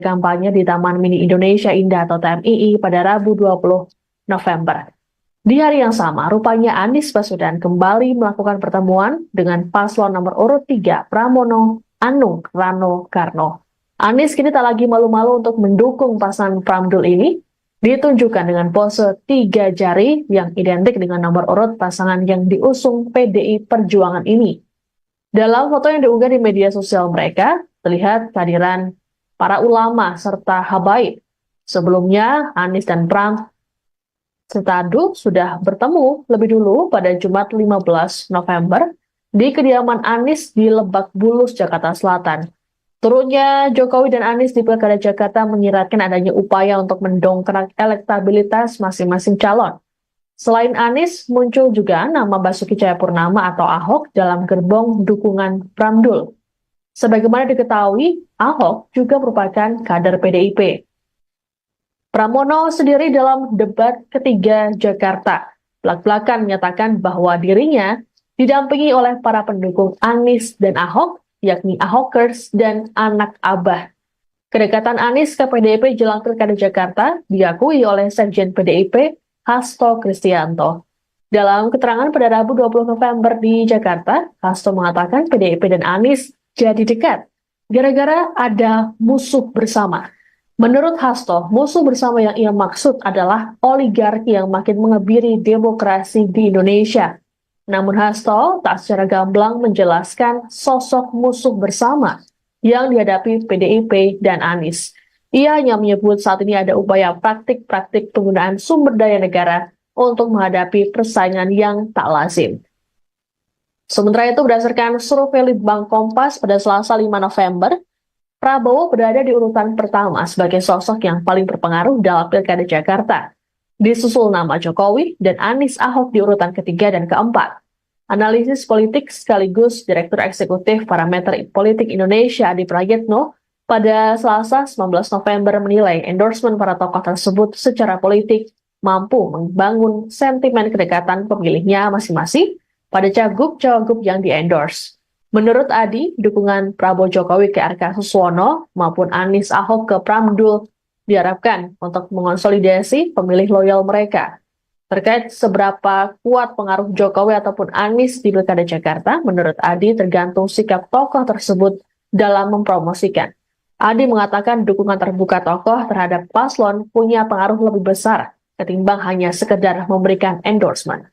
kampanye di Taman Mini Indonesia Indah atau TMII pada Rabu 20 November. Di hari yang sama, rupanya Anies Baswedan kembali melakukan pertemuan dengan paslon nomor urut 3 Pramono Anung Rano Karno. Anies kini tak lagi malu-malu untuk mendukung pasangan Pramdul ini, ditunjukkan dengan pose 3 jari yang identik dengan nomor urut pasangan yang diusung PDI Perjuangan ini. Dalam foto yang diunggah di media sosial mereka, terlihat kehadiran para ulama serta habaib. Sebelumnya, Anies dan Pram Setadu sudah bertemu lebih dulu pada Jumat 15 November di kediaman Anies di Lebak Bulus, Jakarta Selatan. Turunnya Jokowi dan Anies di Pilkada Jakarta menyiratkan adanya upaya untuk mendongkrak elektabilitas masing-masing calon. Selain Anies, muncul juga nama Basuki Cahayapurnama atau Ahok dalam gerbong dukungan Pramdul. Sebagaimana diketahui, Ahok juga merupakan kader PDIP. Pramono sendiri dalam debat ketiga Jakarta belak-belakan menyatakan bahwa dirinya didampingi oleh para pendukung Anies dan Ahok, yakni Ahokers dan anak Abah. Kedekatan Anies ke PDIP jelang Pilkada Jakarta diakui oleh Sekjen PDIP Hasto Kristianto. Dalam keterangan pada Rabu 20 November di Jakarta, Hasto mengatakan PDIP dan Anies jadi dekat gara-gara ada musuh bersama. Menurut Hasto, musuh bersama yang ia maksud adalah oligarki yang makin mengebiri demokrasi di Indonesia. Namun Hasto tak secara gamblang menjelaskan sosok musuh bersama yang dihadapi PDIP dan Anies. Ia hanya menyebut saat ini ada upaya praktik-praktik penggunaan sumber daya negara untuk menghadapi persaingan yang tak lazim. Sementara itu, berdasarkan survei Litbang Kompas pada Selasa 5 November, Prabowo berada di urutan pertama sebagai sosok yang paling berpengaruh dalam Pilkada Jakarta. Disusul nama Jokowi dan Anies Ahok di urutan ketiga dan keempat. Analisis politik sekaligus Direktur Eksekutif Parameter Politik Indonesia Adi Prayitno pada Selasa 19 November menilai endorsement para tokoh tersebut secara politik mampu membangun sentimen kedekatan pemilihnya masing-masing pada cagup-cawagup yang di-endorse. Menurut Adi, dukungan Prabowo Jokowi ke RK Suswono maupun Anies Ahok ke Pramdul diharapkan untuk mengonsolidasi pemilih loyal mereka. Terkait seberapa kuat pengaruh Jokowi ataupun Anies di Pilkada Jakarta, menurut Adi tergantung sikap tokoh tersebut dalam mempromosikan. Adi mengatakan dukungan terbuka tokoh terhadap paslon punya pengaruh lebih besar ketimbang hanya sekedar memberikan endorsement.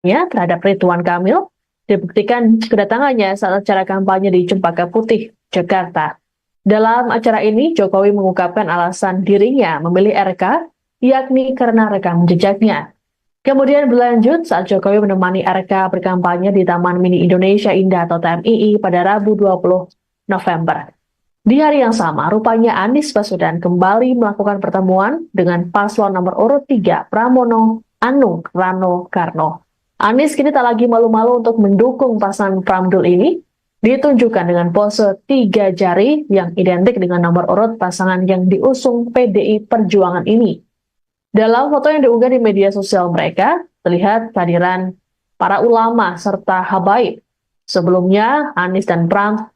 Terhadap Ridwan Kamil dibuktikan kedatangannya saat acara kampanye di Cempaka Putih, Jakarta. Dalam acara ini, Jokowi mengungkapkan alasan dirinya memilih RK, yakni karena rekam jejaknya. Kemudian berlanjut saat Jokowi menemani RK berkampanye di Taman Mini Indonesia Indah atau TMII pada Rabu 20 November. Di hari yang sama, rupanya Anies Baswedan kembali melakukan pertemuan dengan paslon nomor urut 3 Pramono Anung Rano Karno. Anies kini tak lagi malu-malu untuk mendukung pasangan Pramdul ini, ditunjukkan dengan pose 3 jari yang identik dengan nomor urut pasangan yang diusung PDI Perjuangan ini. Dalam foto yang diunggah di media sosial mereka, terlihat kehadiran para ulama serta habaib. Sebelumnya, Anies dan Pram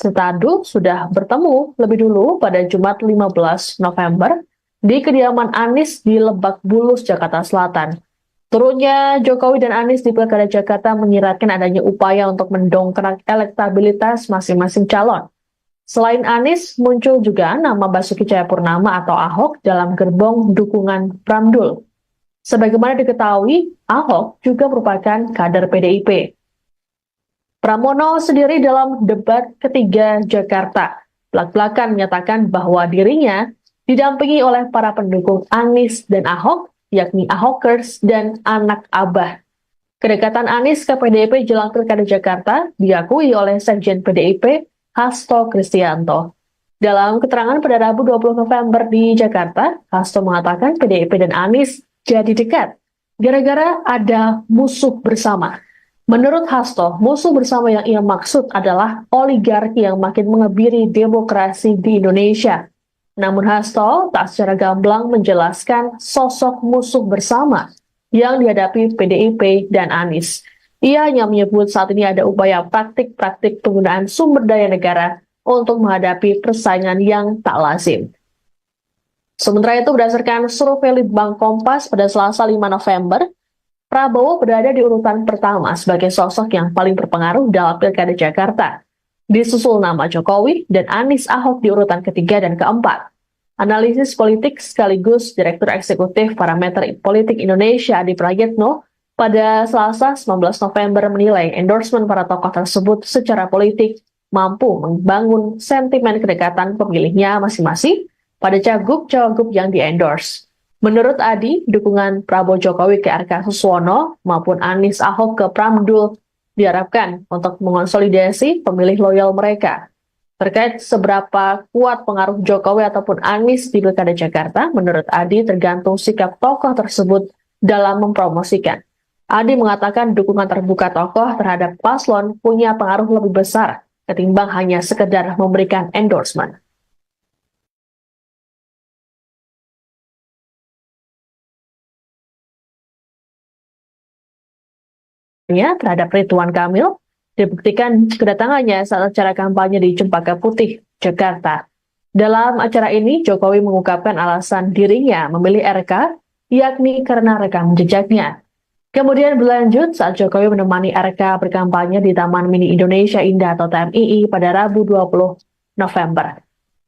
Setadu sudah bertemu lebih dulu pada Jumat 15 November di kediaman Anies di Lebak Bulus, Jakarta Selatan. Turunnya Jokowi dan Anies di Pilkada Jakarta menyiratkan adanya upaya untuk mendongkrak elektabilitas masing-masing calon. Selain Anies, muncul juga nama Basuki Cahayapurnama atau Ahok dalam gerbong dukungan Pramdul. Sebagaimana diketahui, Ahok juga merupakan kader PDIP. Pramono sendiri dalam debat ketiga Jakarta belak-belakan menyatakan bahwa dirinya didampingi oleh para pendukung Anies dan Ahok, yakni Ahokers dan anak Abah. Kedekatan Anies ke PDIP jelang Pilkada Jakarta diakui oleh Sekjen PDIP Hasto Kristianto. Dalam keterangan pada Rabu 20 November di Jakarta, Hasto mengatakan PDIP dan Anies jadi dekat gara-gara ada musuh bersama. Menurut Hasto, musuh bersama yang ia maksud adalah oligarki yang makin mengebiri demokrasi di Indonesia. Namun Hasto tak secara gamblang menjelaskan sosok musuh bersama yang dihadapi PDIP dan Anies. Ia hanya menyebut saat ini ada upaya praktik-praktik penggunaan sumber daya negara untuk menghadapi persaingan yang tak lazim. Sementara itu, berdasarkan survei Litbang Kompas pada Selasa 5 November, Prabowo berada di urutan pertama sebagai sosok yang paling berpengaruh dalam Pilkada Jakarta. Disusul nama Jokowi dan Anies Ahok di urutan ketiga dan keempat. Analisis politik sekaligus Direktur Eksekutif Parameter Politik Indonesia Adi Prayitno pada Selasa 19 November menilai endorsement para tokoh tersebut secara politik mampu membangun sentimen kedekatan pemilihnya masing-masing pada cagup-cawagup yang di-endorse. Menurut Adi, dukungan Prabowo Jokowi ke RK Suswono maupun Anies Ahok ke Pramdul diharapkan untuk mengonsolidasi pemilih loyal mereka. Terkait seberapa kuat pengaruh Jokowi ataupun Anies di Pilkada Jakarta, menurut Adi tergantung sikap tokoh tersebut dalam mempromosikan. Adi mengatakan dukungan terbuka tokoh terhadap paslon punya pengaruh lebih besar ketimbang hanya sekedar memberikan endorsement. Terhadap Ridwan Kamil dibuktikan kedatangannya saat acara kampanye di Cempaka Putih, Jakarta. Dalam acara ini, Jokowi mengungkapkan alasan dirinya memilih RK, yakni karena rekam jejaknya. Kemudian berlanjut saat Jokowi menemani RK berkampanye di Taman Mini Indonesia Indah atau TMII pada Rabu 20 November.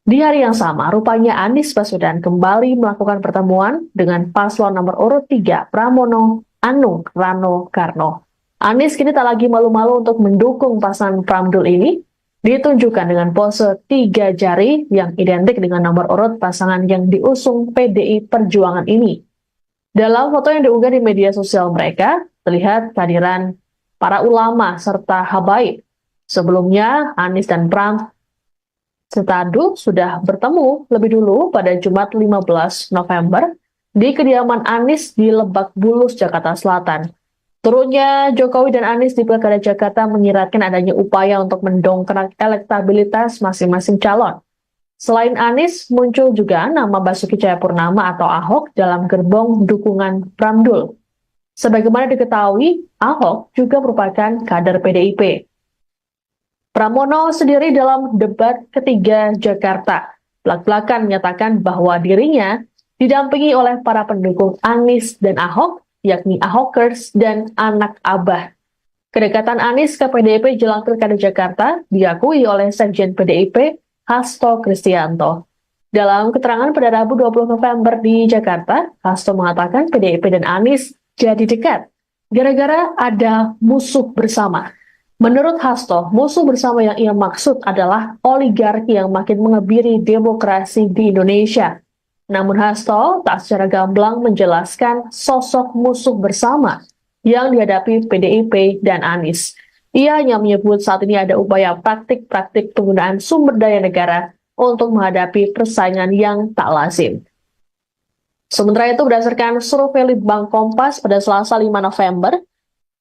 Di hari yang sama, rupanya Anies Baswedan kembali melakukan pertemuan dengan paslon nomor urut 3 Pramono Anung Rano Karno. Anies kini tak lagi malu-malu untuk mendukung pasangan Pramdul ini, ditunjukkan dengan pose 3 jari yang identik dengan nomor urut pasangan yang diusung PDI Perjuangan ini. Dalam foto yang diunggah di media sosial mereka, terlihat kehadiran para ulama serta habaib. Sebelumnya, Anies dan Pram Setadu sudah bertemu lebih dulu pada Jumat 15 November di kediaman Anies di Lebak Bulus, Jakarta Selatan. Turunnya Jokowi dan Anies di Pilkada Jakarta menyiratkan adanya upaya untuk mendongkrak elektabilitas masing-masing calon. Selain Anies, muncul juga nama Basuki Cahayapurnama atau Ahok dalam gerbong dukungan Pramdul. Sebagaimana diketahui, Ahok juga merupakan kader PDIP. Pramono sendiri dalam debat ketiga Jakarta belak-belakan menyatakan bahwa dirinya didampingi oleh para pendukung Anies dan Ahok, yakni Ahokers dan anak Abah. Kedekatan Anies ke PDIP jelang Pilkada Jakarta diakui oleh Sekjen PDIP Hasto Kristianto. Dalam keterangan pada Rabu 20 November di Jakarta, Hasto mengatakan PDIP dan Anies jadi dekat gara-gara ada musuh bersama. Menurut Hasto, musuh bersama yang ia maksud adalah oligarki yang makin mengebiri demokrasi di Indonesia. Namun Hasto tak secara gamblang menjelaskan sosok musuh bersama yang dihadapi PDIP dan Anies. Ia hanya menyebut saat ini ada upaya praktik-praktik penggunaan sumber daya negara untuk menghadapi persaingan yang tak lazim. Sementara itu, berdasarkan survei Litbang Kompas pada Selasa 5 November,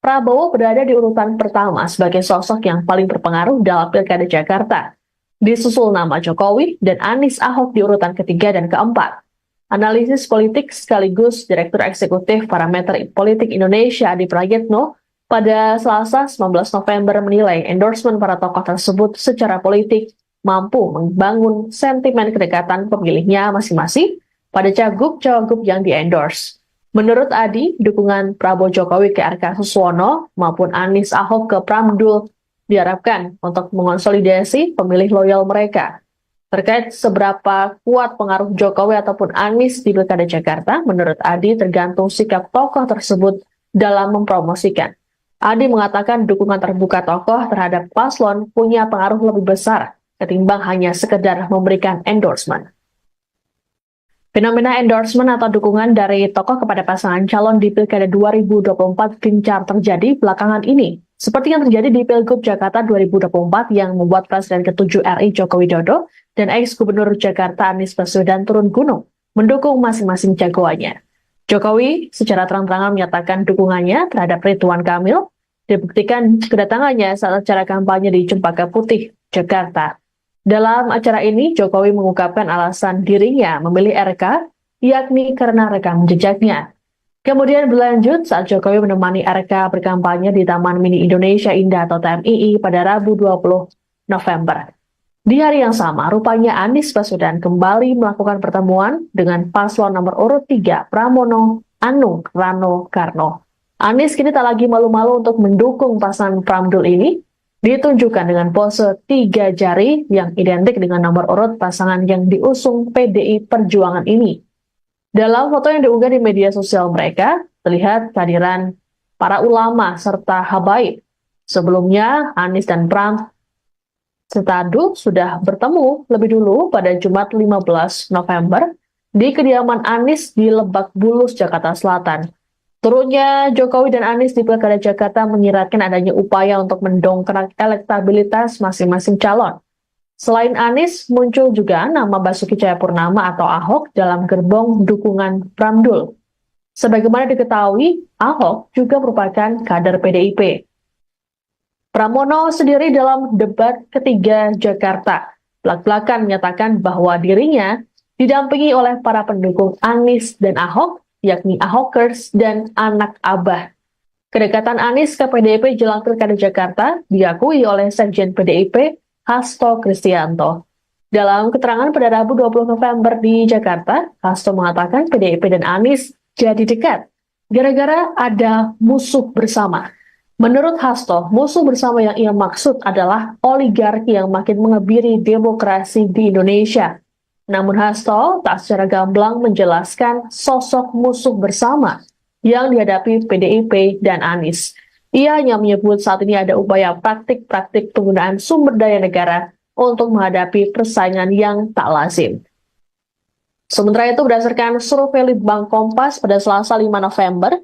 Prabowo berada di urutan pertama sebagai sosok yang paling berpengaruh dalam Pilkada Jakarta. Disusul nama Jokowi dan Anies Ahok di urutan ketiga dan keempat. Analisis politik sekaligus Direktur Eksekutif Parameter Politik Indonesia Adi Prayitno pada Selasa 19 November menilai endorsement para tokoh tersebut secara politik mampu membangun sentimen kedekatan pemilihnya masing-masing pada cagup-cawagup yang di-endorse. Menurut Adi, dukungan Prabowo Jokowi ke RK Suswono maupun Anies Ahok ke Pramdul diharapkan untuk mengonsolidasi pemilih loyal mereka. Terkait seberapa kuat pengaruh Jokowi ataupun Anies di Pilkada Jakarta, menurut Adi tergantung sikap tokoh tersebut dalam mempromosikan. Adi mengatakan dukungan terbuka tokoh terhadap paslon punya pengaruh lebih besar ketimbang hanya sekedar memberikan endorsement. Fenomena endorsement atau dukungan dari tokoh kepada pasangan calon di Pilkada 2024 gencar terjadi belakangan ini, seperti yang terjadi di Pilgub Jakarta 2024 yang membuat Presiden ke-7 RI Joko Widodo dan ex-Gubernur Jakarta Anies Baswedan turun gunung, mendukung masing-masing jagoannya. Jokowi secara terang-terangan menyatakan dukungannya terhadap Ridwan Kamil, dibuktikan kedatangannya saat acara kampanye di Cempaka Putih, Jakarta. Dalam acara ini, Jokowi mengungkapkan alasan dirinya memilih RK, yakni karena rekam jejaknya. Kemudian berlanjut saat Jokowi menemani RK berkampanye di Taman Mini Indonesia Indah atau TMII pada Rabu 20 November. Di hari yang sama, rupanya Anies Baswedan kembali melakukan pertemuan dengan paslon nomor urut 3 Pramono Anung Rano Karno. Anies kini tak lagi malu-malu untuk mendukung pasangan Pramdul ini, ditunjukkan dengan pose 3 jari yang identik dengan nomor urut pasangan yang diusung PDI Perjuangan ini. Dalam foto yang diunggah di media sosial mereka, terlihat kehadiran para ulama serta habaib. Sebelumnya, Anies dan Pram Setadu sudah bertemu lebih dulu pada Jumat 15 November di kediaman Anies di Lebak Bulus, Jakarta Selatan. Turunnya Jokowi dan Anies di Pilkada Jakarta menyiratkan adanya upaya untuk mendongkrak elektabilitas masing-masing calon. Selain Anies, muncul juga nama Basuki Cahayapurnama atau Ahok dalam gerbong dukungan Pramdul. Sebagaimana diketahui, Ahok juga merupakan kader PDIP. Pramono sendiri dalam debat ketiga Jakarta belak-belakan menyatakan bahwa dirinya didampingi oleh para pendukung Anies dan Ahok, yakni Ahokers dan anak Abah. Kedekatan Anies ke PDIP jelang Pilkada Jakarta diakui oleh Sekjen PDIP Hasto Kristianto. Dalam keterangan pada Rabu 20 November di Jakarta, Hasto mengatakan PDIP dan Anies jadi dekat gara-gara ada musuh bersama. Menurut Hasto, musuh bersama yang ia maksud adalah oligarki yang makin mengebiri demokrasi di Indonesia. Namun Hasto tak secara gamblang menjelaskan sosok musuh bersama yang dihadapi PDIP dan Anies. Ia hanya menyebut saat ini ada upaya praktik-praktik penggunaan sumber daya negara untuk menghadapi persaingan yang tak lazim. Sementara itu, berdasarkan survei Litbang Kompas pada Selasa 5 November,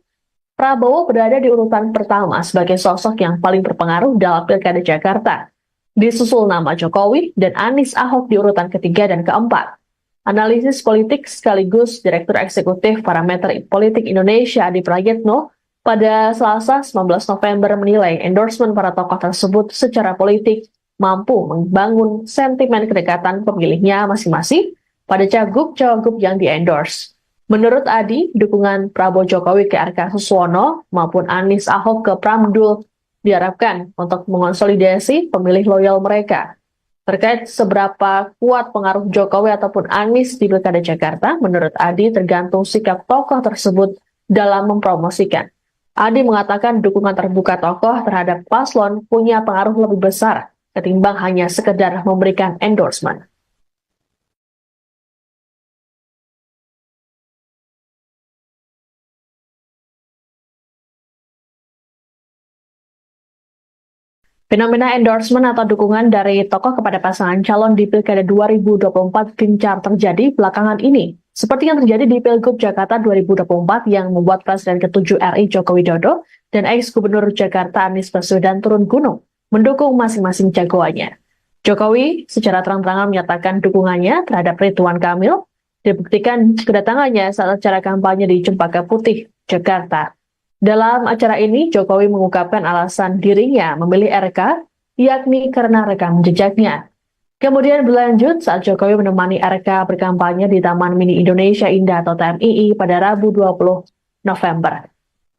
Prabowo berada di urutan pertama sebagai sosok yang paling berpengaruh dalam Pilkada Jakarta. Disusul nama Jokowi dan Anies Ahok di urutan ketiga dan keempat. Analisis politik sekaligus Direktur Eksekutif Parameter Politik Indonesia Adi Prayitno pada Selasa 19 November menilai endorsement para tokoh tersebut secara politik mampu membangun sentimen kedekatan pemilihnya masing-masing pada cagup-cawagup yang di-endorse. Menurut Adi, dukungan Prabowo Jokowi ke RK Suswono maupun Anies Ahok ke Pramdul diharapkan untuk mengonsolidasi pemilih loyal mereka. Terkait seberapa kuat pengaruh Jokowi ataupun Anies di Pilkada Jakarta, menurut Adi tergantung sikap tokoh tersebut dalam mempromosikan. Adi mengatakan dukungan terbuka tokoh terhadap paslon punya pengaruh lebih besar ketimbang hanya sekedar memberikan endorsement. Fenomena endorsement atau dukungan dari tokoh kepada pasangan calon di Pilkada 2024 gencar terjadi belakangan ini, seperti yang terjadi di Pilgub Jakarta 2024 yang membuat Presiden ke-7 RI Joko Widodo dan ex-Gubernur Jakarta Anies Baswedan turun gunung, mendukung masing-masing jagoannya. Jokowi secara terang-terangan menyatakan dukungannya terhadap Ridwan Kamil, dibuktikan kedatangannya saat acara kampanye di Cempaka Putih, Jakarta. Dalam acara ini, Jokowi mengungkapkan alasan dirinya memilih RK, yakni karena rekam jejaknya. Kemudian berlanjut saat Jokowi menemani RK berkampanye di Taman Mini Indonesia Indah atau TMII pada Rabu 20 November.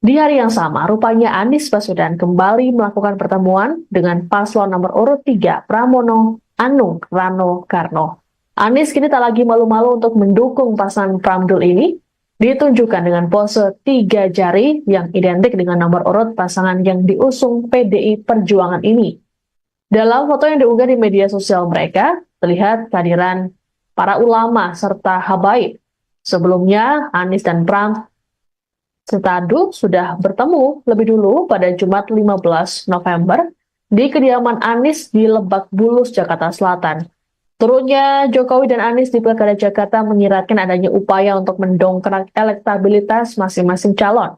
Di hari yang sama, rupanya Anies Baswedan kembali melakukan pertemuan dengan paslon nomor urut 3 Pramono Anung Rano Karno. Anies kini tak lagi malu-malu untuk mendukung pasangan Pramdul ini, ditunjukkan dengan pose 3 jari yang identik dengan nomor urut pasangan yang diusung PDI Perjuangan ini. Dalam foto yang diunggah di media sosial mereka, terlihat kehadiran para ulama serta habaib. Sebelumnya, Anies dan Pram serta Adu sudah bertemu lebih dulu pada Jumat 15 November di kediaman Anies di Lebak Bulus, Jakarta Selatan. Turunnya Jokowi dan Anies di Pilkada Jakarta menyiratkan adanya upaya untuk mendongkrak elektabilitas masing-masing calon.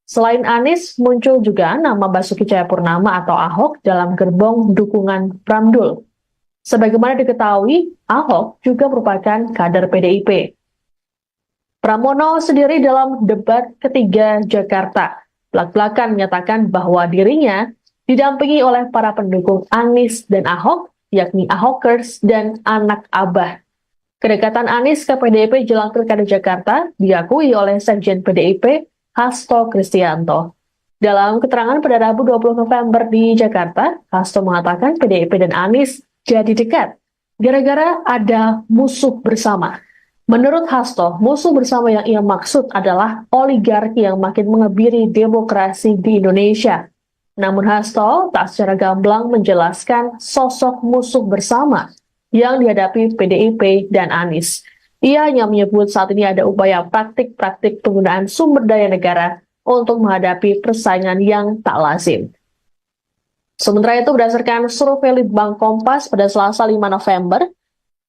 Selain Anies, muncul juga nama Basuki Cahayapurnama atau Ahok dalam gerbong dukungan Pramdul. Sebagaimana diketahui, Ahok juga merupakan kader PDIP. Pramono sendiri dalam debat ketiga Jakarta belak-belakan menyatakan bahwa dirinya didampingi oleh para pendukung Anies dan Ahok, yakni Ahokers dan anak Abah. Kedekatan Anies ke PDIP jelang Pilkada Jakarta diakui oleh Sekjen PDIP Hasto Kristianto. Dalam keterangan pada Rabu 20 November di Jakarta, Hasto mengatakan PDIP dan Anies jadi dekat gara-gara ada musuh bersama. Menurut Hasto, musuh bersama yang ia maksud adalah oligarki yang makin mengebiri demokrasi di Indonesia. Namun Hasto tak secara gamblang menjelaskan sosok musuh bersama yang dihadapi PDIP dan Anies. Ia hanya menyebut saat ini ada upaya praktik-praktik penggunaan sumber daya negara untuk menghadapi persaingan yang tak lazim. Sementara itu, berdasarkan survei Litbang Kompas pada Selasa 5 November,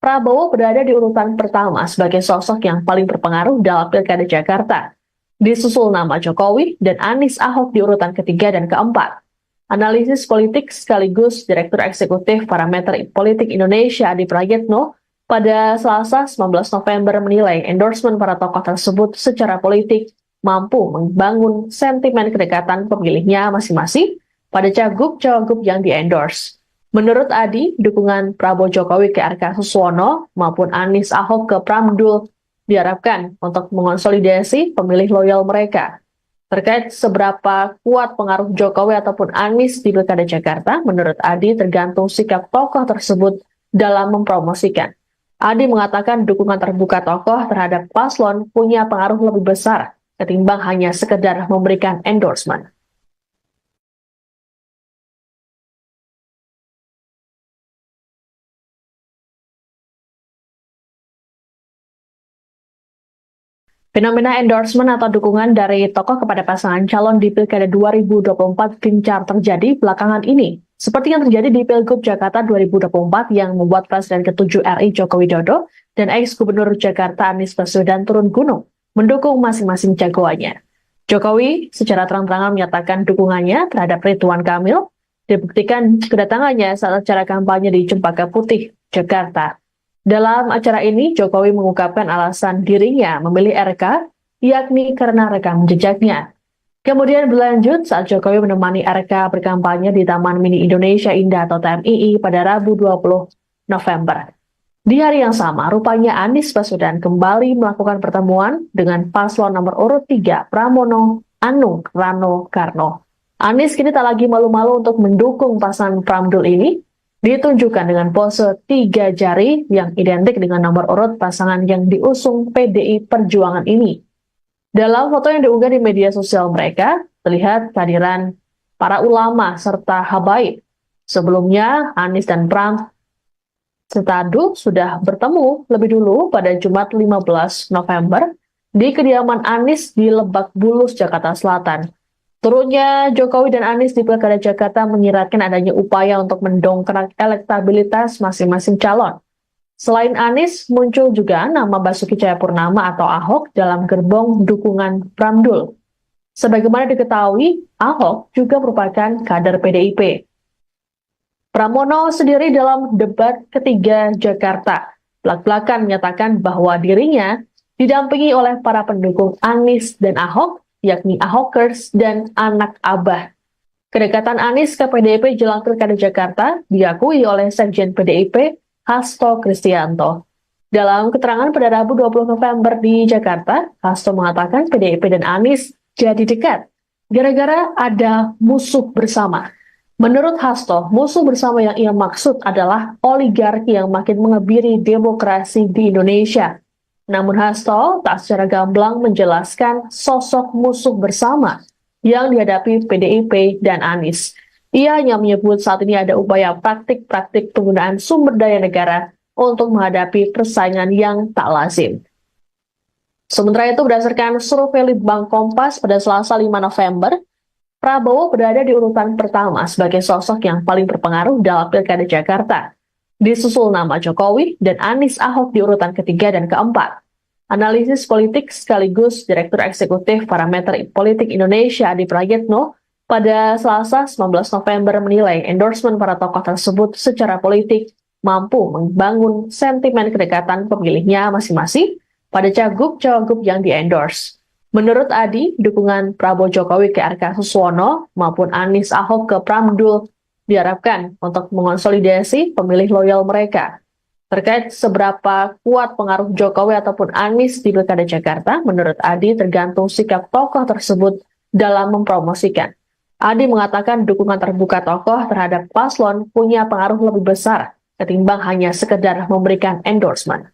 Prabowo berada di urutan pertama sebagai sosok yang paling berpengaruh dalam Pilkada Jakarta. Disusul nama Jokowi dan Anies Ahok di urutan ketiga dan keempat. Analisis politik sekaligus Direktur Eksekutif Parameter Politik Indonesia Adi Prayitno pada Selasa 19 November menilai endorsement para tokoh tersebut secara politik mampu membangun sentimen kedekatan pemilihnya masing-masing pada cagup-cawagup yang di-endorse. Menurut Adi, dukungan Prabowo Jokowi ke RK Suswono maupun Anies Ahok ke Pramdul diharapkan untuk mengonsolidasi pemilih loyal mereka. Terkait seberapa kuat pengaruh Jokowi ataupun Anies di Pilkada Jakarta, menurut Adi tergantung sikap tokoh tersebut dalam mempromosikan. Adi mengatakan dukungan terbuka tokoh terhadap paslon punya pengaruh lebih besar ketimbang hanya sekedar memberikan endorsement. Fenomena endorsement atau dukungan dari tokoh kepada pasangan calon di Pilkada 2024 gencar terjadi belakangan ini. Seperti yang terjadi di Pilgub Jakarta 2024 yang membuat Presiden ke-7 RI Joko Widodo dan ex-Gubernur Jakarta Anies Baswedan turun gunung mendukung masing-masing jagoannya. Jokowi secara terang-terangan menyatakan dukungannya terhadap Ridwan Kamil, dibuktikan kedatangannya saat acara kampanye di Cempaka Putih, Jakarta. Dalam acara ini, Jokowi mengungkapkan alasan dirinya memilih RK, yakni karena rekam jejaknya. Kemudian berlanjut saat Jokowi menemani RK berkampanye di Taman Mini Indonesia Indah atau TMII pada Rabu 20 November. Di hari yang sama, rupanya Anies Baswedan kembali melakukan pertemuan dengan paslon nomor urut 3 Pramono Anung Rano Karno. Anies kini tak lagi malu-malu untuk mendukung pasangan Pramdul ini, ditunjukkan dengan pose 3 jari yang identik dengan nomor urut pasangan yang diusung PDI Perjuangan ini. Dalam foto yang diunggah di media sosial mereka, terlihat kehadiran para ulama serta habaib. Sebelumnya, Anies dan Pram serta Adu sudah bertemu lebih dulu pada Jumat 15 November di kediaman Anies di Lebak Bulus, Jakarta Selatan. Turunnya Jokowi dan Anies di Pilkada Jakarta menyiratkan adanya upaya untuk mendongkrak elektabilitas masing-masing calon. Selain Anies, muncul juga nama Basuki Cahayapurnama atau Ahok dalam gerbong dukungan Pramdul. Sebagaimana diketahui, Ahok juga merupakan kader PDIP. Pramono sendiri dalam debat ketiga Jakarta belak-belakan menyatakan bahwa dirinya didampingi oleh para pendukung Anies dan Ahok, yakni Ahokers dan anak Abah. Kedekatan Anies ke PDIP jelang Pilkada Jakarta diakui oleh Sekjen PDIP Hasto Kristianto. Dalam keterangan pada Rabu 20 November di Jakarta, Hasto mengatakan PDIP dan Anies jadi dekat gara-gara ada musuh bersama. Menurut Hasto, musuh bersama yang ia maksud adalah oligarki yang makin mengebiri demokrasi di Indonesia. Namun Hasto tak secara gamblang menjelaskan sosok musuh bersama yang dihadapi PDIP dan Anies. Ia hanya menyebut saat ini ada upaya praktik-praktik penggunaan sumber daya negara untuk menghadapi persaingan yang tak lazim. Sementara itu, berdasarkan survei Litbang Kompas pada Selasa 5 November, Prabowo berada di urutan pertama sebagai sosok yang paling berpengaruh dalam Pilkada Jakarta. Disusul nama Jokowi dan Anies Ahok di urutan ketiga dan keempat. Analisis politik sekaligus Direktur Eksekutif Parameter Politik Indonesia Adi Prayitno pada Selasa 19 November menilai endorsement para tokoh tersebut secara politik mampu membangun sentimen kedekatan pemilihnya masing-masing pada cagup-cawagup yang di-endorse. Menurut Adi, dukungan Prabowo Jokowi ke RK Suswono maupun Anies Ahok ke Pramdul diharapkan untuk mengonsolidasi pemilih loyal mereka. Terkait seberapa kuat pengaruh Jokowi ataupun Anies di Pilkada Jakarta, menurut Adi tergantung sikap tokoh tersebut dalam mempromosikan. Adi mengatakan dukungan terbuka tokoh terhadap paslon punya pengaruh lebih besar ketimbang hanya sekedar memberikan endorsement.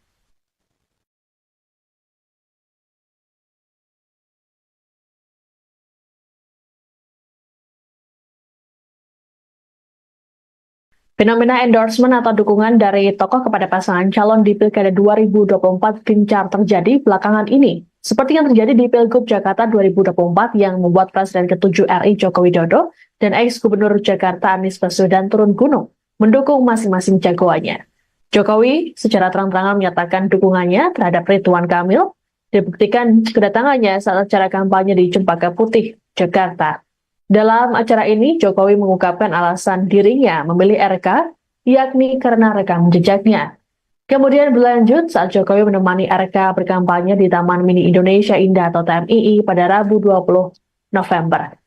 Fenomena endorsement atau dukungan dari tokoh kepada pasangan calon di Pilkada 2024 gencar terjadi belakangan ini. Seperti yang terjadi di Pilgub Jakarta 2024 yang membuat Presiden ke-7 RI Joko Widodo dan ex-Gubernur Jakarta Anies Baswedan turun gunung mendukung masing-masing jagoannya. Jokowi secara terang-terangan menyatakan dukungannya terhadap Ridwan Kamil, dibuktikan kedatangannya saat acara kampanye di Cempaka Putih, Jakarta. Dalam acara ini, Jokowi mengungkapkan alasan dirinya memilih RK, yakni karena rekam jejaknya. Kemudian berlanjut saat Jokowi menemani RK berkampanye di Taman Mini Indonesia Indah atau TMII pada Rabu 20 November.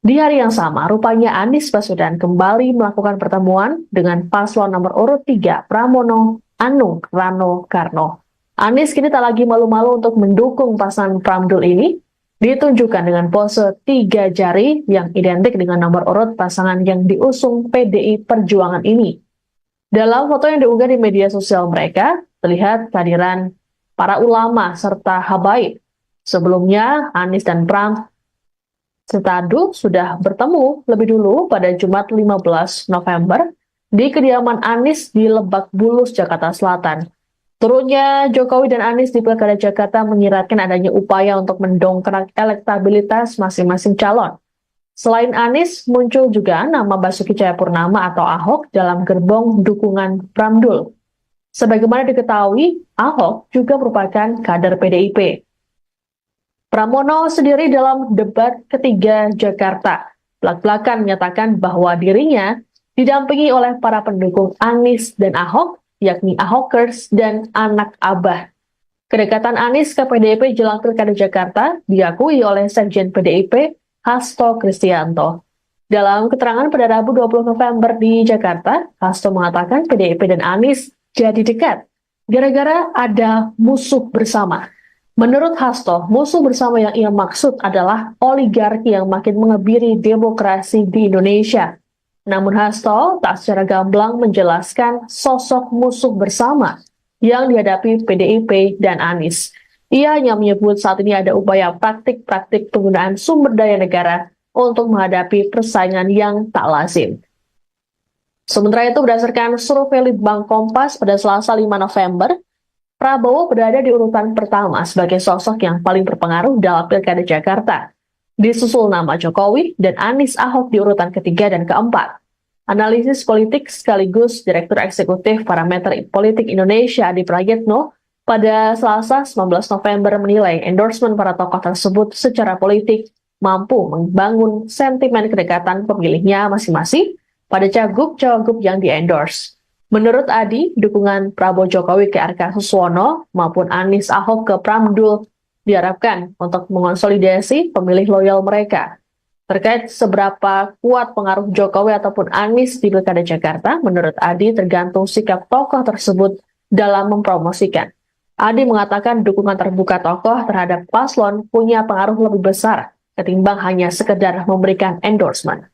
Di hari yang sama, rupanya Anies Baswedan kembali melakukan pertemuan dengan paslon nomor urut 3 Pramono Anung Rano Karno. Anies kini tak lagi malu-malu untuk mendukung pasangan Pramdul ini, ditunjukkan dengan pose 3 jari yang identik dengan nomor urut pasangan yang diusung PDI Perjuangan ini. Dalam foto yang diunggah di media sosial mereka, terlihat kehadiran para ulama serta habaib. Sebelumnya, Anies dan Pram serta Adu sudah bertemu lebih dulu pada Jumat 15 November di kediaman Anies di Lebak Bulus, Jakarta Selatan. Turunnya Jokowi dan Anies di Pilkada Jakarta menyiratkan adanya upaya untuk mendongkrak elektabilitas masing-masing calon. Selain Anies, muncul juga nama Basuki Cahayapurnama atau Ahok dalam gerbong dukungan Pramdul. Sebagaimana diketahui, Ahok juga merupakan kader PDIP. Pramono sendiri dalam debat ketiga Jakarta belak-belakan menyatakan bahwa dirinya didampingi oleh para pendukung Anies dan Ahok, yakni Ahokers dan anak Abah. Kedekatan Anies ke PDIP jelang Pilkada Jakarta diakui oleh Sekjen PDIP Hasto Kristianto. Dalam keterangan pada Rabu 20 November di Jakarta, Hasto mengatakan PDIP dan Anies jadi dekat gara-gara ada musuh bersama. Menurut Hasto, musuh bersama yang ia maksud adalah oligarki yang makin mengebiri demokrasi di Indonesia. Namun Hasto tak secara gamblang menjelaskan sosok musuh bersama yang dihadapi PDIP dan Anies. Ia hanya menyebut saat ini ada upaya praktik-praktik penggunaan sumber daya negara untuk menghadapi persaingan yang tak lazim. Sementara itu, berdasarkan survei Litbang Kompas pada Selasa 5 November, Prabowo berada di urutan pertama sebagai sosok yang paling berpengaruh dalam Pilkada Jakarta. Disusul nama Jokowi dan Anies Ahok di urutan ketiga dan keempat. Analisis politik sekaligus Direktur Eksekutif Parameter Politik Indonesia Adi Prayitno pada Selasa 19 November menilai endorsement para tokoh tersebut secara politik mampu membangun sentimen kedekatan pemilihnya masing-masing pada cagup-cawagup yang di-endorse. Menurut Adi, dukungan Prabowo Jokowi ke RK Suswono maupun Anies Ahok ke Pramdul diharapkan untuk mengonsolidasi pemilih loyal mereka. Terkait seberapa kuat pengaruh Jokowi ataupun Anies di Pilkada Jakarta, menurut Adi tergantung sikap tokoh tersebut dalam mempromosikan. Adi mengatakan dukungan terbuka tokoh terhadap paslon punya pengaruh lebih besar ketimbang hanya sekedar memberikan endorsement.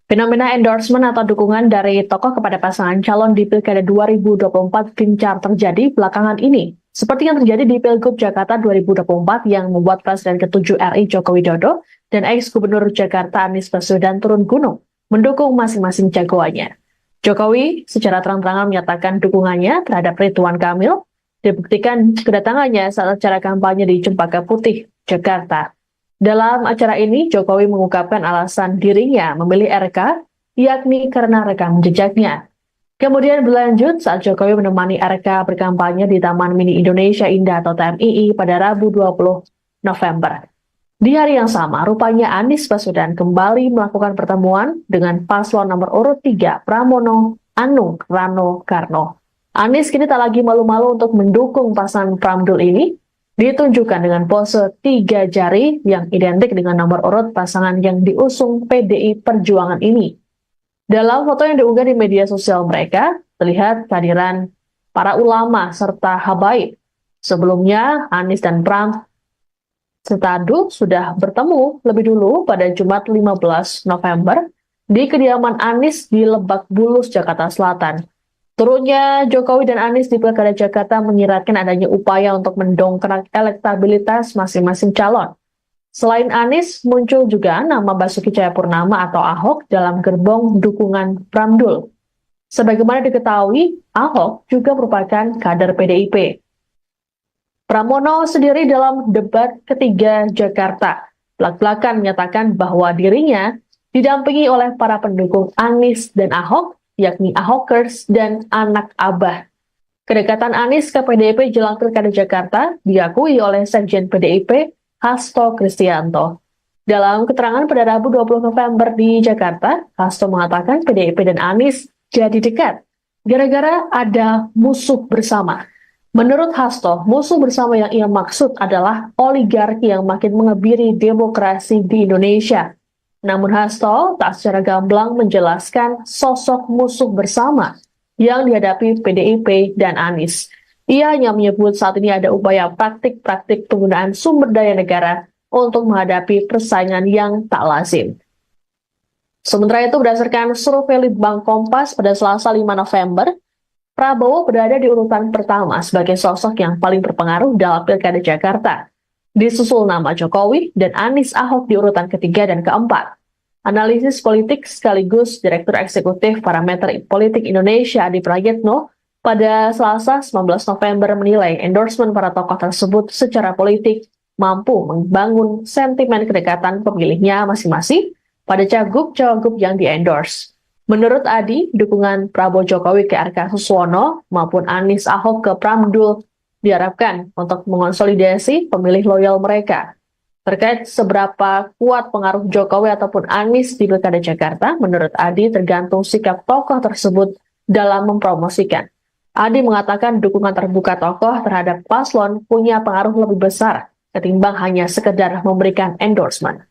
Fenomena endorsement atau dukungan dari tokoh kepada pasangan calon di Pilkada 2024 gencar terjadi belakangan ini. seperti yang terjadi di Pilgub Jakarta 2024 yang membuat Presiden ke-7 RI Joko Widodo dan ex-Gubernur Jakarta Anies Baswedan turun gunung mendukung masing-masing jagoannya. Jokowi secara terang-terangan menyatakan dukungannya terhadap Ridwan Kamil, dibuktikan kedatangannya saat acara kampanye di Cempaka Putih, Jakarta. Dalam acara ini, Jokowi mengungkapkan alasan dirinya memilih RK, yakni karena rekam jejaknya. Kemudian berlanjut saat Jokowi menemani RK berkampanye di Taman Mini Indonesia Indah atau TMII pada Rabu 20 November. Di hari yang sama, rupanya Anies Baswedan kembali melakukan pertemuan dengan paslon nomor urut 3 Pramono Anung Rano Karno. Anies kini tak lagi malu-malu untuk mendukung pasangan Pramdul ini, ditunjukkan dengan pose 3 jari yang identik dengan nomor urut pasangan yang diusung PDI Perjuangan ini. Dalam foto yang diunggah di media sosial mereka, terlihat kehadiran para ulama serta habaib. Sebelumnya, Anies dan Pram Setadu sudah bertemu lebih dulu pada Jumat 15 November di kediaman Anies di Lebak Bulus, Jakarta Selatan. Turunnya Jokowi dan Anies di Pilkada Jakarta menyiratkan adanya upaya untuk mendongkrak elektabilitas masing-masing calon. Selain Anies, muncul juga nama Basuki Cahayapurnama atau Ahok dalam gerbong dukungan Pramdul. Sebagaimana diketahui, Ahok juga merupakan kader PDIP. Pramono sendiri dalam debat ketiga Jakarta belak-belakan menyatakan bahwa dirinya didampingi oleh para pendukung Anies dan Ahok, yakni Ahokers dan anak Abah. Kedekatan Anies ke PDIP jelang Pilkada Jakarta diakui oleh Sekjen PDIP Hasto Kristianto. Dalam keterangan pada Rabu 20 November di Jakarta, Hasto mengatakan PDIP dan Anies jadi dekat gara-gara ada musuh bersama. Menurut Hasto, musuh bersama yang ia maksud adalah oligarki yang makin mengebiri demokrasi di Indonesia. Namun Hasto tak secara gamblang menjelaskan sosok musuh bersama yang dihadapi PDIP dan Anies. Ia hanya menyebut saat ini ada upaya praktik-praktik penggunaan sumber daya negara untuk menghadapi persaingan yang tak lazim. Sementara itu, berdasarkan survei Litbang Kompas pada Selasa 5 November, Prabowo berada di urutan pertama sebagai sosok yang paling berpengaruh dalam Pilkada Jakarta. Disusul nama Jokowi dan Anies Ahok di urutan ketiga dan keempat. Analisis politik sekaligus Direktur Eksekutif Parameter Politik Indonesia Adi Prayitno pada Selasa 19 November menilai endorsement para tokoh tersebut secara politik mampu membangun sentimen kedekatan pemilihnya masing-masing pada cagup-cawagup yang di-endorse. Menurut Adi, dukungan Prabowo Jokowi ke RK Suswono maupun Anies Ahok ke Pramdul diharapkan untuk mengonsolidasi pemilih loyal mereka. Terkait seberapa kuat pengaruh Jokowi ataupun Anies di Pilkada Jakarta, menurut Adi tergantung sikap tokoh tersebut dalam mempromosikan. Adi mengatakan dukungan terbuka tokoh terhadap paslon punya pengaruh lebih besar ketimbang hanya sekedar memberikan endorsement.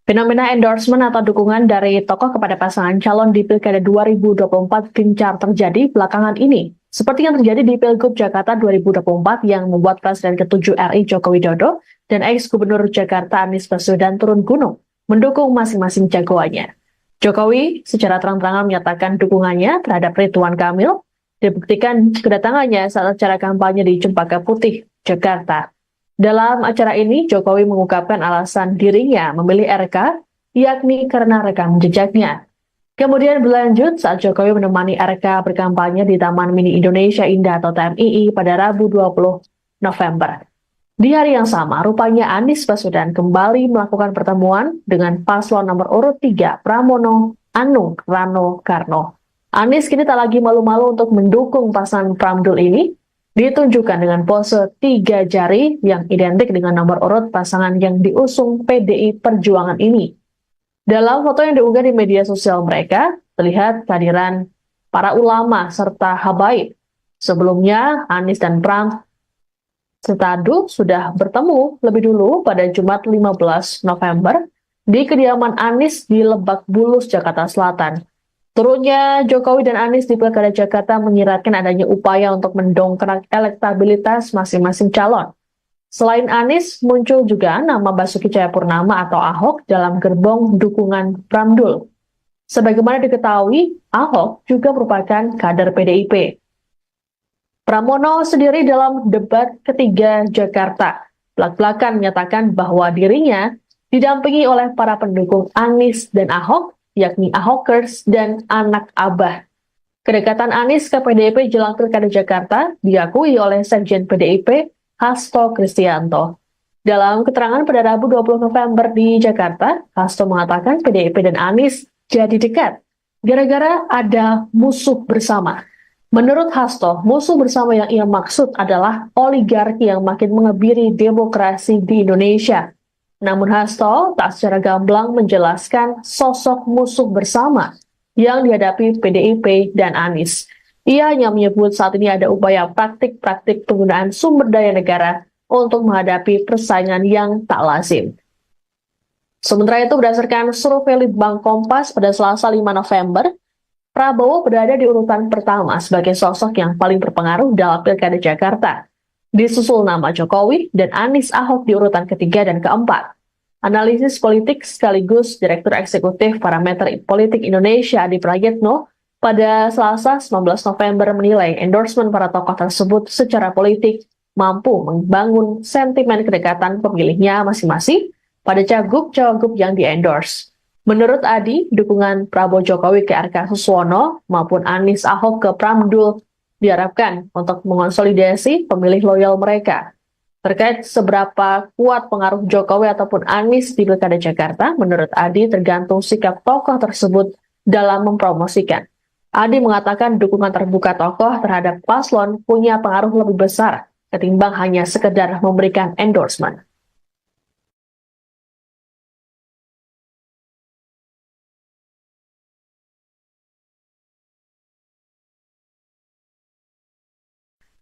Fenomena endorsement atau dukungan dari tokoh kepada pasangan calon di Pilkada 2024 gencar terjadi belakangan ini. Seperti yang terjadi di Pilgub Jakarta 2024 yang membuat Presiden ke-7 RI Joko Widodo dan ex-Gubernur Jakarta Anies Baswedan turun gunung mendukung masing-masing jagoannya. Jokowi secara terang-terangan menyatakan dukungannya terhadap Ridwan Kamil, dibuktikan kedatangannya saat acara kampanye di Cempaka Putih, Jakarta. Dalam acara ini, Jokowi mengungkapkan alasan dirinya memilih RK, yakni karena rekam jejaknya. Kemudian berlanjut saat Jokowi menemani RK berkampanye di Taman Mini Indonesia Indah atau TMII pada Rabu 20 November. Di hari yang sama, rupanya Anies Baswedan kembali melakukan pertemuan dengan paslon nomor urut 3 Pramono Anung Rano Karno. Anies kini tak lagi malu-malu untuk mendukung pasangan Pramdul ini, ditunjukkan dengan pose 3 jari yang identik dengan nomor urut pasangan yang diusung PDI Perjuangan ini. Dalam foto yang diunggah di media sosial mereka, terlihat kehadiran para ulama serta habaib. Sebelumnya, Anies dan Pram Setadu sudah bertemu lebih dulu pada Jumat 15 November di kediaman Anies di Lebak Bulus, Jakarta Selatan. Turunnya Jokowi dan Anies di Pilkada Jakarta menyiratkan adanya upaya untuk mendongkrak elektabilitas masing-masing calon. Selain Anies, muncul juga nama Basuki Cahayapurnama atau Ahok dalam gerbong dukungan Pramdul. Sebagaimana diketahui, Ahok juga merupakan kader PDIP. Pramono sendiri dalam debat ketiga Jakarta belak-belakan menyatakan bahwa dirinya didampingi oleh para pendukung Anies dan Ahok, yakni Ahokers dan anak Abah. Kedekatan Anies ke PDIP jelang Pilkada Jakarta diakui oleh Sekjen PDIP Hasto Kristianto. Dalam keterangan pada Rabu 20 November di Jakarta, Hasto mengatakan PDIP dan Anies jadi dekat gara-gara ada musuh bersama. Menurut Hasto, musuh bersama yang ia maksud adalah oligarki yang makin mengebiri demokrasi di Indonesia. Namun Hasto tak secara gamblang menjelaskan sosok musuh bersama yang dihadapi PDIP dan Anies. Ia hanya menyebut saat ini ada upaya praktik-praktik penggunaan sumber daya negara untuk menghadapi persaingan yang tak lazim. Sementara itu, berdasarkan survei Litbang Kompas pada Selasa 5 November, Prabowo berada di urutan pertama sebagai sosok yang paling berpengaruh dalam Pilkada Jakarta. Disusul nama Jokowi dan Anies Ahok di urutan ketiga dan keempat. Analisis politik sekaligus Direktur Eksekutif Parameter Politik Indonesia Adi Prayitno pada Selasa 19 November menilai endorsement para tokoh tersebut secara politik mampu membangun sentimen kedekatan pemilihnya masing-masing pada cagup-cawagup yang di-endorse. Menurut Adi, dukungan Prabowo Jokowi ke RK Suswono maupun Anies Ahok ke Pramdul diharapkan untuk mengonsolidasi pemilih loyal mereka. Terkait seberapa kuat pengaruh Jokowi ataupun Anies di Pilkada Jakarta, menurut Adi tergantung sikap tokoh tersebut dalam mempromosikan. Adi mengatakan dukungan terbuka tokoh terhadap paslon punya pengaruh lebih besar ketimbang hanya sekedar memberikan endorsement.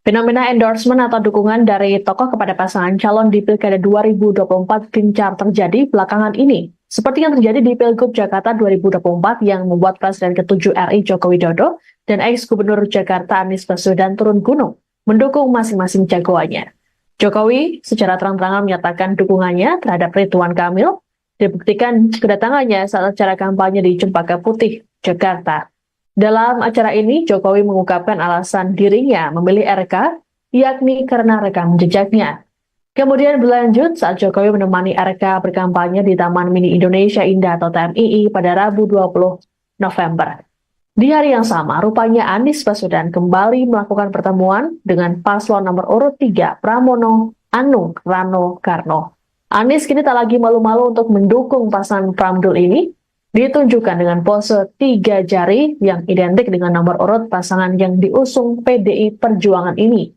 Fenomena endorsement atau dukungan dari tokoh kepada pasangan calon di Pilkada 2024 gencar terjadi belakangan ini. Seperti yang terjadi di Pilgub Jakarta 2024 yang membuat Presiden ke-7 RI Joko Widodo dan ex-Gubernur Jakarta Anies Baswedan turun gunung mendukung masing-masing jagoannya. Jokowi secara terang-terangan menyatakan dukungannya terhadap Ridwan Kamil, dibuktikan kedatangannya saat acara kampanye di Cempaka Putih, Jakarta. Dalam acara ini, Jokowi mengungkapkan alasan dirinya memilih RK, yakni karena rekam jejaknya. Kemudian berlanjut saat Jokowi menemani RK berkampanye di Taman Mini Indonesia Indah atau TMII pada Rabu 20 November. Di hari yang sama, rupanya Anies Baswedan kembali melakukan pertemuan dengan paslon nomor urut 3 Pramono Anung Rano Karno. Anies kini tak lagi malu-malu untuk mendukung pasangan Pramdul ini, ditunjukkan dengan pose 3 jari yang identik dengan nomor urut pasangan yang diusung PDI Perjuangan ini.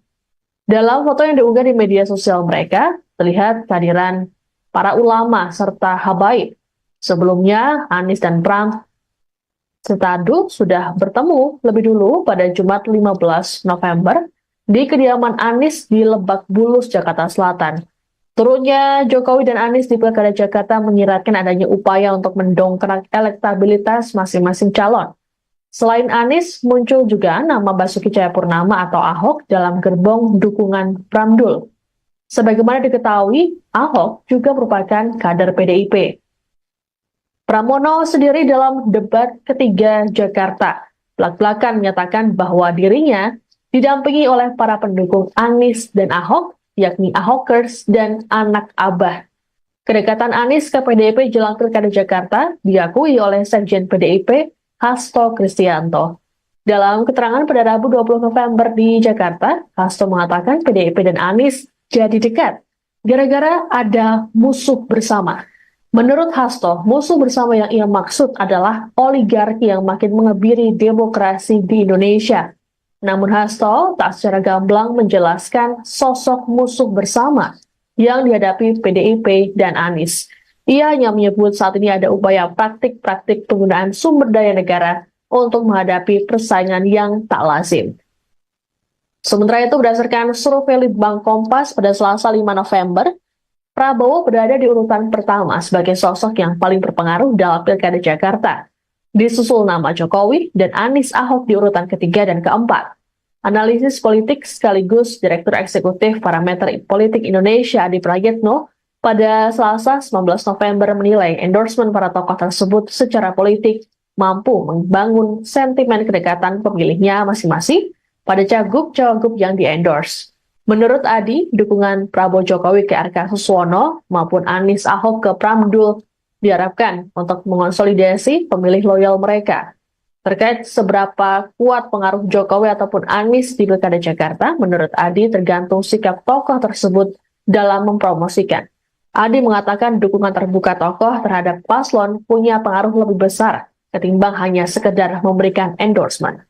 Dalam foto yang diunggah di media sosial mereka, terlihat kehadiran para ulama serta habaib. Sebelumnya, Anies dan Pram Setadu sudah bertemu lebih dulu pada Jumat 15 November di kediaman Anies di Lebak Bulus, Jakarta Selatan. Turunnya Jokowi dan Anies di Pilkada Jakarta menyiratkan adanya upaya untuk mendongkrak elektabilitas masing-masing calon. Selain Anies, muncul juga nama Basuki Cahayapurnama atau Ahok dalam gerbong dukungan Pramdul. Sebagaimana diketahui, Ahok juga merupakan kader PDIP. Pramono sendiri dalam debat ketiga Jakarta belak-belakan menyatakan bahwa dirinya didampingi oleh para pendukung Anies dan Ahok, yakni Ahokers dan anak Abah. Kedekatan Anies ke PDIP jelang Pilkada Jakarta diakui oleh Sekjen PDIP Hasto Kristianto. Dalam keterangan pada Rabu 20 November di Jakarta, Hasto mengatakan PDIP dan Anies jadi dekat gara-gara ada musuh bersama. Menurut Hasto, musuh bersama yang ia maksud adalah oligarki yang makin mengebiri demokrasi di Indonesia. Namun Hasto tak secara gamblang menjelaskan sosok musuh bersama yang dihadapi PDIP dan Anies. Ia hanya menyebut saat ini ada upaya praktik-praktik penggunaan sumber daya negara untuk menghadapi persaingan yang tak lazim. Sementara itu, berdasarkan survei Litbang Kompas pada Selasa 5 November, Prabowo berada di urutan pertama sebagai sosok yang paling berpengaruh dalam Pilkada Jakarta. Disusul nama Jokowi dan Anies Ahok di urutan ketiga dan keempat. Analisis politik sekaligus Direktur Eksekutif Parameter Politik Indonesia Adi Prayitno pada Selasa 19 November menilai endorsement para tokoh tersebut secara politik mampu membangun sentimen kedekatan pemilihnya masing-masing pada cagup-cawagup yang di-endorse. Menurut Adi, dukungan Prabowo Jokowi ke RK Suswono maupun Anies Ahok ke Pramdul diharapkan untuk mengonsolidasi pemilih loyal mereka. Terkait seberapa kuat pengaruh Jokowi ataupun Anies di Pilkada Jakarta, menurut Adi tergantung sikap tokoh tersebut dalam mempromosikan. Adi mengatakan dukungan terbuka tokoh terhadap paslon punya pengaruh lebih besar ketimbang hanya sekedar memberikan endorsement.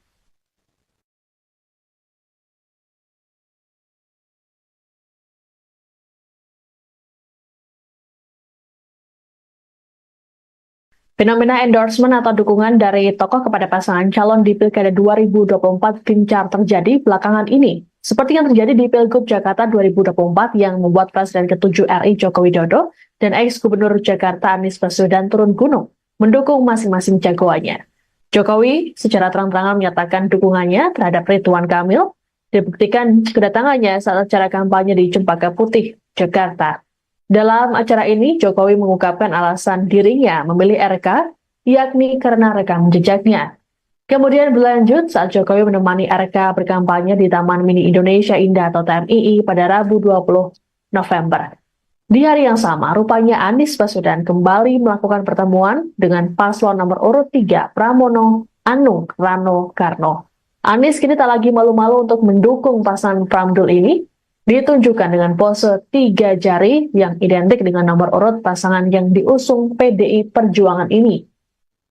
Fenomena endorsement atau dukungan dari tokoh kepada pasangan calon di Pilkada 2024 gencar terjadi belakangan ini. Seperti yang terjadi di Pilgub Jakarta 2024 yang membuat Presiden ke-7 RI Joko Widodo dan ex-Gubernur Jakarta Anies Baswedan turun gunung mendukung masing-masing jagoannya. Jokowi secara terang-terangan menyatakan dukungannya terhadap Ridwan Kamil, dibuktikan kedatangannya saat acara kampanye di Cempaka Putih, Jakarta. Dalam acara ini, Jokowi mengungkapkan alasan dirinya memilih RK, yakni karena rekam jejaknya. Kemudian berlanjut saat Jokowi menemani RK berkampanye di Taman Mini Indonesia Indah atau TMII pada Rabu 20 November. Di hari yang sama, rupanya Anies Baswedan kembali melakukan pertemuan dengan paslon nomor urut 3 Pramono Anung Rano Karno. Anies kini tak lagi malu-malu untuk mendukung pasangan Pramdul ini, ditunjukkan dengan pose 3 jari yang identik dengan nomor urut pasangan yang diusung PDI Perjuangan ini.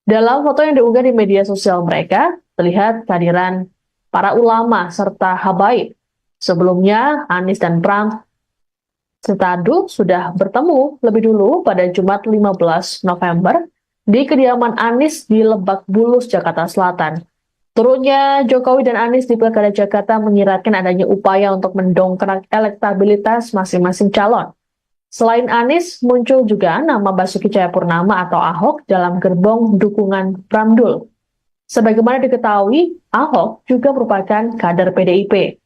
Dalam foto yang diunggah di media sosial mereka, terlihat kehadiran para ulama serta habaib. Sebelumnya, Anies dan Pram Setadu sudah bertemu lebih dulu pada Jumat 15 November di kediaman Anies di Lebak Bulus, Jakarta Selatan. Turunnya Jokowi dan Anies di Pilkada Jakarta menyiratkan adanya upaya untuk mendongkrak elektabilitas masing-masing calon. Selain Anies, muncul juga nama Basuki Cahayapurnama atau Ahok dalam gerbong dukungan Pramdul. Sebagaimana diketahui, Ahok juga merupakan kader PDIP.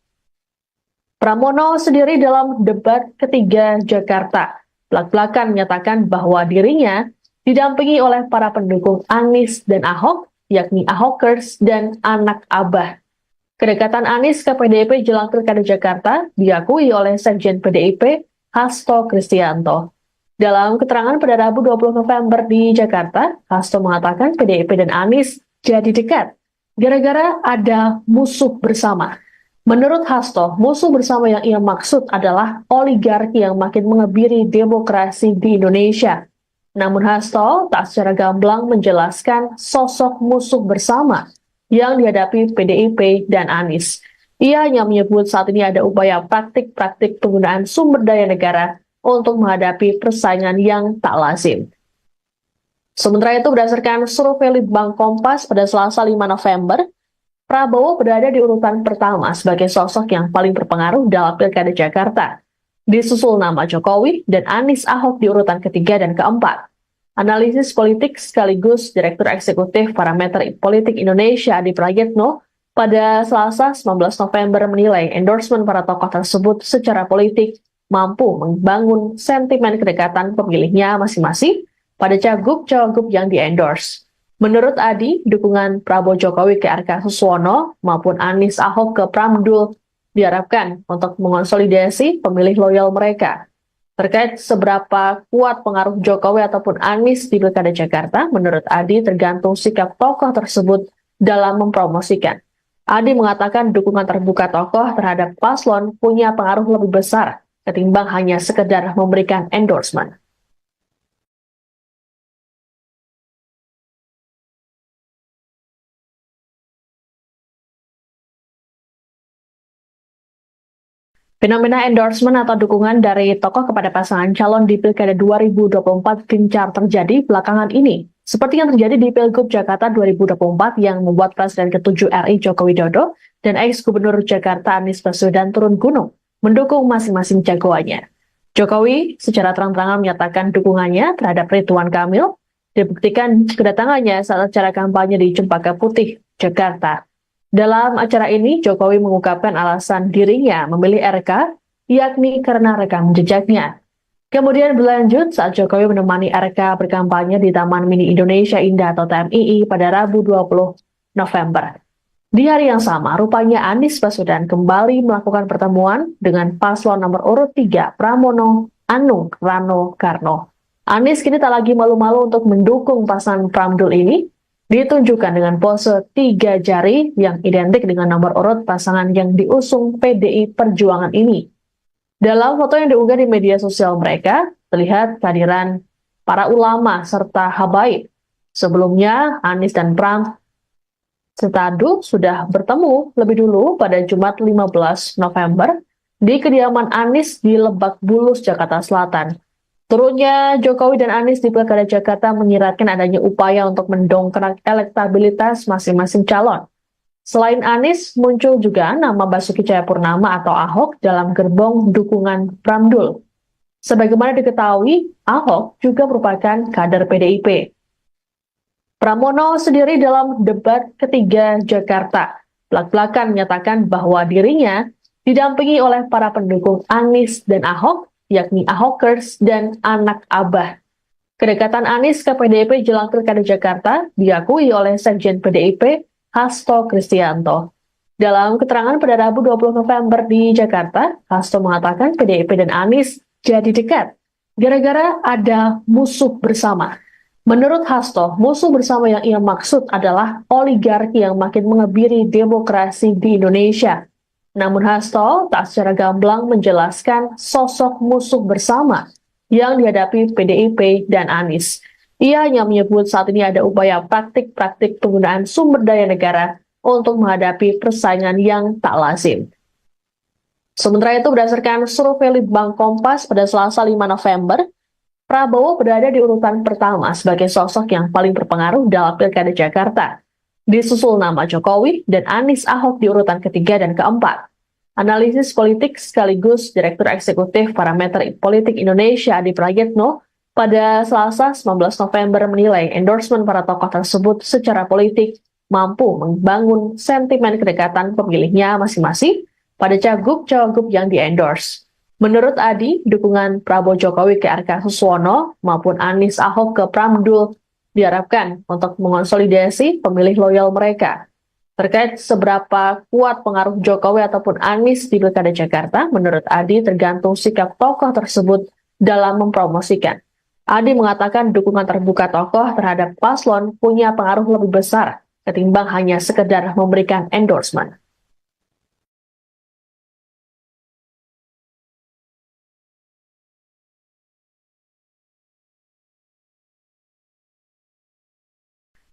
Pramono sendiri dalam debat ketiga Jakarta belak-belakan menyatakan bahwa dirinya didampingi oleh para pendukung Anies dan Ahok, yakni Ahokers dan anak Abah. Kedekatan Anies ke PDIP jelang Pilkada Jakarta diakui oleh Sekjen PDIP Hasto Kristianto. Dalam keterangan pada Rabu 20 November di Jakarta, Hasto mengatakan PDIP dan Anies jadi dekat gara-gara ada musuh bersama. Menurut Hasto, musuh bersama yang ia maksud adalah oligarki yang makin mengebiri demokrasi di Indonesia. Namun Hasto tak secara gamblang menjelaskan sosok musuh bersama yang dihadapi PDIP dan Anies. Ia hanya menyebut saat ini ada upaya praktik-praktik penggunaan sumber daya negara untuk menghadapi persaingan yang tak lazim. Sementara itu, berdasarkan survei Litbang Kompas pada Selasa 5 November, Prabowo berada di urutan pertama sebagai sosok yang paling berpengaruh dalam Pilkada Jakarta. Disusul nama Jokowi dan Anies Ahok di urutan ketiga dan keempat. Analisis politik sekaligus Direktur Eksekutif Parameter Politik Indonesia Adi Prayitno pada Selasa 19 November menilai endorsement para tokoh tersebut secara politik mampu membangun sentimen kedekatan pemilihnya masing-masing pada cagup-cawagup yang di-endorse. Menurut Adi, dukungan Prabowo Jokowi ke RK Suswono maupun Anies Ahok ke Pramdul diharapkan untuk mengonsolidasi pemilih loyal mereka. Terkait seberapa kuat pengaruh Jokowi ataupun Anies di Pilkada Jakarta, menurut Adi tergantung sikap tokoh tersebut dalam mempromosikan. Adi mengatakan dukungan terbuka tokoh terhadap paslon punya pengaruh lebih besar ketimbang hanya sekedar memberikan endorsement. Fenomena endorsement atau dukungan dari tokoh kepada pasangan calon di Pilkada 2024 gencar terjadi belakangan ini. Seperti yang terjadi di Pilgub Jakarta 2024 yang membuat Presiden ke-7 RI Joko Widodo dan ex-Gubernur Jakarta Anies Baswedan turun gunung mendukung masing-masing jagoannya. Jokowi secara terang-terangan menyatakan dukungannya terhadap Ridwan Kamil, dibuktikan kedatangannya saat acara kampanye di Cempaka Putih, Jakarta. Dalam acara ini, Jokowi mengungkapkan alasan dirinya memilih RK, yakni karena rekam jejaknya. Kemudian berlanjut saat Jokowi menemani RK berkampanye di Taman Mini Indonesia Indah atau TMII pada Rabu 20 November. Di hari yang sama, rupanya Anies Baswedan kembali melakukan pertemuan dengan paslon nomor urut 3 Pramono Anung Rano Karno. Anies kini tak lagi malu-malu untuk mendukung pasangan Pramdul ini, ditunjukkan dengan pose 3 jari yang identik dengan nomor urut pasangan yang diusung PDI Perjuangan ini. Dalam foto yang diunggah di media sosial mereka, terlihat kehadiran para ulama serta habaib. Sebelumnya, Anies dan Pram Setadu sudah bertemu lebih dulu pada Jumat 15 November di kediaman Anies di Lebak Bulus, Jakarta Selatan. Turunnya Jokowi dan Anies di Pilkada Jakarta menyiratkan adanya upaya untuk mendongkrak elektabilitas masing-masing calon. Selain Anies, muncul juga nama Basuki Cahayapurnama atau Ahok dalam gerbong dukungan Pramdul. Sebagaimana diketahui, Ahok juga merupakan kader PDIP. Pramono sendiri dalam debat ketiga Jakarta belak-belakan menyatakan bahwa dirinya didampingi oleh para pendukung Anies dan Ahok, yakni Ahokers dan anak Abah. Kedekatan Anies ke PDIP jelang Pilkada Jakarta diakui oleh Sekjen PDIP Hasto Kristianto. Dalam keterangan pada Rabu 20 November di Jakarta, Hasto mengatakan PDIP dan Anies jadi dekat gara-gara ada musuh bersama. Menurut Hasto, musuh bersama yang ia maksud adalah oligarki yang makin mengebiri demokrasi di Indonesia. Namun Hasto tak secara gamblang menjelaskan sosok musuh bersama yang dihadapi PDIP dan Anies. Ia hanya menyebut saat ini ada upaya praktik-praktik penggunaan sumber daya negara untuk menghadapi persaingan yang tak lazim. Sementara itu, berdasarkan survei Litbang Kompas pada Selasa 5 November, Prabowo berada di urutan pertama sebagai sosok yang paling berpengaruh dalam Pilkada Jakarta. Disusul nama Jokowi dan Anies Ahok di urutan ketiga dan keempat. Analisis politik sekaligus Direktur Eksekutif Parameter Politik Indonesia Adi Prayitno pada Selasa 19 November menilai endorsement para tokoh tersebut secara politik mampu membangun sentimen kedekatan pemilihnya masing-masing pada cagup-cawagup yang di-endorse. Menurut Adi, dukungan Prabowo Jokowi ke RK Suswono maupun Anies Ahok ke Pramdul diharapkan untuk mengonsolidasi pemilih loyal mereka. Terkait seberapa kuat pengaruh Jokowi ataupun Anies di Pilkada Jakarta, menurut Adi tergantung sikap tokoh tersebut dalam mempromosikan. Adi mengatakan dukungan terbuka tokoh terhadap paslon punya pengaruh lebih besar ketimbang hanya sekedar memberikan endorsement.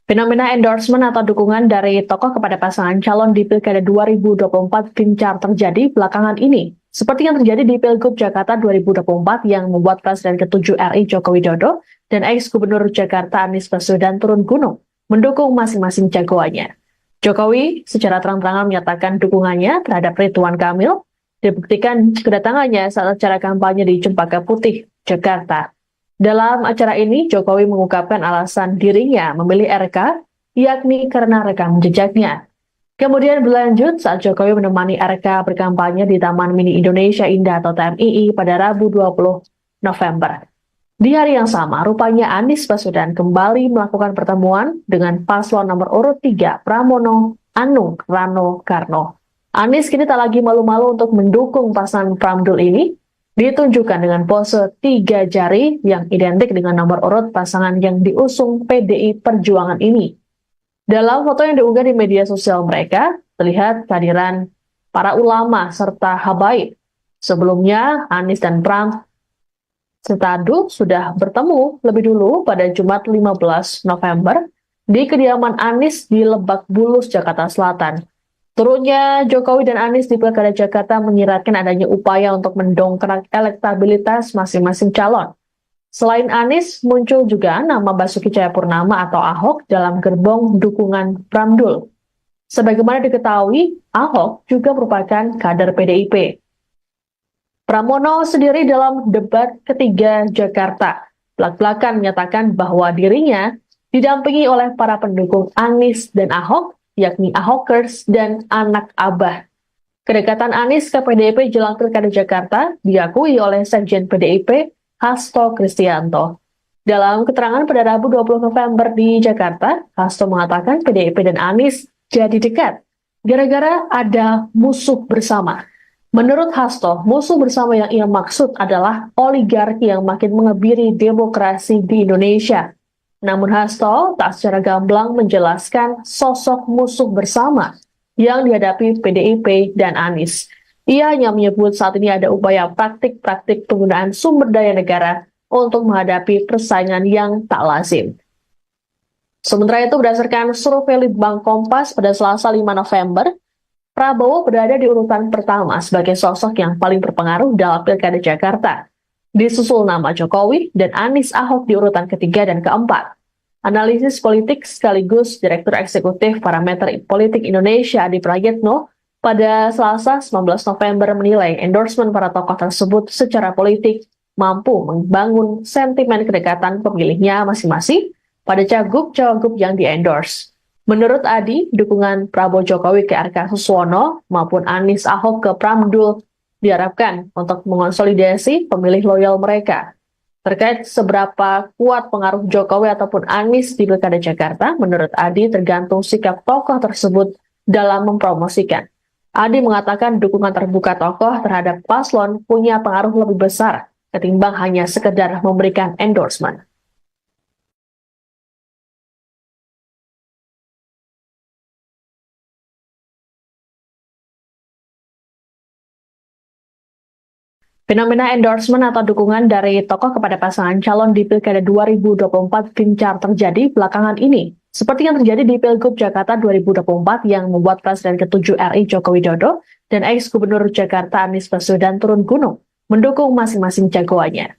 Fenomena endorsement atau dukungan dari tokoh kepada pasangan calon di Pilkada 2024 gencar terjadi belakangan ini. Seperti yang terjadi di Pilgub Jakarta 2024 yang membuat Presiden ke-7 RI Joko Widodo dan ex-Gubernur Jakarta Anies Baswedan turun gunung mendukung masing-masing jagoannya. Jokowi secara terang-terangan menyatakan dukungannya terhadap Ridwan Kamil, dibuktikan kedatangannya saat acara kampanye di Cempaka Putih, Jakarta. Dalam acara ini, Jokowi mengungkapkan alasan dirinya memilih RK, yakni karena rekam jejaknya. Kemudian berlanjut saat Jokowi menemani RK berkampanye di Taman Mini Indonesia Indah atau TMII pada Rabu 20 November. Di hari yang sama, rupanya Anies Baswedan kembali melakukan pertemuan dengan paslon nomor urut 3 Pramono Anung Rano Karno. Anies kini tak lagi malu-malu untuk mendukung pasangan Pramdul ini, ditunjukkan dengan pose 3 jari yang identik dengan nomor urut pasangan yang diusung PDI Perjuangan ini. Dalam foto yang diunggah di media sosial mereka, terlihat kehadiran para ulama serta habaib. Sebelumnya, Anies dan Pram Setadu sudah bertemu lebih dulu pada Jumat 15 November di kediaman Anies di Lebak Bulus, Jakarta Selatan. Turunnya Jokowi dan Anies di Pilkada Jakarta menyiratkan adanya upaya untuk mendongkrak elektabilitas masing-masing calon. Selain Anies, muncul juga nama Basuki Cahayapurnama atau Ahok dalam gerbong dukungan Pramdul. Sebagaimana diketahui, Ahok juga merupakan kader PDIP. Pramono sendiri dalam debat ketiga Jakarta belak-belakan menyatakan bahwa dirinya didampingi oleh para pendukung Anies dan Ahok, yakni Ahokers dan anak Abah. Kedekatan Anies ke PDIP jelang Pilkada Jakarta diakui oleh Sekjen PDIP, Hasto Kristianto. Dalam keterangan pada Rabu 20 November di Jakarta, Hasto mengatakan PDIP dan Anies jadi dekat gara-gara ada musuh bersama. Menurut Hasto, musuh bersama yang ia maksud adalah oligarki yang makin mengebiri demokrasi di Indonesia. Namun Hasto tak secara gamblang menjelaskan sosok musuh bersama yang dihadapi PDIP dan Anies. Ia hanya menyebut saat ini ada upaya praktik-praktik penggunaan sumber daya negara untuk menghadapi persaingan yang tak lazim. Sementara itu, berdasarkan survei Litbang Kompas pada Selasa 5 November, Prabowo berada di urutan pertama sebagai sosok yang paling berpengaruh dalam Pilkada Jakarta. Disusul nama Jokowi dan Anies Ahok di urutan ketiga dan keempat. Analisis politik sekaligus Direktur Eksekutif Parameter Politik Indonesia Adi Prayitno pada Selasa 19 November menilai endorsement para tokoh tersebut secara politik mampu membangun sentimen kedekatan pemilihnya masing-masing pada cagup-cawagup yang di-endorse. Menurut Adi, dukungan Prabowo Jokowi ke RK Suswono maupun Anies Ahok ke Pramdul diharapkan untuk mengonsolidasi pemilih loyal mereka. Terkait seberapa kuat pengaruh Jokowi ataupun Anies di Pilkada Jakarta, menurut Adi tergantung sikap tokoh tersebut dalam mempromosikan. Adi mengatakan dukungan terbuka tokoh terhadap paslon punya pengaruh lebih besar ketimbang hanya sekedar memberikan endorsement. Fenomena endorsement atau dukungan dari tokoh kepada pasangan calon di Pilkada 2024 gencar terjadi belakangan ini. Seperti yang terjadi di Pilgub Jakarta 2024 yang membuat Presiden ke-7 RI Joko Widodo dan ex-Gubernur Jakarta Anies Baswedan turun gunung mendukung masing-masing jagoannya.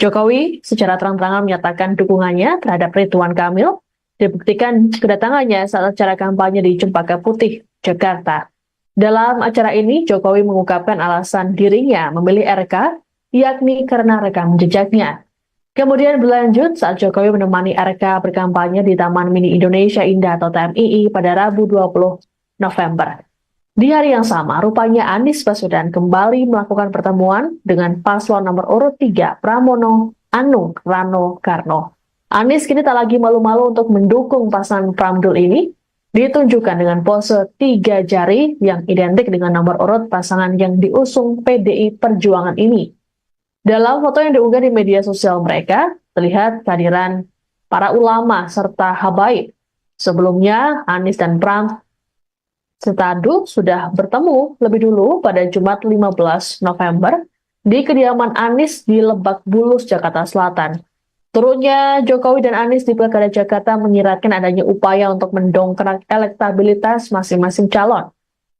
Jokowi secara terang-terangan menyatakan dukungannya terhadap Ridwan Kamil, dibuktikan kedatangannya saat acara kampanye di Cempaka Putih, Jakarta. Dalam acara ini, Jokowi mengungkapkan alasan dirinya memilih RK, yakni karena rekam jejaknya. Kemudian berlanjut saat Jokowi menemani RK berkampanye di Taman Mini Indonesia Indah atau TMII pada Rabu 20 November. Di hari yang sama, rupanya Anies Baswedan kembali melakukan pertemuan dengan paslon nomor urut 3 Pramono Anung Rano Karno. Anies kini tak lagi malu-malu untuk mendukung pasangan Pramdul ini, ditunjukkan dengan pose 3 jari yang identik dengan nomor urut pasangan yang diusung PDI Perjuangan ini. Dalam foto yang diunggah di media sosial mereka, terlihat kehadiran para ulama serta habaib. Sebelumnya, Anies dan Pram Setadu sudah bertemu lebih dulu pada Jumat 15 November di kediaman Anies di Lebak Bulus, Jakarta Selatan. Turunnya Jokowi dan Anies di Pilkada Jakarta menyiratkan adanya upaya untuk mendongkrak elektabilitas masing-masing calon.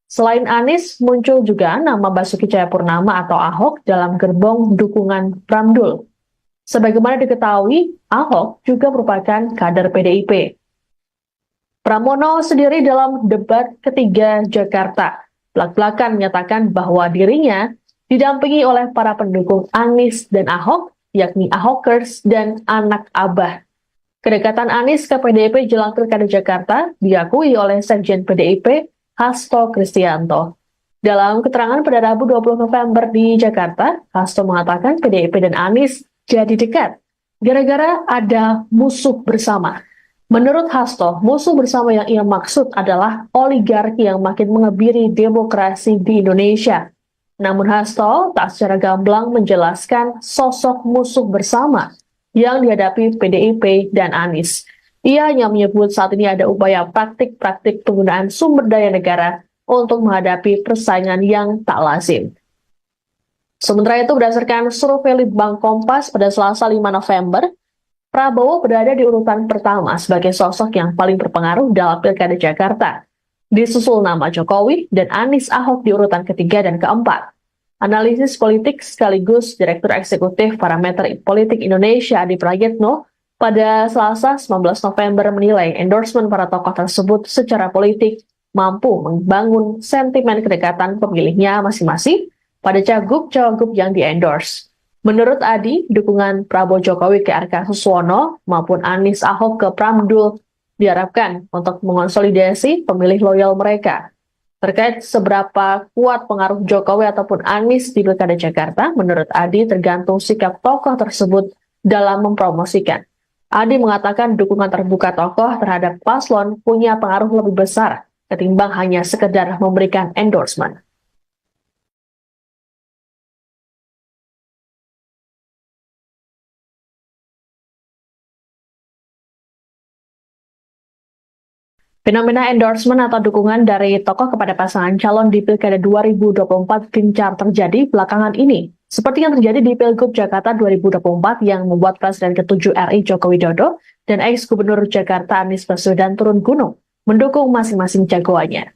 Selain Anies, muncul juga nama Basuki Cahayapurnama atau Ahok dalam gerbong dukungan Pramdul. Sebagaimana diketahui, Ahok juga merupakan kader PDIP. Pramono sendiri dalam debat ketiga Jakarta belak-belakan menyatakan bahwa dirinya didampingi oleh para pendukung Anies dan Ahok, yakni Ahokers dan anak Abah. Kedekatan Anies ke PDIP jelang Pilkada Jakarta diakui oleh Sekjen PDIP, Hasto Kristianto. Dalam keterangan pada Rabu 20 November di Jakarta, Hasto mengatakan PDIP dan Anies jadi dekat gara-gara ada musuh bersama. Menurut Hasto, musuh bersama yang ia maksud adalah oligarki yang makin mengebiri demokrasi di Indonesia. Namun Hasto tak secara gamblang menjelaskan sosok musuh bersama yang dihadapi PDIP dan Anies. Ia hanya menyebut saat ini ada upaya praktik-praktik penggunaan sumber daya negara untuk menghadapi persaingan yang tak lazim. Sementara itu, berdasarkan survei Litbang Kompas pada Selasa 5 November, Prabowo berada di urutan pertama sebagai sosok yang paling berpengaruh dalam Pilkada Jakarta. Disusul nama Jokowi dan Anies Ahok di urutan ketiga dan keempat. Analisis politik sekaligus Direktur Eksekutif Parameter Politik Indonesia Adi Prayitno pada Selasa 19 November menilai endorsement para tokoh tersebut secara politik mampu membangun sentimen kedekatan pemilihnya masing-masing pada cagup-cawagup yang di-endorse. Menurut Adi, dukungan Prabowo Jokowi ke RK Suswono maupun Anies Ahok ke Pramdul diharapkan untuk mengonsolidasi pemilih loyal mereka. Terkait seberapa kuat pengaruh Jokowi ataupun Anies di Pilkada Jakarta, menurut Adi tergantung sikap tokoh tersebut dalam mempromosikan. Adi mengatakan dukungan terbuka tokoh terhadap paslon punya pengaruh lebih besar ketimbang hanya sekedar memberikan endorsement. Fenomena endorsement atau dukungan dari tokoh kepada pasangan calon di Pilkada 2024 gencar terjadi belakangan ini. Seperti yang terjadi di Pilgub Jakarta 2024 yang membuat Presiden ke-7 RI Joko Widodo dan ex-Gubernur Jakarta Anies Baswedan turun gunung mendukung masing-masing jagoannya.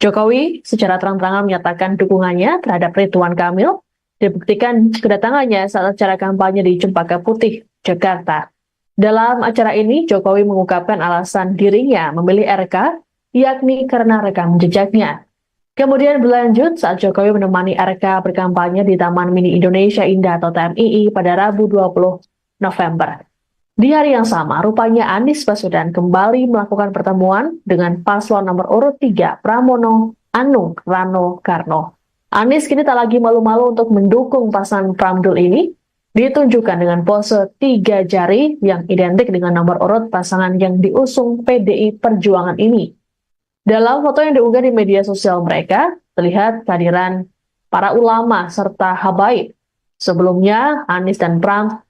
Jokowi secara terang-terangan menyatakan dukungannya terhadap Ridwan Kamil, dibuktikan kedatangannya saat acara kampanye di Cempaka Putih, Jakarta. Dalam acara ini, Jokowi mengungkapkan alasan dirinya memilih RK, yakni karena rekam jejaknya. Kemudian berlanjut saat Jokowi menemani RK berkampanye di Taman Mini Indonesia Indah atau TMII pada Rabu 20 November. Di hari yang sama, rupanya Anies Baswedan kembali melakukan pertemuan dengan paslon nomor urut 3 Pramono Anung Rano Karno. Anies kini tak lagi malu-malu untuk mendukung pasangan Pramdul ini, ditunjukkan dengan pose 3 jari yang identik dengan nomor urut pasangan yang diusung PDI Perjuangan ini. Dalam foto yang diunggah di media sosial mereka, terlihat kehadiran para ulama serta habaib. Sebelumnya, Anies dan Pram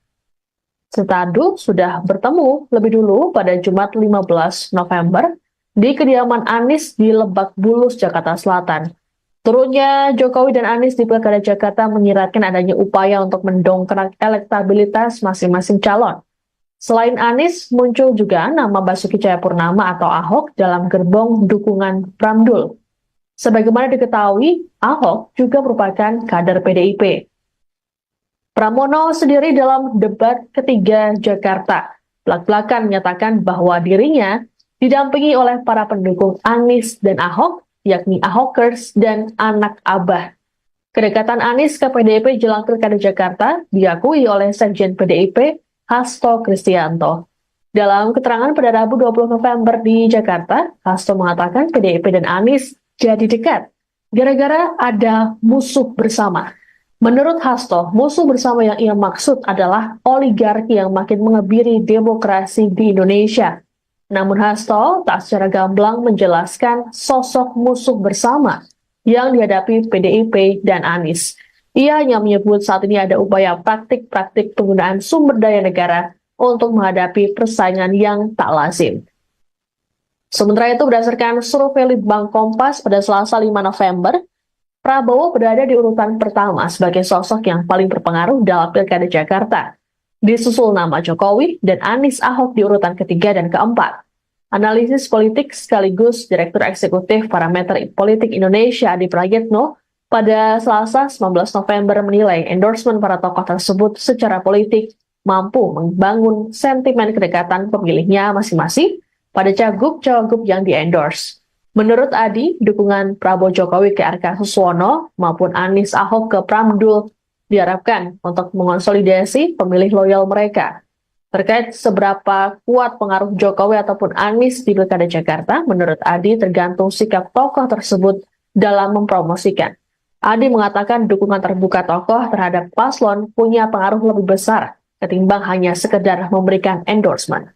Setadu sudah bertemu lebih dulu pada Jumat 15 November di kediaman Anies di Lebak Bulus, Jakarta Selatan. Turunnya Jokowi dan Anies di Pilkada Jakarta menyiratkan adanya upaya untuk mendongkrak elektabilitas masing-masing calon. Selain Anies, muncul juga nama Basuki Cahayapurnama atau Ahok dalam gerbong dukungan Pramdul. Sebagaimana diketahui, Ahok juga merupakan kader PDIP. Pramono sendiri dalam debat ketiga Jakarta belak-belakan menyatakan bahwa dirinya didampingi oleh para pendukung Anies dan Ahok, yakni Ahokers dan anak Abah. Kedekatan Anies ke PDIP jelang Pilkada Jakarta diakui oleh Sekjen PDIP Hasto Kristianto. Dalam keterangan pada Rabu 20 November di Jakarta, Hasto mengatakan PDIP dan Anies jadi dekat gara-gara ada musuh bersama. Menurut Hasto, musuh bersama yang ia maksud adalah oligarki yang makin mengebiri demokrasi di Indonesia. Namun Hasto tak secara gamblang menjelaskan sosok musuh bersama yang dihadapi PDIP dan Anies. Ia hanya menyebut saat ini ada upaya praktik-praktik penggunaan sumber daya negara untuk menghadapi persaingan yang tak lazim. Sementara itu, berdasarkan survei Litbang Kompas pada Selasa 5 November, Prabowo berada di urutan pertama sebagai sosok yang paling berpengaruh dalam Pilkada Jakarta. Disusul nama Jokowi dan Anies Ahok di urutan ketiga dan keempat. Analisis politik sekaligus Direktur Eksekutif Parameter Politik Indonesia Adi Prayitno pada Selasa 19 November menilai endorsement para tokoh tersebut secara politik mampu membangun sentimen kedekatan pemilihnya masing-masing pada cagup-cawagup yang di-endorse. Menurut Adi, dukungan Prabowo Jokowi ke RK Suswono maupun Anies Ahok ke Pramdul diharapkan untuk mengonsolidasi pemilih loyal mereka. Terkait seberapa kuat pengaruh Jokowi ataupun Anies di Pilkada Jakarta, menurut Adi tergantung sikap tokoh tersebut dalam mempromosikan. Adi mengatakan dukungan terbuka tokoh terhadap paslon punya pengaruh lebih besar ketimbang hanya sekedar memberikan endorsement.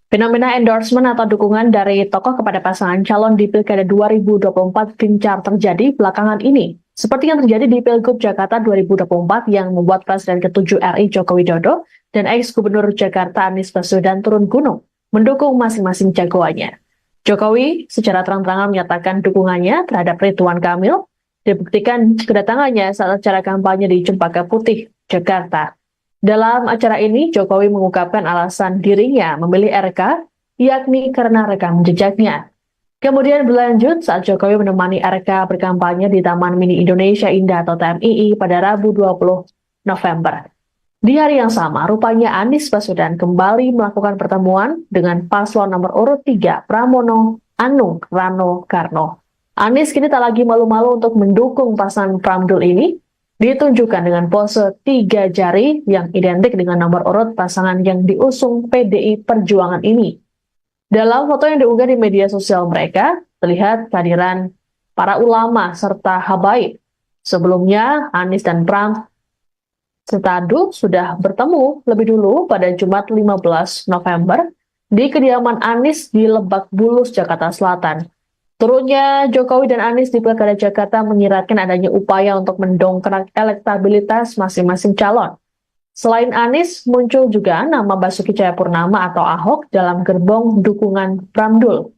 Fenomena endorsement atau dukungan dari tokoh kepada pasangan calon di Pilkada 2024 gencar terjadi belakangan ini. Seperti yang terjadi di Pilgub Jakarta 2024 yang membuat Presiden ke-7 RI Joko Widodo dan ex-Gubernur Jakarta Anies Baswedan turun gunung mendukung masing-masing jagoannya. Jokowi secara terang-terangan menyatakan dukungannya terhadap Ridwan Kamil, dibuktikan kedatangannya saat acara kampanye di Cempaka Putih, Jakarta. Dalam acara ini, Jokowi mengungkapkan alasan dirinya memilih RK, yakni karena rekam jejaknya. Kemudian berlanjut saat Jokowi menemani RK berkampanye di Taman Mini Indonesia Indah atau TMII pada Rabu 20 November. Di hari yang sama, rupanya Anies Baswedan kembali melakukan pertemuan dengan paslon nomor urut 3 Pramono Anung Rano Karno. Anies kini tak lagi malu-malu untuk mendukung pasangan Pramdul ini, ditunjukkan dengan pose 3 jari yang identik dengan nomor urut pasangan yang diusung PDI Perjuangan ini. Dalam foto yang diunggah di media sosial mereka, terlihat kehadiran para ulama serta habaib. Sebelumnya, Anies dan Pram Setadu sudah bertemu lebih dulu pada Jumat 15 November di kediaman Anies di Lebak Bulus, Jakarta Selatan. Turunnya Jokowi dan Anies di Pilkada Jakarta menyiratkan adanya upaya untuk mendongkrak elektabilitas masing-masing calon. Selain Anies, muncul juga nama Basuki Cahayapurnama atau Ahok dalam gerbong dukungan Pramdul.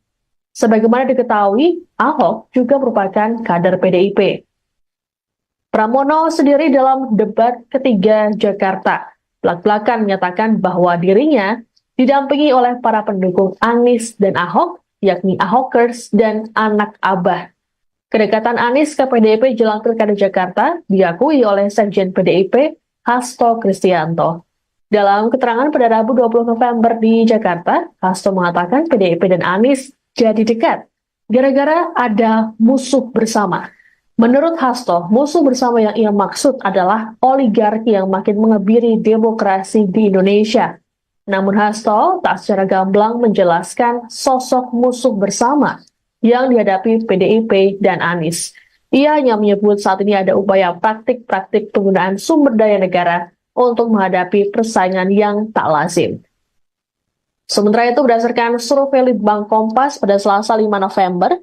Sebagaimana diketahui, Ahok juga merupakan kader PDIP. Pramono sendiri dalam debat ketiga Jakarta belak-belakan menyatakan bahwa dirinya didampingi oleh para pendukung Anies dan Ahok, yakni Ahokers dan anak Abah. Kedekatan Anies ke PDIP jelang Pilkada Jakarta diakui oleh Sekjen PDIP Hasto Kristianto. Dalam keterangan pada Rabu 20 November di Jakarta, Hasto mengatakan PDIP dan Anies jadi dekat gara-gara ada musuh bersama. Menurut Hasto, musuh bersama yang ia maksud adalah oligarki yang makin mengebiri demokrasi di Indonesia. Namun Hasto tak secara gamblang menjelaskan sosok musuh bersama yang dihadapi PDIP dan Anies. Ia hanya menyebut saat ini ada upaya praktik-praktik penggunaan sumber daya negara untuk menghadapi persaingan yang tak lazim. Sementara itu, berdasarkan survei Litbang Kompas pada Selasa 5 November,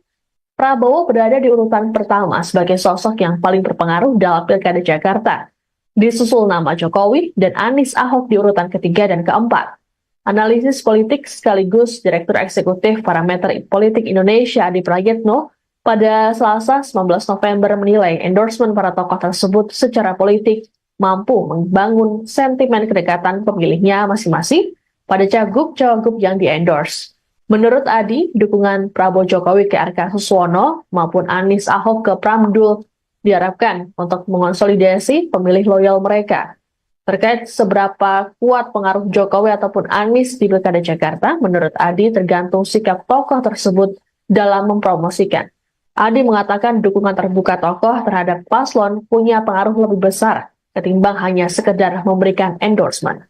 Prabowo berada di urutan pertama sebagai sosok yang paling berpengaruh dalam Pilkada Jakarta. Disusul nama Jokowi dan Anies Ahok di urutan ketiga dan keempat. Analisis politik sekaligus Direktur Eksekutif Parameter Politik Indonesia Adi Prayitno pada Selasa 19 November menilai endorsement para tokoh tersebut secara politik mampu membangun sentimen kedekatan pemilihnya masing-masing pada cagup-cawagup yang di-endorse. Menurut Adi, dukungan Prabowo Jokowi ke RK Suswono maupun Anies Ahok ke Pramdul diharapkan untuk mengonsolidasi pemilih loyal mereka. Terkait seberapa kuat pengaruh Jokowi ataupun Anies di Pilkada Jakarta, menurut Adi tergantung sikap tokoh tersebut dalam mempromosikan. Adi mengatakan dukungan terbuka tokoh terhadap paslon punya pengaruh lebih besar ketimbang hanya sekedar memberikan endorsement.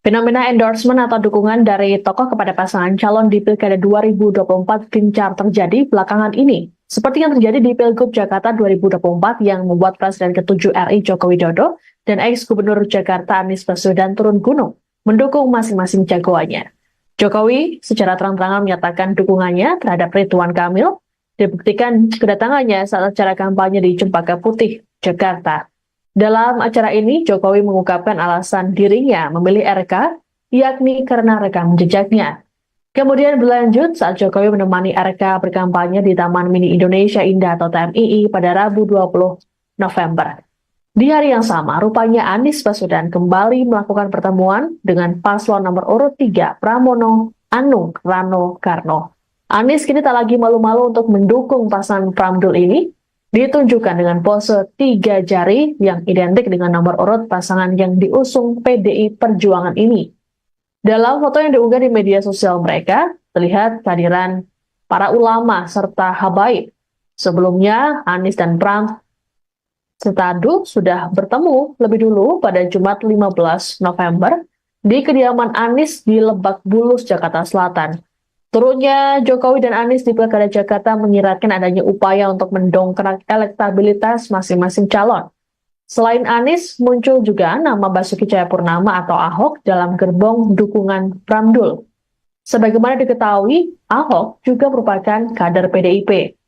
Fenomena endorsement atau dukungan dari tokoh kepada pasangan calon di Pilkada 2024 gencar terjadi belakangan ini. Seperti yang terjadi di Pilgub Jakarta 2024 yang membuat Presiden ke-7 RI Joko Widodo dan ex-Gubernur Jakarta Anies Baswedan turun gunung mendukung masing-masing jagoannya. Jokowi secara terang-terangan menyatakan dukungannya terhadap Ridwan Kamil, dibuktikan kedatangannya saat acara kampanye di Cempaka Putih, Jakarta. Dalam acara ini, Jokowi mengungkapkan alasan dirinya memilih RK, yakni karena rekam jejaknya. Kemudian berlanjut saat Jokowi menemani RK berkampanye di Taman Mini Indonesia Indah atau TMII pada Rabu 20 November. Di hari yang sama, rupanya Anies Baswedan kembali melakukan pertemuan dengan paslon nomor urut 3 Pramono Anung Rano Karno. Anies kini tak lagi malu-malu untuk mendukung pasangan Pramdul ini, ditunjukkan dengan pose 3 jari yang identik dengan nomor urut pasangan yang diusung PDI Perjuangan ini. Dalam foto yang diunggah di media sosial mereka, terlihat kehadiran para ulama serta habaib. Sebelumnya, Anies dan Pram Setadu sudah bertemu lebih dulu pada Jumat 15 November di kediaman Anies di Lebak Bulus, Jakarta Selatan. Turunnya Jokowi dan Anies di Pilkada Jakarta menyiratkan adanya upaya untuk mendongkrak elektabilitas masing-masing calon. Selain Anies, muncul juga nama Basuki Cahayapurnama atau Ahok dalam gerbong dukungan Pramdul. Sebagaimana diketahui, Ahok juga merupakan kader PDIP.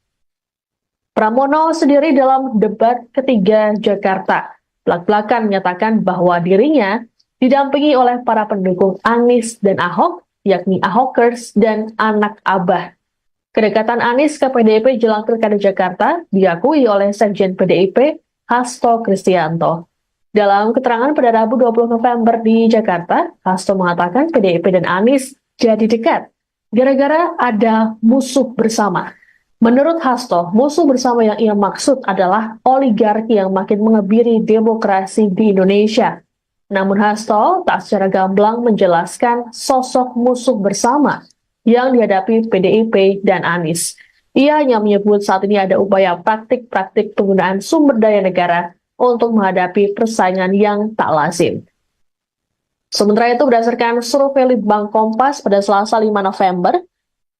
Pramono sendiri dalam debat ketiga Jakarta belak-belakan menyatakan bahwa dirinya didampingi oleh para pendukung Anies dan Ahok, yakni Ahokers dan anak Abah. Kedekatan Anies ke PDIP jelang Pilkada Jakarta diakui oleh Sekjen PDIP Hasto Kristianto. Dalam keterangan pada Rabu 20 November di Jakarta, Hasto mengatakan PDIP dan Anies jadi dekat gara-gara ada musuh bersama. Menurut Hasto, musuh bersama yang ia maksud adalah oligarki yang makin mengebiri demokrasi di Indonesia. Namun Hasto tak secara gamblang menjelaskan sosok musuh bersama yang dihadapi PDIP dan Anies. Ia hanya menyebut saat ini ada upaya praktik-praktik penggunaan sumber daya negara untuk menghadapi persaingan yang tak lazim. Sementara itu, berdasarkan survei Litbang Kompas pada Selasa 5 November,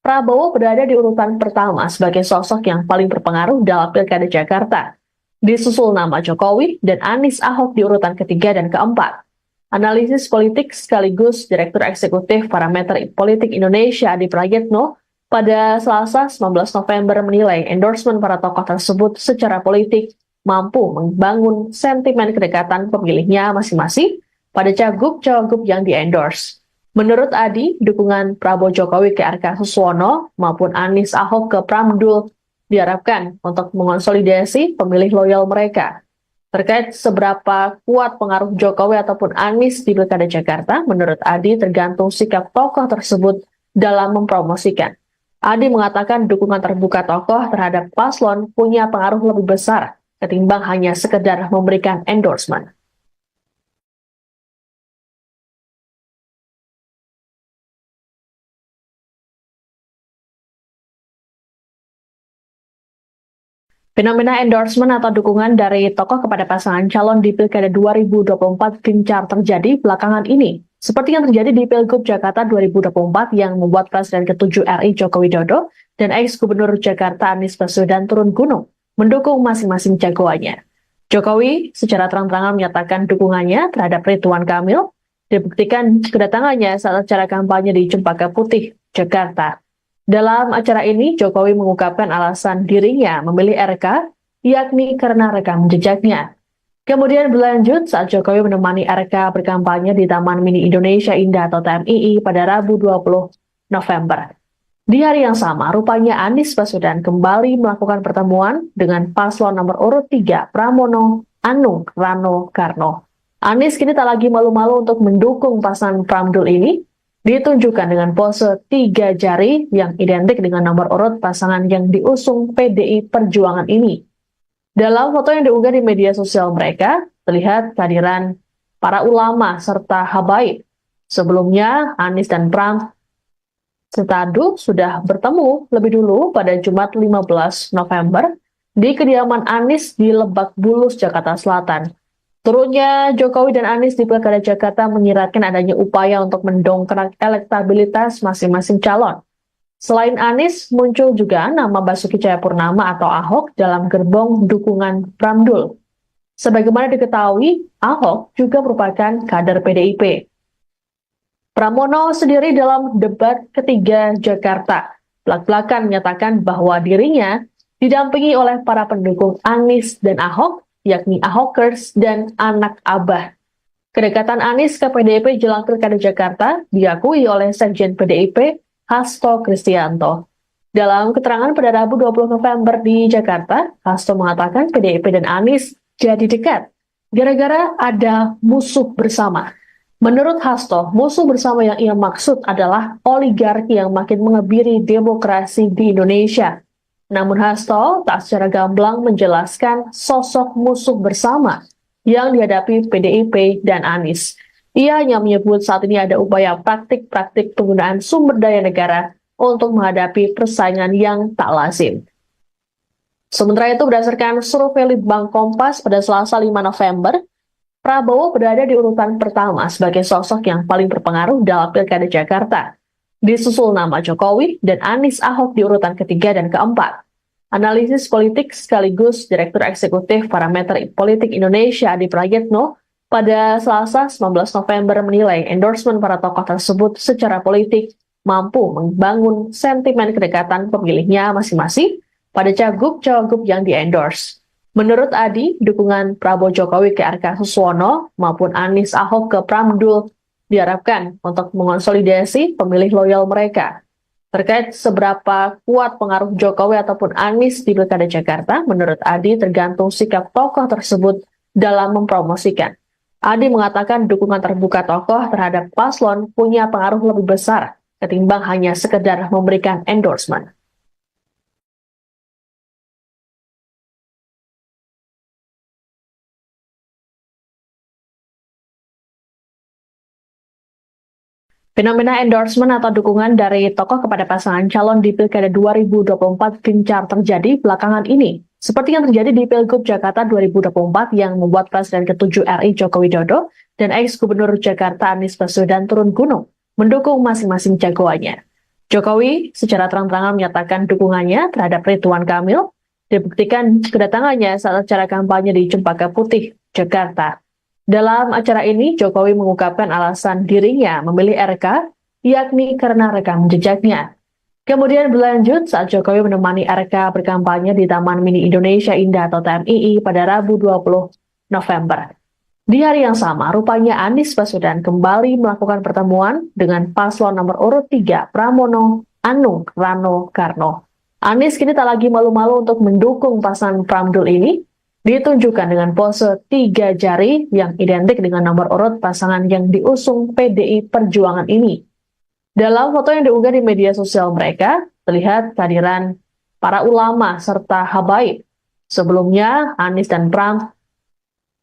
Prabowo berada di urutan pertama sebagai sosok yang paling berpengaruh dalam Pilkada Jakarta. Disusul nama Jokowi dan Anies Ahok di urutan ketiga dan keempat. Analisis politik sekaligus Direktur Eksekutif Parameter Politik Indonesia Adi Prayitno pada Selasa 19 November menilai endorsement para tokoh tersebut secara politik mampu membangun sentimen kedekatan pemilihnya masing-masing pada cagup-cawagup yang di-endorse. Menurut Adi, dukungan Prabowo Jokowi ke RK Suswono maupun Anies Ahok ke Pramdul diharapkan untuk mengonsolidasi pemilih loyal mereka. Terkait seberapa kuat pengaruh Jokowi ataupun Anies di Pilkada Jakarta, menurut Adi tergantung sikap tokoh tersebut dalam mempromosikan. Adi mengatakan dukungan terbuka tokoh terhadap paslon punya pengaruh lebih besar ketimbang hanya sekedar memberikan endorsement. Fenomena endorsement atau dukungan dari tokoh kepada pasangan calon di Pilkada 2024 gencar terjadi belakangan ini. Seperti yang terjadi di Pilgub Jakarta 2024 yang membuat Presiden ke-7 RI Joko Widodo dan ex-Gubernur Jakarta Anies Baswedan turun gunung mendukung masing-masing jagoannya. Jokowi secara terang-terangan menyatakan dukungannya terhadap Ridwan Kamil, dibuktikan kedatangannya saat acara kampanye di Cempaka Putih, Jakarta. Dalam acara ini, Jokowi mengungkapkan alasan dirinya memilih RK, yakni karena rekam jejaknya. Kemudian berlanjut saat Jokowi menemani RK berkampanye di Taman Mini Indonesia Indah atau TMII pada Rabu 20 November. Di hari yang sama, rupanya Anies Baswedan kembali melakukan pertemuan dengan paslon nomor urut 3 Pramono Anung Rano Karno. Anies kini tak lagi malu-malu untuk mendukung pasangan Pramdul ini, ditunjukkan dengan pose 3 jari yang identik dengan nomor urut pasangan yang diusung PDI Perjuangan ini. Dalam foto yang diunggah di media sosial mereka, terlihat kehadiran para ulama serta habaib. Sebelumnya, Anies dan Pram Setadu sudah bertemu lebih dulu pada Jumat 15 November di kediaman Anies di Lebak Bulus, Jakarta Selatan. Turunnya Jokowi dan Anies di Pilkada Jakarta menyiratkan adanya upaya untuk mendongkrak elektabilitas masing-masing calon. Selain Anies, muncul juga nama Basuki Cahayapurnama atau Ahok dalam gerbong dukungan Pramdul. Sebagaimana diketahui, Ahok juga merupakan kader PDIP. Pramono sendiri dalam debat ketiga Jakarta belak-belakan menyatakan bahwa dirinya didampingi oleh para pendukung Anies dan Ahok, yakni Ahokers dan anak Abah. Kedekatan Anies ke PDIP jelang Pilkada Jakarta diakui oleh Sekjen PDIP Hasto Kristianto. Dalam keterangan pada Rabu 20 November di Jakarta, Hasto mengatakan PDIP dan Anies jadi dekat gara-gara ada musuh bersama. Menurut Hasto, musuh bersama yang ia maksud adalah oligarki yang makin mengebiri demokrasi di Indonesia. Namun Hasto tak secara gamblang menjelaskan sosok musuh bersama yang dihadapi PDIP dan Anies. Ia hanya menyebut saat ini ada upaya praktik-praktik penggunaan sumber daya negara untuk menghadapi persaingan yang tak lazim. Sementara itu, berdasarkan survei Litbang Kompas pada Selasa 5 November, Prabowo berada di urutan pertama sebagai sosok yang paling berpengaruh dalam Pilkada Jakarta. Disusul nama Jokowi dan Anies Ahok di urutan ketiga dan keempat. Analisis politik sekaligus Direktur Eksekutif Parameter Politik Indonesia Adi Prayitno pada Selasa 19 November menilai endorsement para tokoh tersebut secara politik mampu membangun sentimen kedekatan pemilihnya masing-masing pada cagup-cawagup yang di-endorse. Menurut Adi, dukungan Prabowo Jokowi ke RK Suswono maupun Anies Ahok ke Pramdul diharapkan untuk mengonsolidasi pemilih loyal mereka. Terkait seberapa kuat pengaruh Jokowi ataupun Anies di Pilkada Jakarta, menurut Adi tergantung sikap tokoh tersebut dalam mempromosikan. Adi mengatakan dukungan terbuka tokoh terhadap paslon punya pengaruh lebih besar ketimbang hanya sekedar memberikan endorsement. Fenomena endorsement atau dukungan dari tokoh kepada pasangan calon di Pilkada 2024 gencar terjadi belakangan ini. Seperti yang terjadi di Pilgub Jakarta 2024 yang membuat Presiden ke-7 RI Joko Widodo dan ex-Gubernur Jakarta Anies Baswedan turun gunung mendukung masing-masing jagoannya. Jokowi secara terang-terangan menyatakan dukungannya terhadap Ridwan Kamil, dibuktikan kedatangannya saat acara kampanye di Cempaka Putih, Jakarta. Dalam acara ini, Jokowi mengungkapkan alasan dirinya memilih RK, yakni karena rekam jejaknya. Kemudian berlanjut saat Jokowi menemani RK berkampanye di Taman Mini Indonesia Indah atau TMII pada Rabu 20 November. Di hari yang sama, rupanya Anies Baswedan kembali melakukan pertemuan dengan paslon nomor urut 3 Pramono Anung Rano Karno. Anies kini tak lagi malu-malu untuk mendukung pasangan Pramdul ini, ditunjukkan dengan pose 3 jari yang identik dengan nomor urut pasangan yang diusung PDI Perjuangan ini. Dalam foto yang diunggah di media sosial mereka, terlihat kehadiran para ulama serta habaib. Sebelumnya, Anies dan Pram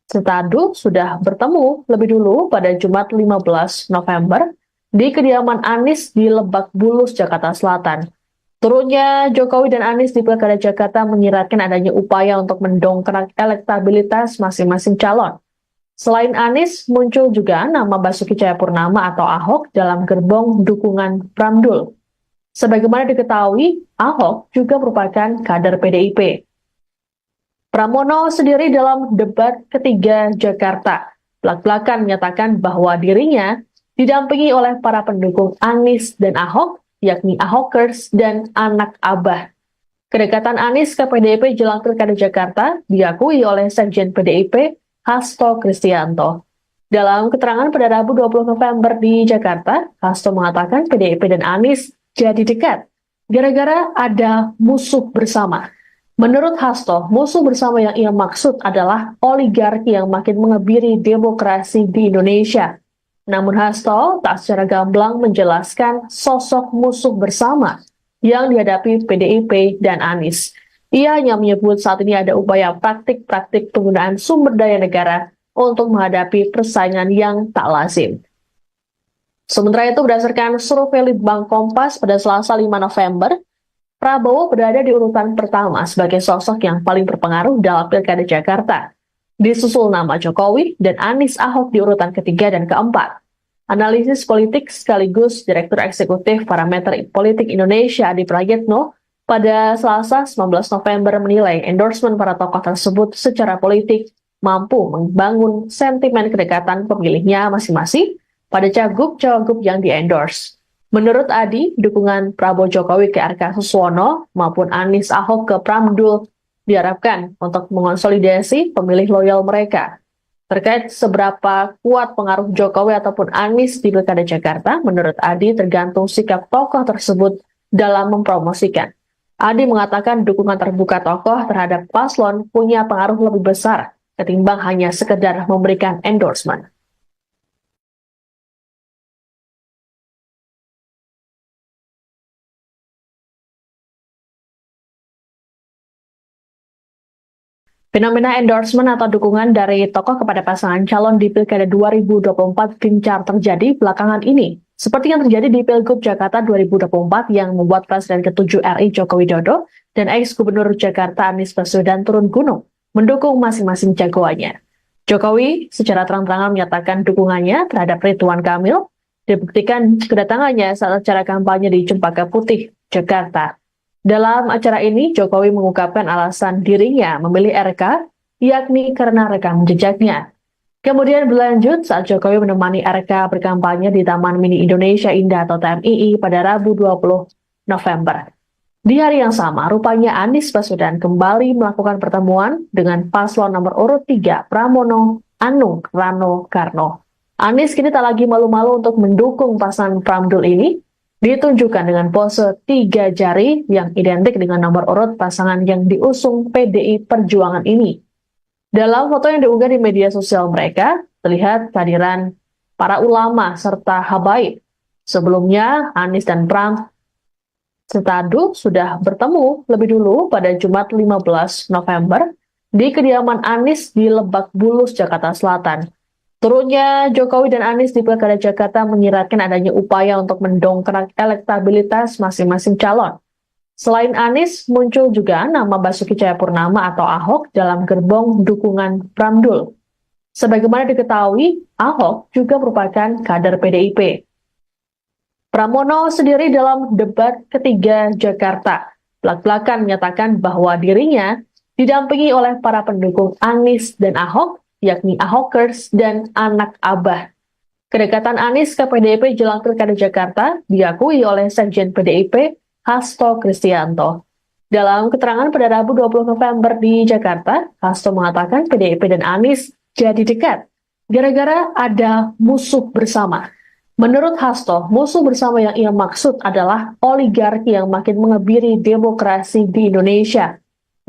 Setadu sudah bertemu lebih dulu pada Jumat 15 November di kediaman Anies di Lebak Bulus, Jakarta Selatan. Turunnya Jokowi dan Anies di Pilkada Jakarta menyiratkan adanya upaya untuk mendongkrak elektabilitas masing-masing calon. Selain Anies, muncul juga nama Basuki Cahayapurnama atau Ahok dalam gerbong dukungan Pramdul. Sebagaimana diketahui, Ahok juga merupakan kader PDIP. Pramono sendiri dalam debat ketiga Jakarta belak-belakan menyatakan bahwa dirinya didampingi oleh para pendukung Anies dan Ahok, yakni Ahokers dan anak Abah. Kedekatan Anies ke PDIP jelang Pilkada Jakarta diakui oleh Sekjen PDIP Hasto Kristianto. Dalam keterangan pada Rabu 20 November di Jakarta, Hasto mengatakan PDIP dan Anies jadi dekat gara-gara ada musuh bersama. Menurut Hasto, musuh bersama yang ia maksud adalah oligarki yang makin mengebiri demokrasi di Indonesia. Namun Hasto tak secara gamblang menjelaskan sosok musuh bersama yang dihadapi PDIP dan Anies. Ia hanya menyebut saat ini ada upaya praktik-praktik penggunaan sumber daya negara untuk menghadapi persaingan yang tak lazim. Sementara itu, berdasarkan survei Litbang Kompas pada Selasa 5 November, Prabowo berada di urutan pertama sebagai sosok yang paling berpengaruh dalam Pilkada Jakarta. Disusul nama Jokowi dan Anies Ahok di urutan ketiga dan keempat. Analisis politik sekaligus Direktur Eksekutif Parameter Politik Indonesia Adi Prayitno pada Selasa 19 November menilai endorsement para tokoh tersebut secara politik mampu membangun sentimen kedekatan pemilihnya masing-masing pada cagup-cawagup yang di-endorse. Menurut Adi, dukungan Prabowo Jokowi ke RK Suswono maupun Anies Ahok ke Pramdul diharapkan untuk mengonsolidasi pemilih loyal mereka. Terkait seberapa kuat pengaruh Jokowi ataupun Anies di Pilkada Jakarta, menurut Adi tergantung sikap tokoh tersebut dalam mempromosikan. Adi mengatakan dukungan terbuka tokoh terhadap paslon punya pengaruh lebih besar ketimbang hanya sekedar memberikan endorsement. Fenomena endorsement atau dukungan dari tokoh kepada pasangan calon di Pilkada 2024 gencar terjadi belakangan ini. Seperti yang terjadi di Pilgub Jakarta 2024 yang membuat Presiden ke-7 RI Joko Widodo dan ex-Gubernur Jakarta Anies Baswedan turun gunung mendukung masing-masing jagoannya. Jokowi secara terang-terangan menyatakan dukungannya terhadap Ridwan Kamil, dibuktikan kedatangannya saat acara kampanye di Cempaka Putih, Jakarta. Dalam acara ini, Jokowi mengungkapkan alasan dirinya memilih RK, yakni karena rekam jejaknya. Kemudian berlanjut saat Jokowi menemani RK berkampanye di Taman Mini Indonesia Indah atau TMII pada Rabu 20 November. Di hari yang sama, rupanya Anies Baswedan kembali melakukan pertemuan dengan paslon nomor urut 3 Pramono Anung Rano Karno. Anies kini tak lagi malu-malu untuk mendukung pasangan Pramdul ini, ditunjukkan dengan pose 3 jari yang identik dengan nomor urut pasangan yang diusung PDI Perjuangan ini. Dalam foto yang diunggah di media sosial mereka, terlihat kehadiran para ulama serta habaib. Sebelumnya, Anies dan Pram Setadu sudah bertemu lebih dulu pada Jumat 15 November di kediaman Anies di Lebak Bulus, Jakarta Selatan. Turunnya Jokowi dan Anies di Pilkada Jakarta menyiratkan adanya upaya untuk mendongkrak elektabilitas masing-masing calon. Selain Anies, muncul juga nama Basuki Cahayapurnama atau Ahok dalam gerbong dukungan Pramdul. Sebagaimana diketahui, Ahok juga merupakan kader PDIP. Pramono sendiri dalam debat ketiga Jakarta belak-belakan menyatakan bahwa dirinya didampingi oleh para pendukung Anies dan Ahok, yakni Ahokers dan anak Abah. Kedekatan Anies ke PDIP jelang Pilkada Jakarta diakui oleh Sekjen PDIP Hasto Kristianto. Dalam keterangan pada Rabu 20 November di Jakarta, Hasto mengatakan PDIP dan Anies jadi dekat gara-gara ada musuh bersama. Menurut Hasto, musuh bersama yang ia maksud adalah oligarki yang makin mengebiri demokrasi di Indonesia.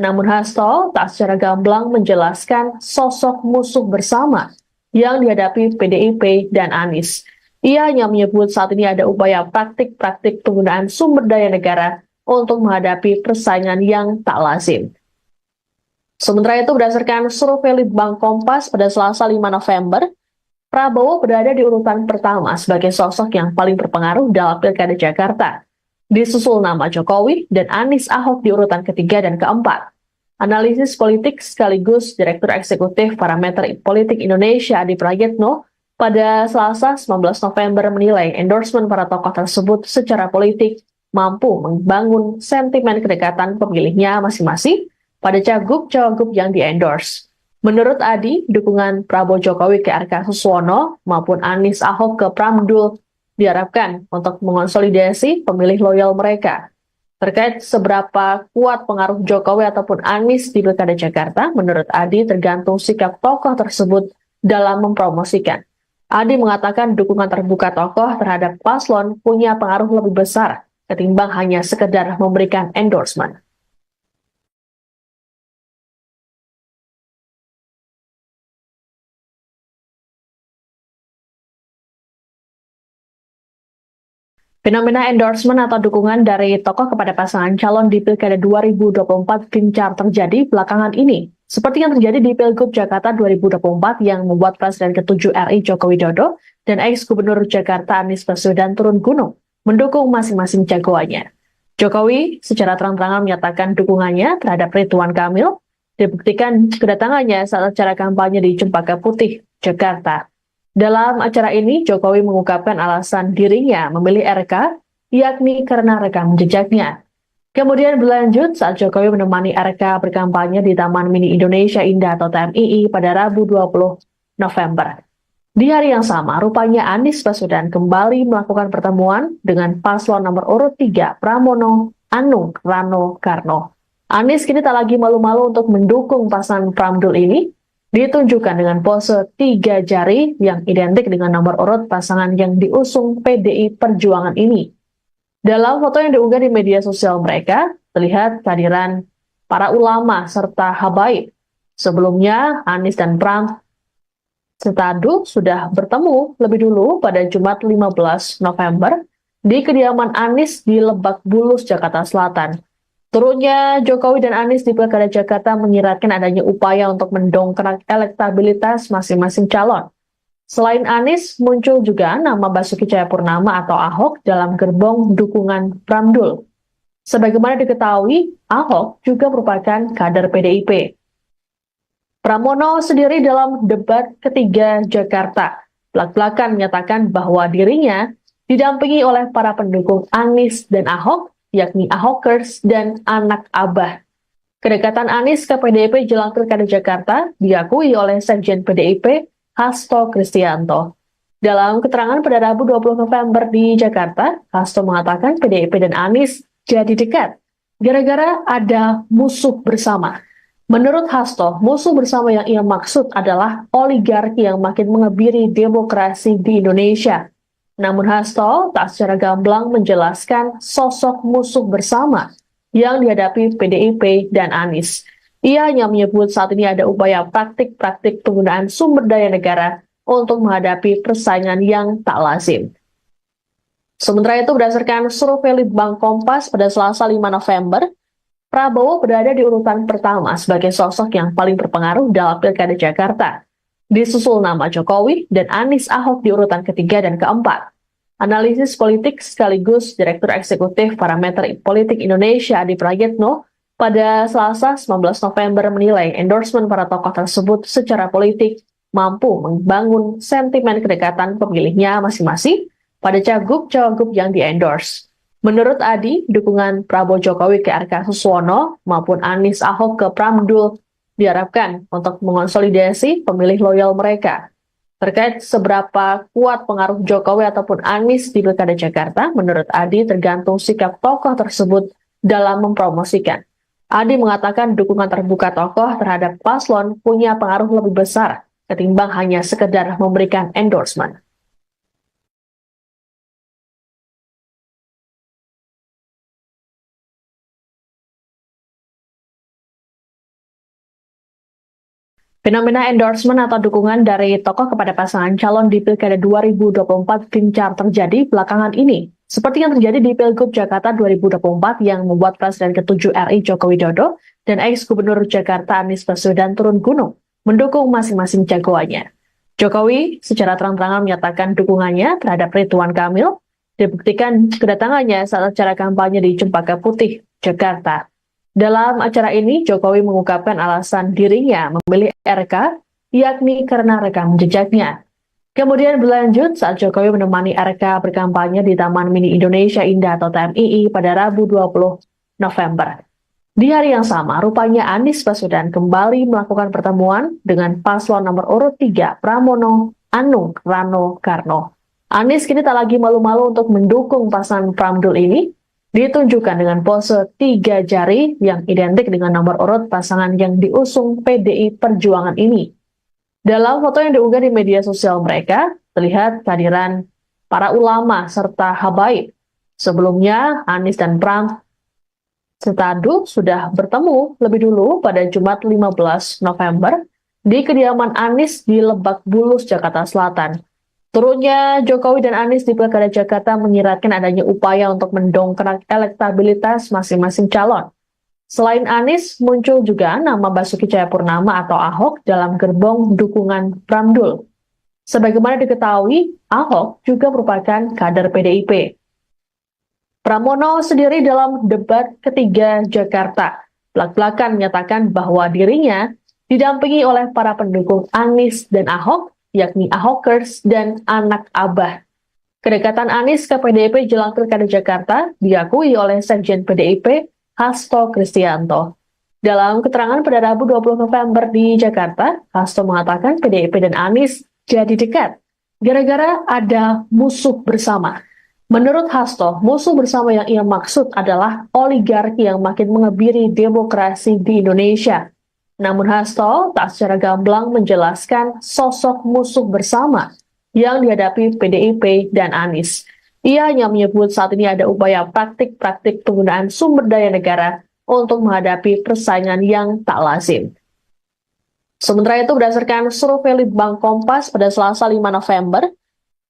Namun Hasto tak secara gamblang menjelaskan sosok musuh bersama yang dihadapi PDIP dan Anies. Ia hanya menyebut saat ini ada upaya praktik-praktik penggunaan sumber daya negara untuk menghadapi persaingan yang tak lazim. Sementara itu, berdasarkan survei Litbang Kompas pada Selasa 5 November, Prabowo berada di urutan pertama sebagai sosok yang paling berpengaruh dalam Pilkada Jakarta. Disusul nama Jokowi dan Anies Ahok di urutan ketiga dan keempat. Analisis politik sekaligus Direktur Eksekutif Parameter Politik Indonesia Adi Prayitno pada Selasa 19 November menilai endorsement para tokoh tersebut secara politik mampu membangun sentimen kedekatan pemilihnya masing-masing pada cagup-cawagup yang di-endorse. Menurut Adi, dukungan Prabowo Jokowi ke RK Suswono maupun Anies Ahok ke Pramdul diharapkan untuk mengonsolidasi pemilih loyal mereka. Terkait seberapa kuat pengaruh Jokowi ataupun Anies di Pilkada Jakarta, menurut Adi tergantung sikap tokoh tersebut dalam mempromosikan. Adi mengatakan dukungan terbuka tokoh terhadap paslon punya pengaruh lebih besar ketimbang hanya sekedar memberikan endorsement. Fenomena endorsement atau dukungan dari tokoh kepada pasangan calon di Pilkada 2024 gencar terjadi belakangan ini. Seperti yang terjadi di Pilgub Jakarta 2024 yang membuat Presiden ke-7 RI Joko Widodo dan ex-Gubernur Jakarta Anies Baswedan turun gunung mendukung masing-masing jagoannya. Jokowi secara terang-terangan menyatakan dukungannya terhadap Ridwan Kamil, dibuktikan kedatangannya saat acara kampanye di Cempaka Putih, Jakarta. Dalam acara ini, Jokowi mengungkapkan alasan dirinya memilih RK, yakni karena rekam jejaknya. Kemudian berlanjut saat Jokowi menemani RK berkampanye di Taman Mini Indonesia Indah atau TMII pada Rabu 20 November. Di hari yang sama, rupanya Anies Baswedan kembali melakukan pertemuan dengan paslon nomor urut 3 Pramono Anung Rano Karno. Anies kini tak lagi malu-malu untuk mendukung pasangan Pramdul ini, ditunjukkan dengan pose 3 jari yang identik dengan nomor urut pasangan yang diusung PDI Perjuangan ini. Dalam foto yang diunggah di media sosial mereka, terlihat kehadiran para ulama serta habaib. Sebelumnya, Anies dan Pram Setadu sudah bertemu lebih dulu pada Jumat 15 November di kediaman Anies di Lebak Bulus, Jakarta Selatan. Turunnya Jokowi dan Anies di Pilkada Jakarta menyiratkan adanya upaya untuk mendongkrak elektabilitas masing-masing calon. Selain Anies, muncul juga nama Basuki Cahayapurnama atau Ahok dalam gerbong dukungan Pramdul. Sebagaimana diketahui, Ahok juga merupakan kader PDIP. Pramono sendiri dalam debat ketiga Jakarta belak-belakan menyatakan bahwa dirinya didampingi oleh para pendukung Anies dan Ahok, yakni Ahokers dan anak Abah. Kedekatan Anies ke PDIP jelang Pilkada Jakarta diakui oleh Sekjen PDIP Hasto Kristianto. Dalam keterangan pada Rabu 20 November di Jakarta, Hasto mengatakan PDIP dan Anies jadi dekat gara-gara ada musuh bersama. Menurut Hasto, musuh bersama yang ia maksud adalah oligarki yang makin mengebiri demokrasi di Indonesia. Namun Hasto tak secara gamblang menjelaskan sosok musuh bersama yang dihadapi PDIP dan Anies. Ia hanya menyebut saat ini ada upaya praktik-praktik penggunaan sumber daya negara untuk menghadapi persaingan yang tak lazim. Sementara itu, berdasarkan survei Litbang Kompas pada Selasa 5 November, Prabowo berada di urutan pertama sebagai sosok yang paling berpengaruh dalam Pilkada Jakarta. Disusul nama Jokowi dan Anies Ahok di urutan ketiga dan keempat. Analisis politik sekaligus Direktur Eksekutif Parameter Politik Indonesia Adi Prayitno pada Selasa 19 November menilai endorsement para tokoh tersebut secara politik mampu membangun sentimen kedekatan pemilihnya masing-masing pada cagup-cawagup yang di-endorse. Menurut Adi, dukungan Prabowo Jokowi ke RK Suswono maupun Anies Ahok ke Pramdul diharapkan untuk mengonsolidasi pemilih loyal mereka. Terkait seberapa kuat pengaruh Jokowi ataupun Anies di Pilkada Jakarta, menurut Adi tergantung sikap tokoh tersebut dalam mempromosikan. Adi mengatakan dukungan terbuka tokoh terhadap paslon punya pengaruh lebih besar ketimbang hanya sekedar memberikan endorsement. Fenomena endorsement atau dukungan dari tokoh kepada pasangan calon di Pilkada 2024 gencar terjadi belakangan ini. Seperti yang terjadi di Pilgub Jakarta 2024 yang membuat Presiden ke-7 RI Joko Widodo dan ex-Gubernur Jakarta Anies Baswedan turun gunung mendukung masing-masing jagoannya. Jokowi secara terang-terangan menyatakan dukungannya terhadap Ridwan Kamil, dibuktikan kedatangannya saat acara kampanye di Cempaka Putih, Jakarta. Dalam acara ini, Jokowi mengungkapkan alasan dirinya memilih RK, yakni karena rekam jejaknya. Kemudian berlanjut saat Jokowi menemani RK berkampanye di Taman Mini Indonesia Indah atau TMII pada Rabu 20 November. Di hari yang sama, rupanya Anies Baswedan kembali melakukan pertemuan dengan paslon nomor urut 3 Pramono Anung Rano Karno. Anies kini tak lagi malu-malu untuk mendukung pasangan Pramdul ini, ditunjukkan dengan pose 3 jari yang identik dengan nomor urut pasangan yang diusung PDI Perjuangan ini. Dalam foto yang diunggah di media sosial mereka, terlihat kehadiran para ulama serta habaib. Sebelumnya, Anies dan Pram Setadu sudah bertemu lebih dulu pada Jumat 15 November di kediaman Anies di Lebak Bulus, Jakarta Selatan. Turunnya Jokowi dan Anies di Pilkada Jakarta menyiratkan adanya upaya untuk mendongkrak elektabilitas masing-masing calon. Selain Anies, muncul juga nama Basuki Cahayapurnama atau Ahok dalam gerbong dukungan Pramdul. Sebagaimana diketahui, Ahok juga merupakan kader PDIP. Pramono sendiri dalam debat ketiga Jakarta belak-belakan menyatakan bahwa dirinya didampingi oleh para pendukung Anies dan Ahok, yakni Ahokers dan anak Abah. Kedekatan Anies ke PDIP jelang Pilkada Jakarta diakui oleh Sekjen PDIP Hasto Kristianto. Dalam keterangan pada Rabu 20 November di Jakarta, Hasto mengatakan PDIP dan Anies jadi dekat gara-gara ada musuh bersama. Menurut Hasto, musuh bersama yang ia maksud adalah oligarki yang makin mengebiri demokrasi di Indonesia. Namun Hasto tak secara gamblang menjelaskan sosok musuh bersama yang dihadapi PDIP dan Anies. Ia hanya menyebut saat ini ada upaya praktik-praktik penggunaan sumber daya negara untuk menghadapi persaingan yang tak lazim. Sementara itu, berdasarkan survei Litbang Kompas pada Selasa 5 November,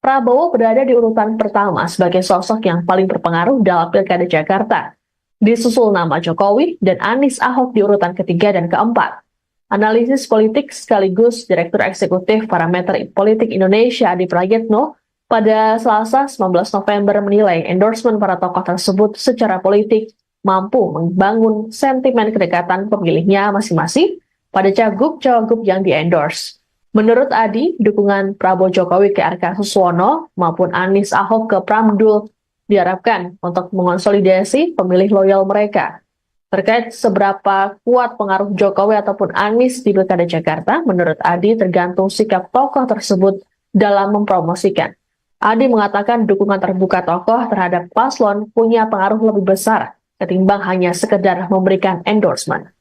Prabowo berada di urutan pertama sebagai sosok yang paling berpengaruh dalam Pilkada Jakarta. Disusul nama Jokowi dan Anies Ahok di urutan ketiga dan keempat. Analisis politik sekaligus Direktur Eksekutif Parameter Politik Indonesia Adi Prayitno pada Selasa 19 November menilai endorsement para tokoh tersebut secara politik mampu membangun sentimen kedekatan pemilihnya masing-masing pada cagup-cawagup yang di-endorse. Menurut Adi, dukungan Prabowo Jokowi ke RK Suswono maupun Anies Ahok ke Pramdul diharapkan untuk mengonsolidasi pemilih loyal mereka. Terkait seberapa kuat pengaruh Jokowi ataupun Anies di Pilkada Jakarta, menurut Adi tergantung sikap tokoh tersebut dalam mempromosikan. Adi mengatakan dukungan terbuka tokoh terhadap paslon punya pengaruh lebih besar ketimbang hanya sekedar memberikan endorsement.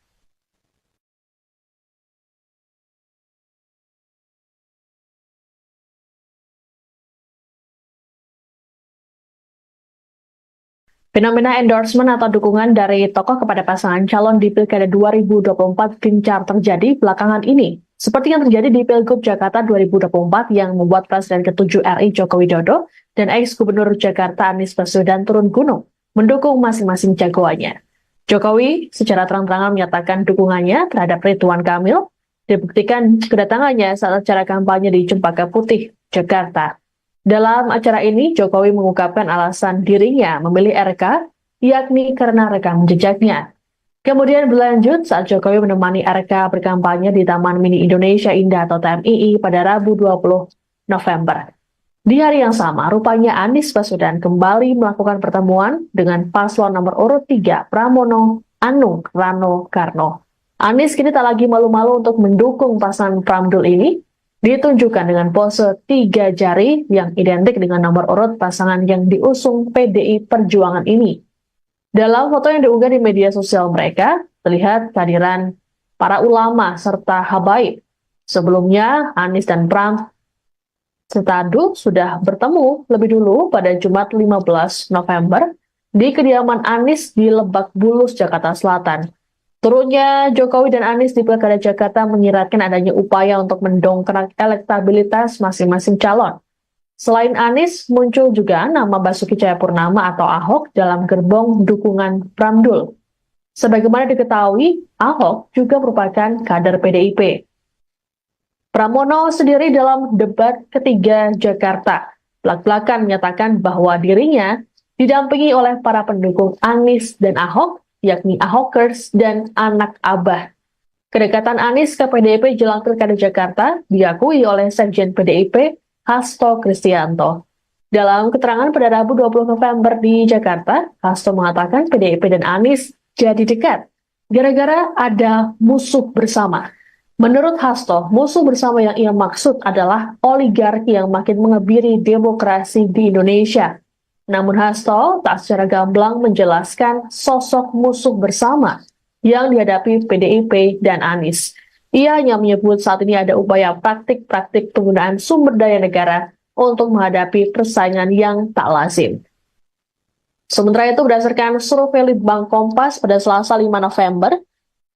Fenomena endorsement atau dukungan dari tokoh kepada pasangan calon di Pilkada 2024 gencar terjadi belakangan ini. Seperti yang terjadi di Pilgub Jakarta 2024 yang membuat Presiden ke-7 RI Joko Widodo dan ex-Gubernur Jakarta Anies Baswedan turun gunung mendukung masing-masing jagoannya. Jokowi secara terang-terangan menyatakan dukungannya terhadap Ridwan Kamil, dibuktikan kedatangannya saat acara kampanye di Cempaka Putih, Jakarta. Dalam acara ini, Jokowi mengungkapkan alasan dirinya memilih RK, yakni karena rekam jejaknya. Kemudian berlanjut saat Jokowi menemani RK berkampanye di Taman Mini Indonesia Indah atau TMII pada Rabu 20 November. Di hari yang sama, rupanya Anies Baswedan kembali melakukan pertemuan dengan paslon nomor urut 3 Pramono Anung Rano Karno. Anies kini tak lagi malu-malu untuk mendukung pasangan Pramdul ini, ditunjukkan dengan pose 3 jari yang identik dengan nomor urut pasangan yang diusung PDI Perjuangan ini. Dalam foto yang diunggah di media sosial mereka, terlihat kehadiran para ulama serta habaib. Sebelumnya, Anies dan Pram Setadu sudah bertemu lebih dulu pada Jumat 15 November di kediaman Anies di Lebak Bulus, Jakarta Selatan. Turunnya Jokowi dan Anies di Pilkada Jakarta menyiratkan adanya upaya untuk mendongkrak elektabilitas masing-masing calon. Selain Anies, muncul juga nama Basuki Cahayapurnama atau Ahok dalam gerbong dukungan Pramdul. Sebagaimana diketahui, Ahok juga merupakan kader PDIP. Pramono sendiri dalam debat ketiga Jakarta belak-belakan menyatakan bahwa dirinya didampingi oleh para pendukung Anies dan Ahok, yakni Ahokers dan anak Abah. Kedekatan Anies ke PDIP jelang Pilkada Jakarta diakui oleh Sekjen PDIP Hasto Kristianto. Dalam keterangan pada Rabu 20 November di Jakarta, Hasto mengatakan PDIP dan Anies jadi dekat gara-gara ada musuh bersama. Menurut Hasto, musuh bersama yang ia maksud adalah oligarki yang makin mengebiri demokrasi di Indonesia. Namun Hasto tak secara gamblang menjelaskan sosok musuh bersama yang dihadapi PDIP dan Anies. Ia hanya menyebut saat ini ada upaya praktik-praktik penggunaan sumber daya negara untuk menghadapi persaingan yang tak lazim. Sementara itu, berdasarkan survei Litbang Kompas pada Selasa 5 November,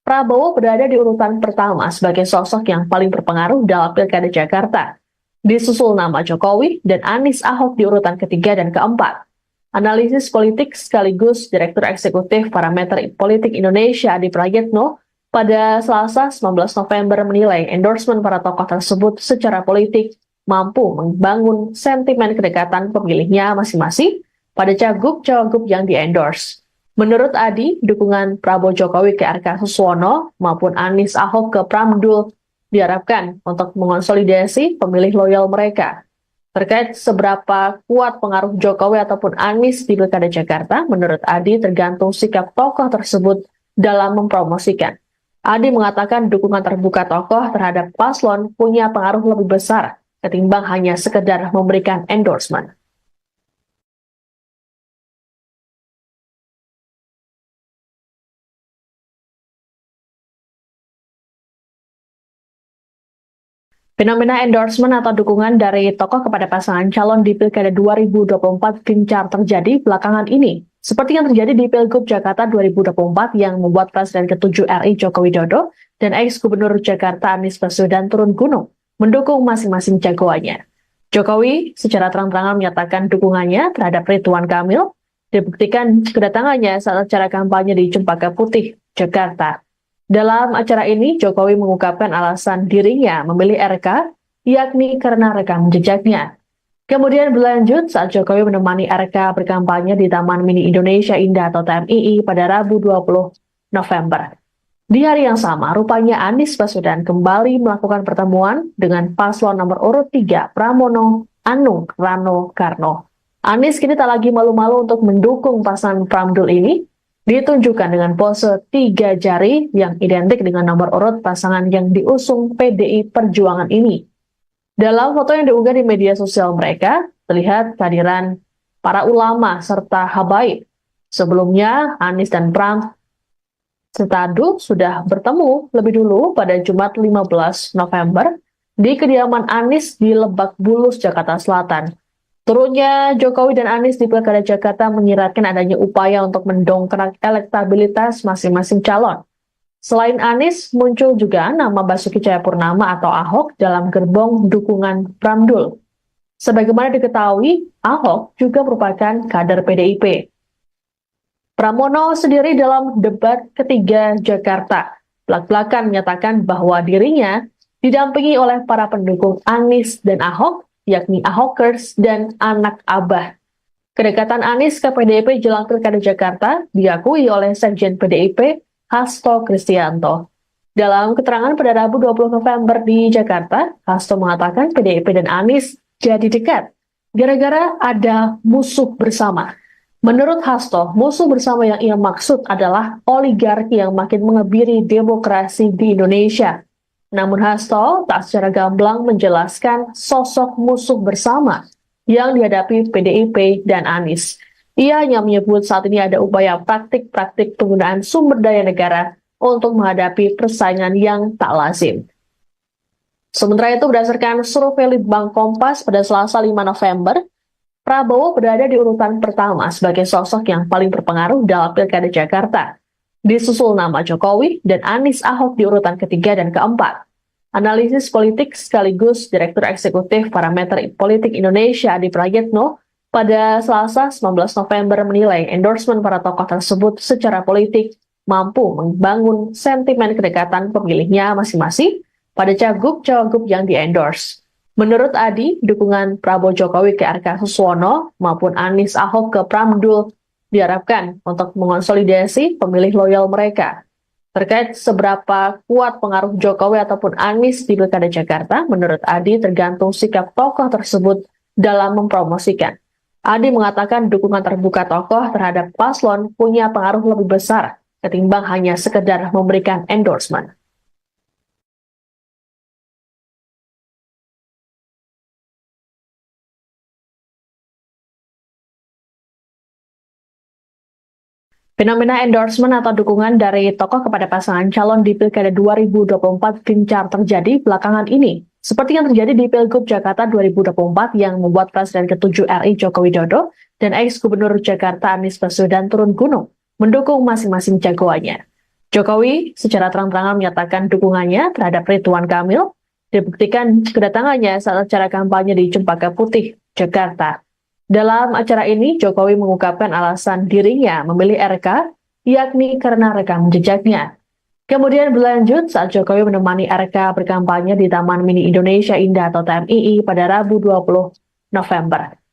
Prabowo berada di urutan pertama sebagai sosok yang paling berpengaruh dalam Pilkada Jakarta. Disusul nama Jokowi dan Anies Ahok di urutan ketiga dan keempat. Analisis politik sekaligus Direktur Eksekutif Parameter Politik Indonesia Adi Prayitno pada Selasa 19 November menilai endorsement para tokoh tersebut secara politik mampu membangun sentimen kedekatan pemilihnya masing-masing pada cagup-cawagup yang di-endorse. Menurut Adi, dukungan Prabowo Jokowi ke RK Suswono maupun Anies Ahok ke Pramdul diharapkan untuk mengonsolidasi pemilih loyal mereka. Terkait seberapa kuat pengaruh Jokowi ataupun Anies di Pilkada Jakarta, menurut Adi tergantung sikap tokoh tersebut dalam mempromosikan. Adi mengatakan dukungan terbuka tokoh terhadap paslon punya pengaruh lebih besar ketimbang hanya sekedar memberikan endorsement. Fenomena endorsement atau dukungan dari tokoh kepada pasangan calon di Pilkada 2024 gencar terjadi belakangan ini. Seperti yang terjadi di Pilgub Jakarta 2024 yang membuat Presiden ke-7 RI Joko Widodo dan ex-Gubernur Jakarta Anies Baswedan turun gunung mendukung masing-masing jagoannya. Jokowi secara terang-terangan menyatakan dukungannya terhadap Ridwan Kamil, dibuktikan kedatangannya saat acara kampanye di Cempaka Putih, Jakarta. Dalam acara ini, Jokowi mengungkapkan alasan dirinya memilih RK, yakni karena rekam jejaknya. Kemudian berlanjut saat Jokowi menemani RK berkampanye di Taman Mini Indonesia Indah atau TMII pada Rabu 20 November. Di hari yang sama, rupanya Anies Baswedan kembali melakukan pertemuan dengan paslon nomor urut 3 Pramono Anung Rano Karno. Anies kini tak lagi malu-malu untuk mendukung pasangan Pramdul ini, ditunjukkan dengan pose 3 jari yang identik dengan nomor urut pasangan yang diusung PDI Perjuangan ini. Dalam foto yang diunggah di media sosial mereka, terlihat kehadiran para ulama serta habaib. Sebelumnya, Anies dan Pram Setadu sudah bertemu lebih dulu pada Jumat 15 November di kediaman Anies di Lebak Bulus, Jakarta Selatan. Turunnya Jokowi dan Anies di Pilkada Jakarta menyiratkan adanya upaya untuk mendongkrak elektabilitas masing-masing calon. Selain Anies, muncul juga nama Basuki Cahayapurnama atau Ahok dalam gerbong dukungan Pramdul. Sebagaimana diketahui, Ahok juga merupakan kader PDIP. Pramono sendiri dalam debat ketiga Jakarta belak-belakan menyatakan bahwa dirinya didampingi oleh para pendukung Anies dan Ahok, yakni Ahokers dan anak Abah. Kedekatan Anies ke PDIP jelang Pilkada Jakarta diakui oleh Sekjen PDIP, Hasto Kristianto. Dalam keterangan pada Rabu 20 November di Jakarta, Hasto mengatakan PDIP dan Anies jadi dekat gara-gara ada musuh bersama. Menurut Hasto, musuh bersama yang ia maksud adalah oligarki yang makin mengebiri demokrasi di Indonesia. Namun Hasto tak secara gamblang menjelaskan sosok musuh bersama yang dihadapi PDIP dan Anies. Ia hanya menyebut saat ini ada upaya praktik-praktik penggunaan sumber daya negara untuk menghadapi persaingan yang tak lazim. Sementara itu, berdasarkan survei Litbang Kompas pada Selasa 5 November, Prabowo berada di urutan pertama sebagai sosok yang paling berpengaruh dalam Pilkada Jakarta. Disusul nama Jokowi dan Anies Ahok di urutan ketiga dan keempat. Analisis politik sekaligus Direktur Eksekutif Parameter Politik Indonesia Adi Prayitno pada Selasa 19 November menilai endorsement para tokoh tersebut secara politik mampu membangun sentimen kedekatan pemilihnya masing-masing pada cagup-cawagup yang di-endorse. Menurut Adi, dukungan Prabowo Jokowi ke RK Suswono maupun Anies Ahok ke Pramdul diharapkan untuk mengonsolidasi pemilih loyal mereka. Terkait seberapa kuat pengaruh Jokowi ataupun Anies di Pilkada Jakarta, menurut Adi tergantung sikap tokoh tersebut dalam mempromosikan. Adi mengatakan dukungan terbuka tokoh terhadap paslon punya pengaruh lebih besar ketimbang hanya sekedar memberikan endorsement. Fenomena endorsement atau dukungan dari tokoh kepada pasangan calon di Pilkada 2024 gencar terjadi belakangan ini. Seperti yang terjadi di Pilgub Jakarta 2024 yang membuat Presiden ke-7 RI Joko Widodo dan ex-Gubernur Jakarta Anies Baswedan turun gunung mendukung masing-masing jagoannya. Jokowi secara terang-terangan menyatakan dukungannya terhadap Ridwan Kamil, dibuktikan kedatangannya saat acara kampanye di Cempaka Putih, Jakarta. Dalam acara ini, Jokowi mengungkapkan alasan dirinya memilih RK, yakni karena rekam jejaknya. Kemudian berlanjut saat Jokowi menemani RK berkampanye di Taman Mini Indonesia Indah atau TMII pada Rabu 20 November.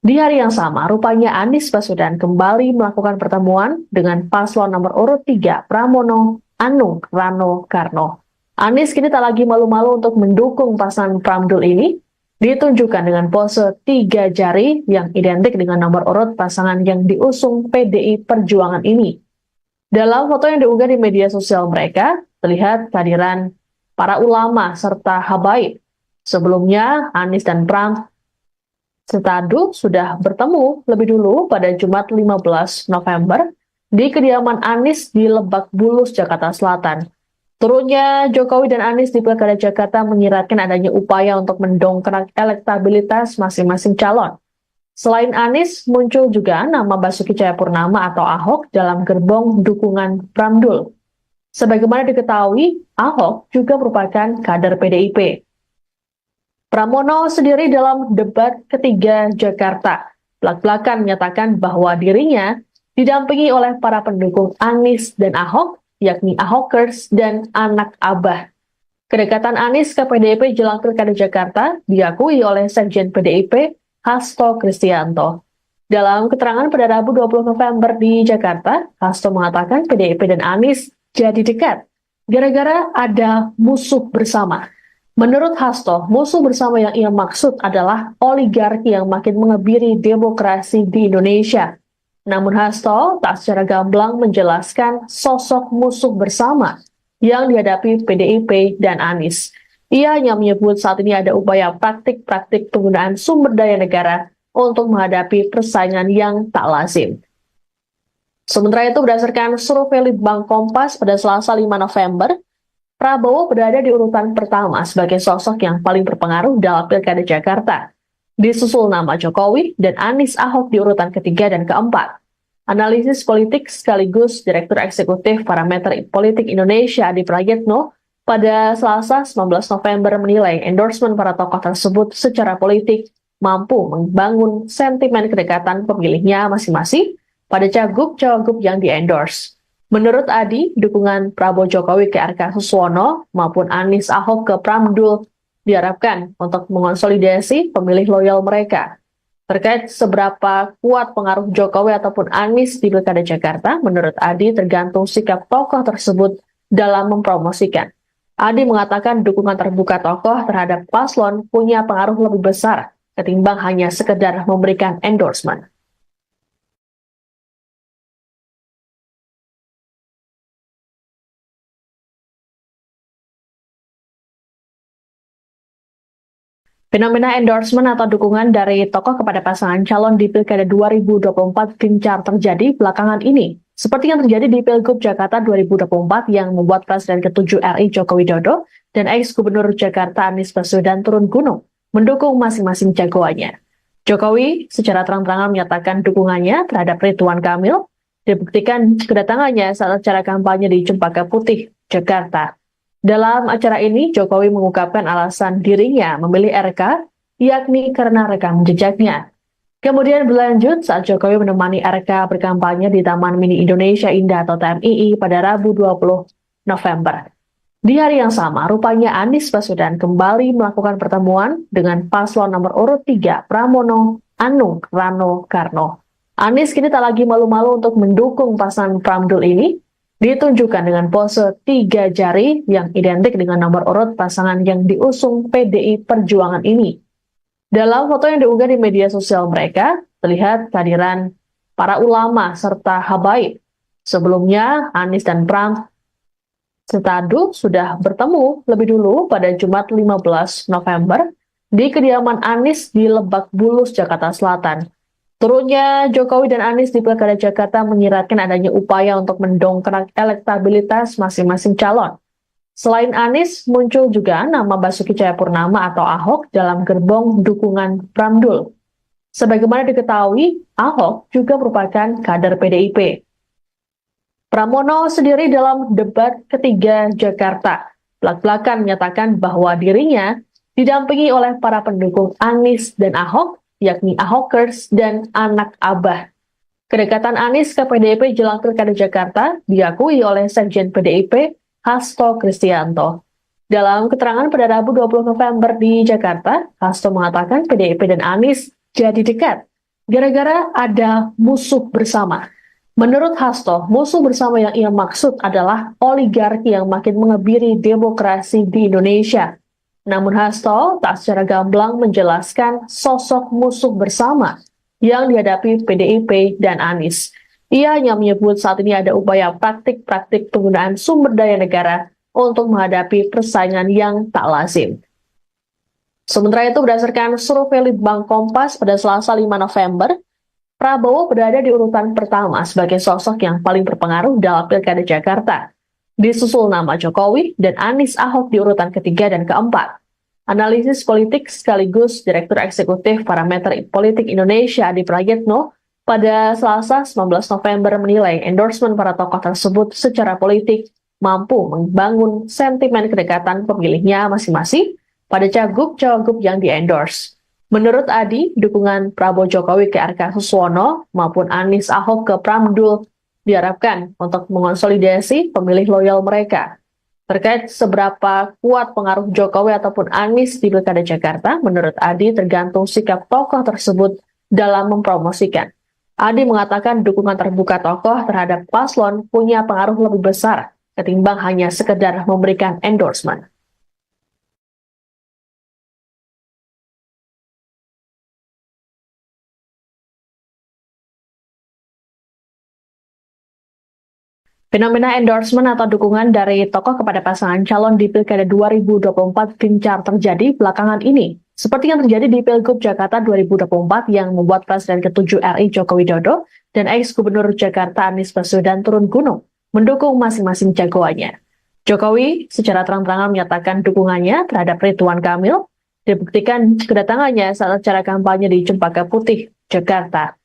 Di hari yang sama, rupanya Anies Baswedan kembali melakukan pertemuan dengan paslon nomor urut 3 Pramono Anung Rano Karno. Anies kini tak lagi malu-malu untuk mendukung pasangan Pramdul ini, ditunjukkan dengan pose 3 jari yang identik dengan nomor urut pasangan yang diusung PDI Perjuangan ini. Dalam foto yang diunggah di media sosial mereka, terlihat kehadiran para ulama serta habaib. Sebelumnya, Anies dan Pram Setadu sudah bertemu lebih dulu pada Jumat 15 November di kediaman Anies di Lebak Bulus, Jakarta Selatan. Turunnya Jokowi dan Anies di Pilkada Jakarta menyiratkan adanya upaya untuk mendongkrak elektabilitas masing-masing calon. Selain Anies, muncul juga nama Basuki Cahayapurnama atau Ahok dalam gerbong dukungan Pramdul. Sebagaimana diketahui, Ahok juga merupakan kader PDIP. Pramono sendiri dalam debat ketiga Jakarta belak-belakan menyatakan bahwa dirinya didampingi oleh para pendukung Anies dan Ahok, yakni Ahokers dan anak Abah. Kedekatan Anies ke PDIP jelang Pilkada Jakarta diakui oleh Sekjen PDIP, Hasto Kristianto. Dalam keterangan pada Rabu 20 November di Jakarta, Hasto mengatakan PDIP dan Anies jadi dekat gara-gara ada musuh bersama. Menurut Hasto, musuh bersama yang ia maksud adalah oligarki yang makin mengebiri demokrasi di Indonesia. Namun Hasto tak secara gamblang menjelaskan sosok musuh bersama yang dihadapi PDIP dan Anies. Ia hanya menyebut saat ini ada upaya praktik-praktik penggunaan sumber daya negara untuk menghadapi persaingan yang tak lazim. Sementara itu, berdasarkan survei Litbang Kompas pada Selasa 5 November, Prabowo berada di urutan pertama sebagai sosok yang paling berpengaruh dalam Pilkada Jakarta. Disusul nama Jokowi dan Anies Ahok di urutan ketiga dan keempat. Analisis politik sekaligus Direktur Eksekutif Parameter Politik Indonesia Adi Prayitno pada Selasa 19 November menilai endorsement para tokoh tersebut secara politik mampu membangun sentimen kedekatan pemilihnya masing-masing pada cagup-cawagup yang di-endorse. Menurut Adi, dukungan Prabowo Jokowi ke RK Suswono maupun Anies Ahok ke Pramdul diharapkan untuk mengonsolidasi pemilih loyal mereka. Terkait seberapa kuat pengaruh Jokowi ataupun Anies di Pilkada Jakarta, menurut Adi tergantung sikap tokoh tersebut dalam mempromosikan. Adi mengatakan dukungan terbuka tokoh terhadap paslon punya pengaruh lebih besar ketimbang hanya sekedar memberikan endorsement. Fenomena endorsement atau dukungan dari tokoh kepada pasangan calon di Pilkada 2024 gencar terjadi belakangan ini. Seperti yang terjadi di Pilgub Jakarta 2024 yang membuat Presiden ke-7 RI Joko Widodo dan ex-Gubernur Jakarta Anies Baswedan turun gunung mendukung masing-masing jagoannya. Jokowi secara terang-terangan menyatakan dukungannya terhadap Ridwan Kamil, dibuktikan kedatangannya saat acara kampanye di Cempaka Putih, Jakarta. Dalam acara ini, Jokowi mengungkapkan alasan dirinya memilih RK, yakni karena rekam jejaknya. Kemudian berlanjut saat Jokowi menemani RK berkampanye di Taman Mini Indonesia Indah atau TMII pada Rabu 20 November. Di hari yang sama, rupanya Anies Baswedan kembali melakukan pertemuan dengan paslon nomor urut 3 Pramono Anung Rano Karno. Anies kini tak lagi malu-malu untuk mendukung pasangan Pramdul ini, ditunjukkan dengan pose 3 jari yang identik dengan nomor urut pasangan yang diusung PDI Perjuangan ini. Dalam foto yang diunggah di media sosial mereka, terlihat kehadiran para ulama serta habaib. Sebelumnya, Anies dan Pram Setadu sudah bertemu lebih dulu pada Jumat 15 November di kediaman Anies di Lebak Bulus, Jakarta Selatan. Turunnya Jokowi dan Anies di Pilkada Jakarta menyiratkan adanya upaya untuk mendongkrak elektabilitas masing-masing calon. Selain Anies, muncul juga nama Basuki Cahayapurnama atau Ahok dalam gerbong dukungan Pramdul. Sebagaimana diketahui, Ahok juga merupakan kader PDIP. Pramono sendiri dalam debat ketiga Jakarta belak-belakan menyatakan bahwa dirinya didampingi oleh para pendukung Anies dan Ahok, yakni Ahokers dan anak Abah. Kedekatan Anies ke PDIP jelang Pilkada Jakarta diakui oleh Sekjen PDIP Hasto Kristianto. Dalam keterangan pada Rabu 20 November di Jakarta, Hasto mengatakan PDIP dan Anies jadi dekat gara-gara ada musuh bersama. Menurut Hasto, musuh bersama yang ia maksud adalah oligarki yang makin mengebiri demokrasi di Indonesia. Namun Hasto tak secara gamblang menjelaskan sosok musuh bersama yang dihadapi PDIP dan Anies. Ia hanya menyebut saat ini ada upaya praktik-praktik penggunaan sumber daya negara untuk menghadapi persaingan yang tak lazim. Sementara itu, berdasarkan survei Litbang Kompas pada Selasa 5 November, Prabowo berada di urutan pertama sebagai sosok yang paling berpengaruh dalam Pilkada Jakarta. Disusul nama Jokowi dan Anies Ahok di urutan ketiga dan keempat. Analisis politik sekaligus Direktur Eksekutif Parameter Politik Indonesia Adi Prayitno pada Selasa 19 November menilai endorsement para tokoh tersebut secara politik mampu membangun sentimen kedekatan pemilihnya masing-masing pada cagup-cawagup yang di-endorse. Menurut Adi, dukungan Prabowo Jokowi ke RK Suswono maupun Anies Ahok ke Pramdul diharapkan untuk mengonsolidasi pemilih loyal mereka. Terkait seberapa kuat pengaruh Jokowi ataupun Anies di Pilkada Jakarta, menurut Adi tergantung sikap tokoh tersebut dalam mempromosikan. Adi mengatakan dukungan terbuka tokoh terhadap paslon punya pengaruh lebih besar ketimbang hanya sekedar memberikan endorsement. Fenomena endorsement atau dukungan dari tokoh kepada pasangan calon di Pilkada 2024 gencar terjadi belakangan ini. Seperti yang terjadi di Pilgub Jakarta 2024 yang membuat Presiden ke-7 RI Joko Widodo dan ex-Gubernur Jakarta Anies Baswedan turun gunung mendukung masing-masing jagoannya. Jokowi secara terang-terangan menyatakan dukungannya terhadap Ridwan Kamil, dibuktikan kedatangannya saat acara kampanye di Cempaka Putih, Jakarta.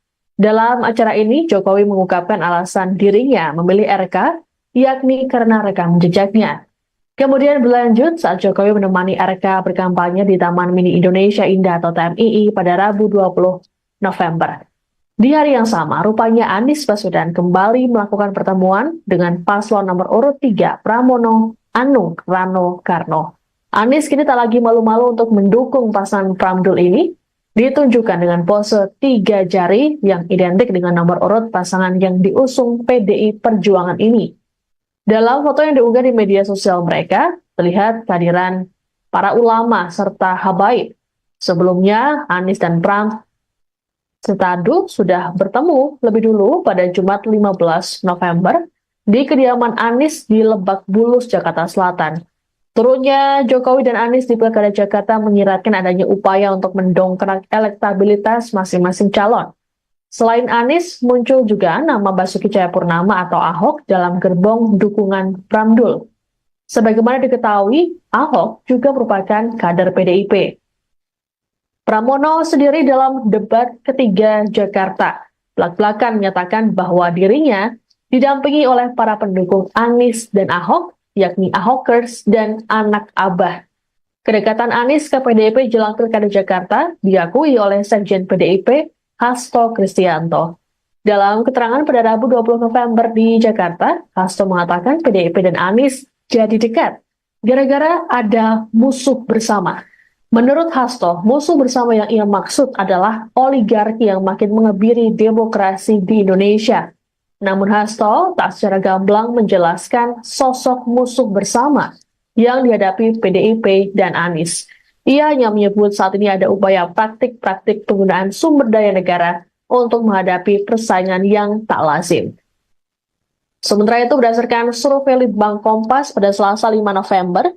Dalam acara ini, Jokowi mengungkapkan alasan dirinya memilih RK, yakni karena rekam jejaknya. Kemudian berlanjut saat Jokowi menemani RK berkampanye di Taman Mini Indonesia Indah atau TMII pada Rabu 20 November. Di hari yang sama, rupanya Anies Baswedan kembali melakukan pertemuan dengan paslon nomor urut 3 Pramono Anung Rano Karno. Anies kini tak lagi malu-malu untuk mendukung pasangan Pramdul ini, ditunjukkan dengan pose 3 jari yang identik dengan nomor urut pasangan yang diusung PDI Perjuangan ini. Dalam foto yang diunggah di media sosial mereka, terlihat kehadiran para ulama serta habaib. Sebelumnya, Anies dan Pram Setadu sudah bertemu lebih dulu pada Jumat 15 November di kediaman Anies di Lebak Bulus, Jakarta Selatan. Turunnya Jokowi dan Anies di Pilkada Jakarta menyiratkan adanya upaya untuk mendongkrak elektabilitas masing-masing calon. Selain Anies, muncul juga nama Basuki Cahayapurnama atau Ahok dalam gerbong dukungan Pramdul. Sebagaimana diketahui, Ahok juga merupakan kader PDIP. Pramono sendiri dalam debat ketiga Jakarta belak-belakan menyatakan bahwa dirinya didampingi oleh para pendukung Anies dan Ahok, yakni Ahokers dan anak Abah. Kedekatan Anies ke PDIP jelang Pilkada Jakarta diakui oleh Sekjen PDIP Hasto Kristianto. Dalam keterangan pada Rabu 20 November di Jakarta, Hasto mengatakan PDIP dan Anies jadi dekat gara-gara ada musuh bersama. Menurut Hasto, musuh bersama yang ia maksud adalah oligarki yang makin mengebiri demokrasi di Indonesia. Namun Hasto tak secara gamblang menjelaskan sosok musuh bersama yang dihadapi PDIP dan Anies. Ia hanya menyebut saat ini ada upaya praktik-praktik penggunaan sumber daya negara untuk menghadapi persaingan yang tak lazim. Sementara itu, berdasarkan survei Litbang Kompas pada Selasa 5 November,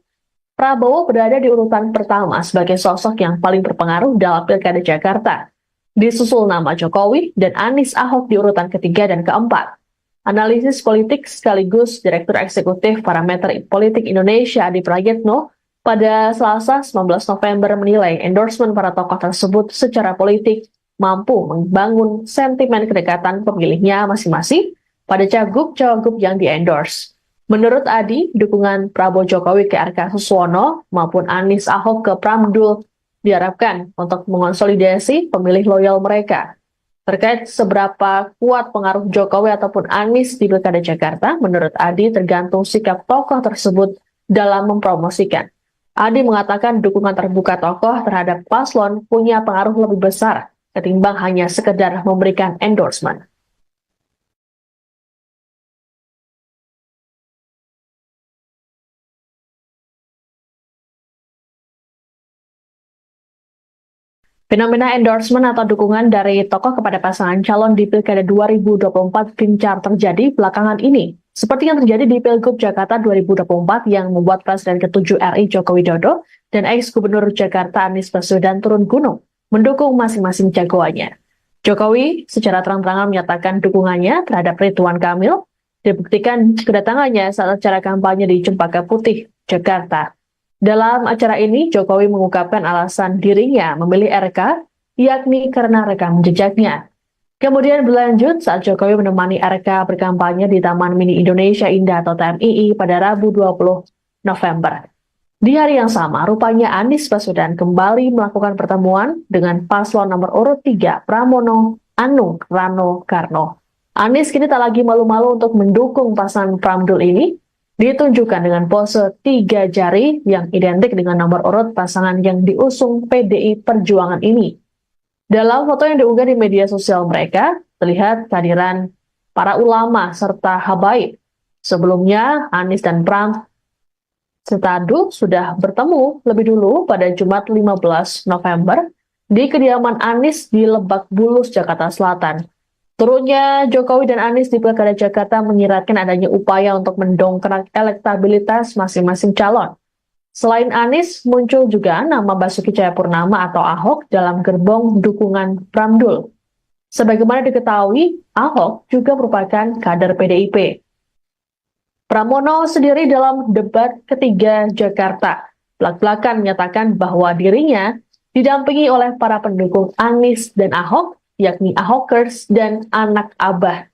Prabowo berada di urutan pertama sebagai sosok yang paling berpengaruh dalam Pilkada Jakarta. Disusul nama Jokowi dan Anies Ahok di urutan ketiga dan keempat. Analisis politik sekaligus Direktur Eksekutif Parameter Politik Indonesia Adi Prayitno pada Selasa 19 November menilai endorsement para tokoh tersebut secara politik mampu membangun sentimen kedekatan pemilihnya masing-masing pada cagup-cawagup yang di-endorse. Menurut Adi, dukungan Prabowo Jokowi ke RK Suswono maupun Anies Ahok ke Pramdul diharapkan untuk mengonsolidasi pemilih loyal mereka. Terkait seberapa kuat pengaruh Jokowi ataupun Anies di Pilkada Jakarta, menurut Adi tergantung sikap tokoh tersebut dalam mempromosikan. Adi mengatakan dukungan terbuka tokoh terhadap paslon punya pengaruh lebih besar ketimbang hanya sekedar memberikan endorsement. Fenomena endorsement atau dukungan dari tokoh kepada pasangan calon di Pilkada 2024 gencar terjadi belakangan ini. Seperti yang terjadi di Pilgub Jakarta 2024 yang membuat Presiden ke-7 RI Joko Widodo dan ex-Gubernur Jakarta Anies Baswedan turun gunung mendukung masing-masing jagoannya. Jokowi secara terang-terangan menyatakan dukungannya terhadap Ridwan Kamil, dibuktikan kedatangannya saat acara kampanye di Cempaka Putih, Jakarta. Dalam acara ini, Jokowi mengungkapkan alasan dirinya memilih RK, yakni karena rekam jejaknya. Kemudian berlanjut saat Jokowi menemani RK berkampanye di Taman Mini Indonesia Indah atau TMII pada Rabu 20 November. Di hari yang sama, rupanya Anies Baswedan kembali melakukan pertemuan dengan paslon nomor urut 3 Pramono Anung Rano Karno. Anies kini tak lagi malu-malu untuk mendukung pasangan Pramdul ini, ditunjukkan dengan pose 3 jari yang identik dengan nomor urut pasangan yang diusung PDI Perjuangan ini. Dalam foto yang diunggah di media sosial mereka, terlihat kehadiran para ulama serta habaib. Sebelumnya, Anies dan Pram Setadu sudah bertemu lebih dulu pada Jumat 15 November di kediaman Anies di Lebak Bulus, Jakarta Selatan. Turunnya Jokowi dan Anies di Pilkada Jakarta menyiratkan adanya upaya untuk mendongkrak elektabilitas masing-masing calon. Selain Anies, muncul juga nama Basuki Cahayapurnama atau Ahok dalam gerbong dukungan Pramdul. Sebagaimana diketahui, Ahok juga merupakan kader PDIP. Pramono sendiri dalam debat ketiga Jakarta belak-belakan menyatakan bahwa dirinya didampingi oleh para pendukung Anies dan Ahok, yakni Ahokers dan anak Abah.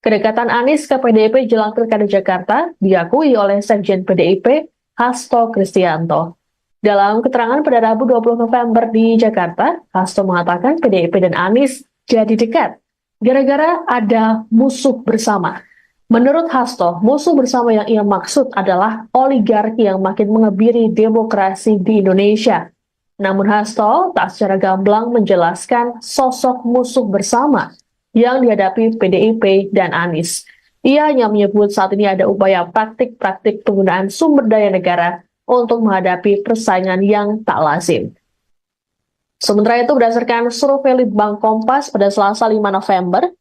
Kedekatan Anies ke PDIP jelang Pilkada Jakarta diakui oleh Sekjen PDIP Hasto Kristianto. Dalam keterangan pada Rabu 20 November di Jakarta, Hasto mengatakan PDIP dan Anies jadi dekat gara-gara ada musuh bersama. Menurut Hasto, musuh bersama yang ia maksud adalah oligarki yang makin mengebiri demokrasi di Indonesia. Namun Hasto tak secara gamblang menjelaskan sosok musuh bersama yang dihadapi PDIP dan Anies. Ia hanya menyebut saat ini ada upaya praktik-praktik penggunaan sumber daya negara untuk menghadapi persaingan yang tak lazim. Sementara itu, berdasarkan survei Litbang Kompas pada Selasa 5 November,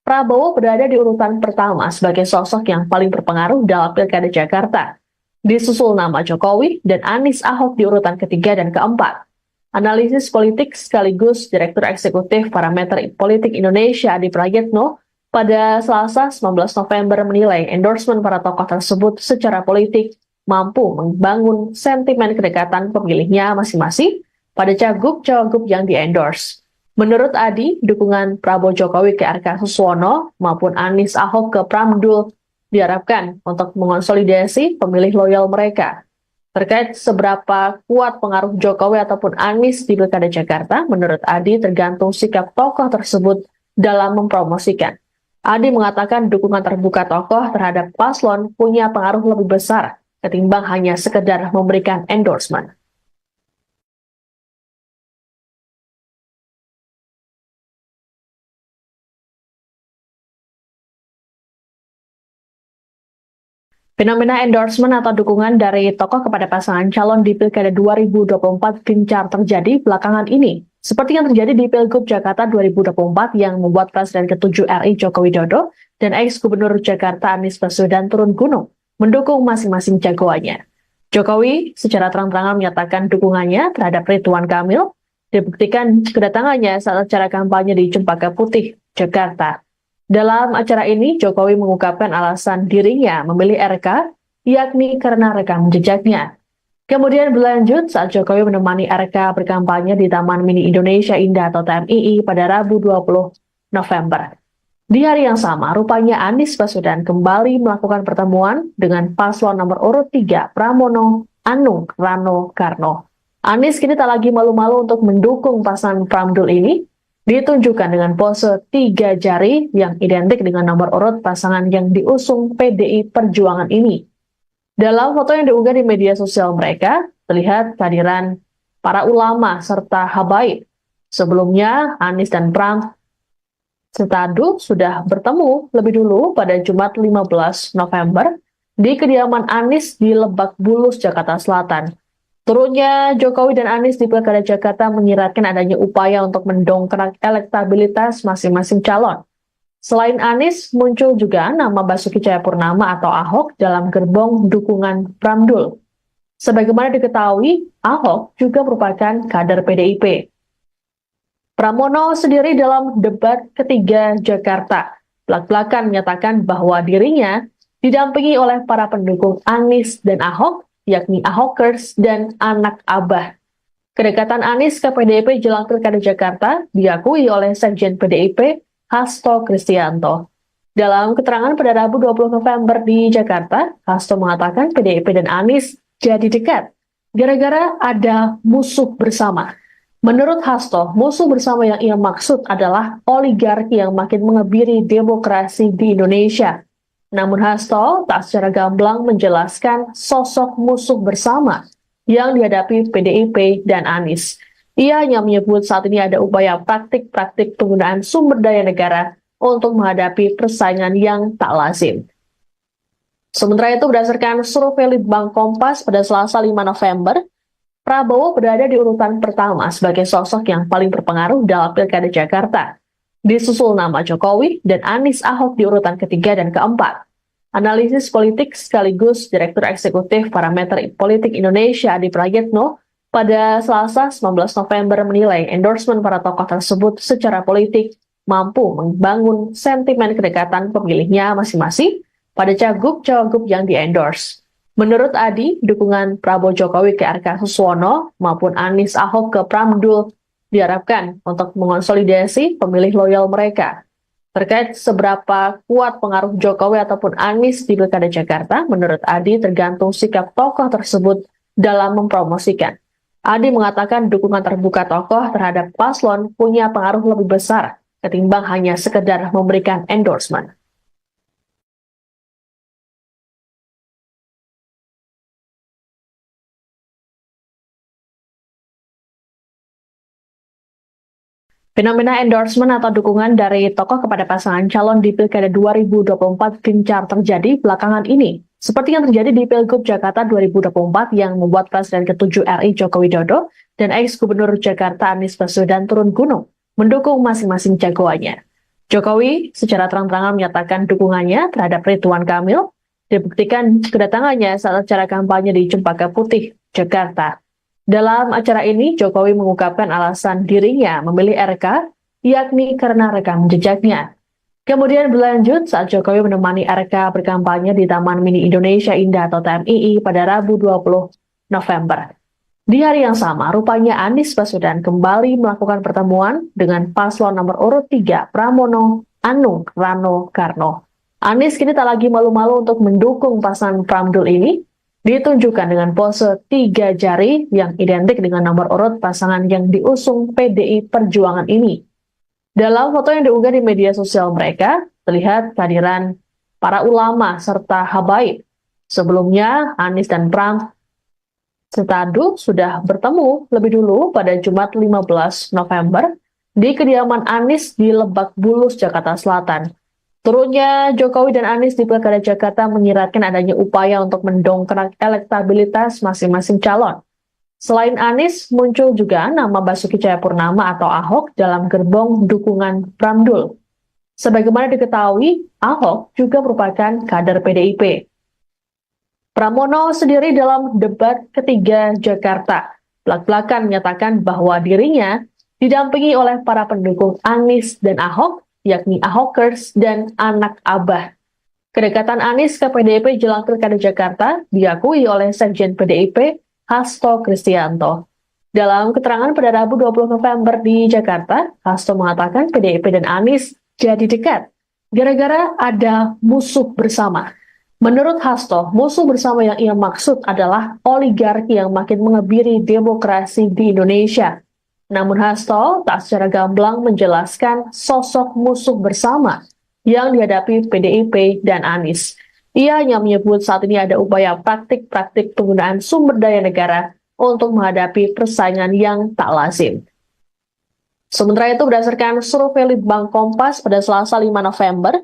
Prabowo berada di urutan pertama sebagai sosok yang paling berpengaruh dalam Pilkada Jakarta. Disusul nama Jokowi dan Anies Ahok di urutan ketiga dan keempat. Analisis politik sekaligus Direktur Eksekutif Parameter Politik Indonesia Adi Prayitno pada Selasa 19 November menilai endorsement para tokoh tersebut secara politik mampu membangun sentimen kedekatan pemilihnya masing-masing pada cagup-cawagup yang di-endorse. Menurut Adi, dukungan Prabowo Jokowi ke RK Suswono maupun Anies Ahok ke Pramdul diharapkan untuk mengonsolidasi pemilih loyal mereka. Terkait seberapa kuat pengaruh Jokowi ataupun Anies di Pilkada Jakarta, menurut Adi tergantung sikap tokoh tersebut dalam mempromosikan. Adi mengatakan dukungan terbuka tokoh terhadap paslon punya pengaruh lebih besar ketimbang hanya sekedar memberikan endorsement. Fenomena endorsement atau dukungan dari tokoh kepada pasangan calon di Pilkada 2024 gencar terjadi belakangan ini. Seperti yang terjadi di Pilgub Jakarta 2024 yang membuat Presiden ke-7 RI Joko Widodo dan ex-Gubernur Jakarta Anies Baswedan turun gunung mendukung masing-masing jagoannya. Jokowi secara terang-terangan menyatakan dukungannya terhadap Ridwan Kamil, dibuktikan kedatangannya saat acara kampanye di Cempaka Putih, Jakarta. Dalam acara ini, Jokowi mengungkapkan alasan dirinya memilih RK, yakni karena rekam jejaknya. Kemudian berlanjut saat Jokowi menemani RK berkampanye di Taman Mini Indonesia Indah atau TMII pada Rabu 20 November. Di hari yang sama, rupanya Anies Baswedan kembali melakukan pertemuan dengan paslon nomor urut 3 Pramono Anung Rano Karno. Anies kini tak lagi malu-malu untuk mendukung pasangan Pramdul ini, ditunjukkan dengan pose 3 jari yang identik dengan nomor urut pasangan yang diusung PDI Perjuangan ini. Dalam foto yang diunggah di media sosial mereka, terlihat kehadiran para ulama serta habaib. Sebelumnya, Anies dan Pram Setadu sudah bertemu lebih dulu pada Jumat 15 November di kediaman Anies di Lebak Bulus, Jakarta Selatan. Turunnya Jokowi dan Anies di Pilkada Jakarta menyiratkan adanya upaya untuk mendongkrak elektabilitas masing-masing calon. Selain Anies, muncul juga nama Basuki Cahayapurnama atau Ahok dalam gerbong dukungan Pramdul. Sebagaimana diketahui, Ahok juga merupakan kader PDIP. Pramono sendiri dalam debat ketiga Jakarta belak-belakan menyatakan bahwa dirinya didampingi oleh para pendukung Anies dan Ahok, yakni Ahokers dan anak Abah. Kedekatan Anies ke PDIP jelang Pilkada Jakarta diakui oleh Sekjen PDIP Hasto Kristianto. Dalam keterangan pada Rabu 20 November di Jakarta, Hasto mengatakan PDIP dan Anies jadi dekat gara-gara ada musuh bersama. Menurut Hasto, musuh bersama yang ia maksud adalah oligarki yang makin mengebiri demokrasi di Indonesia. Namun Hasto tak secara gamblang menjelaskan sosok musuh bersama yang dihadapi PDIP dan Anies. Ia hanya menyebut saat ini ada upaya praktik-praktik penggunaan sumber daya negara untuk menghadapi persaingan yang tak lazim. Sementara itu, berdasarkan survei Litbang Kompas pada Selasa 5 November, Prabowo berada di urutan pertama sebagai sosok yang paling berpengaruh dalam Pilkada Jakarta. Disusul nama Jokowi dan Anies Ahok di urutan ketiga dan keempat. Analisis politik sekaligus Direktur Eksekutif Parameter Politik Indonesia Adi Prayitno pada Selasa 19 November menilai endorsement para tokoh tersebut secara politik mampu membangun sentimen kedekatan pemilihnya masing-masing pada cagup-cawagup yang di-endorse. Menurut Adi, dukungan Prabowo Jokowi ke RK Suswono maupun Anies Ahok ke Pramdul diharapkan untuk mengonsolidasi pemilih loyal mereka. Terkait seberapa kuat pengaruh Jokowi ataupun Anies di Pilkada Jakarta, menurut Adi tergantung sikap tokoh tersebut dalam mempromosikan. Adi mengatakan dukungan terbuka tokoh terhadap paslon punya pengaruh lebih besar ketimbang hanya sekedar memberikan endorsement. Fenomena endorsement atau dukungan dari tokoh kepada pasangan calon di Pilkada 2024 gencar terjadi belakangan ini. Seperti yang terjadi di Pilgub Jakarta 2024 yang membuat Presiden ke-7 RI Joko Widodo dan ex-Gubernur Jakarta Anies Baswedan turun gunung mendukung masing-masing jagoannya. Jokowi secara terang-terangan menyatakan dukungannya terhadap Ridwan Kamil, dibuktikan kedatangannya saat acara kampanye di Cempaka Putih, Jakarta. Dalam acara ini, Jokowi mengungkapkan alasan dirinya memilih RK, yakni karena rekam jejaknya. Kemudian berlanjut saat Jokowi menemani RK berkampanye di Taman Mini Indonesia Indah atau TMII pada Rabu 20 November. Di hari yang sama, rupanya Anies Baswedan kembali melakukan pertemuan dengan paslon nomor urut 3 Pramono Anung Rano Karno. Anies kini tak lagi malu-malu untuk mendukung pasangan Pramdul ini, ditunjukkan dengan pose 3 jari yang identik dengan nomor urut pasangan yang diusung PDI Perjuangan ini. Dalam foto yang diunggah di media sosial mereka, terlihat kehadiran para ulama serta habaib. Sebelumnya, Anies dan Pram Setadu sudah bertemu lebih dulu pada Jumat 15 November di kediaman Anies di Lebak Bulus, Jakarta Selatan. Turunnya Jokowi dan Anies di Pilkada Jakarta menyiratkan adanya upaya untuk mendongkrak elektabilitas masing-masing calon. Selain Anies, muncul juga nama Basuki Cahayapurnama atau Ahok dalam gerbong dukungan Pramdul. Sebagaimana diketahui, Ahok juga merupakan kader PDIP. Pramono sendiri dalam debat ketiga Jakarta belak-belakan menyatakan bahwa dirinya didampingi oleh para pendukung Anies dan Ahok, yakni Ahokers dan anak Abah. Kedekatan Anies ke PDIP jelang Pilkada Jakarta diakui oleh Sekjen PDIP Hasto Kristianto. Dalam keterangan pada Rabu 20 November di Jakarta, Hasto mengatakan PDIP dan Anies jadi dekat gara-gara ada musuh bersama. Menurut Hasto, musuh bersama yang ia maksud adalah oligarki yang makin mengebiri demokrasi di Indonesia. Namun Hasto tak secara gamblang menjelaskan sosok musuh bersama yang dihadapi PDIP dan Anies. Ia hanya menyebut saat ini ada upaya praktik-praktik penggunaan sumber daya negara untuk menghadapi persaingan yang tak lazim. Sementara itu, berdasarkan survei Litbang Kompas pada Selasa 5 November,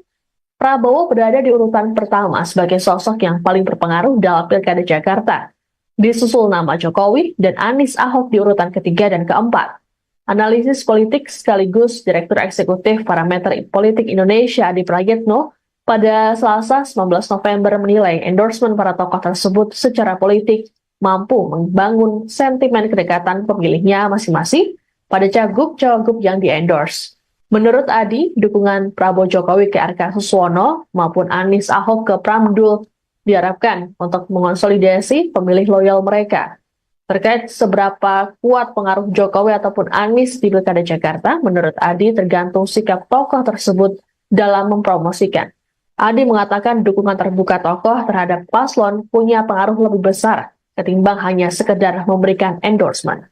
Prabowo berada di urutan pertama sebagai sosok yang paling berpengaruh dalam Pilkada Jakarta. Disusul nama Jokowi dan Anies Ahok di urutan ketiga dan keempat. Analisis politik sekaligus Direktur Eksekutif Parameter Politik Indonesia Adi Prayitno pada Selasa 19 November menilai endorsement para tokoh tersebut secara politik mampu membangun sentimen kedekatan pemilihnya masing-masing pada cagup-cawagup yang di-endorse. Menurut Adi, dukungan Prabowo Jokowi ke RK Suswono maupun Anies Ahok ke Pramdul diharapkan untuk mengonsolidasi pemilih loyal mereka. Terkait seberapa kuat pengaruh Jokowi ataupun Anies di Pilkada Jakarta, menurut Adi tergantung sikap tokoh tersebut dalam mempromosikan. Adi mengatakan dukungan terbuka tokoh terhadap paslon punya pengaruh lebih besar ketimbang hanya sekedar memberikan endorsement.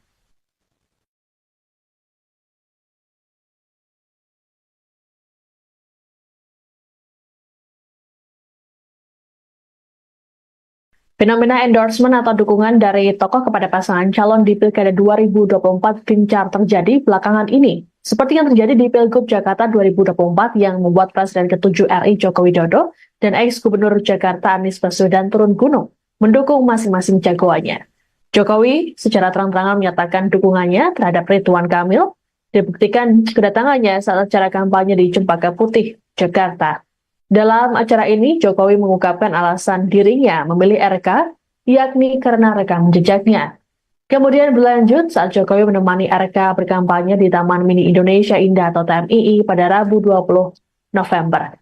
Fenomena endorsement atau dukungan dari tokoh kepada pasangan calon di Pilkada 2024 gencar terjadi belakangan ini. Seperti yang terjadi di Pilgub Jakarta 2024 yang membuat Presiden ke-7 RI Joko Widodo dan ex-Gubernur Jakarta Anies Baswedan turun gunung mendukung masing-masing jagoannya. Jokowi secara terang-terangan menyatakan dukungannya terhadap Ridwan Kamil, dibuktikan kedatangannya saat acara kampanye di Cempaka Putih, Jakarta. Dalam acara ini, Jokowi mengungkapkan alasan dirinya memilih RK, yakni karena rekam jejaknya. Kemudian berlanjut saat Jokowi menemani RK berkampanye di Taman Mini Indonesia Indah atau TMII pada Rabu 20 November.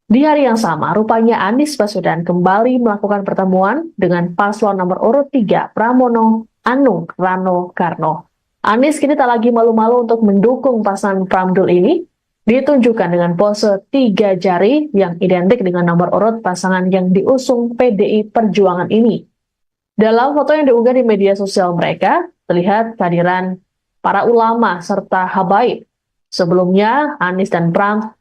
Di hari yang sama, rupanya Anies Baswedan kembali melakukan pertemuan dengan paslon nomor urut 3 Pramono Anung Rano Karno. Anies kini tak lagi malu-malu untuk mendukung pasangan Pramdul ini, ditunjukkan dengan pose 3 jari yang identik dengan nomor urut pasangan yang diusung PDI Perjuangan ini. Dalam foto yang diunggah di media sosial mereka, terlihat kehadiran para ulama serta habaib. Sebelumnya, Anies dan Pram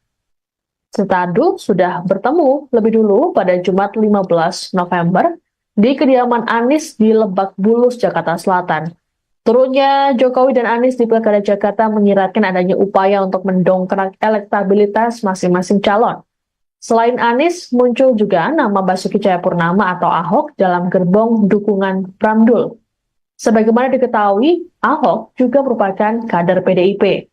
Setadu sudah bertemu lebih dulu pada Jumat 15 November di kediaman Anies di Lebak Bulus, Jakarta Selatan. Turunnya Jokowi dan Anies di Pilkada Jakarta menyiratkan adanya upaya untuk mendongkrak elektabilitas masing-masing calon. Selain Anies, muncul juga nama Basuki Cahayapurnama atau Ahok dalam gerbong dukungan Pramdul. Sebagaimana diketahui, Ahok juga merupakan kader PDIP.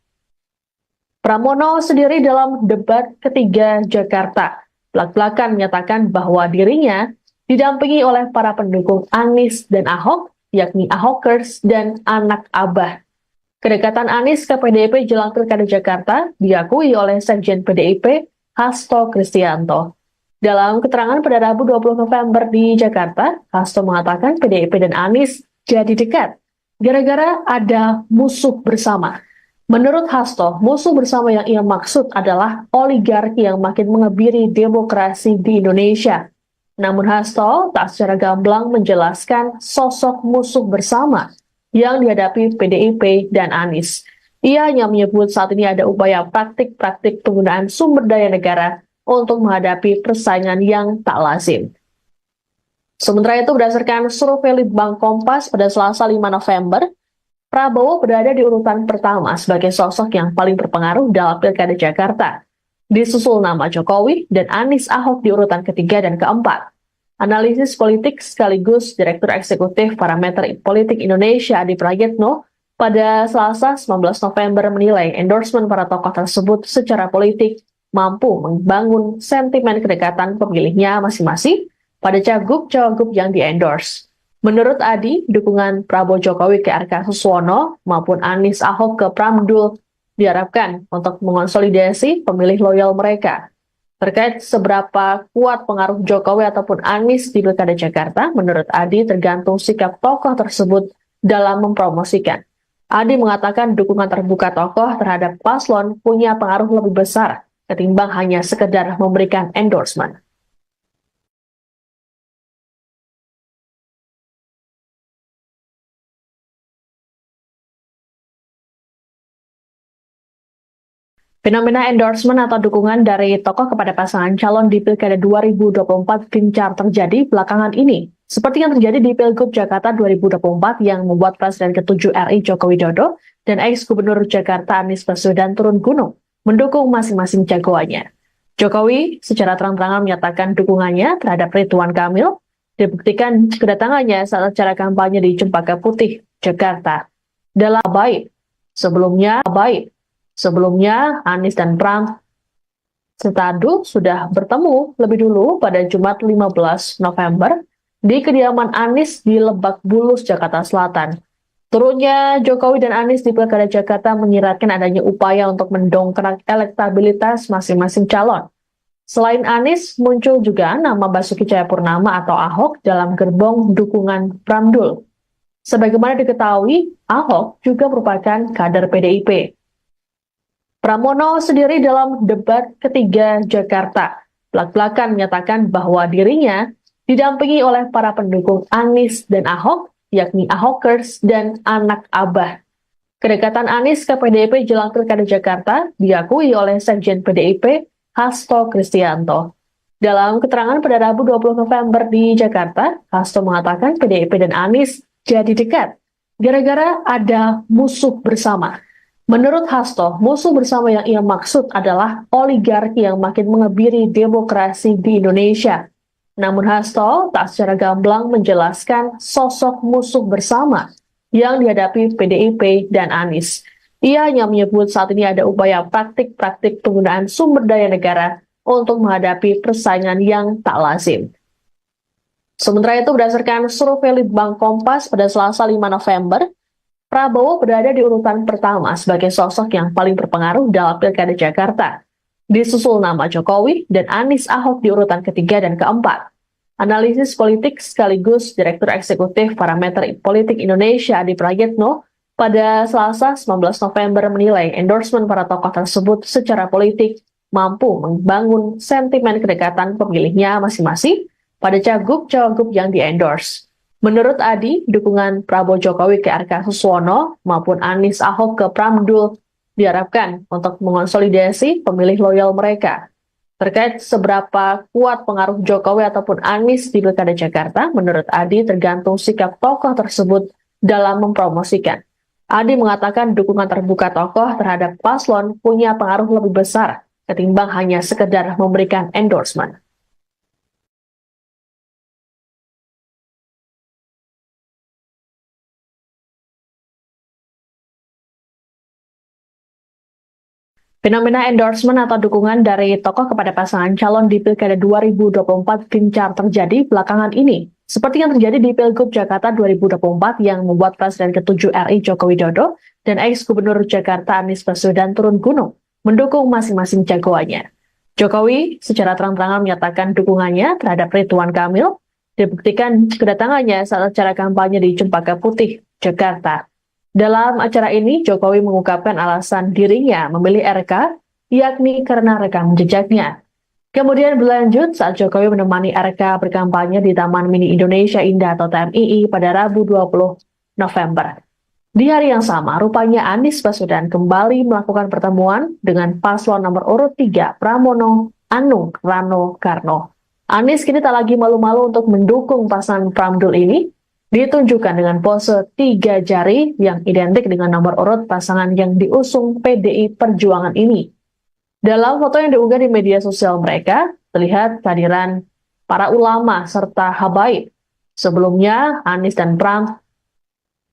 Pramono sendiri dalam debat ketiga Jakarta belak-belakan menyatakan bahwa dirinya didampingi oleh para pendukung Anies dan Ahok, yakni Ahokers dan anak Abah. Kedekatan Anies ke PDIP jelang Pilkada Jakarta diakui oleh Sekjen PDIP Hasto Kristianto. Dalam keterangan pada Rabu 20 November di Jakarta, Hasto mengatakan PDIP dan Anies jadi dekat gara-gara ada musuh bersama. Menurut Hasto, musuh bersama yang ia maksud adalah oligarki yang makin mengebiri demokrasi di Indonesia. Namun Hasto tak secara gamblang menjelaskan sosok musuh bersama yang dihadapi PDIP dan Anies. Ia hanya menyebut saat ini ada upaya praktik-praktik penggunaan sumber daya negara untuk menghadapi persaingan yang tak lazim. Sementara itu, berdasarkan survei Litbang Kompas pada Selasa 5 November, Prabowo berada di urutan pertama sebagai sosok yang paling berpengaruh dalam Pilkada Jakarta. Disusul nama Jokowi dan Anies Ahok di urutan ketiga dan keempat. Analisis politik sekaligus Direktur Eksekutif Parameter Politik Indonesia Adi Prayitno pada Selasa 19 November menilai endorsement para tokoh tersebut secara politik mampu membangun sentimen kedekatan pemilihnya masing-masing pada cagup-cawagup yang di-endorse. Menurut Adi, dukungan Prabowo Jokowi ke RK Suswono maupun Anies Ahok ke Pramdul diharapkan untuk mengonsolidasi pemilih loyal mereka. Terkait seberapa kuat pengaruh Jokowi ataupun Anies di Pilkada Jakarta, menurut Adi tergantung sikap tokoh tersebut dalam mempromosikan. Adi mengatakan dukungan terbuka tokoh terhadap paslon punya pengaruh lebih besar ketimbang hanya sekedar memberikan endorsement. Fenomena endorsement atau dukungan dari tokoh kepada pasangan calon di Pilkada 2024 gencar terjadi belakangan ini. Seperti yang terjadi di Pilgub Jakarta 2024 yang membuat Presiden ke-7 RI Joko Widodo dan ex-Gubernur Jakarta Anies Baswedan turun gunung, mendukung masing-masing jagoannya. Jokowi secara terang-terangan menyatakan dukungannya terhadap Ridwan Kamil, dibuktikan kedatangannya saat acara kampanye di Cempaka Putih, Jakarta. Dalam Sebelumnya, Anies dan Pram Setadu sudah bertemu lebih dulu pada Jumat 15 November di kediaman Anies di Lebak Bulus, Jakarta Selatan. Turunnya Jokowi dan Anies di Pilkada Jakarta menyiratkan adanya upaya untuk mendongkrak elektabilitas masing-masing calon. Selain Anies, muncul juga nama Basuki Cahayapurnama atau Ahok dalam gerbong dukungan Pramdul. Sebagaimana diketahui, Ahok juga merupakan kader PDIP. Pramono sendiri dalam debat ketiga Jakarta belak-belakan menyatakan bahwa dirinya didampingi oleh para pendukung Anies dan Ahok, yakni Ahokers dan anak Abah. Kedekatan Anies ke PDIP jelang Pilkada Jakarta diakui oleh Sekjen PDIP Hasto Kristianto. Dalam keterangan pada Rabu 20 November di Jakarta, Hasto mengatakan PDIP dan Anies jadi dekat gara-gara ada musuh bersama. Menurut Hasto, musuh bersama yang ia maksud adalah oligarki yang makin mengebiri demokrasi di Indonesia. Namun Hasto tak secara gamblang menjelaskan sosok musuh bersama yang dihadapi PDIP dan Anies. Ia hanya menyebut saat ini ada upaya praktik-praktik penggunaan sumber daya negara untuk menghadapi persaingan yang tak lazim. Sementara itu, berdasarkan survei Litbang Kompas pada Selasa 5 November, Prabowo berada di urutan pertama sebagai sosok yang paling berpengaruh dalam Pilkada Jakarta. Disusul nama Jokowi dan Anies Ahok di urutan ketiga dan keempat. Analisis politik sekaligus Direktur Eksekutif Parameter Politik Indonesia Adi Prayitno pada Selasa 19 November menilai endorsement para tokoh tersebut secara politik mampu membangun sentimen kedekatan pemilihnya masing-masing pada cagup-cawagup yang di-endorse. Menurut Adi, dukungan Prabowo Jokowi ke RK Suswono maupun Anies Ahok ke Pramdul diharapkan untuk mengonsolidasi pemilih loyal mereka. Terkait seberapa kuat pengaruh Jokowi ataupun Anies di Pilkada Jakarta, menurut Adi tergantung sikap tokoh tersebut dalam mempromosikan. Adi mengatakan dukungan terbuka tokoh terhadap paslon punya pengaruh lebih besar ketimbang hanya sekedar memberikan endorsement. Fenomena endorsement atau dukungan dari tokoh kepada pasangan calon di Pilkada 2024 gencar terjadi belakangan ini. Seperti yang terjadi di Pilgub Jakarta 2024 yang membuat Presiden ke-7 RI Joko Widodo dan ex-Gubernur Jakarta Anies Baswedan turun gunung, mendukung masing-masing jagoannya. Jokowi secara terang-terangan menyatakan dukungannya terhadap Ridwan Kamil, dibuktikan kedatangannya saat acara kampanye di Cempaka Putih, Jakarta. Dalam acara ini, Jokowi mengungkapkan alasan dirinya memilih RK, yakni karena rekam jejaknya. Kemudian berlanjut saat Jokowi menemani RK berkampanye di Taman Mini Indonesia Indah atau TMII pada Rabu 20 November. Di hari yang sama, rupanya Anies Baswedan kembali melakukan pertemuan dengan paslon nomor urut 3 Pramono Anung Rano Karno. Anies kini tak lagi malu-malu untuk mendukung pasangan Pramdul ini, ditunjukkan dengan pose 3 jari yang identik dengan nomor urut pasangan yang diusung PDI Perjuangan ini. Dalam foto yang diunggah di media sosial mereka, terlihat kehadiran para ulama serta habaib. Sebelumnya, Anies dan Pram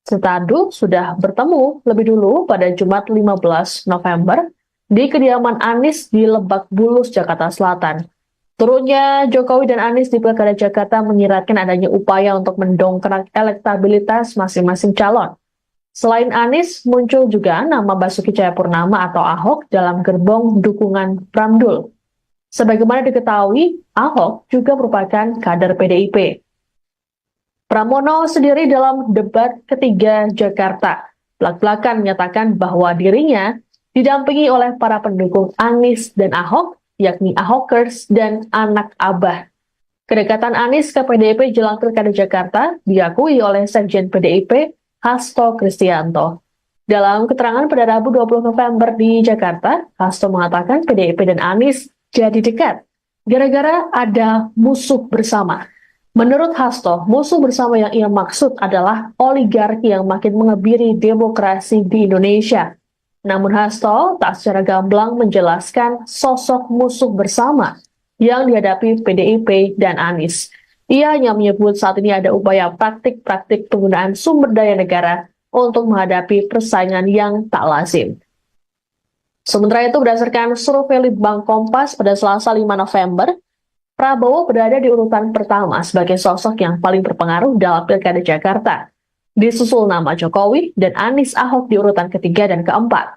serta Adu sudah bertemu lebih dulu pada Jumat 15 November di kediaman Anies di Lebak Bulus, Jakarta Selatan. Turunnya Jokowi dan Anies di Pilkada Jakarta menyiratkan adanya upaya untuk mendongkrak elektabilitas masing-masing calon. Selain Anies, muncul juga nama Basuki Cahayapurnama atau Ahok dalam gerbong dukungan Pramdul. Sebagaimana diketahui, Ahok juga merupakan kader PDIP. Pramono sendiri dalam debat ketiga Jakarta belak-belakan menyatakan bahwa dirinya didampingi oleh para pendukung Anies dan Ahok, yakni Ahokers dan anak Abah. Kedekatan Anies ke PDIP jelang Pilkada Jakarta diakui oleh Sekjen PDIP Hasto Kristianto. Dalam keterangan pada Rabu 20 November di Jakarta, Hasto mengatakan PDIP dan Anies jadi dekat gara-gara ada musuh bersama. Menurut Hasto, musuh bersama yang ia maksud adalah oligarki yang makin mengebiri demokrasi di Indonesia. Namun Hasto tak secara gamblang menjelaskan sosok musuh bersama yang dihadapi PDIP dan Anies. Ia hanya menyebut saat ini ada upaya praktik-praktik penggunaan sumber daya negara untuk menghadapi persaingan yang tak lazim. Sementara itu berdasarkan survei Litbang Kompas pada Selasa 5 November, Prabowo berada di urutan pertama sebagai sosok yang paling berpengaruh dalam Pilkada Jakarta. Disusul nama Jokowi dan Anies Ahok di urutan ketiga dan keempat.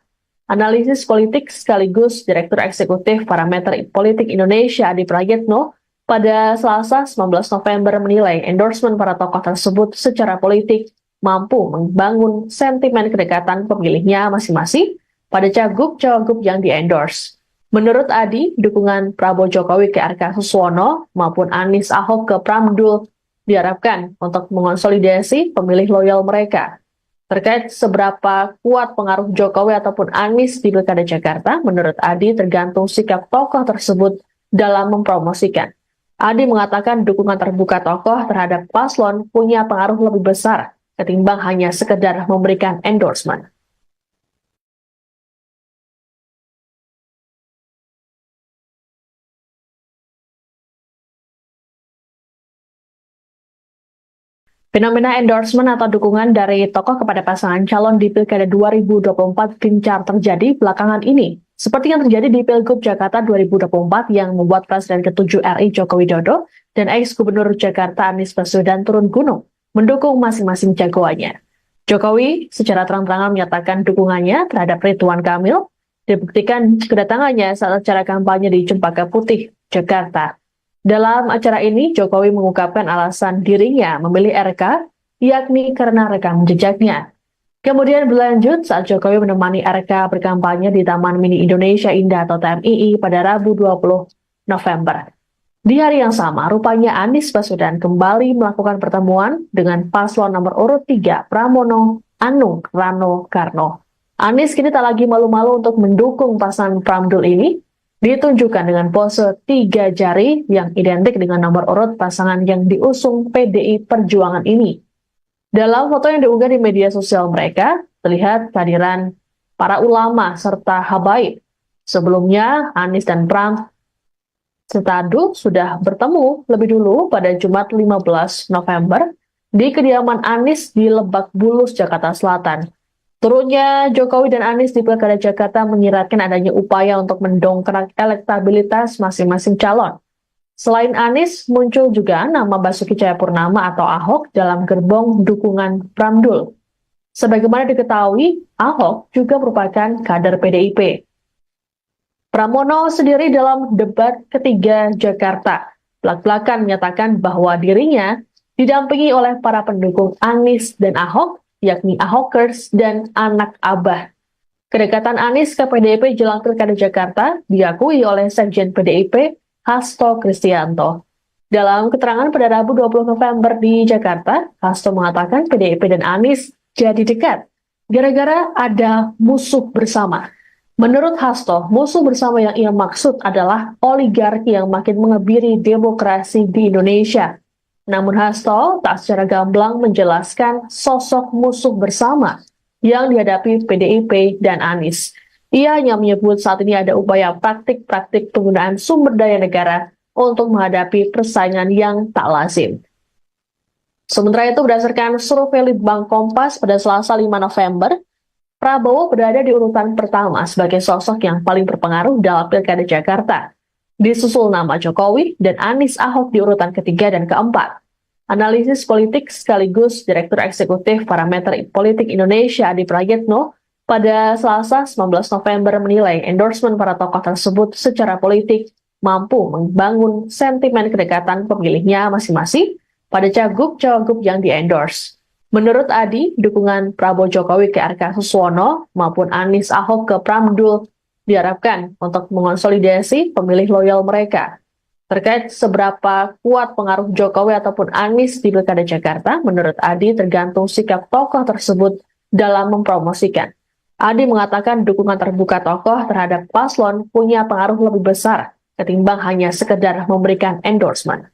Analisis politik sekaligus Direktur Eksekutif Parameter Politik Indonesia Adi Prayitno pada Selasa 19 November menilai endorsement para tokoh tersebut secara politik mampu membangun sentimen kedekatan pemilihnya masing-masing pada cagup-cawagup yang di-endorse. Menurut Adi, dukungan Prabowo Jokowi ke RK Suswono maupun Anies Ahok ke Pramdul diharapkan untuk mengonsolidasi pemilih loyal mereka. Terkait seberapa kuat pengaruh Jokowi ataupun Anies di Pilkada Jakarta, menurut Adi tergantung sikap tokoh tersebut dalam mempromosikan. Adi mengatakan dukungan terbuka tokoh terhadap paslon punya pengaruh lebih besar ketimbang hanya sekedar memberikan endorsement. Fenomena endorsement atau dukungan dari tokoh kepada pasangan calon di Pilkada 2024 gencar terjadi belakangan ini. Seperti yang terjadi di Pilgub Jakarta 2024 yang membuat Presiden ke-7 RI Joko Widodo dan ex-Gubernur Jakarta Anies Baswedan turun gunung, mendukung masing-masing jagoannya. Jokowi secara terang-terangan menyatakan dukungannya terhadap Ridwan Kamil, dibuktikan kedatangannya saat acara kampanye di Cempaka Putih, Jakarta. Dalam acara ini, Jokowi mengungkapkan alasan dirinya memilih RK, yakni karena rekam jejaknya. Kemudian berlanjut saat Jokowi menemani RK berkampanye di Taman Mini Indonesia Indah atau TMII pada Rabu 20 November. Di hari yang sama, rupanya Anies Baswedan kembali melakukan pertemuan dengan paslon nomor urut 3 Pramono Anung Rano Karno. Anies kini tak lagi malu-malu untuk mendukung pasangan Pramdul ini, ditunjukkan dengan pose 3 jari yang identik dengan nomor urut pasangan yang diusung PDI Perjuangan ini. Dalam foto yang diunggah di media sosial mereka, terlihat kehadiran para ulama serta habaib. Sebelumnya, Anies dan Pram Setadu sudah bertemu lebih dulu pada Jumat 15 November di kediaman Anies di Lebak Bulus, Jakarta Selatan. Turunnya Jokowi dan Anies di Pilkada Jakarta menyiratkan adanya upaya untuk mendongkrak elektabilitas masing-masing calon. Selain Anies, muncul juga nama Basuki Cahayapurnama atau Ahok dalam gerbong dukungan Pramdul. Sebagaimana diketahui, Ahok juga merupakan kader PDIP. Pramono sendiri dalam debat ketiga Jakarta belak-belakan menyatakan bahwa dirinya didampingi oleh para pendukung Anies dan Ahok, yakni Ahokers dan anak Abah. Kedekatan Anies ke PDIP jelang Pilkada Jakarta diakui oleh Sekjen PDIP Hasto Kristianto. Dalam keterangan pada Rabu 20 November di Jakarta, Hasto mengatakan PDIP dan Anies jadi dekat gara-gara ada musuh bersama. Menurut Hasto, musuh bersama yang ia maksud adalah oligarki yang makin mengebiri demokrasi di Indonesia. Namun Hasto tak secara gamblang menjelaskan sosok musuh bersama yang dihadapi PDIP dan Anies. Ia hanya menyebut saat ini ada upaya praktik-praktik penggunaan sumber daya negara untuk menghadapi persaingan yang tak lazim. Sementara itu, berdasarkan survei Litbang Kompas pada Selasa 5 November, Prabowo berada di urutan pertama sebagai sosok yang paling berpengaruh dalam Pilkada Jakarta. Disusul nama Jokowi dan Anies Ahok di urutan ketiga dan keempat. Analisis politik sekaligus Direktur Eksekutif Parameter Politik Indonesia Adi Prayitno pada Selasa 19 November menilai endorsement para tokoh tersebut secara politik mampu membangun sentimen kedekatan pemilihnya masing-masing pada cagup-cawagup yang di-endorse. Menurut Adi, dukungan Prabowo Jokowi ke RK Suswono maupun Anies Ahok ke Pramdul diharapkan untuk mengonsolidasi pemilih loyal mereka. Terkait seberapa kuat pengaruh Jokowi ataupun Anies di Pilkada Jakarta, menurut Adi tergantung sikap tokoh tersebut dalam mempromosikan. Adi mengatakan dukungan terbuka tokoh terhadap paslon punya pengaruh lebih besar ketimbang hanya sekedar memberikan endorsement.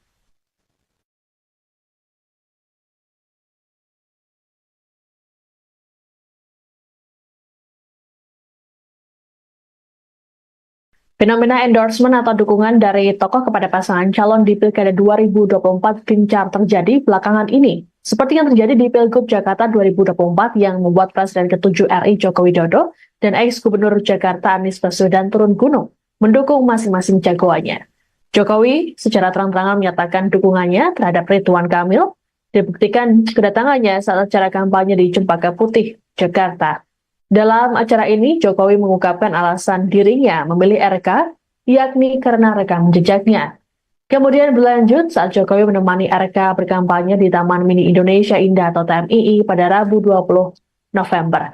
Fenomena endorsement atau dukungan dari tokoh kepada pasangan calon di Pilkada 2024 gencar terjadi belakangan ini. Seperti yang terjadi di Pilgub Jakarta 2024 yang membuat Presiden ke-7 RI Joko Widodo dan ex-Gubernur Jakarta Anies Baswedan turun gunung, mendukung masing-masing jagoannya. Jokowi secara terang-terangan menyatakan dukungannya terhadap Ridwan Kamil, dibuktikan kedatangannya saat acara kampanye di Cempaka Putih, Jakarta. Dalam acara ini, Jokowi mengungkapkan alasan dirinya memilih RK, yakni karena rekam jejaknya. Kemudian berlanjut saat Jokowi menemani RK berkampanye di Taman Mini Indonesia Indah atau TMII pada Rabu 20 November.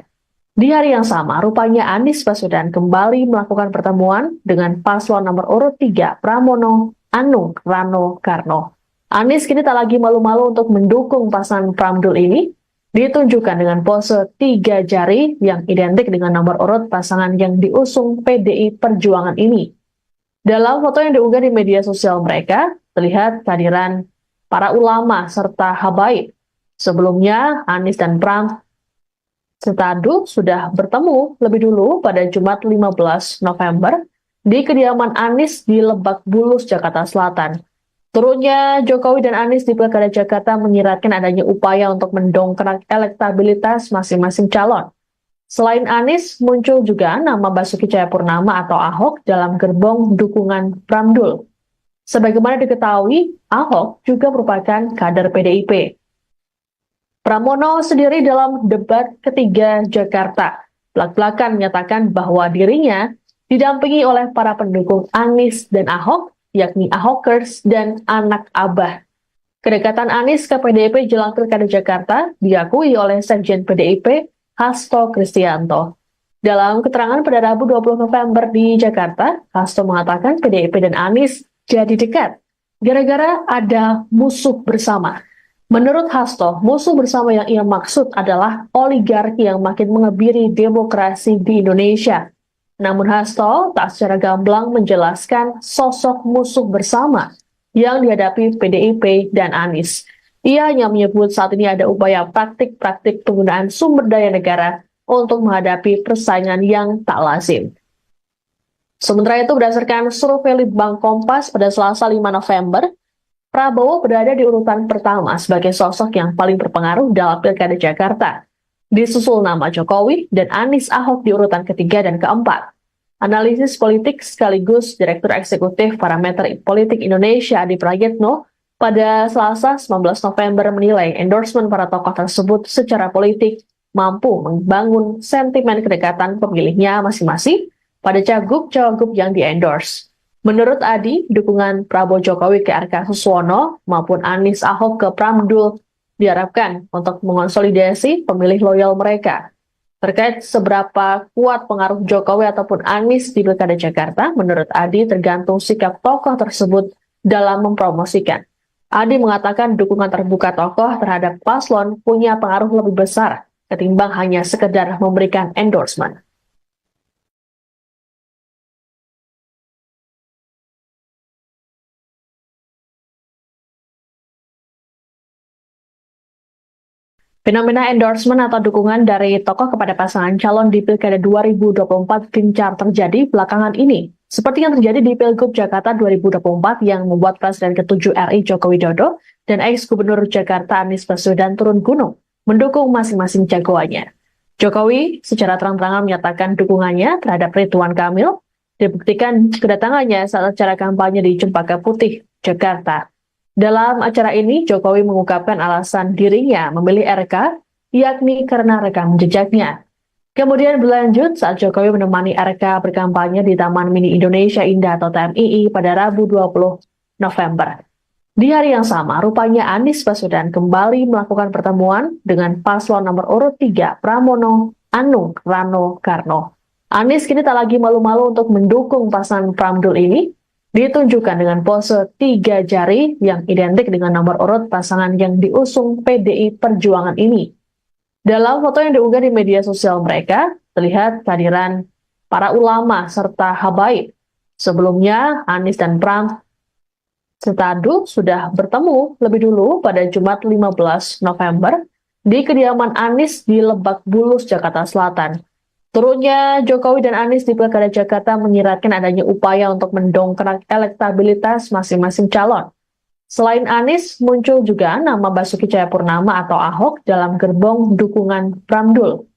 Di hari yang sama, rupanya Anies Baswedan kembali melakukan pertemuan dengan paslon nomor urut 3 Pramono Anung Rano Karno. Anies kini tak lagi malu-malu untuk mendukung pasangan Pramdul ini, ditunjukkan dengan pose 3 jari yang identik dengan nomor urut pasangan yang diusung PDI Perjuangan ini. Dalam foto yang diunggah di media sosial mereka, terlihat kehadiran para ulama serta habaib. Sebelumnya, Anies dan Pram Setadu sudah bertemu lebih dulu pada Jumat 15 November di kediaman Anies di Lebak Bulus, Jakarta Selatan. Turunnya Jokowi dan Anies di Pilkada Jakarta menyiratkan adanya upaya untuk mendongkrak elektabilitas masing-masing calon. Selain Anies, muncul juga nama Basuki Cahayapurnama atau Ahok dalam gerbong dukungan Pramdul. Sebagaimana diketahui, Ahok juga merupakan kader PDIP. Pramono sendiri dalam debat ketiga Jakarta belak-belakan menyatakan bahwa dirinya didampingi oleh para pendukung Anies dan Ahok, yakni Ahokers dan anak Abah. Kedekatan Anies ke PDIP jelang Pilkada Jakarta diakui oleh Sekjen PDIP Hasto Kristianto. Dalam keterangan pada Rabu 20 November di Jakarta, Hasto mengatakan PDIP dan Anies jadi dekat gara-gara ada musuh bersama. Menurut Hasto, musuh bersama yang ia maksud adalah oligarki yang makin mengebiri demokrasi di Indonesia. Namun Hasto tak secara gamblang menjelaskan sosok musuh bersama yang dihadapi PDIP dan Anies. Ia hanya menyebut saat ini ada upaya praktik-praktik penggunaan sumber daya negara untuk menghadapi persaingan yang tak lazim. Sementara itu, berdasarkan survei Litbang Kompas pada Selasa 5 November, Prabowo berada di urutan pertama sebagai sosok yang paling berpengaruh dalam Pilkada Jakarta. Disusul nama Jokowi dan Anies Ahok di urutan ketiga dan keempat. Analisis politik sekaligus Direktur Eksekutif Parameter Politik Indonesia Adi Prayitno pada Selasa 19 November menilai endorsement para tokoh tersebut secara politik mampu membangun sentimen kedekatan pemilihnya masing-masing pada cagup-cawagup yang di-endorse. Menurut Adi, dukungan Prabowo Jokowi ke RK Suswono maupun Anies Ahok ke Pramdul diharapkan untuk mengonsolidasi pemilih loyal mereka. Terkait seberapa kuat pengaruh Jokowi ataupun Anies di Pilkada Jakarta, menurut Adi tergantung sikap tokoh tersebut dalam mempromosikan. Adi mengatakan dukungan terbuka tokoh terhadap paslon punya pengaruh lebih besar ketimbang hanya sekedar memberikan endorsement. Fenomena endorsement atau dukungan dari tokoh kepada pasangan calon di Pilkada 2024 gencar terjadi belakangan ini. Seperti yang terjadi di Pilgub Jakarta 2024 yang membuat Presiden ke-7 RI Joko Widodo dan ex-Gubernur Jakarta Anies Baswedan turun gunung, mendukung masing-masing jagoannya. Jokowi secara terang-terangan menyatakan dukungannya terhadap Ridwan Kamil, dibuktikan kedatangannya saat acara kampanye di Cempaka Putih, Jakarta. Dalam acara ini, Jokowi mengungkapkan alasan dirinya memilih RK, yakni karena rekam jejaknya. Kemudian berlanjut saat Jokowi menemani RK berkampanye di Taman Mini Indonesia Indah atau TMII pada Rabu 20 November. Di hari yang sama, rupanya Anies Baswedan kembali melakukan pertemuan dengan paslon nomor urut 3 Pramono Anung Rano Karno. Anies kini tak lagi malu-malu untuk mendukung pasangan Pramdul ini, ditunjukkan dengan pose 3 jari yang identik dengan nomor urut pasangan yang diusung PDI Perjuangan ini. Dalam foto yang diunggah di media sosial mereka, terlihat kehadiran para ulama serta habaib. Sebelumnya, Anies dan Pram Setadu sudah bertemu lebih dulu pada Jumat 15 November di kediaman Anies di Lebak Bulus, Jakarta Selatan. Turunnya Jokowi dan Anies di Pilkada Jakarta menyiratkan adanya upaya untuk mendongkrak elektabilitas masing-masing calon. Selain Anies, muncul juga nama Basuki Cahayapurnama atau Ahok dalam gerbong dukungan Pramdul.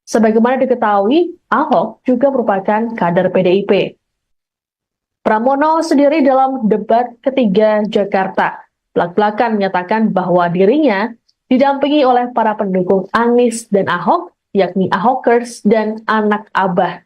Sebagaimana diketahui, Ahok juga merupakan kader PDIP. Pramono sendiri dalam debat ketiga Jakarta belak-belakan menyatakan bahwa dirinya didampingi oleh para pendukung Anies dan Ahok, yakni Ahokers dan anak Abah.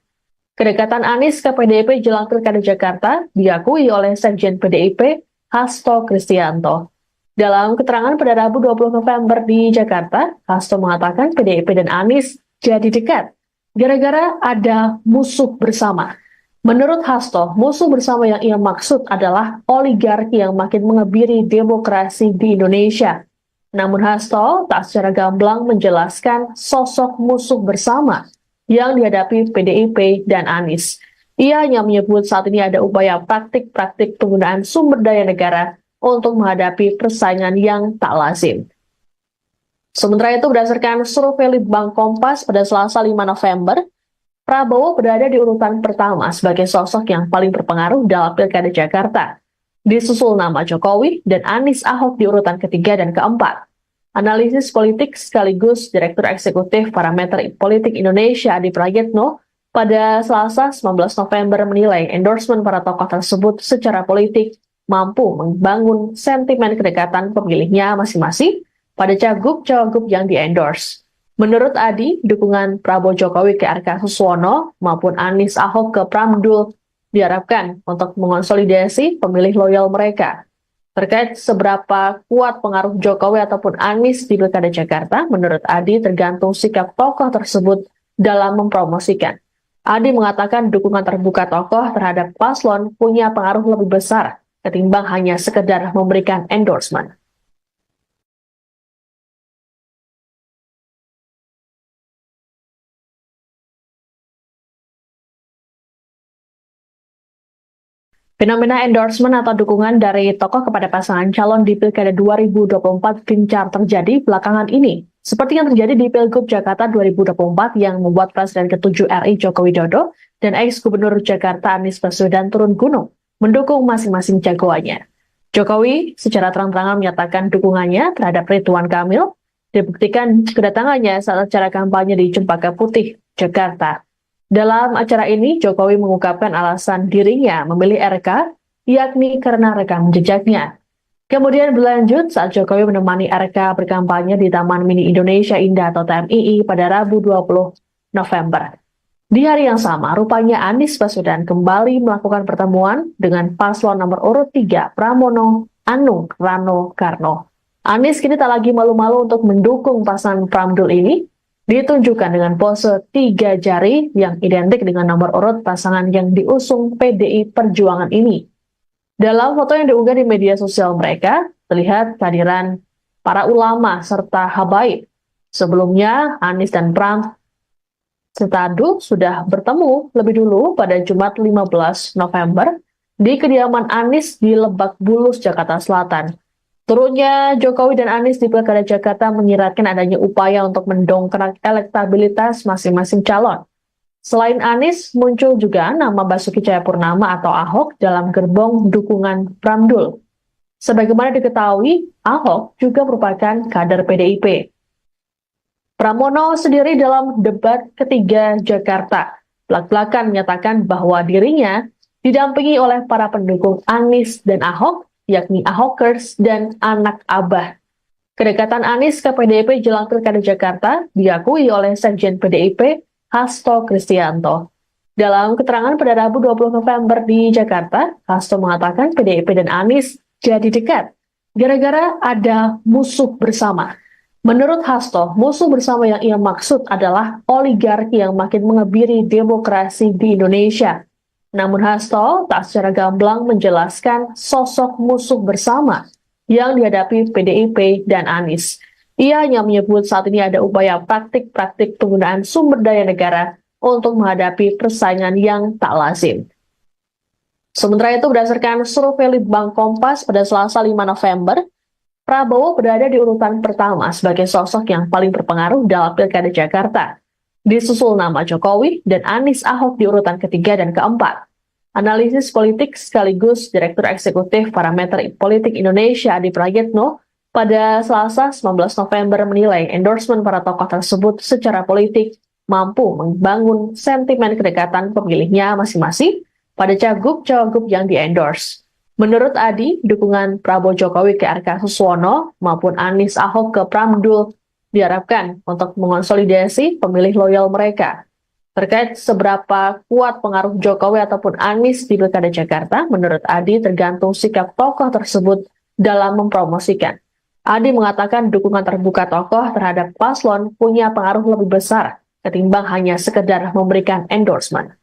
Kedekatan Anies ke PDIP jelang Pilkada Jakarta diakui oleh Sekjen PDIP Hasto Kristianto. Dalam keterangan pada Rabu 20 November di Jakarta, Hasto mengatakan PDIP dan Anies jadi dekat gara-gara ada musuh bersama. Menurut Hasto, musuh bersama yang ia maksud adalah oligarki yang makin mengebiri demokrasi di Indonesia. Namun Hasto tak secara gamblang menjelaskan sosok musuh bersama yang dihadapi PDIP dan Anies. Ia hanya menyebut saat ini ada upaya praktik-praktik penggunaan sumber daya negara untuk menghadapi persaingan yang tak lazim. Sementara itu, berdasarkan survei Litbang Kompas pada Selasa 5 November, Prabowo berada di urutan pertama sebagai sosok yang paling berpengaruh dalam Pilkada Jakarta. Disusul nama Jokowi dan Anies Ahok di urutan ketiga dan keempat. Analisis politik sekaligus Direktur Eksekutif Parameter Politik Indonesia Adi Prayitno pada Selasa 19 November menilai endorsement para tokoh tersebut secara politik mampu membangun sentimen kedekatan pemilihnya masing-masing pada cagup-cawagup yang di-endorse. Menurut Adi, dukungan Prabowo Jokowi ke RK Suswono maupun Anies Ahok ke Pramdul diharapkan untuk mengonsolidasi pemilih loyal mereka. Terkait seberapa kuat pengaruh Jokowi ataupun Anies di Pilkada Jakarta, menurut Adi tergantung sikap tokoh tersebut dalam mempromosikan. Adi mengatakan dukungan terbuka tokoh terhadap paslon punya pengaruh lebih besar ketimbang hanya sekedar memberikan endorsement. Fenomena endorsement atau dukungan dari tokoh kepada pasangan calon di Pilkada 2024 gencar terjadi belakangan ini. Seperti yang terjadi di Pilgub Jakarta 2024 yang membuat Presiden ke-7 RI Joko Widodo dan ex-Gubernur Jakarta Anies Baswedan turun gunung mendukung masing-masing jagoannya. Jokowi secara terang-terangan menyatakan dukungannya terhadap Ridwan Kamil, dibuktikan kedatangannya saat acara kampanye di Cempaka Putih, Jakarta. Dalam acara ini, Jokowi mengungkapkan alasan dirinya memilih RK, yakni karena rekam jejaknya. Kemudian berlanjut saat Jokowi menemani RK berkampanye di Taman Mini Indonesia Indah atau TMII pada Rabu 20 November. Di hari yang sama, rupanya Anies Baswedan kembali melakukan pertemuan dengan paslon nomor urut 3 Pramono Anung Rano Karno. Anies kini tak lagi malu-malu untuk mendukung pasangan Pramdul ini, ditunjukkan dengan pose 3 jari yang identik dengan nomor urut pasangan yang diusung PDI Perjuangan ini. Dalam foto yang diunggah di media sosial mereka, terlihat kehadiran para ulama serta habaib. Sebelumnya, Anies dan Pram Setadu sudah bertemu lebih dulu pada Jumat 15 November di kediaman Anies di Lebak Bulus, Jakarta Selatan. Turunnya Jokowi dan Anies di Pilkada Jakarta menyiratkan adanya upaya untuk mendongkrak elektabilitas masing-masing calon. Selain Anies, muncul juga nama Basuki Cahayapurnama atau Ahok dalam gerbong dukungan Pramdul. Sebagaimana diketahui, Ahok juga merupakan kader PDIP. Pramono sendiri dalam debat ketiga Jakarta belak-belakan menyatakan bahwa dirinya didampingi oleh para pendukung Anies dan Ahok, yakni Ahokers dan anak Abah. Kedekatan Anies ke PDIP jelang Pilkada Jakarta diakui oleh Sekjen PDIP Hasto Kristianto. Dalam keterangan pada Rabu 20 November di Jakarta, Hasto mengatakan PDIP dan Anies jadi dekat gara-gara ada musuh bersama. Menurut Hasto, musuh bersama yang ia maksud adalah oligarki yang makin mengebiri demokrasi di Indonesia. Namun Hasto tak secara gamblang menjelaskan sosok musuh bersama yang dihadapi PDIP dan Anies. Ia hanya menyebut saat ini ada upaya praktik-praktik penggunaan sumber daya negara untuk menghadapi persaingan yang tak lazim. Sementara itu, berdasarkan survei Litbang Kompas pada Selasa 5 November, Prabowo berada di urutan pertama sebagai sosok yang paling berpengaruh dalam Pilkada Jakarta. Disusul nama Jokowi dan Anies Ahok di urutan ketiga dan keempat. Analisis politik sekaligus Direktur Eksekutif Parameter Politik Indonesia Adi Prayitno pada Selasa 19 November menilai endorsement para tokoh tersebut secara politik mampu membangun sentimen kedekatan pemilihnya masing-masing pada cagup-cawagup yang di-endorse. Menurut Adi, dukungan Prabowo Jokowi ke RK Suswono maupun Anies Ahok ke Pramdul diharapkan untuk mengonsolidasi pemilih loyal mereka. Terkait seberapa kuat pengaruh Jokowi ataupun Anies di Pilkada Jakarta, menurut Adi tergantung sikap tokoh tersebut dalam mempromosikan. Adi mengatakan dukungan terbuka tokoh terhadap paslon punya pengaruh lebih besar ketimbang hanya sekedar memberikan endorsement.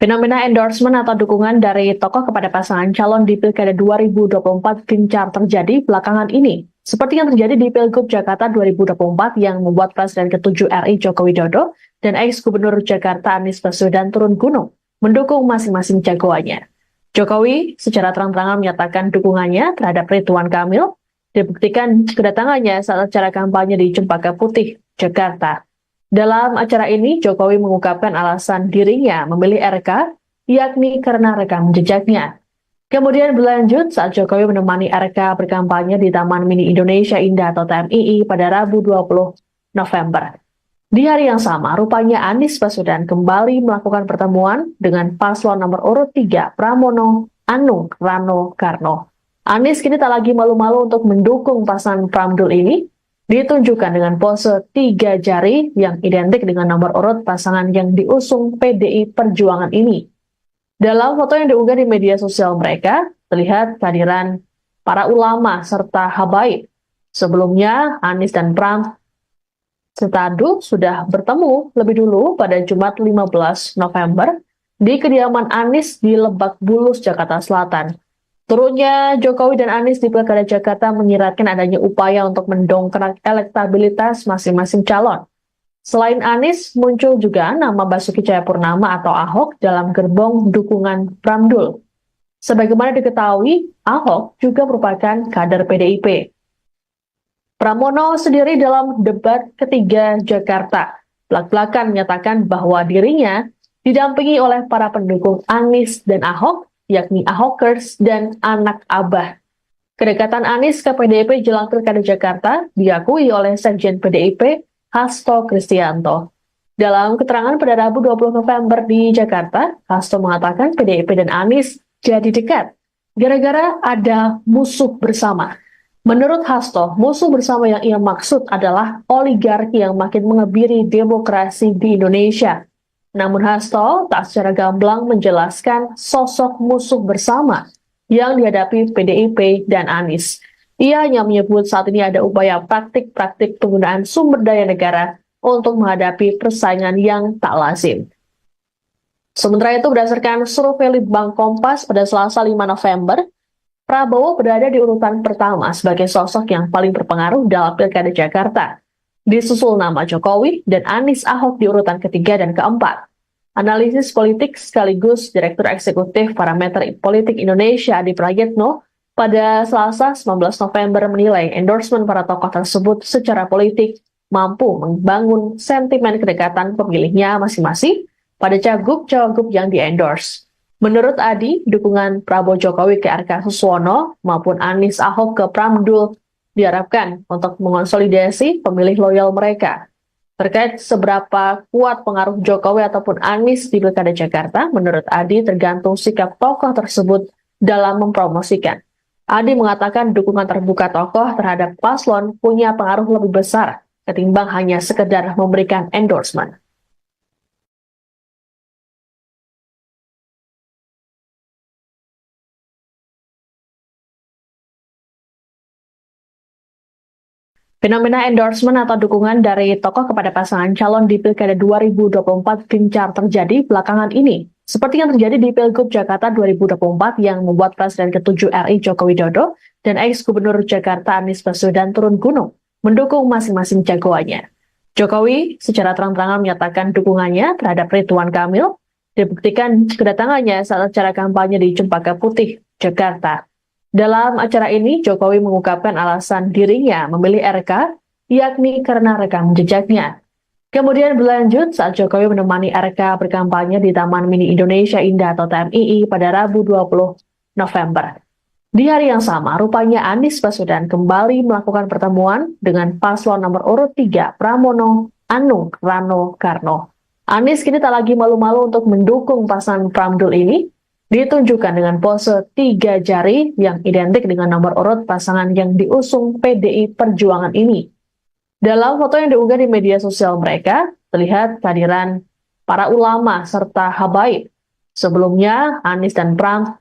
Fenomena endorsement atau dukungan dari tokoh kepada pasangan calon di Pilkada 2024 gencar terjadi belakangan ini. Seperti yang terjadi di Pilgub Jakarta 2024 yang membuat Presiden ke-7 RI Joko Widodo dan ex-Gubernur Jakarta Anies Baswedan turun gunung mendukung masing-masing jagoannya. Jokowi secara terang-terangan menyatakan dukungannya terhadap Ridwan Kamil, dibuktikan kedatangannya saat acara kampanye di Cempaka Putih, Jakarta. Dalam acara ini, Jokowi mengungkapkan alasan dirinya memilih RK, yakni karena rekam jejaknya. Kemudian berlanjut saat Jokowi menemani RK berkampanye di Taman Mini Indonesia Indah atau TMII pada Rabu 20 November. Di hari yang sama, rupanya Anies Baswedan kembali melakukan pertemuan dengan paslon nomor urut 3 Pramono Anung Rano Karno. Anies kini tak lagi malu-malu untuk mendukung pasangan Pramdul ini, ditunjukkan dengan pose 3 jari yang identik dengan nomor urut pasangan yang diusung PDI Perjuangan ini. Dalam foto yang diunggah di media sosial mereka, terlihat kehadiran para ulama serta habaib. Sebelumnya, Anies dan Pram Setadu sudah bertemu lebih dulu pada Jumat 15 November di kediaman Anies di Lebak Bulus, Jakarta Selatan. Turunnya Jokowi dan Anies di Pilkada Jakarta menyiratkan adanya upaya untuk mendongkrak elektabilitas masing-masing calon. Selain Anies, muncul juga nama Basuki Cahayapurnama atau Ahok dalam gerbong dukungan Pramdul. Sebagaimana diketahui, Ahok juga merupakan kader PDIP. Pramono sendiri dalam debat ketiga Jakarta belak-belakan menyatakan bahwa dirinya didampingi oleh para pendukung Anies dan Ahok, yakni Ahokers dan anak Abah. Kedekatan Anies ke PDIP jelang Pilkada Jakarta diakui oleh Sekjen PDIP Hasto Kristianto. Dalam keterangan pada Rabu 20 November di Jakarta, Hasto mengatakan PDIP dan Anies jadi dekat gara-gara ada musuh bersama. Menurut Hasto, musuh bersama yang ia maksud adalah oligarki yang makin mengebiri demokrasi di Indonesia. Namun Hasto tak secara gamblang menjelaskan sosok musuh bersama yang dihadapi PDIP dan Anies. Ia hanya menyebut saat ini ada upaya praktik-praktik penggunaan sumber daya negara untuk menghadapi persaingan yang tak lazim. Sementara itu, berdasarkan survei Litbang Kompas pada Selasa 5 November, Prabowo berada di urutan pertama sebagai sosok yang paling berpengaruh dalam Pilkada Jakarta. Disusul nama Jokowi dan Anies Ahok di urutan ketiga dan keempat. Analisis politik sekaligus Direktur Eksekutif Parameter Politik Indonesia Adi Prayitno pada Selasa 19 November menilai endorsement para tokoh tersebut secara politik mampu membangun sentimen kedekatan pemilihnya masing-masing pada cagup-cawagup yang di-endorse. Menurut Adi, dukungan Prabowo Jokowi ke RK Suswono maupun Anies Ahok ke Pramdul diharapkan untuk mengonsolidasi pemilih loyal mereka. Terkait seberapa kuat pengaruh Jokowi ataupun Anies di Pilkada Jakarta, menurut Adi tergantung sikap tokoh tersebut dalam mempromosikan. Adi mengatakan dukungan terbuka tokoh terhadap paslon punya pengaruh lebih besar ketimbang hanya sekedar memberikan endorsement. Fenomena endorsement atau dukungan dari tokoh kepada pasangan calon di Pilkada 2024 gencar terjadi belakangan ini. Seperti yang terjadi di Pilgub Jakarta 2024 yang membuat Presiden ke-7 RI Joko Widodo dan ex-Gubernur Jakarta Anies Baswedan turun gunung, mendukung masing-masing jagoannya. Jokowi secara terang-terangan menyatakan dukungannya terhadap Ridwan Kamil, dibuktikan kedatangannya saat acara kampanye di Cempaka Putih, Jakarta. Dalam acara ini, Jokowi mengungkapkan alasan dirinya memilih RK, yakni karena rekam jejaknya. Kemudian berlanjut saat Jokowi menemani RK berkampanye di Taman Mini Indonesia Indah atau TMII pada Rabu 20 November. Di hari yang sama, rupanya Anies Baswedan kembali melakukan pertemuan dengan paslon nomor urut 3 Pramono Anung Rano Karno. Anies kini tak lagi malu-malu untuk mendukung pasangan Pramdul ini, ditunjukkan dengan pose 3 jari yang identik dengan nomor urut pasangan yang diusung PDI Perjuangan ini. Dalam foto yang diunggah di media sosial mereka, terlihat kehadiran para ulama serta habaib. Sebelumnya, Anies dan Pram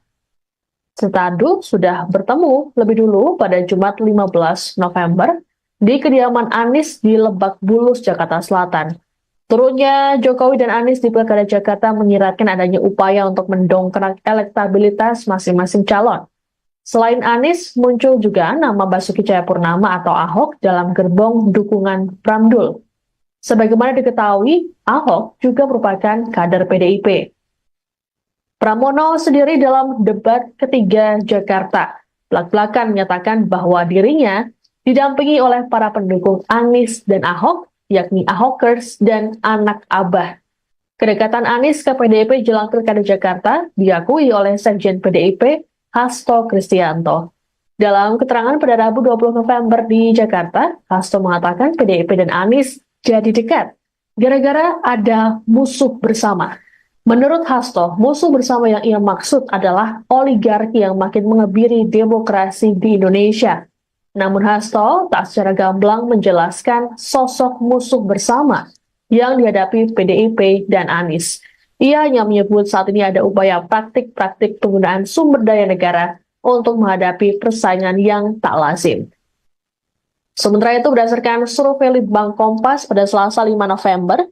Setadu sudah bertemu lebih dulu pada Jumat 15 November di kediaman Anies di Lebak Bulus, Jakarta Selatan. Turunnya Jokowi dan Anies di Pilkada Jakarta menyiratkan adanya upaya untuk mendongkrak elektabilitas masing-masing calon. Selain Anies, muncul juga nama Basuki Cahayapurnama atau Ahok dalam gerbong dukungan Pramdul. Sebagaimana diketahui, Ahok juga merupakan kader PDIP. Pramono sendiri dalam debat ketiga Jakarta belak-belakan menyatakan bahwa dirinya didampingi oleh para pendukung Anies dan Ahok, yakni Ahokers dan anak Abah. Kedekatan Anies ke PDIP jelang Pilkada Jakarta diakui oleh Sekjen PDIP Hasto Kristianto. Dalam keterangan pada Rabu 20 November di Jakarta, Hasto mengatakan PDIP dan Anies jadi dekat gara-gara ada musuh bersama. Menurut Hasto, musuh bersama yang ia maksud adalah oligarki yang makin mengebiri demokrasi di Indonesia. Namun Hasto tak secara gamblang menjelaskan sosok musuh bersama yang dihadapi PDIP dan Anies. Ia hanya menyebut saat ini ada upaya praktik-praktik penggunaan sumber daya negara untuk menghadapi persaingan yang tak lazim. Sementara itu, berdasarkan survei Litbang Kompas pada Selasa 5 November,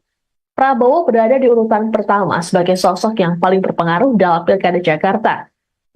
Prabowo berada di urutan pertama sebagai sosok yang paling berpengaruh dalam Pilkada Jakarta.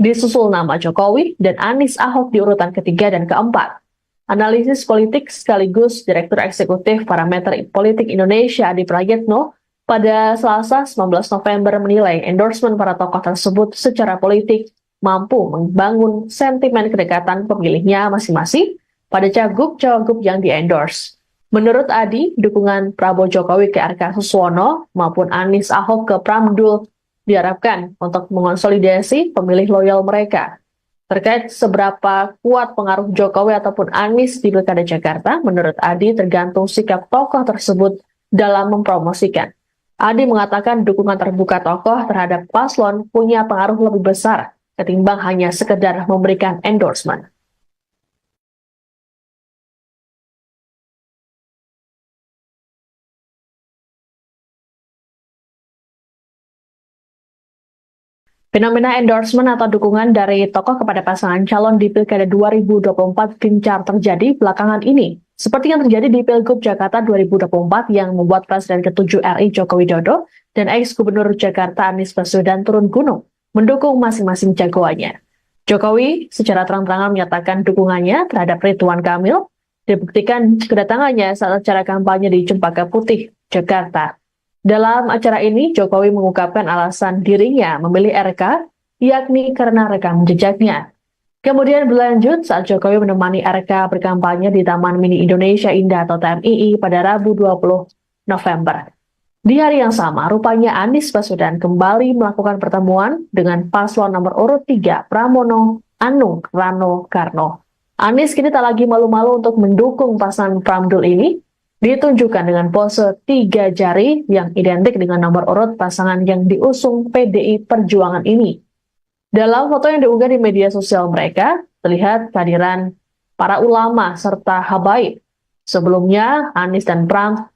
Disusul nama Jokowi dan Anies Ahok di urutan ketiga dan keempat. Analisis politik sekaligus Direktur Eksekutif Parameter Politik Indonesia Adi Prayitno pada Selasa 19 November menilai endorsement para tokoh tersebut secara politik mampu membangun sentimen kedekatan pemilihnya masing-masing pada cagup-cawagup yang di-endorse. Menurut Adi, dukungan Prabowo Jokowi ke RK Suswono maupun Anies Ahok ke Pramdul diharapkan untuk mengonsolidasi pemilih loyal mereka. Terkait seberapa kuat pengaruh Jokowi ataupun Anies di Pilkada Jakarta, menurut Adi tergantung sikap tokoh tersebut dalam mempromosikan. Adi mengatakan dukungan terbuka tokoh terhadap paslon punya pengaruh lebih besar ketimbang hanya sekedar memberikan endorsement. Fenomena endorsement atau dukungan dari tokoh kepada pasangan calon di Pilkada 2024 gencar terjadi belakangan ini. Seperti yang terjadi di Pilgub Jakarta 2024 yang membuat Presiden ke-7 RI Joko Widodo dan ex-Gubernur Jakarta Anies Baswedan turun gunung mendukung masing-masing jagoannya. Jokowi secara terang-terangan menyatakan dukungannya terhadap Ridwan Kamil, dibuktikan kedatangannya saat acara kampanye di Cempaka Putih, Jakarta. Dalam acara ini, Jokowi mengungkapkan alasan dirinya memilih RK, yakni karena rekam jejaknya. Kemudian berlanjut saat Jokowi menemani RK berkampanye di Taman Mini Indonesia Indah atau TMII pada Rabu 20 November. Di hari yang sama, rupanya Anies Baswedan kembali melakukan pertemuan dengan paslon nomor urut 3 Pramono Anung Rano Karno. Anies kini tak lagi malu-malu untuk mendukung pasangan Pramdul ini, ditunjukkan dengan pose 3 jari yang identik dengan nomor urut pasangan yang diusung PDI Perjuangan ini. Dalam foto yang diunggah di media sosial mereka, terlihat kehadiran para ulama serta habaib. Sebelumnya, Anies dan Pram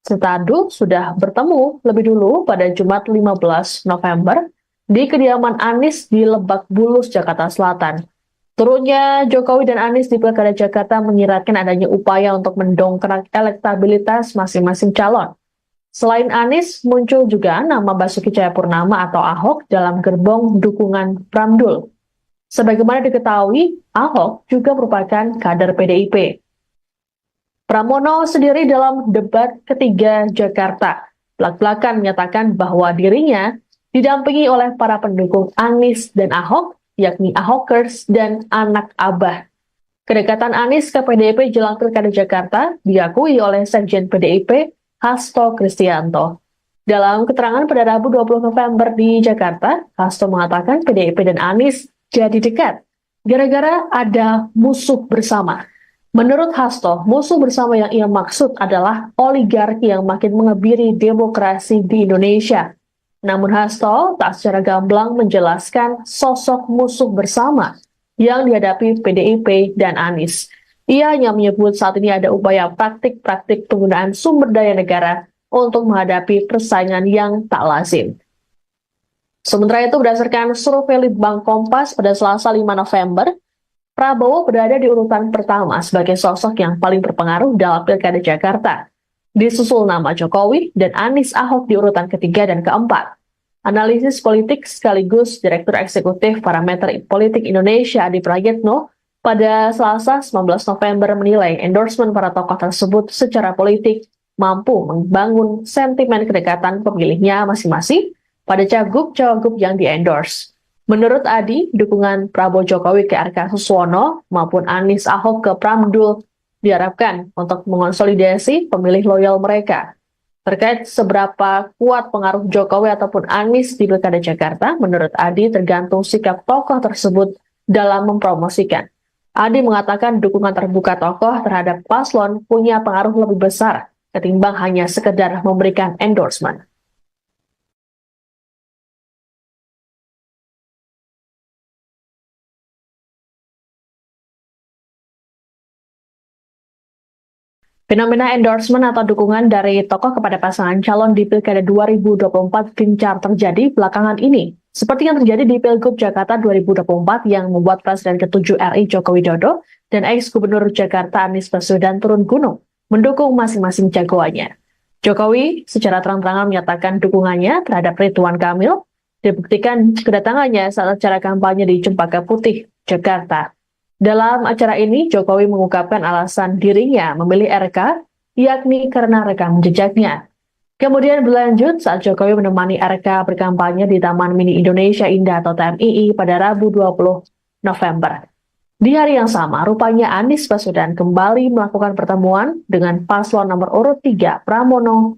Setadu sudah bertemu lebih dulu pada Jumat 15 November di kediaman Anies di Lebak Bulus, Jakarta Selatan. Turunnya Jokowi dan Anies di Pilkada Jakarta menyiratkan adanya upaya untuk mendongkrak elektabilitas masing-masing calon. Selain Anies, muncul juga nama Basuki Cahayapurnama atau Ahok dalam gerbong dukungan Pramdul. Sebagaimana diketahui, Ahok juga merupakan kader PDIP. Pramono sendiri dalam debat ketiga Jakarta belak-belakan menyatakan bahwa dirinya didampingi oleh para pendukung Anies dan Ahok, yakni Ahokers dan anak Abah. Kedekatan Anies ke PDIP jelang Pilkada Jakarta diakui oleh Sekjen PDIP Hasto Kristianto. Dalam keterangan pada Rabu 20 November di Jakarta, Hasto mengatakan PDIP dan Anies jadi dekat gara-gara ada musuh bersama. Menurut Hasto, musuh bersama yang ia maksud adalah oligarki yang makin mengebiri demokrasi di Indonesia. Namun Hasto tak secara gamblang menjelaskan sosok musuh bersama yang dihadapi PDIP dan Anies. Ia hanya menyebut saat ini ada upaya praktik-praktik penggunaan sumber daya negara untuk menghadapi persaingan yang tak lazim. Sementara itu, berdasarkan survei Litbang Kompas pada Selasa 5 November, Prabowo berada di urutan pertama sebagai sosok yang paling berpengaruh dalam Pilkada Jakarta. Disusul nama Jokowi dan Anies Ahok di urutan ketiga dan keempat. Analisis politik sekaligus Direktur Eksekutif Parameter Politik Indonesia Adi Prayitno pada Selasa 19 November menilai endorsement para tokoh tersebut secara politik mampu membangun sentimen kedekatan pemilihnya masing-masing pada cagup-cawagup yang di-endorse. Menurut Adi, dukungan Prabowo Jokowi ke RK Suswono maupun Anies Ahok ke Pramdul diharapkan untuk mengonsolidasi pemilih loyal mereka. Terkait seberapa kuat pengaruh Jokowi ataupun Anies di Pilkada Jakarta, menurut Adi tergantung sikap tokoh tersebut dalam mempromosikan. Adi mengatakan dukungan terbuka tokoh terhadap paslon punya pengaruh lebih besar ketimbang hanya sekedar memberikan endorsement. Fenomena endorsement atau dukungan dari tokoh kepada pasangan calon di Pilkada 2024 gencar terjadi belakangan ini. Seperti yang terjadi di Pilgub Jakarta 2024 yang membuat Presiden ke-7 RI Joko Widodo dan ex-Gubernur Jakarta Anies Baswedan turun gunung mendukung masing-masing jagoannya. Jokowi secara terang-terangan menyatakan dukungannya terhadap Ridwan Kamil, dibuktikan kedatangannya saat acara kampanye di Cempaka Putih, Jakarta. Dalam acara ini, Jokowi mengungkapkan alasan dirinya memilih RK, yakni karena rekam jejaknya. Kemudian berlanjut saat Jokowi menemani RK berkampanye di Taman Mini Indonesia Indah atau TMII pada Rabu 20 November. Di hari yang sama, rupanya Anies Baswedan kembali melakukan pertemuan dengan paslon nomor urut 3 Pramono.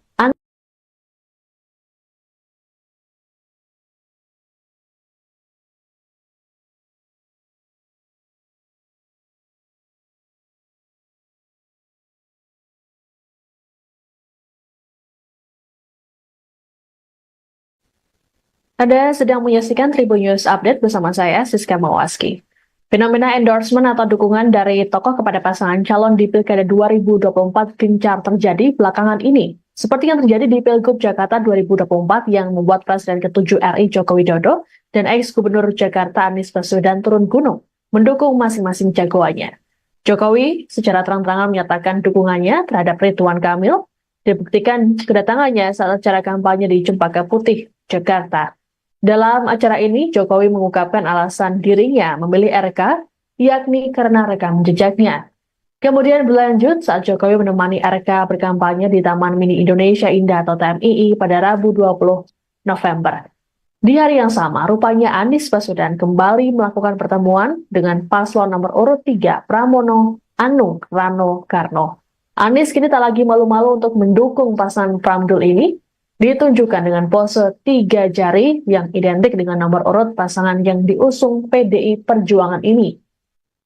Anda sedang menyaksikan Tribun News Update bersama saya, Siska Mawaski. Fenomena endorsement atau dukungan dari tokoh kepada pasangan calon di Pilkada 2024 gencar terjadi belakangan ini. Seperti yang terjadi di Pilgub Jakarta 2024 yang membuat Presiden ke-7 RI Joko Widodo dan ex-Gubernur Jakarta Anies Baswedan turun gunung mendukung masing-masing jagoannya. Jokowi secara terang-terangan menyatakan dukungannya terhadap Ridwan Kamil, dibuktikan kedatangannya saat acara kampanye di Cempaka Putih, Jakarta. Dalam acara ini, Jokowi mengungkapkan alasan dirinya memilih RK, yakni karena rekam jejaknya. Kemudian berlanjut saat Jokowi menemani RK berkampanye di Taman Mini Indonesia Indah atau TMII pada Rabu 20 November. Di hari yang sama, rupanya Anies Baswedan kembali melakukan pertemuan dengan paslon nomor urut 3 Pramono Anung Rano Karno. Anies kini tak lagi malu-malu untuk mendukung pasangan Pramdul ini, ditunjukkan dengan pose 3 jari yang identik dengan nomor urut pasangan yang diusung PDI Perjuangan ini.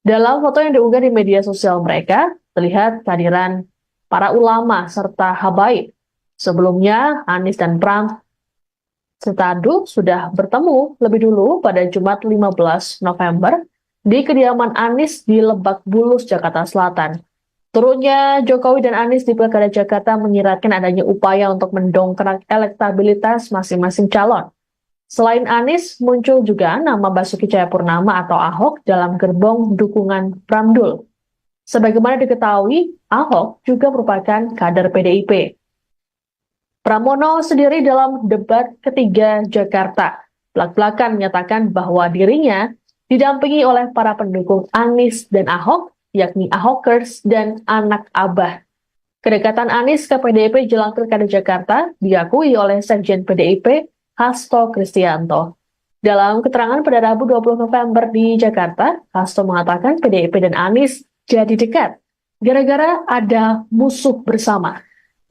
Dalam foto yang diunggah di media sosial mereka, terlihat kehadiran para ulama serta habaib. Sebelumnya, Anies dan Pram Setadu sudah bertemu lebih dulu pada Jumat 15 November di kediaman Anies di Lebak Bulus, Jakarta Selatan. Turunnya Jokowi dan Anies di Pilkada Jakarta menyiratkan adanya upaya untuk mendongkrak elektabilitas masing-masing calon. Selain Anies, muncul juga nama Basuki Cahayapurnama atau Ahok dalam gerbong dukungan Pramdul. Sebagaimana diketahui, Ahok juga merupakan kader PDIP. Pramono sendiri dalam debat ketiga Jakarta belak-belakan menyatakan bahwa dirinya didampingi oleh para pendukung Anies dan Ahok, yakni Ahokers dan anak Abah. Kedekatan Anies ke PDIP jelang Pilkada Jakarta diakui oleh Sekjen PDIP Hasto Kristianto. Dalam keterangan pada Rabu 20 November di Jakarta, Hasto mengatakan PDIP dan Anies jadi dekat gara-gara ada musuh bersama.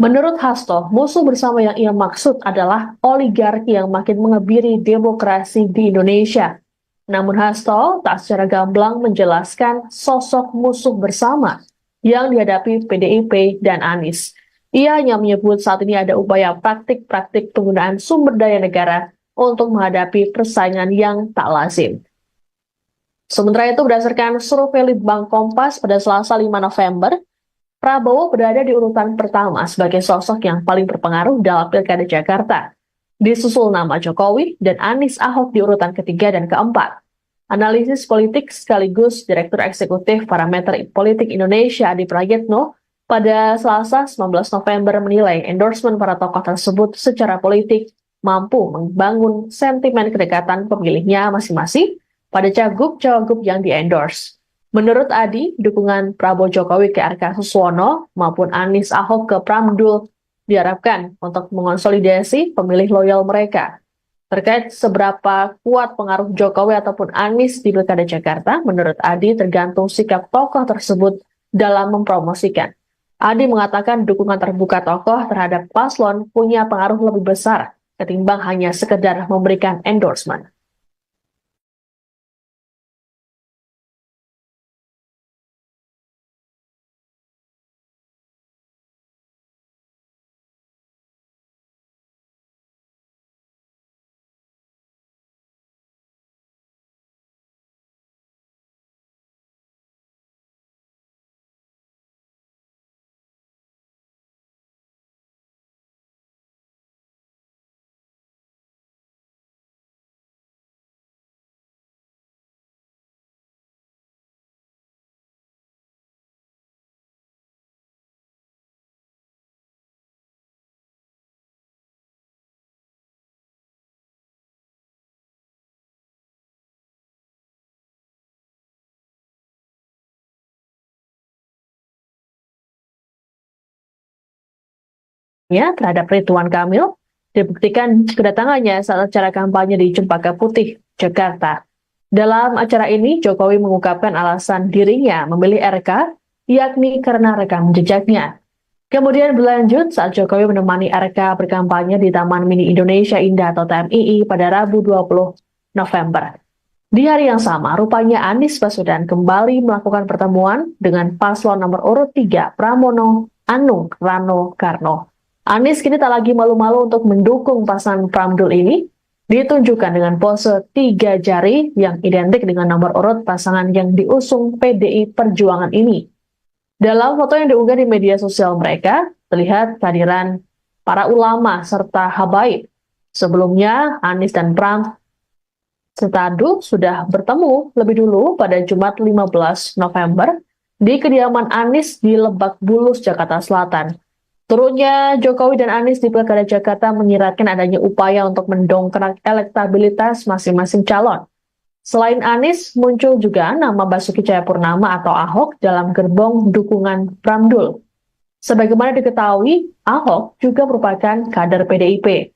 Menurut Hasto, musuh bersama yang ia maksud adalah oligarki yang makin mengebiri demokrasi di Indonesia. Namun Hasto tak secara gamblang menjelaskan sosok musuh bersama yang dihadapi PDIP dan Anies. Ia hanya menyebut saat ini ada upaya praktik-praktik penggunaan sumber daya negara untuk menghadapi persaingan yang tak lazim. Sementara itu, berdasarkan survei Litbang Kompas pada Selasa 5 November, Prabowo berada di urutan pertama sebagai sosok yang paling berpengaruh dalam Pilkada Jakarta. Disusul nama Jokowi dan Anies Ahok di urutan ketiga dan keempat. Analisis politik sekaligus Direktur Eksekutif Parameter Politik Indonesia Adi Prayitno pada Selasa 19 November menilai endorsement para tokoh tersebut secara politik mampu membangun sentimen kedekatan pemilihnya masing-masing pada cagup-cawagup yang di-endorse. Menurut Adi, dukungan Prabowo Jokowi ke RK Suswono maupun Anies Ahok ke Pramdul diharapkan untuk mengonsolidasi pemilih loyal mereka. Terkait seberapa kuat pengaruh Jokowi ataupun Anies di Pilkada Jakarta, menurut Adi tergantung sikap tokoh tersebut dalam mempromosikan. Adi mengatakan dukungan terbuka tokoh terhadap paslon punya pengaruh lebih besar ketimbang hanya sekedar memberikan endorsement. terhadap Ridwan Kamil dibuktikan kedatangannya saat acara kampanye di Cempaka Putih, Jakarta. Dalam acara ini, Jokowi mengungkapkan alasan dirinya memilih RK, yakni karena rekam jejaknya. Kemudian berlanjut saat Jokowi menemani RK berkampanye di Taman Mini Indonesia Indah atau TMII pada Rabu 20 November. Di hari yang sama, rupanya Anies Baswedan kembali melakukan pertemuan dengan paslon nomor urut 3 Pramono Anung Rano Karno. Anies kini tak lagi malu-malu untuk mendukung pasangan Pramdul ini, ditunjukkan dengan pose 3 jari yang identik dengan nomor urut pasangan yang diusung PDI Perjuangan ini. Dalam foto yang diunggah di media sosial mereka, terlihat kehadiran para ulama serta habaib. Sebelumnya, Anies dan Pram Setadu sudah bertemu lebih dulu pada Jumat 15 November di kediaman Anies di Lebak Bulus, Jakarta Selatan. Turunnya Jokowi dan Anies di Pilkada Jakarta menyiratkan adanya upaya untuk mendongkrak elektabilitas masing-masing calon. Selain Anies, muncul juga nama Basuki Cahayapurnama atau Ahok dalam gerbong dukungan Pramdul. Sebagaimana diketahui, Ahok juga merupakan kader PDIP.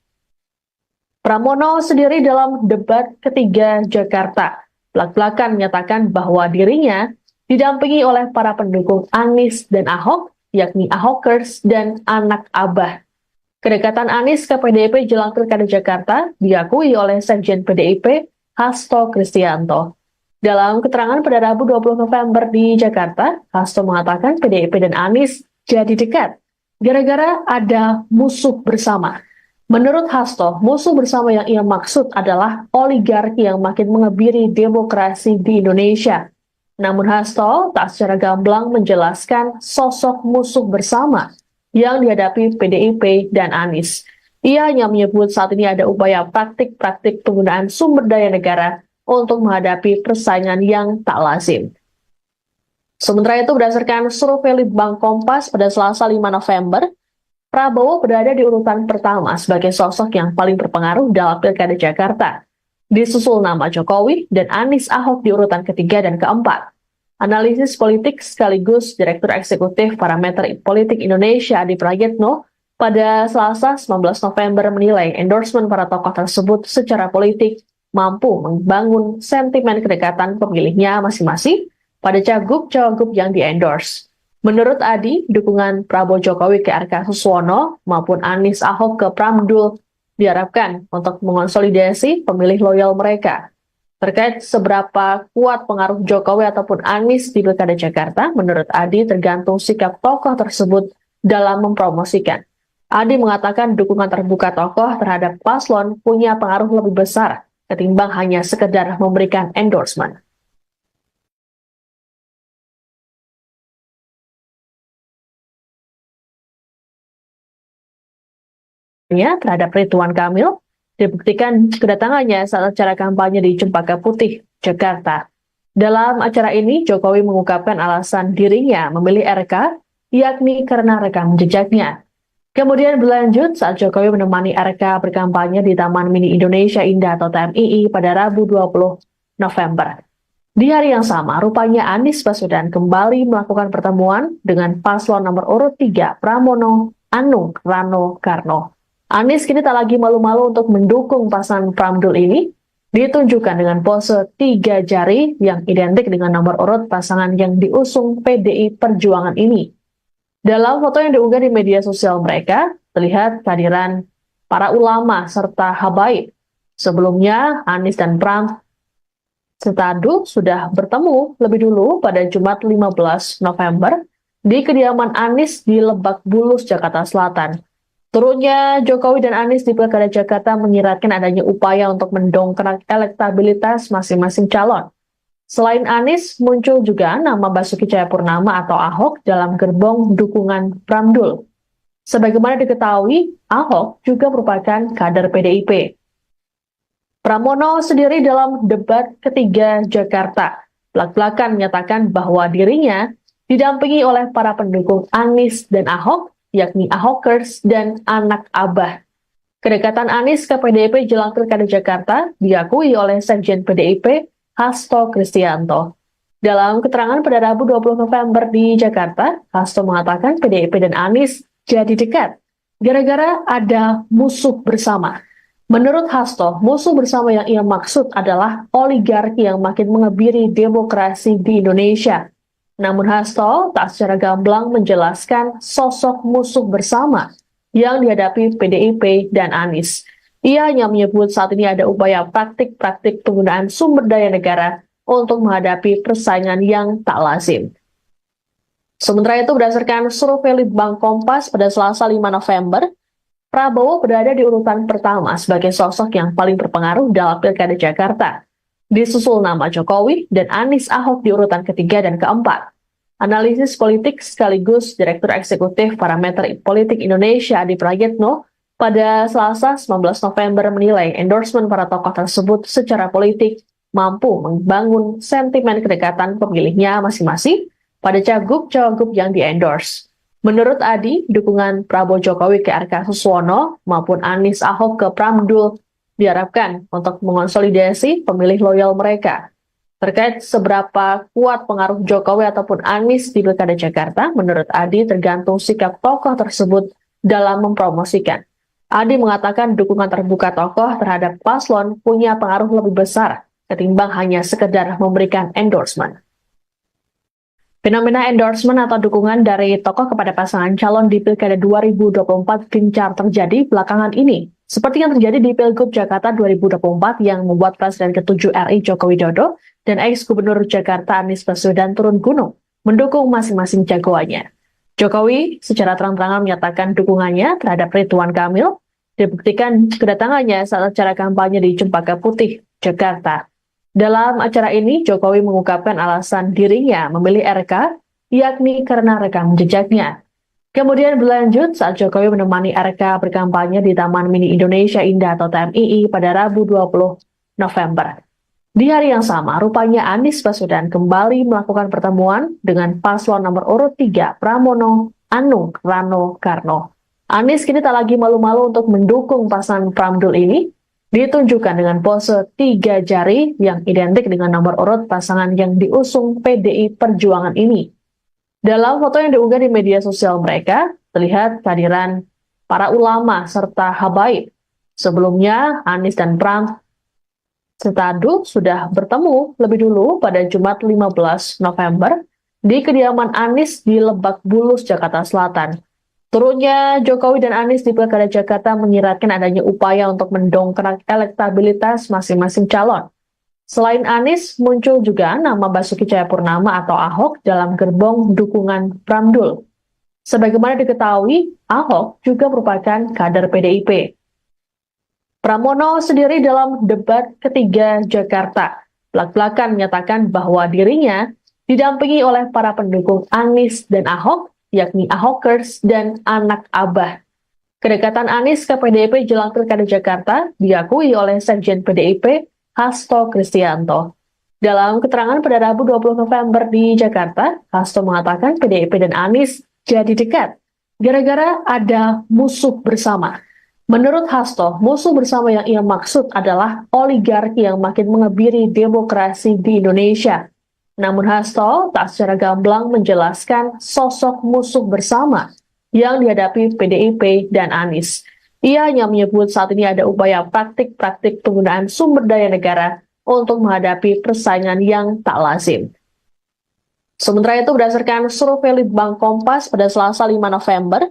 Pramono sendiri dalam debat ketiga Jakarta belak-belakan menyatakan bahwa dirinya didampingi oleh para pendukung Anies dan Ahok, yakni Ahokers dan anak Abah. Kedekatan Anies ke PDIP jelang Pilkada Jakarta diakui oleh Sekjen PDIP Hasto Kristianto. Dalam keterangan pada Rabu 20 November di Jakarta, Hasto mengatakan PDIP dan Anies jadi dekat gara-gara ada musuh bersama. Menurut Hasto, musuh bersama yang ia maksud adalah oligarki yang makin mengebiri demokrasi di Indonesia. Namun Hasto tak secara gamblang menjelaskan sosok musuh bersama yang dihadapi PDIP dan Anies. Ia hanya menyebut saat ini ada upaya praktik-praktik penggunaan sumber daya negara untuk menghadapi persaingan yang tak lazim. Sementara itu, berdasarkan survei Litbang Kompas pada Selasa 5 November, Prabowo berada di urutan pertama sebagai sosok yang paling berpengaruh dalam Pilkada Jakarta. Disusul nama Jokowi dan Anies Ahok di urutan ketiga dan keempat. Analisis politik sekaligus Direktur Eksekutif Parameter Politik Indonesia Adi Prayitno pada Selasa 19 November menilai endorsement para tokoh tersebut secara politik mampu membangun sentimen kedekatan pemilihnya masing-masing pada cagup-cawagup yang di-endorse. Menurut Adi, dukungan Prabowo Jokowi ke RK Suswono maupun Anies Ahok ke Pramdul diharapkan untuk mengonsolidasi pemilih loyal mereka. Terkait seberapa kuat pengaruh Jokowi ataupun Anies di Pilkada Jakarta, menurut Adi tergantung sikap tokoh tersebut dalam mempromosikan. Adi mengatakan dukungan terbuka tokoh terhadap paslon punya pengaruh lebih besar ketimbang hanya sekedar memberikan endorsement. Terhadap Ridwan Kamil dibuktikan kedatangannya saat acara kampanye di Cempaka Putih, Jakarta. Dalam acara ini, Jokowi mengungkapkan alasan dirinya memilih RK, yakni karena rekam jejaknya. Kemudian berlanjut saat Jokowi menemani RK berkampanye di Taman Mini Indonesia Indah atau TMII pada Rabu 20 November. Di hari yang sama, rupanya Anies Baswedan kembali melakukan pertemuan dengan paslon nomor urut 3 Pramono Anung Rano Karno. Anies kini tak lagi malu-malu untuk mendukung pasangan Pramdul ini, ditunjukkan dengan pose 3 jari yang identik dengan nomor urut pasangan yang diusung PDI Perjuangan ini. Dalam foto yang diunggah di media sosial mereka, terlihat kehadiran para ulama serta habaib. Sebelumnya, Anies dan Pram Setadu sudah bertemu lebih dulu pada Jumat 15 November di kediaman Anies di Lebak Bulus, Jakarta Selatan. Turunnya Jokowi dan Anies di Pilkada Jakarta menyiratkan adanya upaya untuk mendongkrak elektabilitas masing-masing calon. Selain Anies, muncul juga nama Basuki Cahayapurnama atau Ahok dalam gerbong dukungan Pramdul. Sebagaimana diketahui, Ahok juga merupakan kader PDIP. Pramono sendiri dalam debat ketiga Jakarta belak-belakan menyatakan bahwa dirinya didampingi oleh para pendukung Anies dan Ahok, yakni Ahokers dan anak Abah. Kedekatan Anies ke PDIP jelang Pilkada Jakarta diakui oleh Sekjen PDIP Hasto Kristianto. Dalam keterangan pada Rabu 20 November di Jakarta, Hasto mengatakan PDIP dan Anies jadi dekat gara-gara ada musuh bersama. Menurut Hasto, musuh bersama yang ia maksud adalah oligarki yang makin mengebiri demokrasi di Indonesia. Namun Hasto tak secara gamblang menjelaskan sosok musuh bersama yang dihadapi PDIP dan Anies. Ia hanya menyebut saat ini ada upaya praktik-praktik penggunaan sumber daya negara untuk menghadapi persaingan yang tak lazim. Sementara itu, berdasarkan survei Litbang Kompas pada Selasa 5 November, Prabowo berada di urutan pertama sebagai sosok yang paling berpengaruh dalam Pilkada Jakarta. Disusul nama Jokowi dan Anies Ahok di urutan ketiga dan keempat. Analisis politik sekaligus Direktur Eksekutif Parameter Politik Indonesia Adi Prayitno pada Selasa 19 November menilai endorsement para tokoh tersebut secara politik mampu membangun sentimen kedekatan pemilihnya masing-masing pada cagup-cawagup yang di-endorse. Menurut Adi, dukungan Prabowo Jokowi ke RK Suswono maupun Anies Ahok ke Pramdul diharapkan untuk mengonsolidasi pemilih loyal mereka. Terkait seberapa kuat pengaruh Jokowi ataupun Anies di Pilkada Jakarta, menurut Adi tergantung sikap tokoh tersebut dalam mempromosikan. Adi mengatakan dukungan terbuka tokoh terhadap paslon punya pengaruh lebih besar ketimbang hanya sekedar memberikan endorsement. Fenomena endorsement atau dukungan dari tokoh kepada pasangan calon di Pilkada 2024 gencar terjadi belakangan ini, seperti yang terjadi di Pilgub Jakarta 2024 yang membuat Presiden ke-7 RI Joko Widodo dan ex-Gubernur Jakarta Anies Baswedan turun gunung, mendukung masing-masing jagoannya. Jokowi secara terang-terangan menyatakan dukungannya terhadap Ridwan Kamil, dibuktikan kedatangannya saat acara kampanye di Cempaka Putih, Jakarta. Dalam acara ini, Jokowi mengungkapkan alasan dirinya memilih RK, yakni karena rekam jejaknya. Kemudian berlanjut saat Jokowi menemani RK berkampanye di Taman Mini Indonesia Indah atau TMII pada Rabu 20 November. Di hari yang sama, rupanya Anies Baswedan kembali melakukan pertemuan dengan paslon nomor urut 3 Pramono Anung Rano Karno. Anies kini tak lagi malu-malu untuk mendukung pasangan Pramdul ini, ditunjukkan dengan pose 3 jari yang identik dengan nomor urut pasangan yang diusung PDI Perjuangan ini. Dalam foto yang diunggah di media sosial mereka, terlihat kehadiran para ulama serta habaib. Sebelumnya, Anies dan Pram Setadu sudah bertemu lebih dulu pada Jumat 15 November di kediaman Anies di Lebak Bulus, Jakarta Selatan. Turunnya Jokowi dan Anies di Pilkada Jakarta menyiratkan adanya upaya untuk mendongkrak elektabilitas masing-masing calon. Selain Anies, muncul juga nama Basuki Cahayapurnama atau Ahok dalam gerbong dukungan Pramdul. Sebagaimana diketahui, Ahok juga merupakan kader PDIP. Pramono sendiri dalam debat ketiga Jakarta belak-belakan menyatakan bahwa dirinya didampingi oleh para pendukung Anies dan Ahok, yakni Ahokers dan anak Abah. Kedekatan Anies ke PDIP jelang Pilkada Jakarta diakui oleh Sekjen PDIP Hasto Kristianto. Dalam keterangan pada Rabu 20 November di Jakarta, Hasto mengatakan PDIP dan Anies jadi dekat gara-gara ada musuh bersama. Menurut Hasto, musuh bersama yang ia maksud adalah oligarki yang makin mengebiri demokrasi di Indonesia. Namun Hasto tak secara gamblang menjelaskan sosok musuh bersama yang dihadapi PDIP dan Anies. Ia hanya menyebut saat ini ada upaya praktik-praktik penggunaan sumber daya negara untuk menghadapi persaingan yang tak lazim. Sementara itu, berdasarkan survei Litbang Kompas pada Selasa 5 November,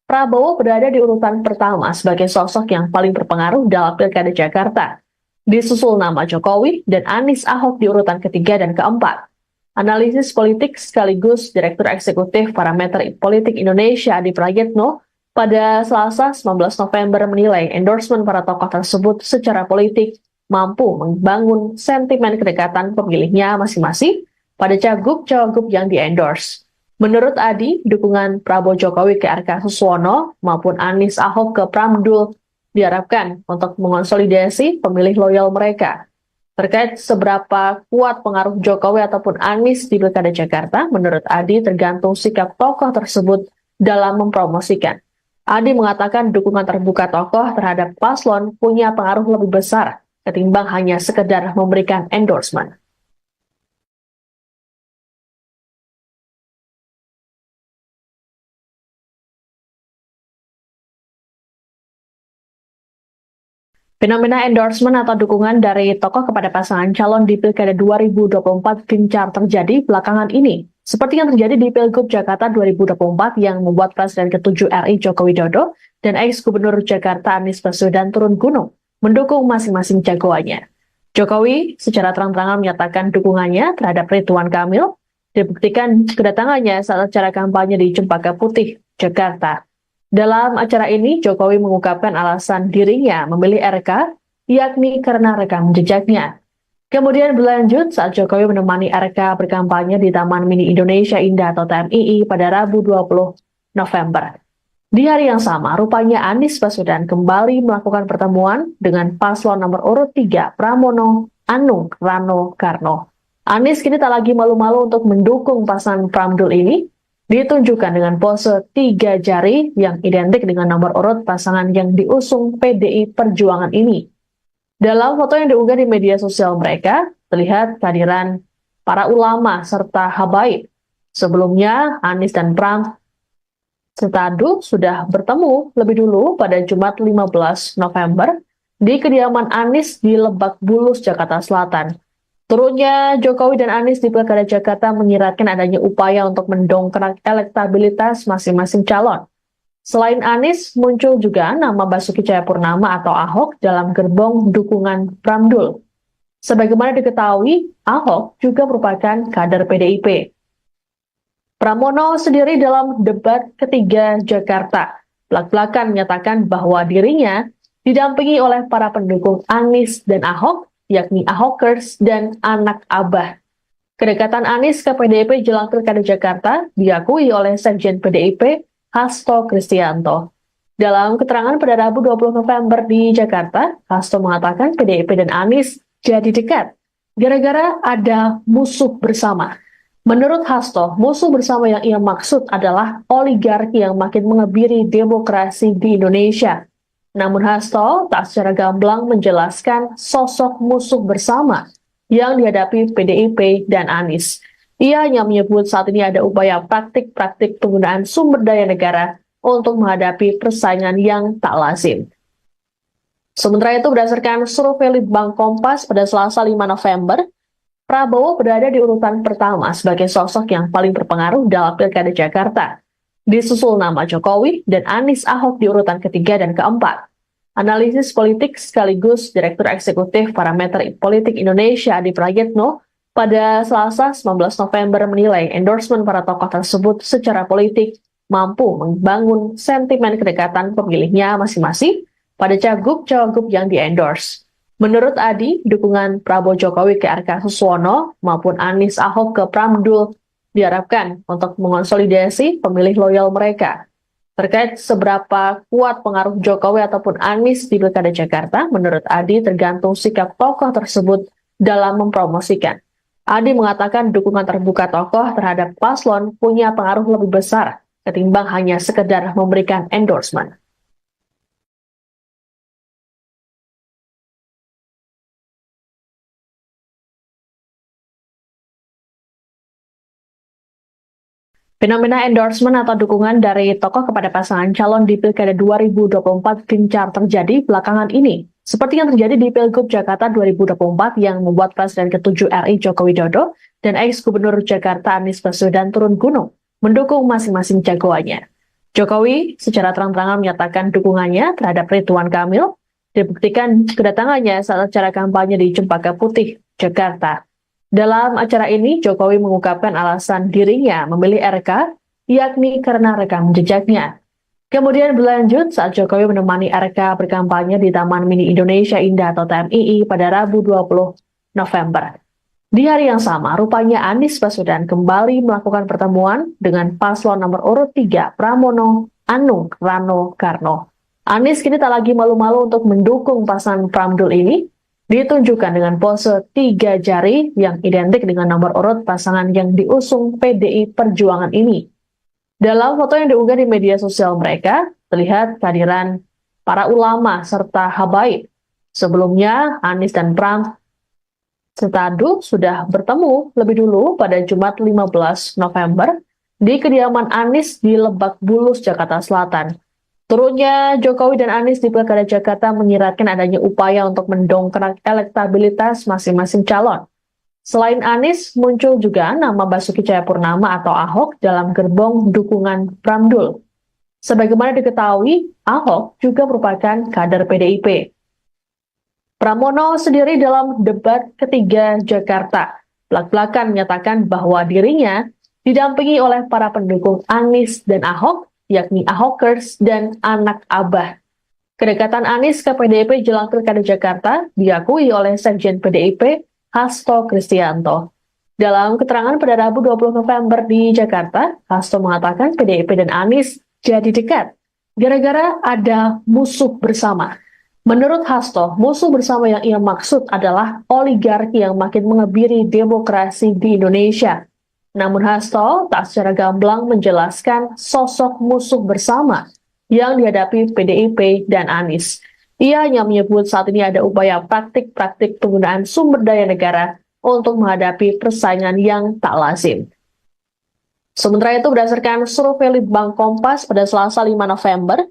Prabowo berada di urutan pertama sebagai sosok yang paling berpengaruh dalam Pilkada Jakarta. Disusul nama Jokowi dan Anies Ahok di urutan ketiga dan keempat. Analisis politik sekaligus Direktur Eksekutif Parameter Politik Indonesia Adi Prayitno pada Selasa 19 November menilai endorsement para tokoh tersebut secara politik mampu membangun sentimen kedekatan pemilihnya masing-masing pada cagup-cawagup yang di-endorse. Menurut Adi, dukungan Prabowo Jokowi ke RK Suswono maupun Anies Ahok ke Pramdul diharapkan untuk mengonsolidasi pemilih loyal mereka. Terkait seberapa kuat pengaruh Jokowi ataupun Anies di Pilkada Jakarta, menurut Adi tergantung sikap tokoh tersebut dalam mempromosikan. Adi mengatakan dukungan terbuka tokoh terhadap paslon punya pengaruh lebih besar ketimbang hanya sekedar memberikan endorsement. Fenomena endorsement atau dukungan dari tokoh kepada pasangan calon di Pilkada 2024 gencar terjadi belakangan ini. Seperti yang terjadi di Pilgub Jakarta 2024 yang membuat Presiden ke-7 RI Joko Widodo dan ex-Gubernur Jakarta Anies Baswedan turun gunung mendukung masing-masing jagoannya. Jokowi secara terang-terangan menyatakan dukungannya terhadap Ridwan Kamil, dibuktikan kedatangannya saat acara kampanye di Cempaka Putih, Jakarta. Dalam acara ini, Jokowi mengungkapkan alasan dirinya memilih RK, yakni karena rekam jejaknya. Kemudian berlanjut saat Jokowi menemani RK berkampanye di Taman Mini Indonesia Indah atau TMII pada Rabu 20 November. Di hari yang sama, rupanya Anies Baswedan kembali melakukan pertemuan dengan paslon nomor urut 3 Pramono Anung Rano Karno. Anies kini tak lagi malu-malu untuk mendukung pasangan Pramdul ini, ditunjukkan dengan pose 3 jari yang identik dengan nomor urut pasangan yang diusung PDI Perjuangan ini. Dalam foto yang diunggah di media sosial mereka, terlihat kehadiran para ulama serta habaib. Sebelumnya, Anies dan Pram Setadu sudah bertemu lebih dulu pada Jumat 15 November di kediaman Anies di Lebak Bulus, Jakarta Selatan. Turunnya Jokowi dan Anies di Pilkada Jakarta menyiratkan adanya upaya untuk mendongkrak elektabilitas masing-masing calon. Selain Anies, muncul juga nama Basuki Cahayapurnama atau Ahok dalam gerbong dukungan Pramdul. Sebagaimana diketahui, Ahok juga merupakan kader PDIP. Pramono sendiri dalam debat ketiga Jakarta belak-belakan menyatakan bahwa dirinya didampingi oleh para pendukung Anies dan Ahok, yakni Ahokers dan anak Abah. Kedekatan Anies ke PDIP jelang Pilkada Jakarta diakui oleh Sekjen PDIP Hasto Kristianto. Dalam keterangan pada Rabu 20 November di Jakarta, Hasto mengatakan PDIP dan Anies jadi dekat gara-gara ada musuh bersama. Menurut Hasto, musuh bersama yang ia maksud adalah oligarki yang makin mengebiri demokrasi di Indonesia. Namun Hasto tak secara gamblang menjelaskan sosok musuh bersama yang dihadapi PDIP dan Anies. Ia hanya menyebut saat ini ada upaya praktik-praktik penggunaan sumber daya negara untuk menghadapi persaingan yang tak lazim. Sementara itu, berdasarkan survei Litbang Kompas pada Selasa 5 November, Prabowo berada di urutan pertama sebagai sosok yang paling berpengaruh dalam Pilkada Jakarta. Disusul nama Jokowi dan Anies Ahok di urutan ketiga dan keempat. Analisis politik sekaligus Direktur Eksekutif Parameter Politik Indonesia Adi Prayitno pada Selasa 19 November menilai endorsement para tokoh tersebut secara politik mampu membangun sentimen kedekatan pemilihnya masing-masing pada cagup-cawagup yang di-endorse. Menurut Adi, dukungan Prabowo Jokowi ke RK Suswono maupun Anies Ahok ke Pramdul diharapkan untuk mengonsolidasi pemilih loyal mereka. Terkait seberapa kuat pengaruh Jokowi ataupun Anies di Pilkada Jakarta, menurut Adi tergantung sikap tokoh tersebut dalam mempromosikan. Adi mengatakan dukungan terbuka tokoh terhadap paslon punya pengaruh lebih besar ketimbang hanya sekedar memberikan endorsement. Fenomena endorsement atau dukungan dari tokoh kepada pasangan calon di Pilkada 2024 gencar terjadi belakangan ini. Seperti yang terjadi di Pilgub Jakarta 2024 yang membuat Presiden ke-7 RI Joko Widodo dan ex-Gubernur Jakarta Anies Baswedan turun gunung mendukung masing-masing jagoannya. Jokowi secara terang-terangan menyatakan dukungannya terhadap Ridwan Kamil, dibuktikan kedatangannya saat acara kampanye di Cempaka Putih, Jakarta. Dalam acara ini, Jokowi mengungkapkan alasan dirinya memilih RK, yakni karena rekam jejaknya. Kemudian berlanjut saat Jokowi menemani RK berkampanye di Taman Mini Indonesia Indah atau TMII pada Rabu 20 November. Di hari yang sama, rupanya Anies Baswedan kembali melakukan pertemuan dengan paslon nomor urut 3 Pramono Anung Rano Karno. Anies kini tak lagi malu-malu untuk mendukung pasangan Pramdul ini, ditunjukkan dengan pose 3 jari yang identik dengan nomor urut pasangan yang diusung PDI Perjuangan ini. Dalam foto yang diunggah di media sosial mereka, terlihat kehadiran para ulama serta habaib. Sebelumnya, Anies dan Pram Setadu sudah bertemu lebih dulu pada Jumat 15 November di kediaman Anies di Lebak Bulus, Jakarta Selatan. Turunnya Jokowi dan Anies di Pilkada Jakarta menyiratkan adanya upaya untuk mendongkrak elektabilitas masing-masing calon. Selain Anies, muncul juga nama Basuki Cahayapurnama atau Ahok dalam gerbong dukungan Pramdul. Sebagaimana diketahui, Ahok juga merupakan kader PDIP. Pramono sendiri dalam debat ketiga Jakarta belak-belakan menyatakan bahwa dirinya didampingi oleh para pendukung Anies dan Ahok, yakni Ahokers dan anak Abah. Kedekatan Anies ke PDIP jelang Pilkada Jakarta diakui oleh Sekjen PDIP, Hasto Kristianto. Dalam keterangan pada Rabu 20 November di Jakarta, Hasto mengatakan PDIP dan Anies jadi dekat gara-gara ada musuh bersama. Menurut Hasto, musuh bersama yang ia maksud adalah oligarki yang makin mengebiri demokrasi di Indonesia. Namun Hasto tak secara gamblang menjelaskan sosok musuh bersama yang dihadapi PDIP dan Anies. Ia hanya menyebut saat ini ada upaya praktik-praktik penggunaan sumber daya negara untuk menghadapi persaingan yang tak lazim. Sementara itu, berdasarkan survei Litbang Kompas pada Selasa 5 November,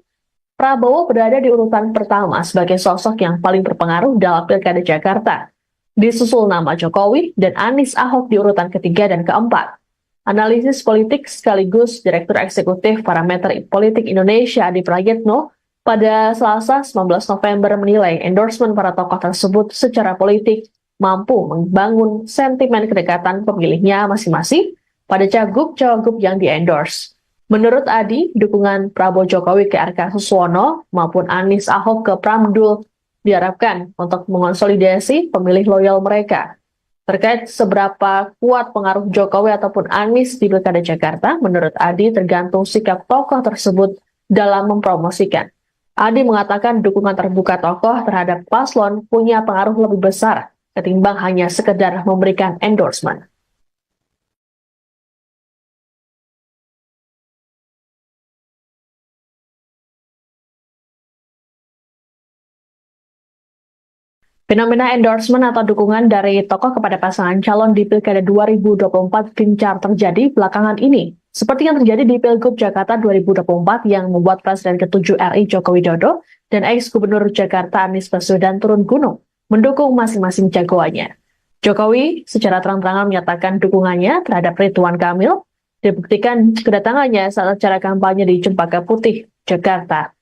Prabowo berada di urutan pertama sebagai sosok yang paling berpengaruh dalam Pilkada Jakarta. Disusul nama Jokowi dan Anies Ahok di urutan ketiga dan keempat. Analisis politik sekaligus Direktur Eksekutif Parameter Politik Indonesia Adi Prayitno pada Selasa 19 November menilai endorsement para tokoh tersebut secara politik mampu membangun sentimen kedekatan pemilihnya masing-masing pada cagup-cawagup yang di-endorse. Menurut Adi, dukungan Prabowo Jokowi ke RK Suswono maupun Anies Ahok ke Pramdul diharapkan untuk mengonsolidasi pemilih loyal mereka. Terkait seberapa kuat pengaruh Jokowi ataupun Anies di Pilkada Jakarta, menurut Adi tergantung sikap tokoh tersebut dalam mempromosikan. Adi mengatakan dukungan terbuka tokoh terhadap paslon punya pengaruh lebih besar ketimbang hanya sekedar memberikan endorsement. Fenomena endorsement atau dukungan dari tokoh kepada pasangan calon di Pilkada 2024 gencar terjadi belakangan ini. Seperti yang terjadi di Pilgub Jakarta 2024 yang membuat Presiden ke-7 RI Joko Widodo dan ex-Gubernur Jakarta Anies Baswedan turun gunung mendukung masing-masing jagoannya. Jokowi secara terang-terangan menyatakan dukungannya terhadap Ridwan Kamil, dibuktikan kedatangannya saat acara kampanye di Cempaka Putih, Jakarta.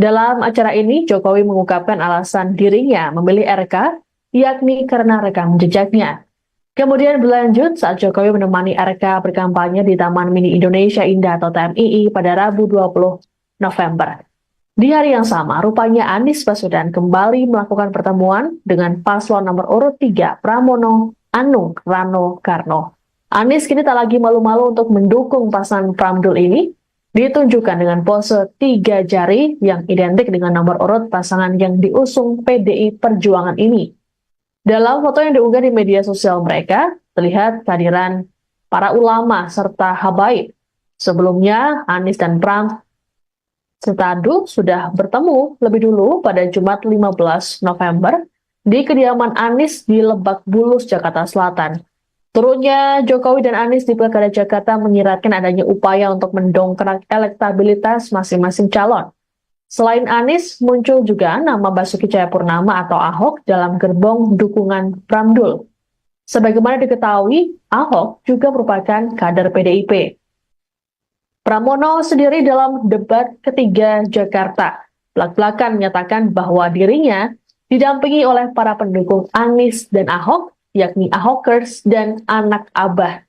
Dalam acara ini, Jokowi mengungkapkan alasan dirinya memilih RK, yakni karena rekam jejaknya. Kemudian berlanjut saat Jokowi menemani RK berkampanye di Taman Mini Indonesia Indah atau TMII pada Rabu 20 November. Di hari yang sama, rupanya Anies Baswedan kembali melakukan pertemuan dengan paslon nomor urut 3 Pramono Anung Rano Karno. Anies kini tak lagi malu-malu untuk mendukung pasangan Pramdul ini, ditunjukkan dengan pose 3 jari yang identik dengan nomor urut pasangan yang diusung PDI Perjuangan ini. Dalam foto yang diunggah di media sosial mereka, terlihat kehadiran para ulama serta habaib. Sebelumnya, Anies dan Pram serta Adu sudah bertemu lebih dulu pada Jumat 15 November di kediaman Anies di Lebak Bulus, Jakarta Selatan. Turunnya Jokowi dan Anies di Pilkada Jakarta menyiratkan adanya upaya untuk mendongkrak elektabilitas masing-masing calon. Selain Anies, muncul juga nama Basuki Cahayapurnama atau Ahok dalam gerbong dukungan Pramdul. Sebagaimana diketahui, Ahok juga merupakan kader PDIP. Pramono sendiri dalam debat ketiga Jakarta belak-belakan menyatakan bahwa dirinya didampingi oleh para pendukung Anies dan Ahok, yakni Ahokers dan anak Abah.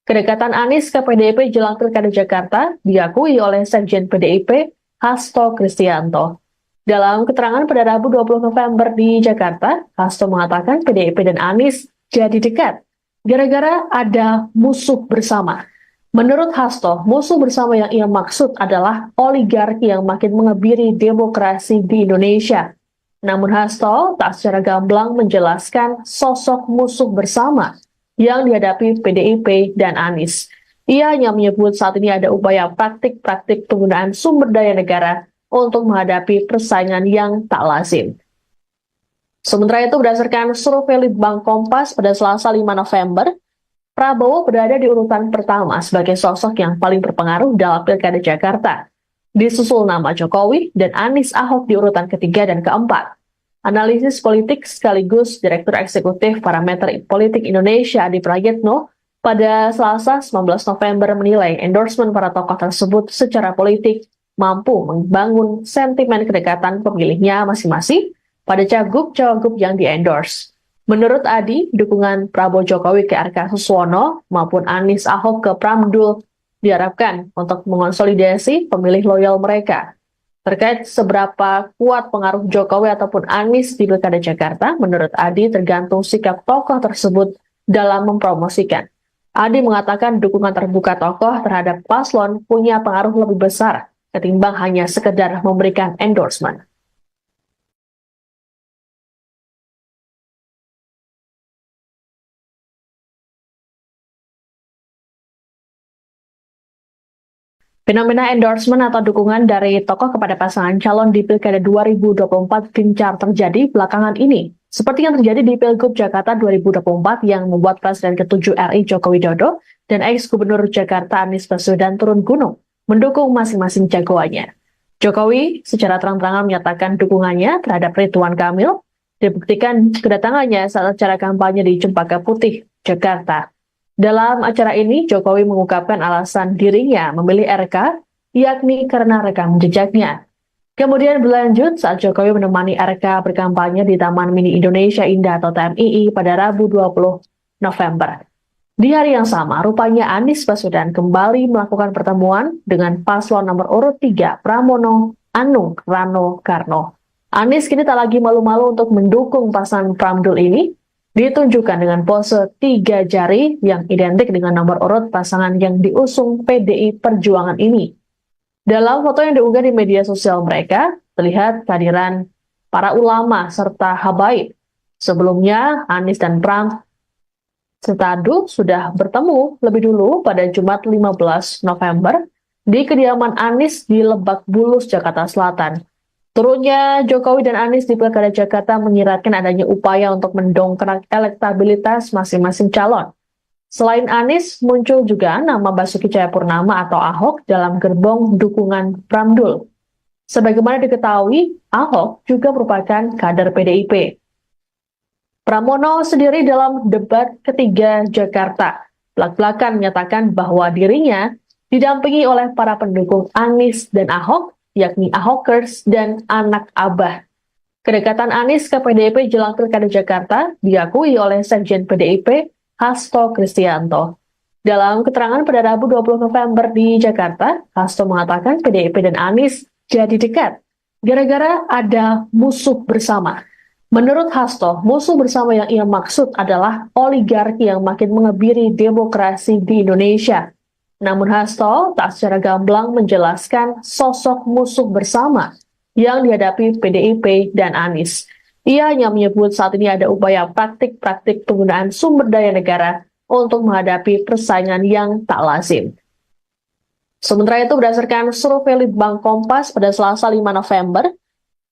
Kedekatan Anies ke PDIP jelang Pilkada Jakarta diakui oleh Sekjen PDIP, Hasto Kristianto. Dalam keterangan pada Rabu 20 November di Jakarta, Hasto mengatakan PDIP dan Anies jadi dekat gara-gara ada musuh bersama. Menurut Hasto, musuh bersama yang ia maksud adalah oligarki yang makin mengebiri demokrasi di Indonesia. Namun Hasto tak secara gamblang menjelaskan sosok musuh bersama yang dihadapi PDIP dan Anies. Ia hanya menyebut saat ini ada upaya praktik-praktik penggunaan sumber daya negara untuk menghadapi persaingan yang tak lazim. Sementara itu, berdasarkan survei Litbang Kompas pada Selasa 5 November, Prabowo berada di urutan pertama sebagai sosok yang paling berpengaruh dalam Pilkada Jakarta. Disusul nama Jokowi dan Anies Ahok di urutan ketiga dan keempat. Analisis politik sekaligus Direktur Eksekutif Parameter Politik Indonesia Adi Prayitno pada Selasa 19 November menilai endorsement para tokoh tersebut secara politik mampu membangun sentimen kedekatan pemilihnya masing-masing pada cagup-cawagup yang di-endorse. Menurut Adi, dukungan Prabowo Jokowi ke RK Suswono maupun Anies Ahok ke Pramdul diharapkan untuk mengonsolidasi pemilih loyal mereka. Terkait seberapa kuat pengaruh Jokowi ataupun Anies di Pilkada Jakarta, menurut Adi tergantung sikap tokoh tersebut dalam mempromosikan. Adi mengatakan dukungan terbuka tokoh terhadap paslon punya pengaruh lebih besar ketimbang hanya sekedar memberikan endorsement. Fenomena endorsement atau dukungan dari tokoh kepada pasangan calon di Pilkada 2024 gencar terjadi belakangan ini. Seperti yang terjadi di Pilgub Jakarta 2024 yang membuat Presiden ke-7 RI Joko Widodo dan ex-Gubernur Jakarta Anies Baswedan turun gunung mendukung masing-masing jagoannya. Jokowi secara terang-terangan menyatakan dukungannya terhadap Ridwan Kamil, dibuktikan kedatangannya saat acara kampanye di Cempaka Putih, Jakarta. Dalam acara ini, Jokowi mengungkapkan alasan dirinya memilih RK, yakni karena rekam jejaknya. Kemudian berlanjut saat Jokowi menemani RK berkampanye di Taman Mini Indonesia Indah atau TMII pada Rabu 20 November. Di hari yang sama, rupanya Anies Baswedan kembali melakukan pertemuan dengan paslon nomor urut 3 Pramono Anung Rano Karno. Anies kini tak lagi malu-malu untuk mendukung pasangan Pramdul ini, ditunjukkan dengan pose 3 jari yang identik dengan nomor urut pasangan yang diusung PDI Perjuangan ini. Dalam foto yang diunggah di media sosial mereka, terlihat kehadiran para ulama serta habaib. Sebelumnya, Anies dan Pram serta Adu sudah bertemu lebih dulu pada Jumat 15 November di kediaman Anies di Lebak Bulus, Jakarta Selatan. Turunnya Jokowi dan Anies di Pilkada Jakarta menyiratkan adanya upaya untuk mendongkrak elektabilitas masing-masing calon. Selain Anies, muncul juga nama Basuki Cahayapurnama atau Ahok dalam gerbong dukungan Pramdul. Sebagaimana diketahui, Ahok juga merupakan kader PDIP. Pramono sendiri dalam debat ketiga Jakarta belak-belakan menyatakan bahwa dirinya didampingi oleh para pendukung Anies dan Ahok, yakni Ahokers dan anak Abah. Kedekatan Anies ke PDIP jelang Pilkada Jakarta diakui oleh Sekjen PDIP Hasto Kristianto. Dalam keterangan pada Rabu 20 November di Jakarta, Hasto mengatakan PDIP dan Anies jadi dekat gara-gara ada musuh bersama. Menurut Hasto, musuh bersama yang ia maksud adalah oligarki yang makin mengebiri demokrasi di Indonesia. Namun Hasto tak secara gamblang menjelaskan sosok musuh bersama yang dihadapi PDIP dan Anies. Ia hanya menyebut saat ini ada upaya praktik-praktik penggunaan sumber daya negara untuk menghadapi persaingan yang tak lazim. Sementara itu, berdasarkan survei Litbang Kompas pada Selasa 5 November,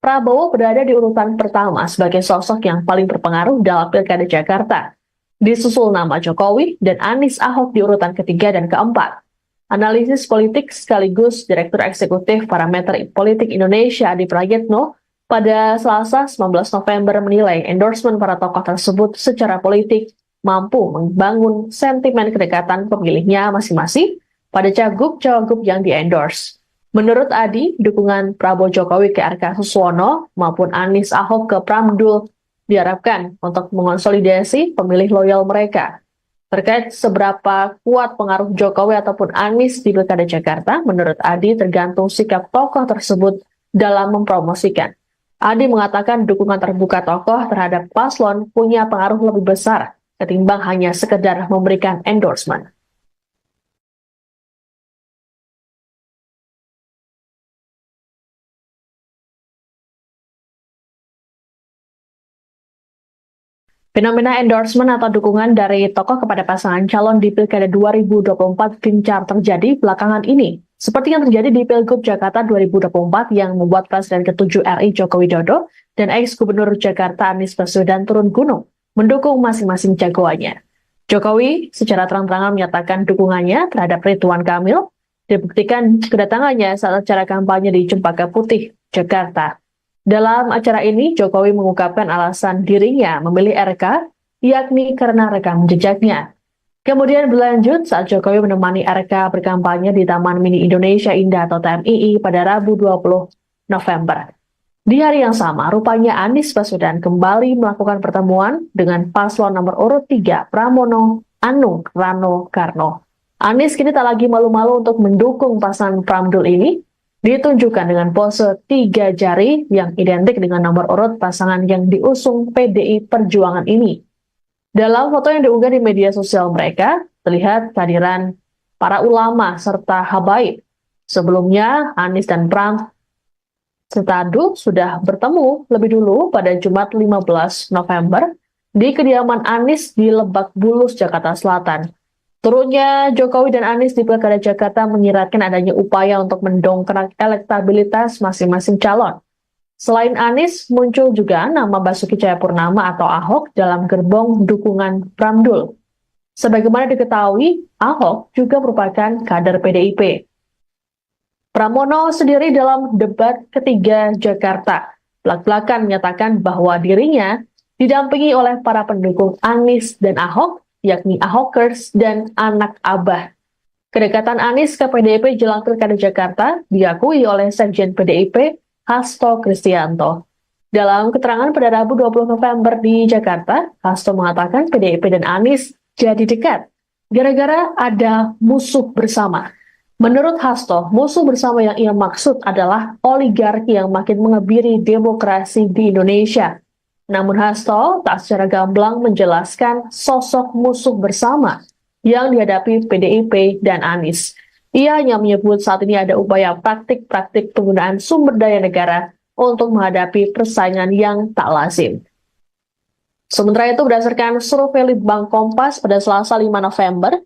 Prabowo berada di urutan pertama sebagai sosok yang paling berpengaruh dalam Pilkada Jakarta. Disusul nama Jokowi dan Anies Ahok di urutan ketiga dan keempat. Analisis politik sekaligus Direktur Eksekutif Parameter Politik Indonesia Adi Prayitno pada Selasa 19 November menilai endorsement para tokoh tersebut secara politik mampu membangun sentimen kedekatan pemilihnya masing-masing pada cagup-cawagup yang di-endorse. Menurut Adi, dukungan Prabowo Jokowi ke RK Suswono maupun Anies Ahok ke Pramdul diharapkan untuk mengonsolidasi pemilih loyal mereka. Terkait seberapa kuat pengaruh Jokowi ataupun Anies di Pilkada Jakarta, menurut Adi tergantung sikap tokoh tersebut dalam mempromosikan. Adi mengatakan dukungan terbuka tokoh terhadap paslon punya pengaruh lebih besar ketimbang hanya sekedar memberikan endorsement. Fenomena endorsement atau dukungan dari tokoh kepada pasangan calon di Pilkada 2024 gencar terjadi belakangan ini. Seperti yang terjadi di Pilgub Jakarta 2024 yang membuat Presiden ke-7 RI Joko Widodo dan ex-Gubernur Jakarta Anies Baswedan turun gunung mendukung masing-masing jagoannya. Jokowi secara terang-terangan menyatakan dukungannya terhadap Ridwan Kamil, Dibuktikan kedatangannya saat acara kampanye di Cempaka Putih, Jakarta. Dalam acara ini, Jokowi mengungkapkan alasan dirinya memilih RK, yakni karena rekam jejaknya. Kemudian berlanjut saat Jokowi menemani RK berkampanye di Taman Mini Indonesia Indah atau TMII pada Rabu 20 November. Di hari yang sama, rupanya Anies Baswedan kembali melakukan pertemuan dengan paslon nomor urut 3 Pramono Anung Rano Karno. Anies kini tak lagi malu-malu untuk mendukung pasangan Pramdul ini, ditunjukkan dengan pose 3 jari yang identik dengan nomor urut pasangan yang diusung PDI Perjuangan ini. Dalam foto yang diunggah di media sosial mereka, terlihat kehadiran para ulama serta habaib. Sebelumnya, Anies dan Pram Setadu sudah bertemu lebih dulu pada Jumat 15 November di kediaman Anies di Lebak Bulus, Jakarta Selatan. Turunnya Jokowi dan Anies di Pilkada Jakarta menyiratkan adanya upaya untuk mendongkrak elektabilitas masing-masing calon. Selain Anies, muncul juga nama Basuki Cahayapurnama atau Ahok dalam gerbong dukungan Pramdul. Sebagaimana diketahui, Ahok juga merupakan kader PDIP. Pramono sendiri dalam debat ketiga Jakarta, belak-belakan menyatakan bahwa dirinya didampingi oleh para pendukung Anies dan Ahok, yakni Ahokers dan anak Abah. Kedekatan Anies ke PDIP jelang Pilkada Jakarta diakui oleh Sekjen PDIP, Hasto Kristianto. Dalam keterangan pada Rabu 20 November di Jakarta, Hasto mengatakan PDIP dan Anies jadi dekat gara-gara ada musuh bersama. Menurut Hasto, musuh bersama yang ia maksud adalah oligarki yang makin mengebiri demokrasi di Indonesia. Namun Hasto tak secara gamblang menjelaskan sosok musuh bersama yang dihadapi PDIP dan Anies. Ia hanya menyebut saat ini ada upaya praktik-praktik penggunaan sumber daya negara untuk menghadapi persaingan yang tak lazim. Sementara itu, berdasarkan survei Litbang Kompas pada Selasa 5 November,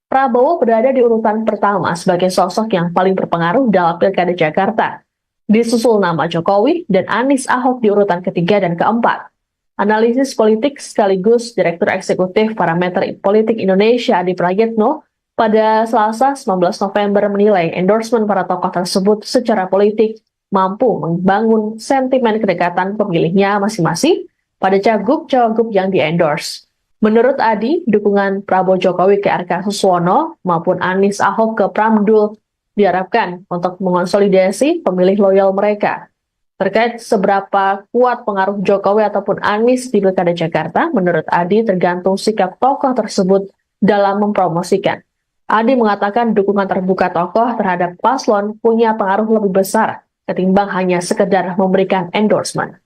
Prabowo berada di urutan pertama sebagai sosok yang paling berpengaruh dalam Pilkada Jakarta. Disusul nama Jokowi dan Anies Ahok di urutan ketiga dan keempat. Analisis politik sekaligus Direktur Eksekutif Parameter Politik Indonesia Adi Prayitno pada Selasa 19 November menilai endorsement para tokoh tersebut secara politik mampu membangun sentimen kedekatan pemilihnya masing-masing pada cagup-cawagup yang di-endorse. Menurut Adi, dukungan Prabowo Jokowi ke RK Suswono maupun Anies Ahok ke Pramdul diharapkan untuk mengonsolidasi pemilih loyal mereka. Terkait seberapa kuat pengaruh Jokowi ataupun Anies di Pilkada Jakarta, menurut Adi tergantung sikap tokoh tersebut dalam mempromosikan. Adi mengatakan dukungan terbuka tokoh terhadap paslon punya pengaruh lebih besar ketimbang hanya sekedar memberikan endorsement.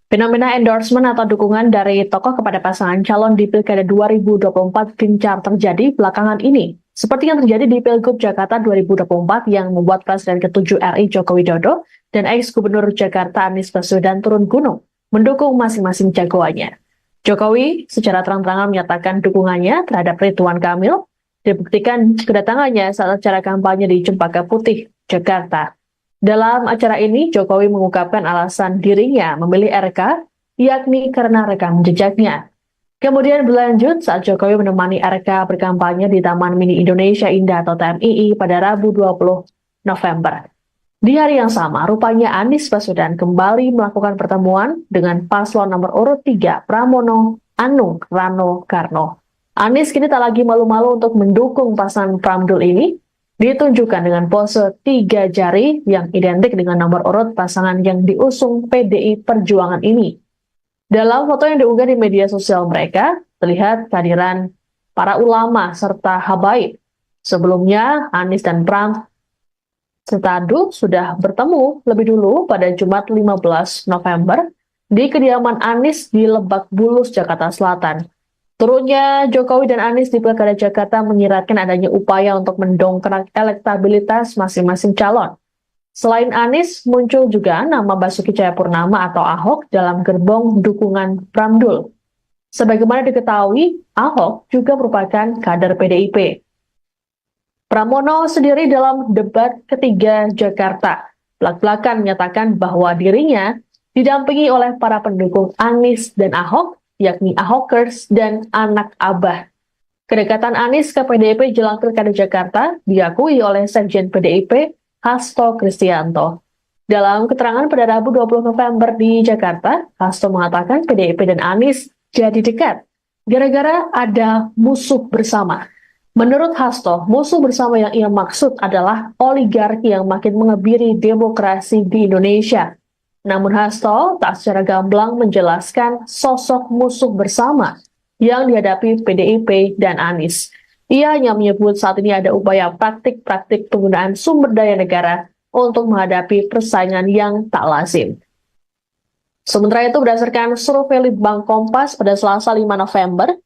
Fenomena endorsement atau dukungan dari tokoh kepada pasangan calon di Pilkada 2024 gencar terjadi belakangan ini. Seperti yang terjadi di Pilgub Jakarta 2024 yang membuat Presiden ke-7 RI Joko Widodo dan ex-Gubernur Jakarta Anies Baswedan turun gunung mendukung masing-masing jagoannya. Jokowi secara terang-terangan menyatakan dukungannya terhadap Ridwan Kamil, dibuktikan kedatangannya saat acara kampanye di Cempaka Putih, Jakarta. Dalam acara ini, Jokowi mengungkapkan alasan dirinya memilih RK, yakni karena rekam jejaknya. Kemudian berlanjut saat Jokowi menemani RK berkampanye di Taman Mini Indonesia Indah atau TMII pada Rabu 20 November. Di hari yang sama, rupanya Anies Baswedan kembali melakukan pertemuan dengan paslon nomor urut 3 Pramono Anung Rano Karno. Anies kini tak lagi malu-malu untuk mendukung pasangan Pramdul ini, ditunjukkan dengan pose 3 jari yang identik dengan nomor urut pasangan yang diusung PDI Perjuangan ini. Dalam foto yang diunggah di media sosial mereka, terlihat kehadiran para ulama serta habaib. Sebelumnya, Anies dan Pram Setadu sudah bertemu lebih dulu pada Jumat 15 November di kediaman Anies di Lebak Bulus, Jakarta Selatan. Turunnya Jokowi dan Anies di Pilkada Jakarta menyiratkan adanya upaya untuk mendongkrak elektabilitas masing-masing calon. Selain Anies, muncul juga nama Basuki Cahayapurnama atau Ahok dalam gerbong dukungan Pramdul. Sebagaimana diketahui, Ahok juga merupakan kader PDIP. Pramono sendiri dalam debat ketiga Jakarta, belak-belakan menyatakan bahwa dirinya didampingi oleh para pendukung Anies dan Ahok, yakni Ahokers dan anak Abah. Kedekatan Anies ke PDIP jelang Pilkada Jakarta diakui oleh Sekjen PDIP Hasto Kristianto. Dalam keterangan pada Rabu 20 November di Jakarta, Hasto mengatakan PDIP dan Anies jadi dekat gara-gara ada musuh bersama. Menurut Hasto, musuh bersama yang ia maksud adalah oligarki yang makin mengebiri demokrasi di Indonesia. Namun Hasto tak secara gamblang menjelaskan sosok musuh bersama yang dihadapi PDIP dan Anies. Ia hanya menyebut saat ini ada upaya praktik-praktik penggunaan sumber daya negara untuk menghadapi persaingan yang tak lazim. Sementara itu, berdasarkan survei Litbang Kompas pada Selasa 5 November,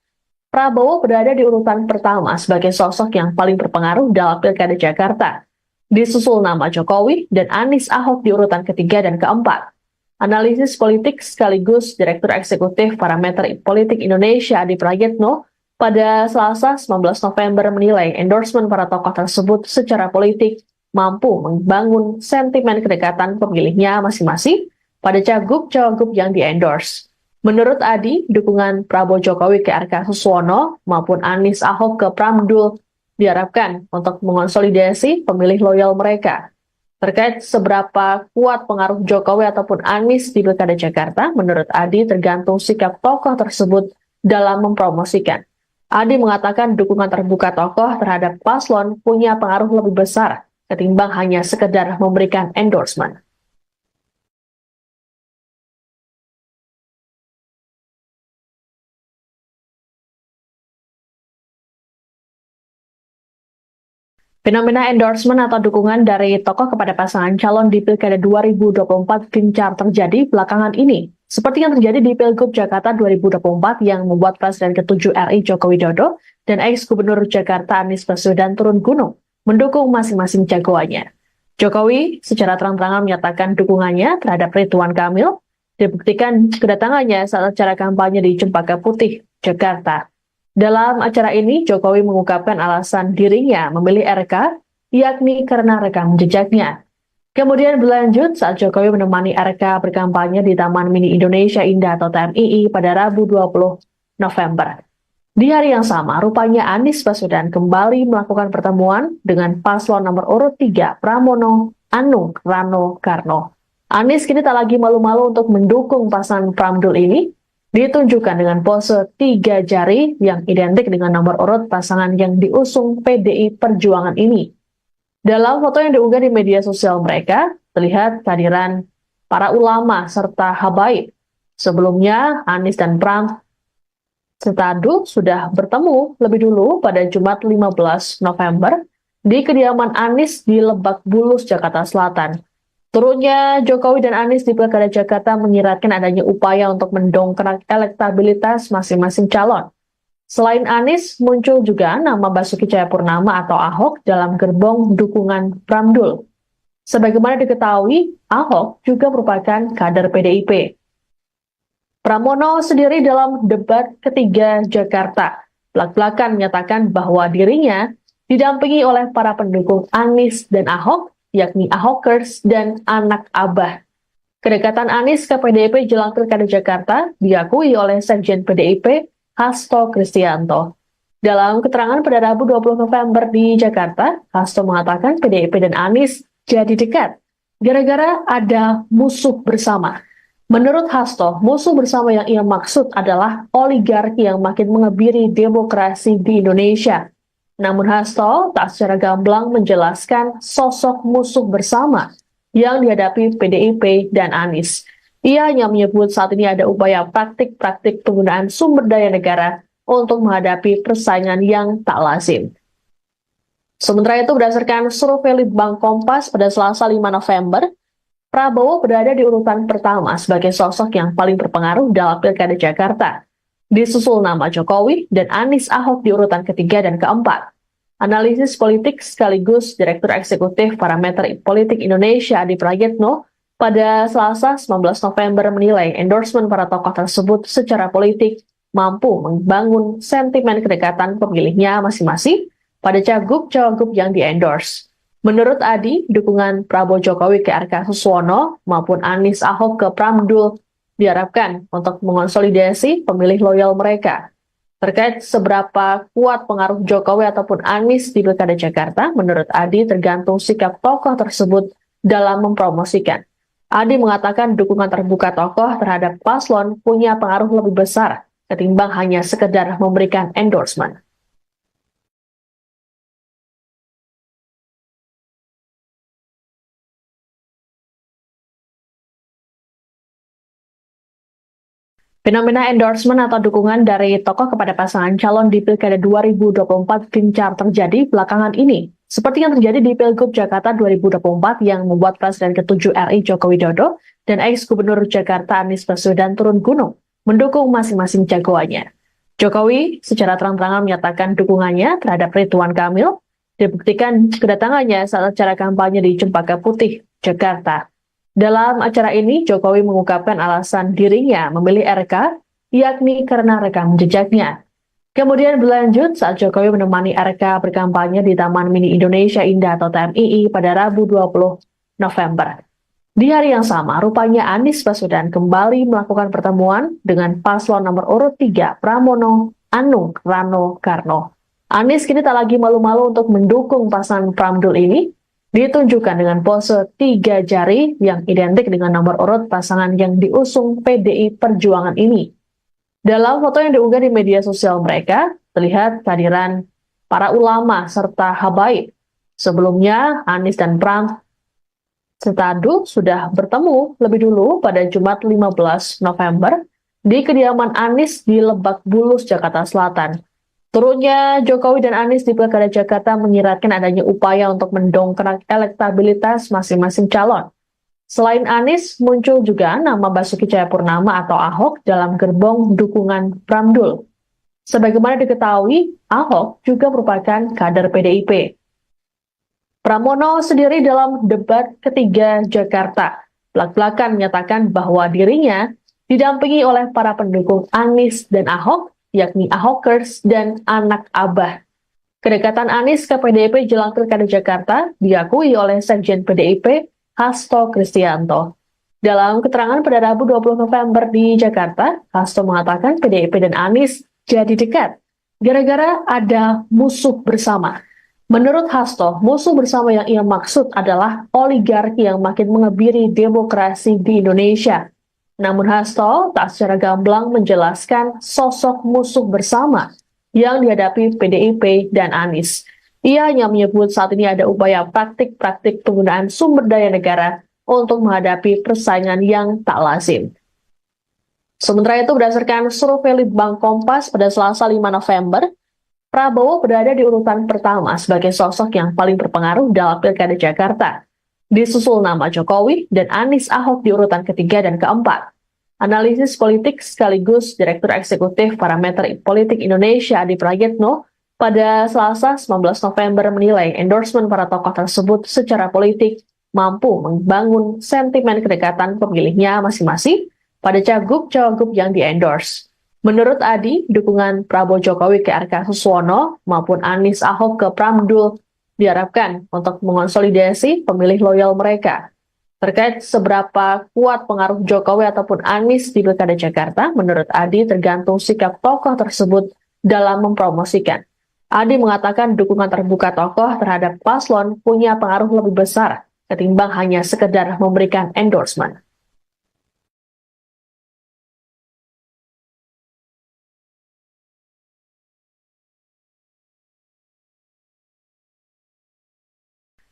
Prabowo berada di urutan pertama sebagai sosok yang paling berpengaruh dalam Pilkada Jakarta. Disusul nama Jokowi dan Anies Ahok di urutan ketiga dan keempat. Analisis politik sekaligus Direktur Eksekutif Parameter Politik Indonesia Adi Prayitno pada Selasa 19 November menilai endorsement para tokoh tersebut secara politik mampu membangun sentimen kedekatan pemilihnya masing-masing pada cagup-cawagup yang di-endorse. Menurut Adi, dukungan Prabowo Jokowi ke RK Suswono maupun Anies Ahok ke Pramdul diharapkan untuk mengonsolidasi pemilih loyal mereka. Terkait seberapa kuat pengaruh Jokowi ataupun Anies di Pilkada Jakarta, menurut Adi tergantung sikap tokoh tersebut dalam mempromosikan. Adi mengatakan dukungan terbuka tokoh terhadap paslon punya pengaruh lebih besar ketimbang hanya sekedar memberikan endorsement. Fenomena endorsement atau dukungan dari tokoh kepada pasangan calon di Pilkada 2024 gencar terjadi belakangan ini, seperti yang terjadi di Pilgub Jakarta 2024 yang membuat Presiden ke-7 RI Joko Widodo dan ex-Gubernur Jakarta Anies Baswedan turun gunung mendukung masing-masing jagoannya. Jokowi secara terang-terangan menyatakan dukungannya terhadap Ridwan Kamil, dibuktikan kedatangannya saat acara kampanye di Cempaka Putih, Jakarta. Dalam acara ini, Jokowi mengungkapkan alasan dirinya memilih RK, yakni karena rekam jejaknya. Kemudian berlanjut saat Jokowi menemani RK berkampanye di Taman Mini Indonesia Indah atau TMII pada Rabu 20 November. Di hari yang sama, rupanya Anies Baswedan kembali melakukan pertemuan dengan paslon nomor urut 3 Pramono Anung Rano Karno. Anies kini tak lagi malu-malu untuk mendukung pasangan Pramdul ini, ditunjukkan dengan pose 3 jari yang identik dengan nomor urut pasangan yang diusung PDI Perjuangan ini. Dalam foto yang diunggah di media sosial mereka, terlihat kehadiran para ulama serta habaib. Sebelumnya, Anies dan Pram serta Adu sudah bertemu lebih dulu pada Jumat 15 November di kediaman Anies di Lebak Bulus, Jakarta Selatan. Turunnya Jokowi dan Anies di Pilkada Jakarta menyiratkan adanya upaya untuk mendongkrak elektabilitas masing-masing calon. Selain Anies, muncul juga nama Basuki Cahayapurnama atau Ahok dalam gerbong dukungan Pramdul. Sebagaimana diketahui, Ahok juga merupakan kader PDIP. Pramono sendiri dalam debat ketiga Jakarta, belak-belakan menyatakan bahwa dirinya didampingi oleh para pendukung Anies dan Ahok, yakni Ahokers dan anak Abah. Kedekatan Anies ke PDIP jelang Pilkada Jakarta diakui oleh Sekjen PDIP Hasto Kristianto. Dalam keterangan pada Rabu 20 November di Jakarta, Hasto mengatakan PDIP dan Anies jadi dekat gara-gara ada musuh bersama. Menurut Hasto, musuh bersama yang ia maksud adalah oligarki yang makin mengebiri demokrasi di Indonesia. Namun Hasto tak secara gamblang menjelaskan sosok musuh bersama yang dihadapi PDIP dan Anies. Ia hanya menyebut saat ini ada upaya praktik-praktik penggunaan sumber daya negara untuk menghadapi persaingan yang tak lazim. Sementara itu, berdasarkan survei Litbang Kompas pada Selasa 5 November, Prabowo berada di urutan pertama sebagai sosok yang paling berpengaruh dalam Pilkada Jakarta. Disusul nama Jokowi dan Anies Ahok di urutan ketiga dan keempat. Analisis politik sekaligus Direktur Eksekutif Parameter Politik Indonesia Adi Prayitno pada Selasa 19 November menilai endorsement para tokoh tersebut secara politik mampu membangun sentimen kedekatan pemilihnya masing-masing pada cagup-cawagup yang di-endorse. Menurut Adi, dukungan Prabowo Jokowi ke RK Suswono maupun Anies Ahok ke Pramdul diharapkan untuk mengonsolidasi pemilih loyal mereka. Terkait seberapa kuat pengaruh Jokowi ataupun Anies di Pilkada Jakarta, menurut Adi tergantung sikap tokoh tersebut dalam mempromosikan. Adi mengatakan dukungan terbuka tokoh terhadap paslon punya pengaruh lebih besar ketimbang hanya sekedar memberikan endorsement. Fenomena endorsement atau dukungan dari tokoh kepada pasangan calon di Pilkada 2024 gencar terjadi belakangan ini. Seperti yang terjadi di Pilgub Jakarta 2024 yang membuat Presiden ke-7 RI Joko Widodo dan ex-Gubernur Jakarta Anies Baswedan turun gunung mendukung masing-masing jagoannya. Jokowi secara terang-terangan menyatakan dukungannya terhadap Ridwan Kamil, dibuktikan kedatangannya saat acara kampanye di Cempaka Putih, Jakarta. Dalam acara ini, Jokowi mengungkapkan alasan dirinya memilih RK, yakni karena rekam jejaknya. Kemudian berlanjut saat Jokowi menemani RK berkampanye di Taman Mini Indonesia Indah atau TMII pada Rabu 20 November. Di hari yang sama, rupanya Anies Baswedan kembali melakukan pertemuan dengan paslon nomor urut 3 Pramono Anung Rano Karno. Anies kini tak lagi malu-malu untuk mendukung pasangan Pramdul ini, ditunjukkan dengan pose 3 jari yang identik dengan nomor urut pasangan yang diusung PDI Perjuangan ini. Dalam foto yang diunggah di media sosial mereka, terlihat kehadiran para ulama serta habaib. Sebelumnya, Anies dan Pram serta Adu sudah bertemu lebih dulu pada Jumat 15 November di kediaman Anies di Lebak Bulus, Jakarta Selatan. Turunnya Jokowi dan Anies di Pilkada Jakarta menyiratkan adanya upaya untuk mendongkrak elektabilitas masing-masing calon. Selain Anies, muncul juga nama Basuki Cahayapurnama atau Ahok dalam gerbong dukungan Pramdul. Sebagaimana diketahui, Ahok juga merupakan kader PDIP. Pramono sendiri dalam debat ketiga Jakarta belak-belakan menyatakan bahwa dirinya didampingi oleh para pendukung Anies dan Ahok, yakni Ahokers dan anak Abah. Kedekatan Anies ke PDIP jelang Pilkada Jakarta diakui oleh Sekjen PDIP Hasto Kristianto. Dalam keterangan pada Rabu 20 November di Jakarta, Hasto mengatakan PDIP dan Anies jadi dekat gara-gara ada musuh bersama. Menurut Hasto, musuh bersama yang ia maksud adalah oligarki yang makin mengebiri demokrasi di Indonesia. Namun Hasto tak secara gamblang menjelaskan sosok musuh bersama yang dihadapi PDIP dan Anies. Ia hanya menyebut saat ini ada upaya praktik-praktik penggunaan sumber daya negara untuk menghadapi persaingan yang tak lazim. Sementara itu, berdasarkan survei Litbang Kompas pada Selasa 5 November, Prabowo berada di urutan pertama sebagai sosok yang paling berpengaruh dalam Pilkada Jakarta. Disusul nama Jokowi dan Anies Ahok di urutan ketiga dan keempat. Analisis politik sekaligus Direktur Eksekutif Parameter Politik Indonesia Adi Prayitno pada Selasa 19 November menilai endorsement para tokoh tersebut secara politik mampu membangun sentimen kedekatan pemilihnya masing-masing pada cagup-cawagup yang di-endorse. Menurut Adi, dukungan Prabowo Jokowi ke RK Suswono maupun Anies Ahok ke Pramdul diharapkan untuk mengonsolidasi pemilih loyal mereka. Terkait seberapa kuat pengaruh Jokowi ataupun Anies di Pilkada Jakarta, menurut Adi tergantung sikap tokoh tersebut dalam mempromosikan. Adi mengatakan dukungan terbuka tokoh terhadap paslon punya pengaruh lebih besar ketimbang hanya sekedar memberikan endorsement.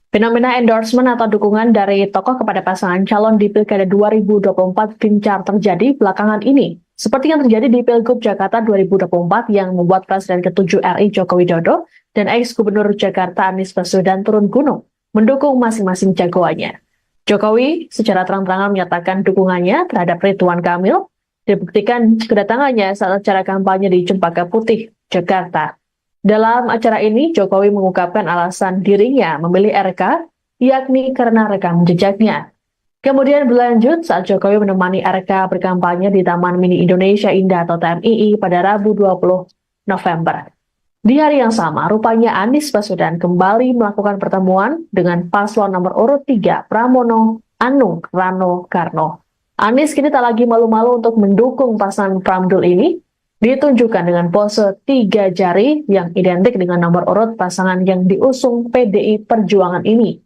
Fenomena endorsement atau dukungan dari tokoh kepada pasangan calon di Pilkada 2024 gencar terjadi belakangan ini. Seperti yang terjadi di Pilgub Jakarta 2024 yang membuat Presiden ke-7 RI Joko Widodo dan ex-Gubernur Jakarta Anies Baswedan turun gunung mendukung masing-masing jagoannya. Jokowi secara terang-terangan menyatakan dukungannya terhadap Ridwan Kamil, dibuktikan kedatangannya saat acara kampanye di Cempaka Putih, Jakarta. Dalam acara ini, Jokowi mengungkapkan alasan dirinya memilih RK, yakni karena rekam jejaknya. Kemudian berlanjut saat Jokowi menemani RK berkampanye di Taman Mini Indonesia Indah atau TMII pada Rabu 20 November. Di hari yang sama, rupanya Anies Baswedan kembali melakukan pertemuan dengan paslon nomor urut 3 Pramono Anung Rano Karno. Anies kini tak lagi malu-malu untuk mendukung pasangan Pramdul ini, ditunjukkan dengan pose 3 jari yang identik dengan nomor urut pasangan yang diusung PDI Perjuangan ini.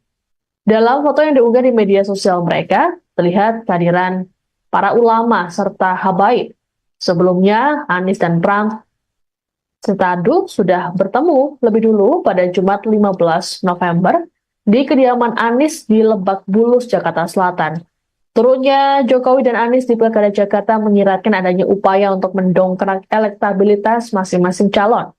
Dalam foto yang diunggah di media sosial mereka, terlihat kehadiran para ulama serta habaib. Sebelumnya, Anies dan Pram Setadu sudah bertemu lebih dulu pada Jumat 15 November di kediaman Anies di Lebak Bulus, Jakarta Selatan. Turunnya Jokowi dan Anies di Pilkada Jakarta menyiratkan adanya upaya untuk mendongkrak elektabilitas masing-masing calon.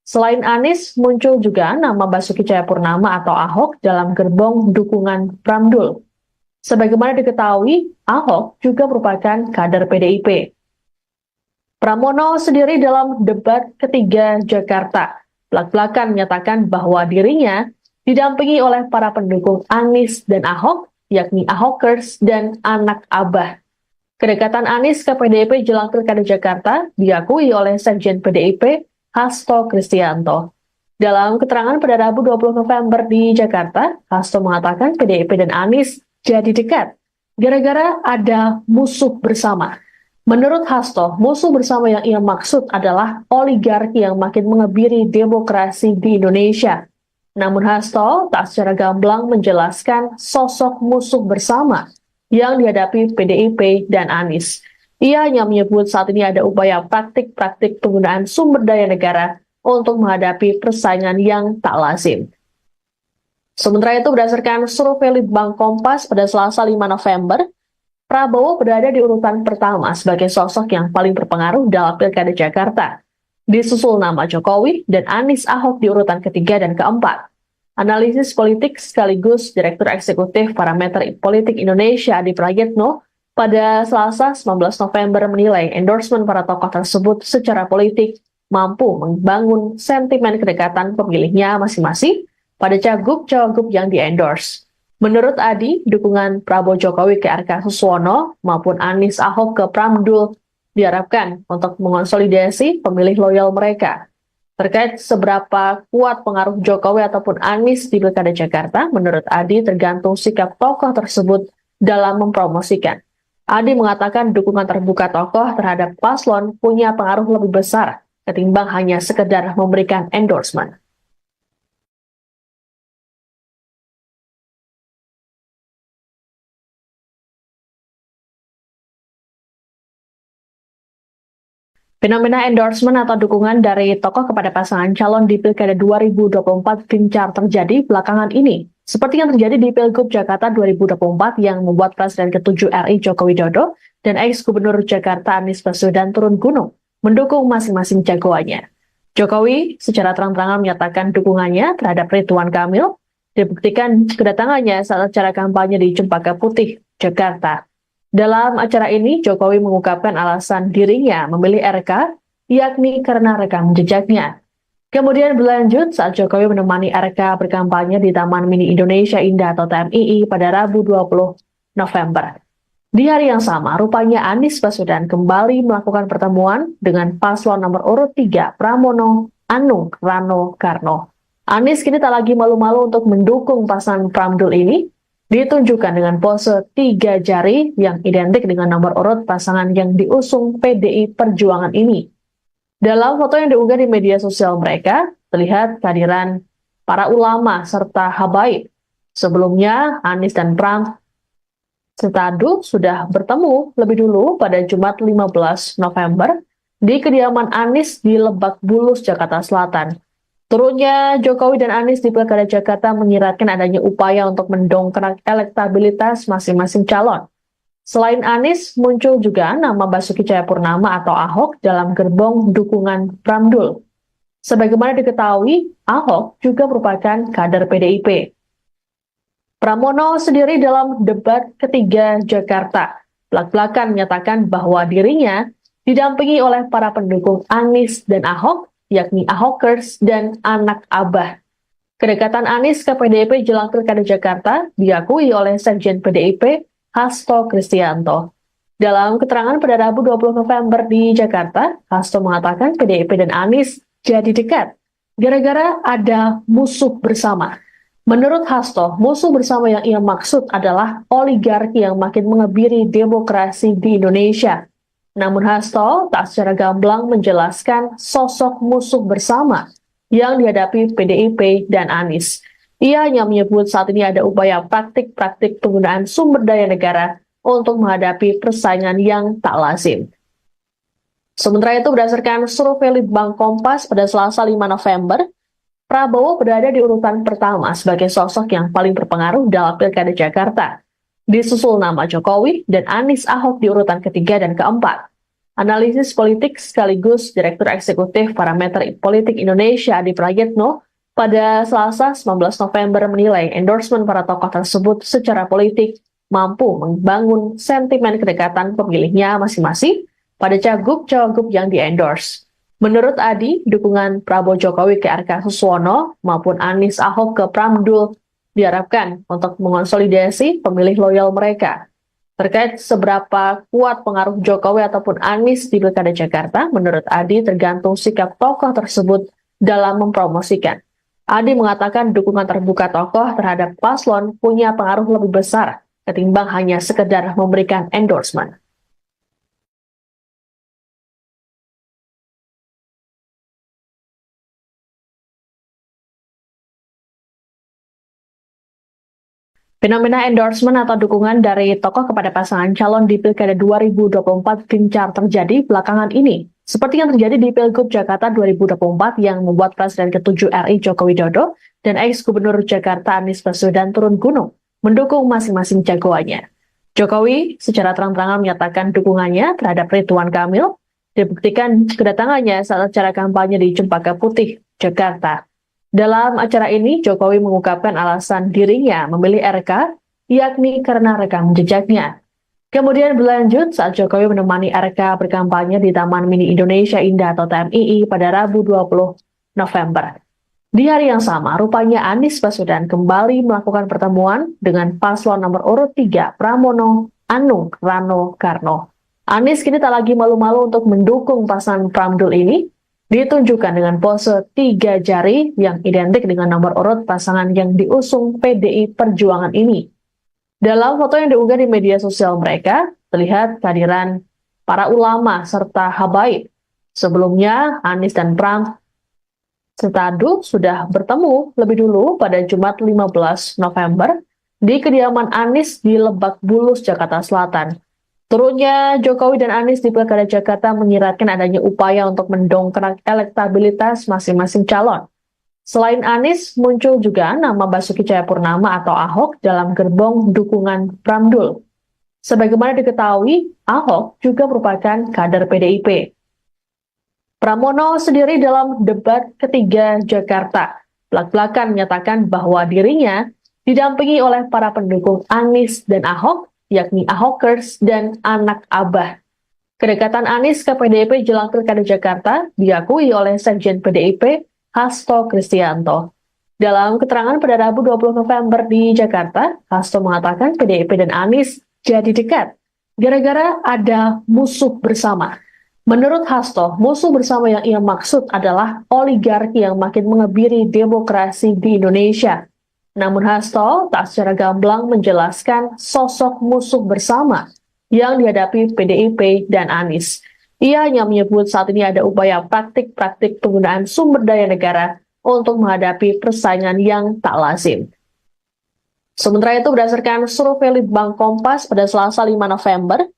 Selain Anies, muncul juga nama Basuki Cahayapurnama atau Ahok dalam gerbong dukungan Pramdul. Sebagaimana diketahui, Ahok juga merupakan kader PDIP. Pramono sendiri dalam debat ketiga Jakarta belak-belakan menyatakan bahwa dirinya didampingi oleh para pendukung Anies dan Ahok, yakni Ahokers dan anak Abah. Kedekatan Anies ke PDIP jelang Pilkada Jakarta diakui oleh Sekjen PDIP Hasto Kristianto. Dalam keterangan pada Rabu 20 November di Jakarta, Hasto mengatakan PDIP dan Anies jadi dekat gara-gara ada musuh bersama. Menurut Hasto, musuh bersama yang ia maksud adalah oligarki yang makin mengebiri demokrasi di Indonesia. Namun Hasto tak secara gamblang menjelaskan sosok musuh bersama yang dihadapi PDIP dan Anies. Ia hanya menyebut saat ini ada upaya praktik-praktik penggunaan sumber daya negara untuk menghadapi persaingan yang tak lazim. Sementara itu, berdasarkan survei Litbang Kompas pada Selasa 5 November, Prabowo berada di urutan pertama sebagai sosok yang paling berpengaruh dalam Pilkada Jakarta. Disusul nama Jokowi dan Anies Ahok di urutan ketiga dan keempat. Analisis politik sekaligus Direktur Eksekutif Parameter Politik Indonesia Adi Prayitno pada Selasa 19 November menilai endorsement para tokoh tersebut secara politik mampu membangun sentimen kedekatan pemilihnya masing-masing pada cagup-cawagup yang di-endorse. Menurut Adi, dukungan Prabowo Jokowi ke RK Suswono maupun Anies Ahok ke Pramdul diharapkan untuk mengonsolidasi pemilih loyal mereka. Terkait seberapa kuat pengaruh Jokowi ataupun Anies di Pilkada Jakarta, menurut Adi tergantung sikap tokoh tersebut dalam mempromosikan. Adi mengatakan dukungan terbuka tokoh terhadap paslon punya pengaruh lebih besar ketimbang hanya sekedar memberikan endorsement. Fenomena endorsement atau dukungan dari tokoh kepada pasangan calon di Pilkada 2024 gencar terjadi belakangan ini. Seperti yang terjadi di Pilgub Jakarta 2024 yang membuat Presiden ke-7 RI Joko Widodo dan ex-Gubernur Jakarta Anies Baswedan turun gunung mendukung masing-masing jagoannya. Jokowi secara terang-terangan menyatakan dukungannya terhadap Ridwan Kamil, dibuktikan kedatangannya saat acara kampanye di Cempaka Putih, Jakarta. Dalam acara ini, Jokowi mengungkapkan alasan dirinya memilih RK, yakni karena rekam jejaknya. Kemudian berlanjut saat Jokowi menemani RK berkampanye di Taman Mini Indonesia Indah atau TMII pada Rabu 20 November. Di hari yang sama, rupanya Anies Baswedan kembali melakukan pertemuan dengan paslon nomor urut 3 Pramono Anung Rano Karno. Anies kini tak lagi malu-malu untuk mendukung pasangan Pramdul ini, ditunjukkan dengan pose 3 jari yang identik dengan nomor urut pasangan yang diusung PDI Perjuangan ini. Dalam foto yang diunggah di media sosial mereka, terlihat kehadiran para ulama serta habaib. Sebelumnya, Anies dan Pram Setadu sudah bertemu lebih dulu pada Jumat 15 November di kediaman Anies di Lebak Bulus, Jakarta Selatan. Turunnya Jokowi dan Anies di Pilkada Jakarta menyiratkan adanya upaya untuk mendongkrak elektabilitas masing-masing calon. Selain Anies, muncul juga nama Basuki Cahayapurnama atau Ahok dalam gerbong dukungan Pramdul. Sebagaimana diketahui, Ahok juga merupakan kader PDIP. Pramono sendiri dalam debat ketiga Jakarta belak-belakan menyatakan bahwa dirinya didampingi oleh para pendukung Anies dan Ahok, yakni Ahokers dan anak Abah. Kedekatan Anies ke PDIP jelang Pilkada Jakarta diakui oleh Sekjen PDIP Hasto Kristianto. Dalam keterangan pada Rabu 20 November di Jakarta, Hasto mengatakan PDIP dan Anies jadi dekat gara-gara ada musuh bersama. Menurut Hasto, musuh bersama yang ia maksud adalah oligarki yang makin mengebiri demokrasi di Indonesia. Namun Hasto tak secara gamblang menjelaskan sosok musuh bersama yang dihadapi PDIP dan Anies. Ia hanya menyebut saat ini ada upaya praktik-praktik penggunaan sumber daya negara untuk menghadapi persaingan yang tak lazim. Sementara itu, berdasarkan survei Litbang Kompas pada Selasa 5 November, Prabowo berada di urutan pertama sebagai sosok yang paling berpengaruh dalam Pilkada Jakarta. Disusul nama Jokowi dan Anies Ahok di urutan ketiga dan keempat. Analisis politik sekaligus Direktur Eksekutif Parameter Politik Indonesia Adi Prayitno pada Selasa 19 November menilai endorsement para tokoh tersebut secara politik mampu membangun sentimen kedekatan pemilihnya masing-masing pada cagup-cawagup yang di-endorse. Menurut Adi, dukungan Prabowo Jokowi ke RK Suswono maupun Anies Ahok ke Pramdul diharapkan untuk mengonsolidasi pemilih loyal mereka. Terkait seberapa kuat pengaruh Jokowi ataupun Anies di Pilkada Jakarta, menurut Adi tergantung sikap tokoh tersebut dalam mempromosikan. Adi mengatakan dukungan terbuka tokoh terhadap paslon punya pengaruh lebih besar ketimbang hanya sekedar memberikan endorsement. Fenomena endorsement atau dukungan dari tokoh kepada pasangan calon di Pilkada 2024 gencar terjadi belakangan ini. Seperti yang terjadi di Pilgub Jakarta 2024 yang membuat Presiden ke-7 RI Joko Widodo dan ex-Gubernur Jakarta Anies Baswedan turun gunung mendukung masing-masing jagoannya. Jokowi secara terang-terangan menyatakan dukungannya terhadap Ridwan Kamil, dibuktikan kedatangannya saat acara kampanye di Cempaka Putih, Jakarta. Dalam acara ini, Jokowi mengungkapkan alasan dirinya memilih RK, yakni karena rekam jejaknya. Kemudian berlanjut saat Jokowi menemani RK berkampanye di Taman Mini Indonesia Indah atau TMII pada Rabu 20 November. Di hari yang sama, rupanya Anies Baswedan kembali melakukan pertemuan dengan paslon nomor urut 3 Pramono Anung Rano Karno. Anies kini tak lagi malu-malu untuk mendukung pasangan Pramdul ini, ditunjukkan dengan pose 3 jari yang identik dengan nomor urut pasangan yang diusung PDI Perjuangan ini. Dalam foto yang diunggah di media sosial mereka, terlihat kehadiran para ulama serta habaib. Sebelumnya, Anies dan Pram serta Adu sudah bertemu lebih dulu pada Jumat 15 November di kediaman Anies di Lebak Bulus, Jakarta Selatan. Turunnya Jokowi dan Anies di Pilkada Jakarta menyiratkan adanya upaya untuk mendongkrak elektabilitas masing-masing calon. Selain Anies, muncul juga nama Basuki Cahayapurnama atau Ahok dalam gerbong dukungan Pramdul. Sebagaimana diketahui, Ahok juga merupakan kader PDIP. Pramono sendiri dalam debat ketiga Jakarta belak-belakan menyatakan bahwa dirinya didampingi oleh para pendukung Anies dan Ahok, yakni Ahokers dan anak Abah. Kedekatan Anies ke PDIP jelang Pilkada Jakarta diakui oleh Sekjen PDIP Hasto Kristianto. Dalam keterangan pada Rabu 20 November di Jakarta, Hasto mengatakan PDIP dan Anies jadi dekat gara-gara ada musuh bersama. Menurut Hasto, musuh bersama yang ia maksud adalah oligarki yang makin mengebiri demokrasi di Indonesia. Namun Hasto tak secara gamblang menjelaskan sosok musuh bersama yang dihadapi PDIP dan Anies. Ia hanya menyebut saat ini ada upaya praktik-praktik penggunaan sumber daya negara untuk menghadapi persaingan yang tak lazim. Sementara itu, berdasarkan survei Litbang Kompas pada Selasa 5 November,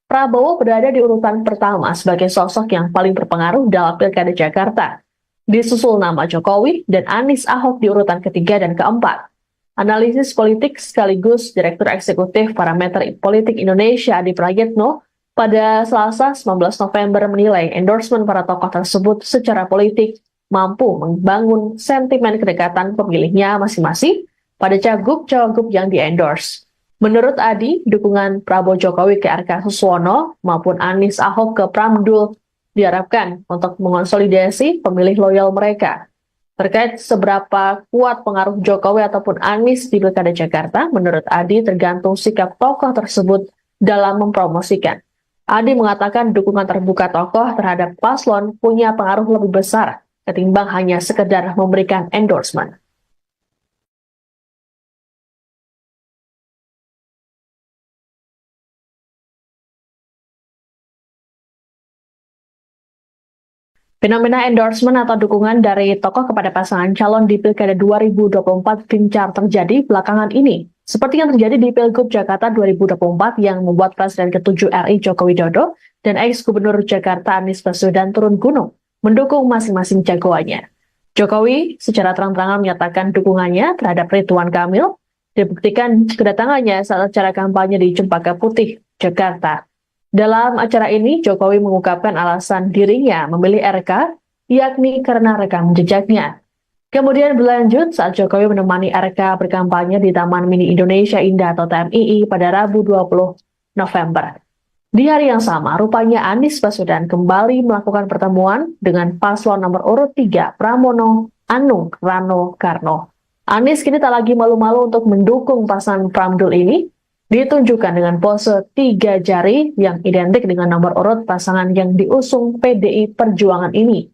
Prabowo berada di urutan pertama sebagai sosok yang paling berpengaruh dalam Pilkada Jakarta. Disusul nama Jokowi dan Anies Ahok di urutan ketiga dan keempat. Analisis politik sekaligus Direktur Eksekutif Parameter Politik Indonesia Adi Prayitno pada Selasa 19 November menilai endorsement para tokoh tersebut secara politik mampu membangun sentimen kedekatan pemilihnya masing-masing pada cagup-cawagup yang di-endorse. Menurut Adi, dukungan Prabowo Jokowi ke RK Suswono maupun Anies Ahok ke Pramdul diharapkan untuk mengonsolidasi pemilih loyal mereka. Terkait seberapa kuat pengaruh Jokowi ataupun Anies di Pilkada Jakarta, menurut Adi tergantung sikap tokoh tersebut dalam mempromosikan. Adi mengatakan dukungan terbuka tokoh terhadap paslon punya pengaruh lebih besar ketimbang hanya sekedar memberikan endorsement. Fenomena endorsement atau dukungan dari tokoh kepada pasangan calon di Pilkada 2024 gencar terjadi belakangan ini. Seperti yang terjadi di Pilgub Jakarta 2024 yang membuat Presiden ke-7 RI Joko Widodo dan ex-Gubernur Jakarta Anies Baswedan turun gunung mendukung masing-masing jagoannya. Jokowi secara terang-terangan menyatakan dukungannya terhadap Ridwan Kamil, dibuktikan kedatangannya saat acara kampanye di Cempaka Putih, Jakarta. Dalam acara ini, Jokowi mengungkapkan alasan dirinya memilih RK, yakni karena rekam jejaknya. Kemudian berlanjut saat Jokowi menemani RK berkampanye di Taman Mini Indonesia Indah atau TMII pada Rabu 20 November. Di hari yang sama, rupanya Anies Baswedan kembali melakukan pertemuan dengan paslon nomor urut 3 Pramono Anung Rano Karno. Anies kini tak lagi malu-malu untuk mendukung pasangan Pramdul ini, ditunjukkan dengan pose 3 jari yang identik dengan nomor urut pasangan yang diusung PDI Perjuangan ini.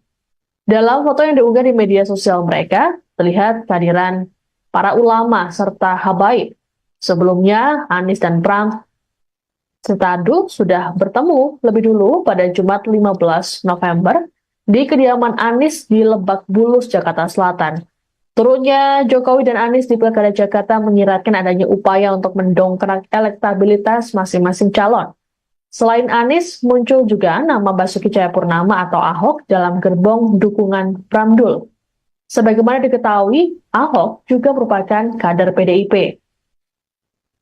Dalam foto yang diunggah di media sosial mereka, terlihat kehadiran para ulama serta habaib. Sebelumnya, Anies dan Pram serta Adu sudah bertemu lebih dulu pada Jumat 15 November di kediaman Anies di Lebak Bulus, Jakarta Selatan. Turunnya Jokowi dan Anies di Pilkada Jakarta menyiratkan adanya upaya untuk mendongkrak elektabilitas masing-masing calon. Selain Anies, muncul juga nama Basuki Cahayapurnama atau Ahok dalam gerbong dukungan Pramdul. Sebagaimana diketahui, Ahok juga merupakan kader PDIP.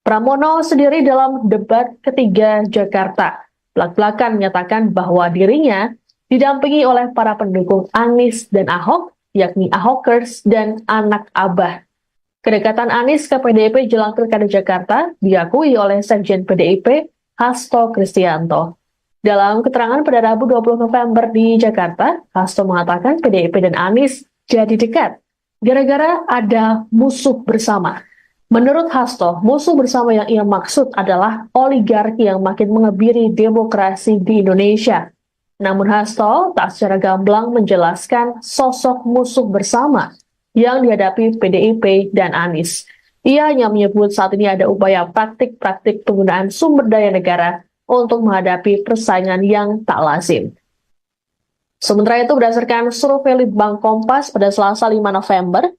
Pramono sendiri dalam debat ketiga Jakarta belak-belakan menyatakan bahwa dirinya didampingi oleh para pendukung Anies dan Ahok, yakni Ahokers dan anak Abah. Kedekatan Anies ke PDIP jelang Pilkada Jakarta diakui oleh Sekjen PDIP Hasto Kristianto. Dalam keterangan pada Rabu 20 November di Jakarta, Hasto mengatakan PDIP dan Anies jadi dekat gara-gara ada musuh bersama. Menurut Hasto, musuh bersama yang ia maksud adalah oligarki yang makin mengebiri demokrasi di Indonesia. Namun Hasto tak secara gamblang menjelaskan sosok musuh bersama yang dihadapi PDIP dan Anies. Ia hanya menyebut saat ini ada upaya praktik-praktik penggunaan sumber daya negara untuk menghadapi persaingan yang tak lazim. Sementara itu, berdasarkan survei Litbang Kompas pada Selasa 5 November,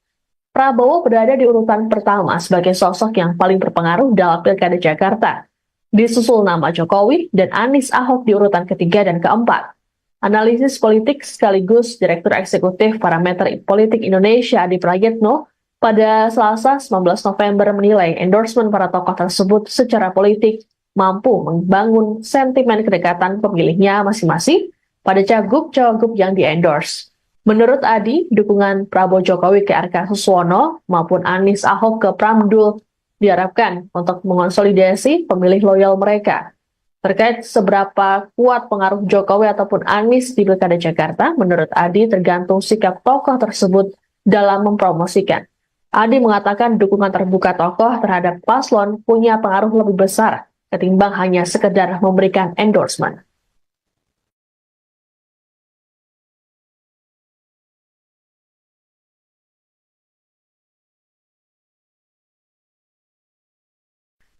Prabowo berada di urutan pertama sebagai sosok yang paling berpengaruh dalam Pilkada Jakarta. Disusul nama Jokowi dan Anies Ahok di urutan ketiga dan keempat. Analisis politik sekaligus Direktur Eksekutif Parameter Politik Indonesia Adi Prayitno pada Selasa 19 November menilai endorsement para tokoh tersebut secara politik mampu membangun sentimen kedekatan pemilihnya masing-masing pada cagup-cawagup yang di-endorse. Menurut Adi, dukungan Prabowo Jokowi ke RK Suswono maupun Anies Ahok ke Pramdul diharapkan untuk mengonsolidasi pemilih loyal mereka. Terkait seberapa kuat pengaruh Jokowi ataupun Anies di Pilkada Jakarta, menurut Adi tergantung sikap tokoh tersebut dalam mempromosikan. Adi mengatakan dukungan terbuka tokoh terhadap paslon punya pengaruh lebih besar ketimbang hanya sekedar memberikan endorsement.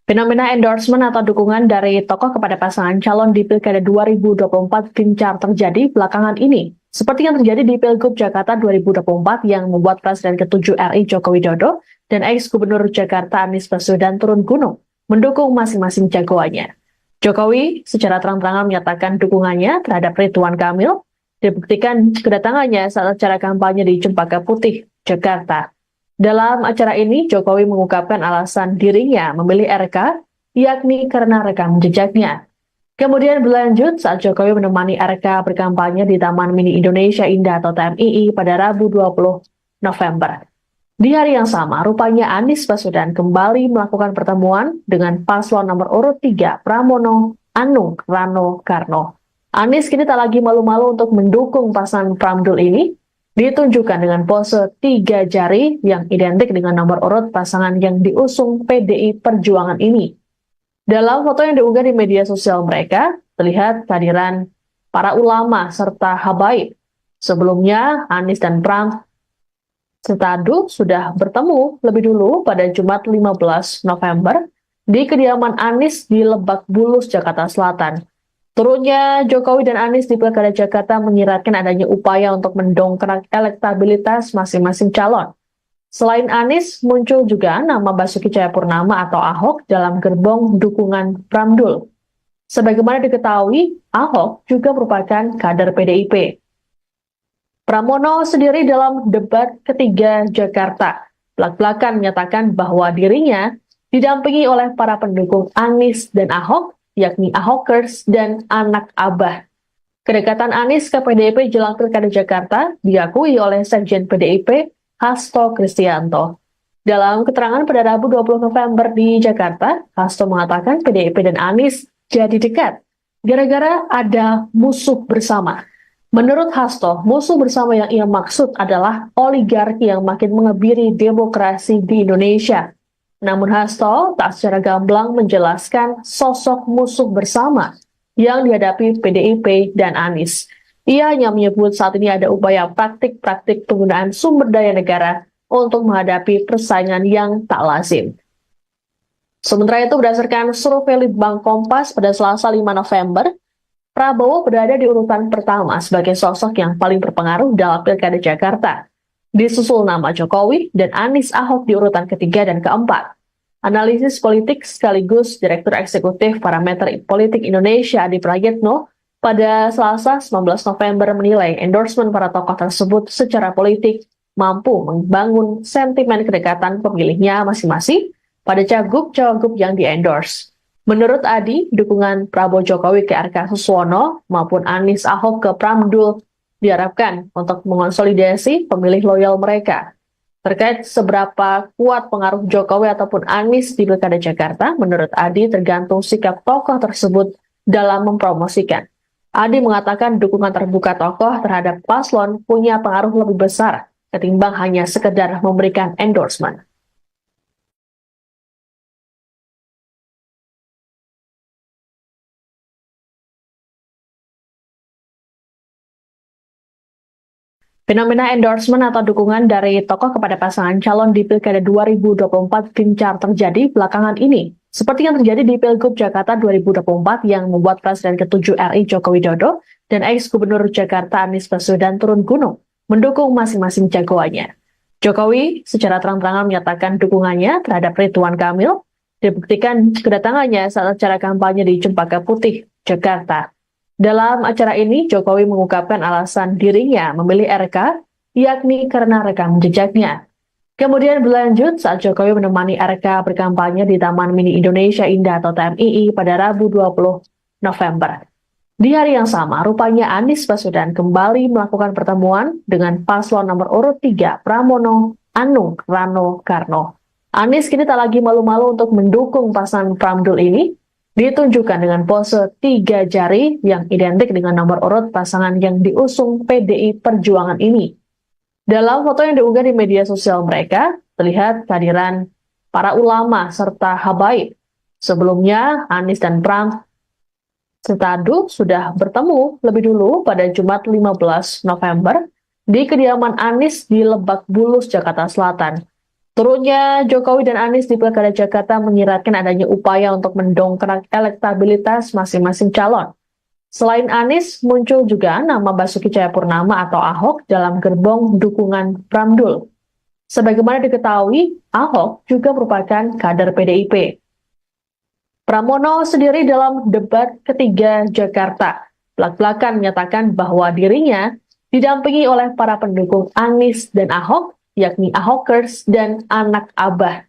Fenomena endorsement atau dukungan dari tokoh kepada pasangan calon di Pilkada 2024 gencar terjadi belakangan ini. Seperti yang terjadi di Pilgub Jakarta 2024 yang membuat Presiden ke-7 RI Joko Widodo dan ex-Gubernur Jakarta Anies Baswedan turun gunung mendukung masing-masing jagoannya. Jokowi secara terang-terangan menyatakan dukungannya terhadap Ridwan Kamil, dibuktikan kedatangannya saat acara kampanye di Cempaka Putih, Jakarta. Dalam acara ini, Jokowi mengungkapkan alasan dirinya memilih RK, yakni karena rekam jejaknya. Kemudian berlanjut saat Jokowi menemani RK berkampanye di Taman Mini Indonesia Indah atau TMII pada Rabu 20 November. Di hari yang sama, rupanya Anies Baswedan kembali melakukan pertemuan dengan paslon nomor urut 3 Pramono Anung Rano Karno. Anies kini tak lagi malu-malu untuk mendukung pasangan Pramdul ini, ditunjukkan dengan pose 3 jari yang identik dengan nomor urut pasangan yang diusung PDI Perjuangan ini. Dalam foto yang diunggah di media sosial mereka, terlihat kehadiran para ulama serta habaib. Sebelumnya, Anies dan Pram Setadu sudah bertemu lebih dulu pada Jumat 15 November di kediaman Anies di Lebak Bulus, Jakarta Selatan. Turunnya Jokowi dan Anies di Pilkada Jakarta menyiratkan adanya upaya untuk mendongkrak elektabilitas masing-masing calon. Selain Anies, muncul juga nama Basuki Cahayapurnama atau Ahok dalam gerbong dukungan Pramdul. Sebagaimana diketahui, Ahok juga merupakan kader PDIP. Pramono sendiri dalam debat ketiga Jakarta belak-belakan menyatakan bahwa dirinya didampingi oleh para pendukung Anies dan Ahok, yakni Ahokers dan anak Abah. Kedekatan Anies ke PDIP jelang Pilkada Jakarta diakui oleh Sekjen PDIP Hasto Kristianto. Dalam keterangan pada Rabu 20 November di Jakarta, Hasto mengatakan PDIP dan Anies jadi dekat gara-gara ada musuh bersama. Menurut Hasto, musuh bersama yang ia maksud adalah oligarki yang makin mengebiri demokrasi di Indonesia. Namun Hasto tak secara gamblang menjelaskan sosok musuh bersama yang dihadapi PDIP dan Anies. Ia hanya menyebut saat ini ada upaya praktik-praktik penggunaan sumber daya negara untuk menghadapi persaingan yang tak lazim. Sementara itu, berdasarkan survei Litbang Kompas pada Selasa 5 November, Prabowo berada di urutan pertama sebagai sosok yang paling berpengaruh dalam Pilkada Jakarta. Disusul nama Jokowi dan Anies Ahok di urutan ketiga dan keempat. Analisis politik sekaligus Direktur Eksekutif Parameter Politik Indonesia Adi Prayitno pada Selasa 19 November menilai endorsement para tokoh tersebut secara politik mampu membangun sentimen kedekatan pemilihnya masing-masing pada cagup-cawagup yang di-endorse. Menurut Adi, dukungan Prabowo Jokowi ke RK Suswono maupun Anies Ahok ke Pramdul diharapkan untuk mengonsolidasi pemilih loyal mereka. Terkait seberapa kuat pengaruh Jokowi ataupun Anies di Pilkada Jakarta, menurut Adi tergantung sikap tokoh tersebut dalam mempromosikan. Adi mengatakan dukungan terbuka tokoh terhadap paslon punya pengaruh lebih besar ketimbang hanya sekedar memberikan endorsement. Fenomena endorsement atau dukungan dari tokoh kepada pasangan calon di Pilkada 2024 gencar terjadi belakangan ini. Seperti yang terjadi di Pilgub Jakarta 2024 yang membuat Presiden ke-7 RI Joko Widodo dan ex-Gubernur Jakarta Anies Baswedan turun gunung mendukung masing-masing jagoannya. Jokowi secara terang-terangan menyatakan dukungannya terhadap Ridwan Kamil, dibuktikan kedatangannya saat acara kampanye di Cempaka Putih, Jakarta. Dalam acara ini, Jokowi mengungkapkan alasan dirinya memilih RK, yakni karena rekam jejaknya. Kemudian berlanjut saat Jokowi menemani RK berkampanye di Taman Mini Indonesia Indah atau TMII pada Rabu 20 November. Di hari yang sama, rupanya Anies Baswedan kembali melakukan pertemuan dengan paslon nomor urut 3 Pramono Anung Rano Karno. Anies kini tak lagi malu-malu untuk mendukung pasangan Pramdul ini, ditunjukkan dengan pose 3 jari yang identik dengan nomor urut pasangan yang diusung PDI Perjuangan ini. Dalam foto yang diunggah di media sosial mereka, terlihat kehadiran para ulama serta habaib. Sebelumnya, Anies dan Pram Setadu sudah bertemu lebih dulu pada Jumat 15 November di kediaman Anies di Lebak Bulus, Jakarta Selatan. Turunnya Jokowi dan Anies di Pilkada Jakarta menyiratkan adanya upaya untuk mendongkrak elektabilitas masing-masing calon. Selain Anies, muncul juga nama Basuki Cahayapurnama atau Ahok dalam gerbong dukungan Pramdul. Sebagaimana diketahui, Ahok juga merupakan kader PDIP. Pramono sendiri dalam debat ketiga Jakarta belak-belakan menyatakan bahwa dirinya didampingi oleh para pendukung Anies dan Ahok, yakni Ahokers dan anak Abah.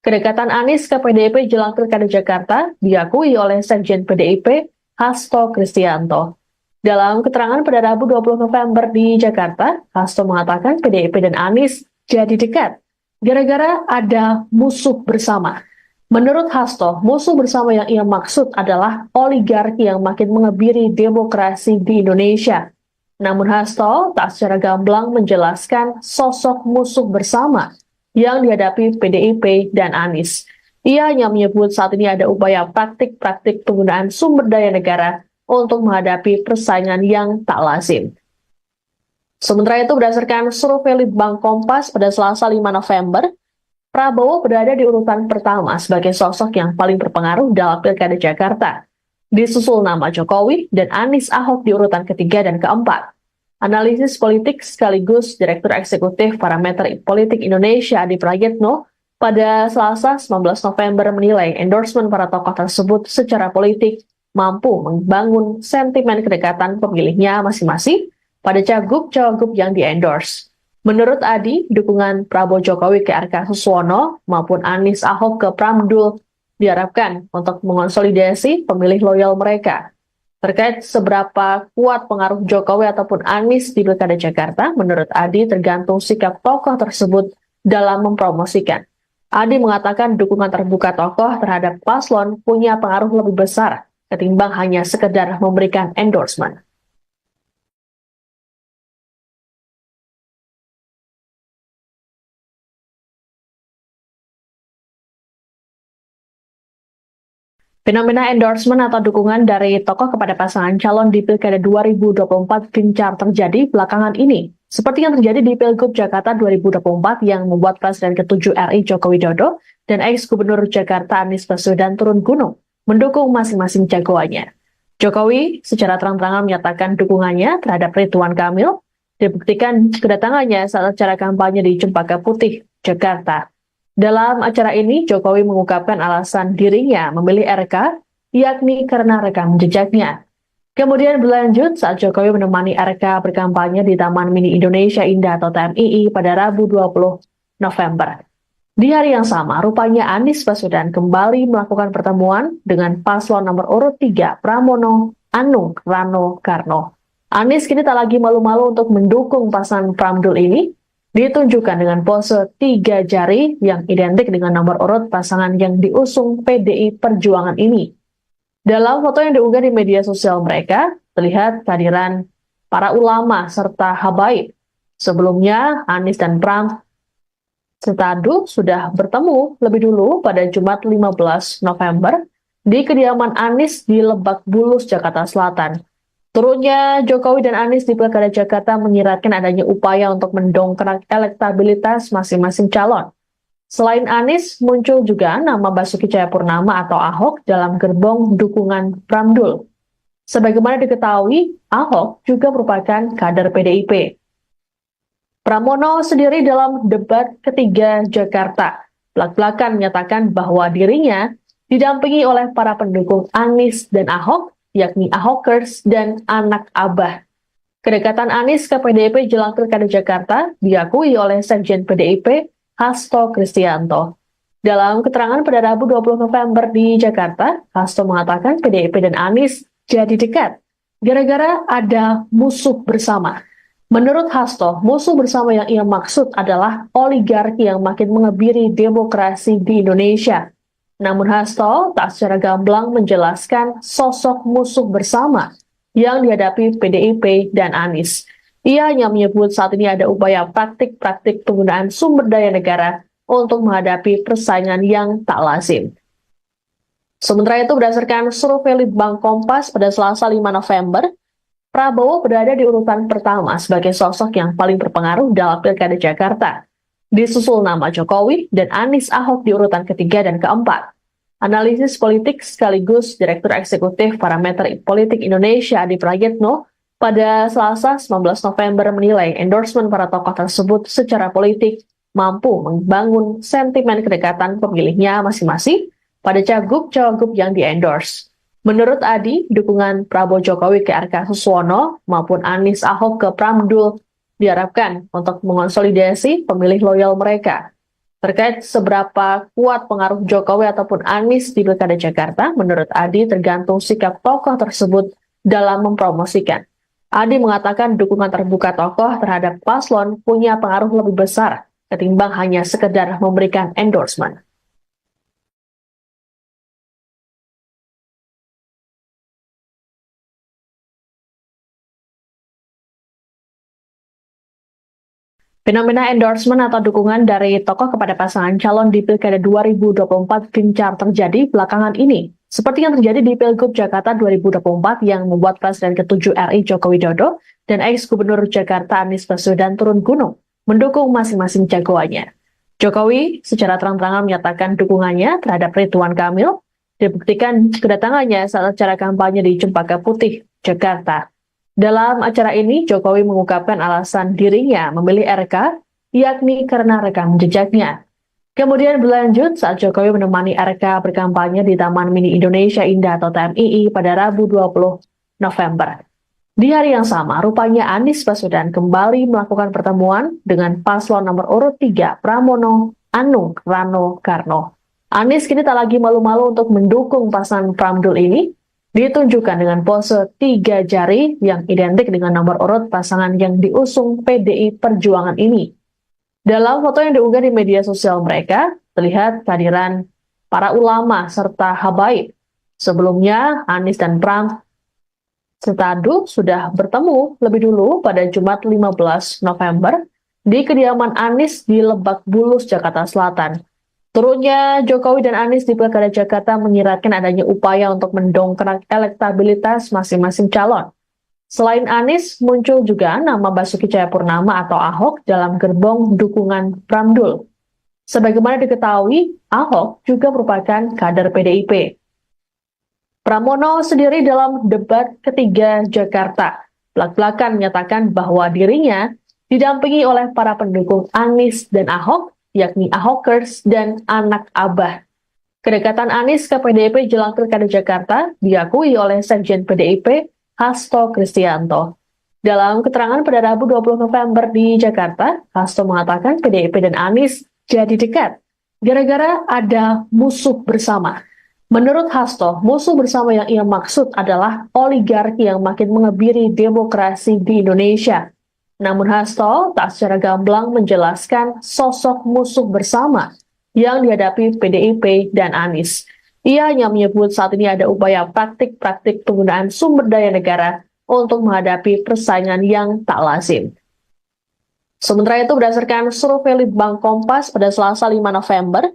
Kedekatan Anies ke PDIP jelang Pilkada Jakarta diakui oleh Sekjen PDIP Hasto Kristianto. Dalam keterangan pada Rabu 20 November di Jakarta, Hasto mengatakan PDIP dan Anies jadi dekat gara-gara ada musuh bersama. Menurut Hasto, musuh bersama yang ia maksud adalah oligarki yang makin mengebiri demokrasi di Indonesia. Namun Hasto tak secara gamblang menjelaskan sosok musuh bersama yang dihadapi PDIP dan Anies. Ia hanya menyebut saat ini ada upaya praktik-praktik penggunaan sumber daya negara untuk menghadapi persaingan yang tak lazim. Sementara itu, berdasarkan survei Litbang Kompas pada Selasa 5 November, Prabowo berada di urutan pertama sebagai sosok yang paling berpengaruh dalam Pilkada Jakarta. Disusul nama Jokowi dan Anies Ahok di urutan ketiga dan keempat. Analisis politik sekaligus Direktur Eksekutif Parameter Politik Indonesia Adi Prayitno pada Selasa 19 November menilai endorsement para tokoh tersebut secara politik mampu membangun sentimen kedekatan pemilihnya masing-masing pada cagup-cawagup yang di-endorse. Menurut Adi, dukungan Prabowo Jokowi ke RK Suswono maupun Anies Ahok ke Pramdul diharapkan untuk mengonsolidasi pemilih loyal mereka. Terkait seberapa kuat pengaruh Jokowi ataupun Anies di Pilkada Jakarta, menurut Adi tergantung sikap tokoh tersebut dalam mempromosikan. Adi mengatakan dukungan terbuka tokoh terhadap paslon punya pengaruh lebih besar ketimbang hanya sekedar memberikan endorsement. Fenomena endorsement atau dukungan dari tokoh kepada pasangan calon di Pilkada 2024 gencar terjadi belakangan ini. Seperti yang terjadi di Pilgub Jakarta 2024 yang membuat Presiden ke-7 RI Joko Widodo dan ex-Gubernur Jakarta Anies Baswedan turun gunung mendukung masing-masing jagoannya. Jokowi secara terang-terangan menyatakan dukungannya terhadap Ridwan Kamil, dibuktikan kedatangannya saat acara kampanye di Cempaka Putih, Jakarta. Dalam acara ini, Jokowi mengungkapkan alasan dirinya memilih RK, yakni karena rekam jejaknya. Kemudian berlanjut saat Jokowi menemani RK berkampanye di Taman Mini Indonesia Indah atau TMII pada Rabu 20 November. Di hari yang sama, rupanya Anies Baswedan kembali melakukan pertemuan dengan paslon nomor urut 3 Pramono Anung Rano Karno. Anies kini tak lagi malu-malu untuk mendukung pasangan Pramdul ini, ditunjukkan dengan pose 3 jari yang identik dengan nomor urut pasangan yang diusung PDI Perjuangan ini. Dalam foto yang diunggah di media sosial mereka, terlihat kehadiran para ulama serta habaib. Sebelumnya, Anies dan Pram Setadu sudah bertemu lebih dulu pada Jumat 15 November di kediaman Anies di Lebak Bulus, Jakarta Selatan. Turunnya Jokowi dan Anies di Pilkada Jakarta menyiratkan adanya upaya untuk mendongkrak elektabilitas masing-masing calon. Selain Anies, muncul juga nama Basuki Cahayapurnama atau Ahok dalam gerbong dukungan Pramdul. Sebagaimana diketahui, Ahok juga merupakan kader PDIP. Pramono sendiri dalam debat ketiga Jakarta belak-belakan menyatakan bahwa dirinya didampingi oleh para pendukung Anies dan Ahok, yakni Ahokers dan anak Abah. Kedekatan Anies ke PDIP jelang Pilkada Jakarta diakui oleh Sekjen PDIP Hasto Kristianto. Dalam keterangan pada Rabu 20 November di Jakarta, Hasto mengatakan PDIP dan Anies jadi dekat gara-gara ada musuh bersama. Menurut Hasto, musuh bersama yang ia maksud adalah oligarki yang makin mengebiri demokrasi di Indonesia. Namun Hasto tak secara gamblang menjelaskan sosok musuh bersama yang dihadapi PDIP dan Anies. Ia hanya menyebut saat ini ada upaya praktik-praktik penggunaan sumber daya negara untuk menghadapi persaingan yang tak lazim. Sementara itu, berdasarkan survei Litbang Kompas pada Selasa 5 November, Prabowo berada di urutan pertama sebagai sosok yang paling berpengaruh dalam Pilkada Jakarta. Disusul nama Jokowi dan Anies Ahok di urutan ketiga dan keempat. Analisis politik sekaligus Direktur Eksekutif Parameter Politik Indonesia Adi Prayitno pada Selasa 19 November menilai endorsement para tokoh tersebut secara politik mampu membangun sentimen kedekatan pemilihnya masing-masing pada cagup-cawagup yang di-endorse. Menurut Adi, dukungan Prabowo Jokowi ke RK Suswono maupun Anies Ahok ke Pramdul diharapkan untuk mengonsolidasi pemilih loyal mereka. Terkait seberapa kuat pengaruh Jokowi ataupun Anies di Pilkada Jakarta, menurut Adi tergantung sikap tokoh tersebut dalam mempromosikan. Adi mengatakan dukungan terbuka tokoh terhadap paslon punya pengaruh lebih besar ketimbang hanya sekedar memberikan endorsement. Fenomena endorsement atau dukungan dari tokoh kepada pasangan calon di Pilkada 2024 gencar terjadi belakangan ini. seperti yang terjadi di Pilgub Jakarta 2024 yang membuat Presiden ke-7 RI Joko Widodo dan ex-Gubernur Jakarta Anies Baswedan turun gunung mendukung masing-masing jagoannya. Jokowi secara terang-terangan menyatakan dukungannya terhadap Ridwan Kamil, dibuktikan kedatangannya saat acara kampanye di Cempaka Putih, Jakarta. Dalam acara ini, Jokowi mengungkapkan alasan dirinya memilih RK, yakni karena rekam jejaknya. Kemudian berlanjut saat Jokowi menemani RK berkampanye di Taman Mini Indonesia Indah atau TMII pada Rabu 20 November. Di hari yang sama, rupanya Anies Baswedan kembali melakukan pertemuan dengan paslon nomor urut 3 Pramono Anung Rano Karno. Anies kini tak lagi malu-malu untuk mendukung pasangan Pramdul ini, ditunjukkan dengan pose 3 jari yang identik dengan nomor urut pasangan yang diusung PDI Perjuangan ini. Dalam foto yang diunggah di media sosial mereka, terlihat kehadiran para ulama serta habaib. Sebelumnya, Anies dan Pram serta Adu sudah bertemu lebih dulu pada Jumat 15 November di kediaman Anies di Lebak Bulus, Jakarta Selatan. Turunnya Jokowi dan Anies di Pilkada Jakarta menyiratkan adanya upaya untuk mendongkrak elektabilitas masing-masing calon. Selain Anies, muncul juga nama Basuki Cahayapurnama atau Ahok dalam gerbong dukungan Pramdul. Sebagaimana diketahui, Ahok juga merupakan kader PDIP. Pramono sendiri dalam debat ketiga Jakarta belak-belakan menyatakan bahwa dirinya didampingi oleh para pendukung Anies dan Ahok, yakni Ahokers dan anak Abah. Kedekatan Anies ke PDIP jelang Pilkada Jakarta diakui oleh Sekjen PDIP Hasto Kristianto. Dalam keterangan pada Rabu 20 November di Jakarta, Hasto mengatakan PDIP dan Anies jadi dekat gara-gara ada musuh bersama. Menurut Hasto, musuh bersama yang ia maksud adalah oligarki yang makin mengebiri demokrasi di Indonesia. Namun Hasto tak secara gamblang menjelaskan sosok musuh bersama yang dihadapi PDIP dan Anies. Ia hanya menyebut saat ini ada upaya praktik-praktik penggunaan sumber daya negara untuk menghadapi persaingan yang tak lazim. Sementara itu, berdasarkan survei Litbang Kompas pada Selasa 5 November,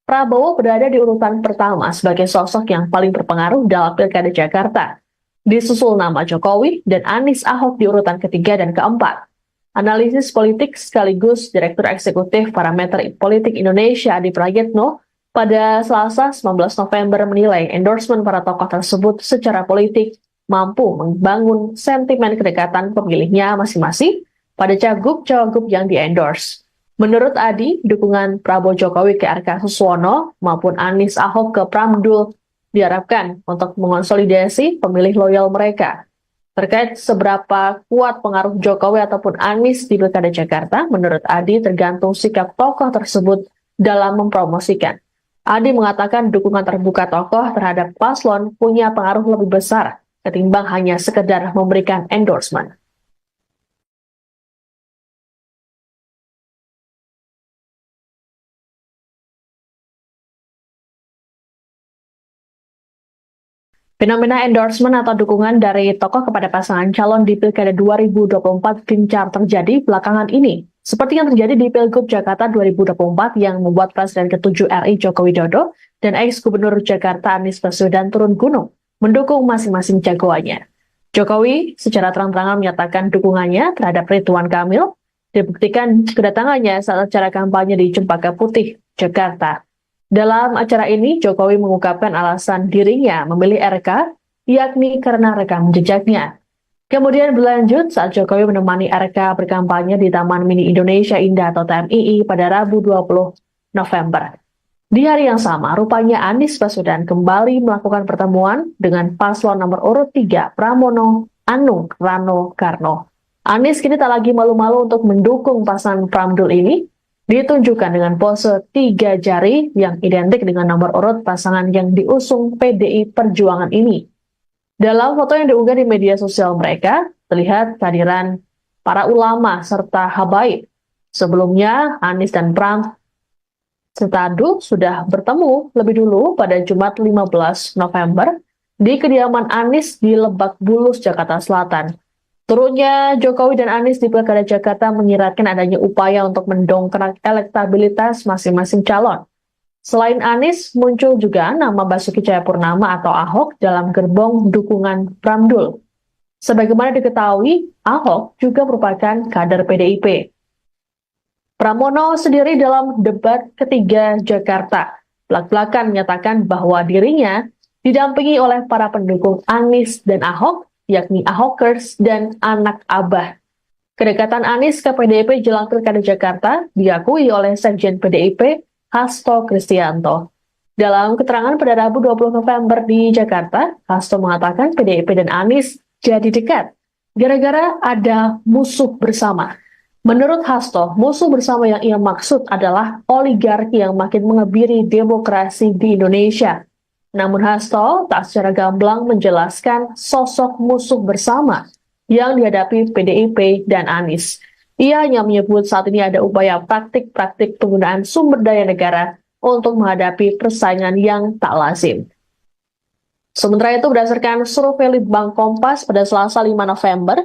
Prabowo berada di urutan pertama sebagai sosok yang paling berpengaruh dalam Pilkada Jakarta. Disusul nama Jokowi dan Anies Ahok di urutan ketiga dan keempat. Analisis politik sekaligus Direktur Eksekutif Parameter Politik Indonesia Adi Prayitno pada Selasa 19 November menilai endorsement para tokoh tersebut secara politik mampu membangun sentimen kedekatan pemilihnya masing-masing pada cagup-cawagup yang di-endorse. Menurut Adi, dukungan Prabowo Jokowi ke RK Suswono maupun Anies Ahok ke Pramdul diharapkan untuk mengonsolidasi pemilih loyal mereka. Terkait seberapa kuat pengaruh Jokowi ataupun Anies di Pilkada Jakarta, menurut Adi tergantung sikap tokoh tersebut dalam mempromosikan. Adi mengatakan dukungan terbuka tokoh terhadap paslon punya pengaruh lebih besar ketimbang hanya sekedar memberikan endorsement. Fenomena endorsement atau dukungan dari tokoh kepada pasangan calon di Pilkada 2024 gencar terjadi belakangan ini. Seperti yang terjadi di Pilgub Jakarta 2024 yang membuat Presiden ke-7 RI Joko Widodo dan ex-Gubernur Jakarta Anies Baswedan turun gunung mendukung masing-masing jagoannya. Jokowi secara terang-terangan menyatakan dukungannya terhadap Ridwan Kamil, dibuktikan kedatangannya saat acara kampanye di Cempaka Putih, Jakarta. Dalam acara ini, Jokowi mengungkapkan alasan dirinya memilih RK, yakni karena rekam jejaknya. Kemudian berlanjut saat Jokowi menemani RK berkampanye di Taman Mini Indonesia Indah atau TMII pada Rabu 20 November. Di hari yang sama, rupanya Anies Baswedan kembali melakukan pertemuan dengan paslon nomor urut 3 Pramono Anung Rano Karno. Anies kini tak lagi malu-malu untuk mendukung pasangan Pramdul ini, ditunjukkan dengan pose 3 jari yang identik dengan nomor urut pasangan yang diusung PDI Perjuangan ini. Dalam foto yang diunggah di media sosial mereka, terlihat kehadiran para ulama serta habaib. Sebelumnya, Anies dan Pram serta Adu sudah bertemu lebih dulu pada Jumat 15 November di kediaman Anies di Lebak Bulus, Jakarta Selatan. Turunnya Jokowi dan Anies di Pilkada Jakarta menyiratkan adanya upaya untuk mendongkrak elektabilitas masing-masing calon. Selain Anies, muncul juga nama Basuki Cahayapurnama atau Ahok dalam gerbong dukungan Pramdul. Sebagaimana diketahui, Ahok juga merupakan kader PDIP. Pramono sendiri dalam debat ketiga Jakarta belak-belakan menyatakan bahwa dirinya didampingi oleh para pendukung Anies dan Ahok, yakni Ahokers dan anak Abah. Kedekatan Anies ke PDIP jelang Pilkada Jakarta diakui oleh Sekjen PDIP Hasto Kristianto. Dalam keterangan pada Rabu 20 November di Jakarta, Hasto mengatakan PDIP dan Anies jadi dekat gara-gara ada musuh bersama. Menurut Hasto, musuh bersama yang ia maksud adalah oligarki yang makin mengebiri demokrasi di Indonesia. Namun Hasto tak secara gamblang menjelaskan sosok musuh bersama yang dihadapi PDIP dan Anies. Ia hanya menyebut saat ini ada upaya praktik-praktik penggunaan sumber daya negara untuk menghadapi persaingan yang tak lazim. Sementara itu, berdasarkan survei Litbang Kompas pada Selasa 5 November,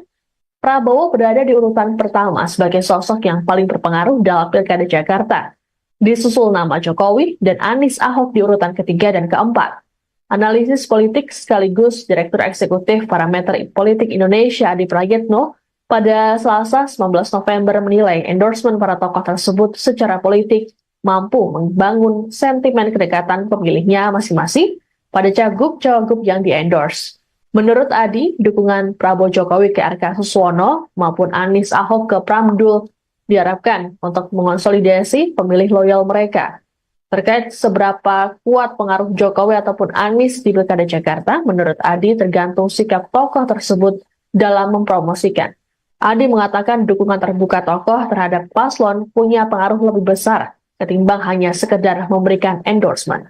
Prabowo berada di urutan pertama sebagai sosok yang paling berpengaruh dalam Pilkada Jakarta. Disusul nama Jokowi dan Anies Ahok di urutan ketiga dan keempat. Analisis politik sekaligus Direktur Eksekutif Parameter Politik Indonesia Adi Prayitno pada Selasa 19 November menilai endorsement para tokoh tersebut secara politik mampu membangun sentimen kedekatan pemilihnya masing-masing pada cagup-cawagup yang di-endorse. Menurut Adi, dukungan Prabowo Jokowi ke RK Suswono maupun Anies Ahok ke Pramdul diharapkan untuk mengonsolidasi pemilih loyal mereka. Terkait seberapa kuat pengaruh Jokowi ataupun Anies di Pilkada Jakarta, menurut Adi tergantung sikap tokoh tersebut dalam mempromosikan. Adi mengatakan dukungan terbuka tokoh terhadap paslon punya pengaruh lebih besar ketimbang hanya sekedar memberikan endorsement.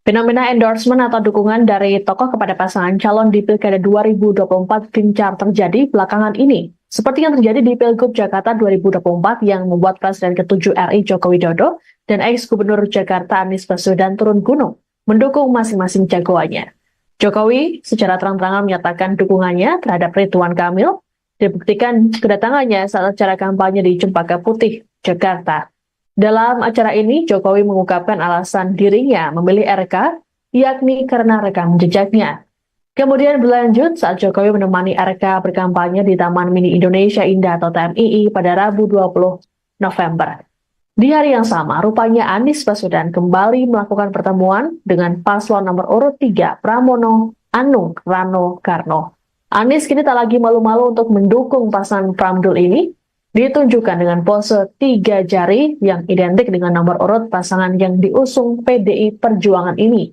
Fenomena endorsement atau dukungan dari tokoh kepada pasangan calon di Pilkada 2024 gencar terjadi belakangan ini. Seperti yang terjadi di Pilgub Jakarta 2024 yang membuat Presiden ke-7 RI Joko Widodo dan ex-Gubernur Jakarta Anies Baswedan turun gunung mendukung masing-masing jagoannya. Jokowi secara terang-terangan menyatakan dukungannya terhadap Ridwan Kamil, dibuktikan kedatangannya saat acara kampanye di Cempaka Putih, Jakarta. Dalam acara ini, Jokowi mengungkapkan alasan dirinya memilih RK, yakni karena rekam jejaknya. Kemudian berlanjut saat Jokowi menemani RK berkampanye di Taman Mini Indonesia Indah atau TMII pada Rabu 20 November. Di hari yang sama, rupanya Anies Baswedan kembali melakukan pertemuan dengan paslon nomor urut 3 Pramono Anung Rano Karno. Anies kini tak lagi malu-malu untuk mendukung pasangan Pramdul ini, ditunjukkan dengan pose 3 jari yang identik dengan nomor urut pasangan yang diusung PDI Perjuangan ini.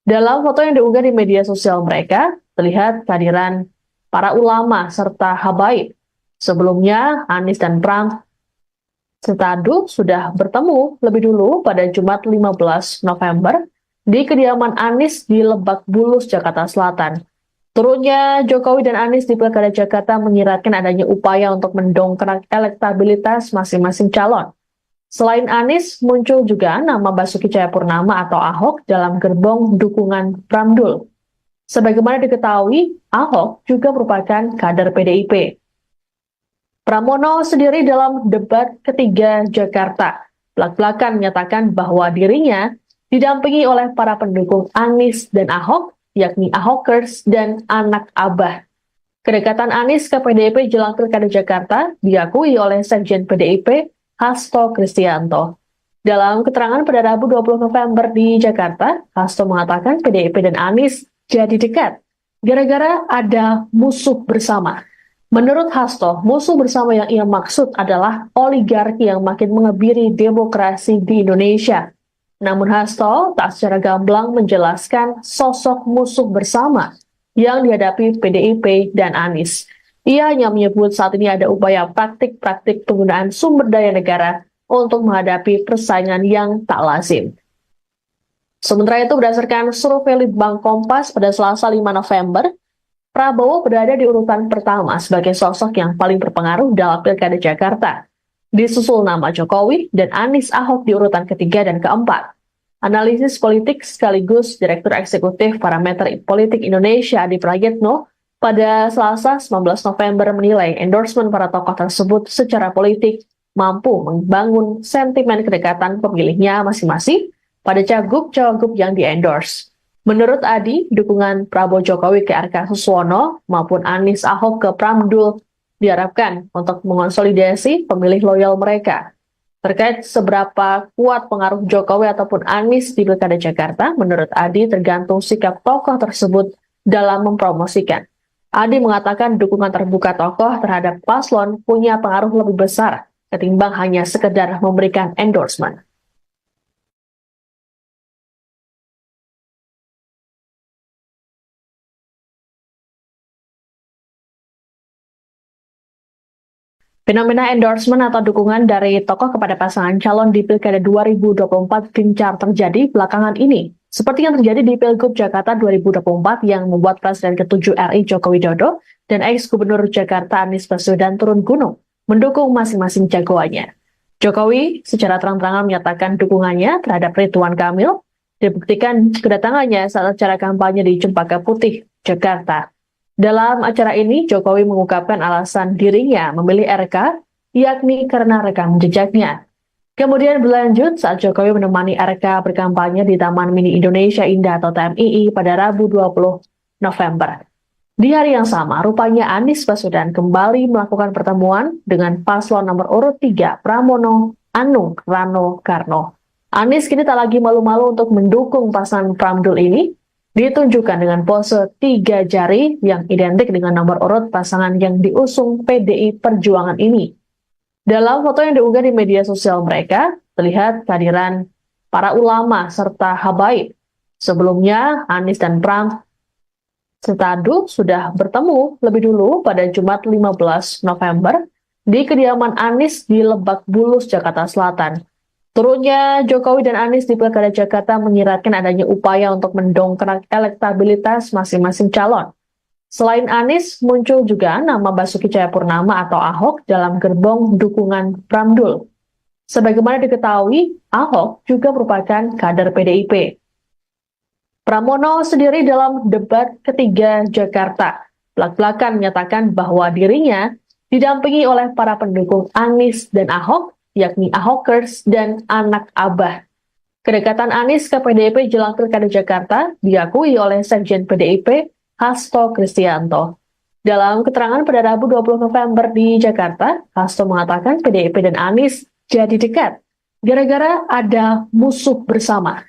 Dalam foto yang diunggah di media sosial mereka, terlihat kehadiran para ulama serta habaib. Sebelumnya, Anies dan Pram serta Adu sudah bertemu lebih dulu pada Jumat 15 November di kediaman Anies di Lebak Bulus, Jakarta Selatan. Turunnya Jokowi dan Anies di Pilkada Jakarta menyiratkan adanya upaya untuk mendongkrak elektabilitas masing-masing calon. Selain Anies, muncul juga nama Basuki Cahayapurnama atau Ahok dalam gerbong dukungan Pramdul. Sebagaimana diketahui, Ahok juga merupakan kader PDIP. Pramono sendiri dalam debat ketiga Jakarta belak-belakan menyatakan bahwa dirinya didampingi oleh para pendukung Anies dan Ahok, yakni Ahokers dan anak Abah. Kedekatan Anies ke PDIP jelang Pilkada Jakarta diakui oleh Sekjen PDIP Hasto Kristianto. Dalam keterangan pada Rabu 20 November di Jakarta, Hasto mengatakan PDIP dan Anies jadi dekat gara-gara ada musuh bersama. Menurut Hasto, musuh bersama yang ia maksud adalah oligarki yang makin mengebiri demokrasi di Indonesia. Namun Hasto tak secara gamblang menjelaskan sosok musuh bersama yang dihadapi PDIP dan Anies. Ia hanya menyebut saat ini ada upaya praktik-praktik penggunaan sumber daya negara untuk menghadapi persaingan yang tak lazim. Sementara itu, berdasarkan survei Litbang Kompas pada Selasa 5 November, Prabowo berada di urutan pertama sebagai sosok yang paling berpengaruh dalam Pilkada Jakarta. Disusul nama Jokowi dan Anies Ahok di urutan ketiga dan keempat. Analisis politik sekaligus Direktur Eksekutif Parameter Politik Indonesia Adi Prayitno pada Selasa 19 November menilai endorsement para tokoh tersebut secara politik mampu membangun sentimen kedekatan pemilihnya masing-masing pada cagup-cawagup yang di-endorse. Menurut Adi, dukungan Prabowo Jokowi ke RK Suswono maupun Anies Ahok ke Pramdul diharapkan untuk mengonsolidasi pemilih loyal mereka. Terkait seberapa kuat pengaruh Jokowi ataupun Anies di Pilkada Jakarta, menurut Adi tergantung sikap tokoh tersebut dalam mempromosikan. Adi mengatakan dukungan terbuka tokoh terhadap paslon punya pengaruh lebih besar ketimbang hanya sekedar memberikan endorsement. Fenomena endorsement atau dukungan dari tokoh kepada pasangan calon di Pilkada 2024 gencar terjadi belakangan ini. Seperti yang terjadi di Pilgub Jakarta 2024 yang membuat Presiden ke-7 RI Joko Widodo dan ex-Gubernur Jakarta Anies Baswedan turun gunung mendukung masing-masing jagoannya. Jokowi secara terang-terangan menyatakan dukungannya terhadap Ridwan Kamil, dibuktikan kedatangannya saat acara kampanye di Cempaka Putih, Jakarta. Dalam acara ini, Jokowi mengungkapkan alasan dirinya memilih RK, yakni karena rekam jejaknya. Kemudian berlanjut saat Jokowi menemani RK berkampanye di Taman Mini Indonesia Indah atau TMII pada Rabu 20 November. Di hari yang sama, rupanya Anies Baswedan kembali melakukan pertemuan dengan paslon nomor urut 3 Pramono Anung Rano Karno. Anies kini tak lagi malu-malu untuk mendukung pasangan Pramdul ini, ditunjukkan dengan pose 3 jari yang identik dengan nomor urut pasangan yang diusung PDI Perjuangan ini. Dalam foto yang diunggah di media sosial mereka, terlihat kehadiran para ulama serta habaib. Sebelumnya, Anies dan Pram serta Adu sudah bertemu lebih dulu pada Jumat 15 November di kediaman Anies di Lebak Bulus, Jakarta Selatan. Turunnya Jokowi dan Anies di Pilkada Jakarta menyiratkan adanya upaya untuk mendongkrak elektabilitas masing-masing calon. Selain Anies, muncul juga nama Basuki Cahayapurnama atau Ahok dalam gerbong dukungan Pramdul. Sebagaimana diketahui, Ahok juga merupakan kader PDIP. Pramono sendiri dalam debat ketiga Jakarta belak-belakan menyatakan bahwa dirinya didampingi oleh para pendukung Anies dan Ahok, yakni Ahokers dan anak Abah. Kedekatan Anies ke PDIP jelang Pilkada Jakarta diakui oleh Sekjen PDIP Hasto Kristianto. Dalam keterangan pada Rabu 20 November di Jakarta, Hasto mengatakan PDIP dan Anies jadi dekat gara-gara ada musuh bersama.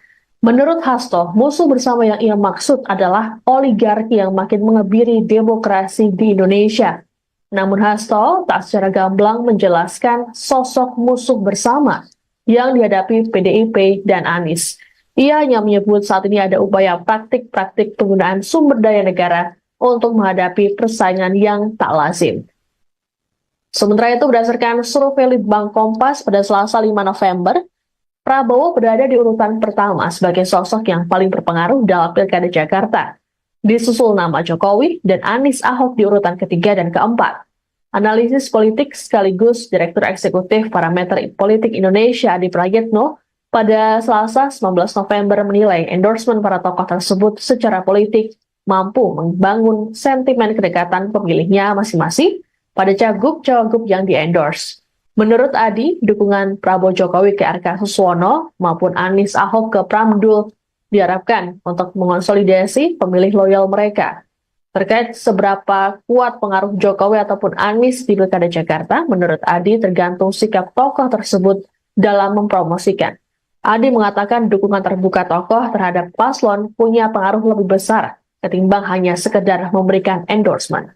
Menurut Hasto, musuh bersama yang ia maksud adalah oligarki yang makin mengebiri demokrasi di Indonesia. Namun Hasto tak secara gamblang menjelaskan sosok musuh bersama yang dihadapi PDIP dan Anies. Ia hanya menyebut saat ini ada upaya praktik-praktik penggunaan sumber daya negara untuk menghadapi persaingan yang tak lazim. Sementara itu, berdasarkan survei Litbang Kompas pada Selasa 5 November, Prabowo berada di urutan pertama sebagai sosok yang paling berpengaruh dalam Pilkada Jakarta. Disusul nama Jokowi dan Anies Ahok di urutan ketiga dan keempat. Analisis politik sekaligus Direktur Eksekutif Parameter Politik Indonesia Adi Prayitno pada Selasa 19 November menilai endorsement para tokoh tersebut secara politik mampu membangun sentimen kedekatan pemilihnya masing-masing pada cagup-cawagup yang di-endorse. Menurut Adi, dukungan Prabowo Jokowi ke RK Suswono maupun Anies Ahok ke Pramdul diharapkan untuk mengonsolidasi pemilih loyal mereka. Terkait seberapa kuat pengaruh Jokowi ataupun Anies di Pilkada Jakarta, menurut Adi tergantung sikap tokoh tersebut dalam mempromosikan. Adi mengatakan dukungan terbuka tokoh terhadap paslon punya pengaruh lebih besar ketimbang hanya sekedar memberikan endorsement.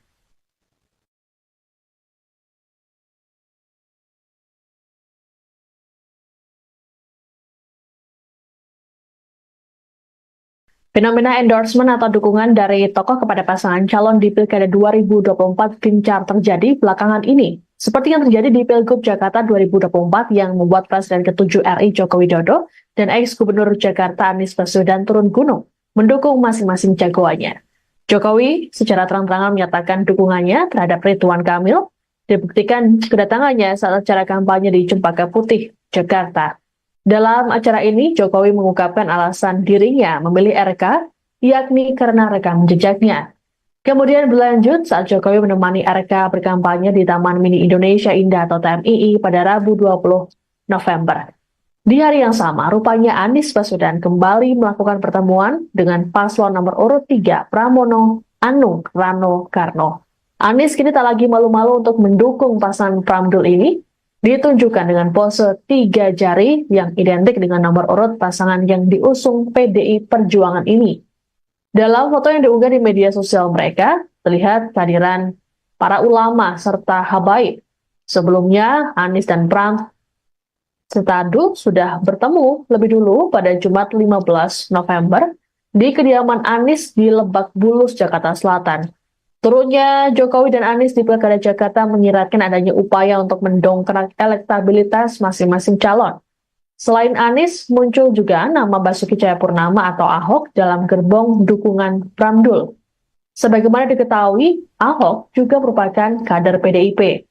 Fenomena endorsement atau dukungan dari tokoh kepada pasangan calon di Pilkada 2024 gencar terjadi belakangan ini. Seperti yang terjadi di Pilgub Jakarta 2024 yang membuat Presiden ke-7 RI Joko Widodo dan ex-Gubernur Jakarta Anies Baswedan turun gunung mendukung masing-masing jagoannya. Jokowi secara terang-terangan menyatakan dukungannya terhadap Ridwan Kamil, dibuktikan kedatangannya saat acara kampanye di Cempaka Putih, Jakarta. Dalam acara ini, Jokowi mengungkapkan alasan dirinya memilih RK, yakni karena rekam jejaknya. Kemudian berlanjut saat Jokowi menemani RK berkampanye di Taman Mini Indonesia Indah atau TMII pada Rabu 20 November. Di hari yang sama, rupanya Anies Baswedan kembali melakukan pertemuan dengan paslon nomor urut 3 Pramono Anung Rano Karno. Anies kini tak lagi malu-malu untuk mendukung pasangan Pramdul ini, ditunjukkan dengan pose 3 jari yang identik dengan nomor urut pasangan yang diusung PDI Perjuangan ini. Dalam foto yang diunggah di media sosial mereka, terlihat kehadiran para ulama serta habaib. Sebelumnya, Anies dan Pram Setadu sudah bertemu lebih dulu pada Jumat 15 November di kediaman Anies di Lebak Bulus, Jakarta Selatan. Turunnya Jokowi dan Anies di Pilkada Jakarta menyiratkan adanya upaya untuk mendongkrak elektabilitas masing-masing calon. Selain Anies, muncul juga nama Basuki Cahayapurnama atau Ahok dalam gerbong dukungan Pramdul. Sebagaimana diketahui, Ahok juga merupakan kader PDIP.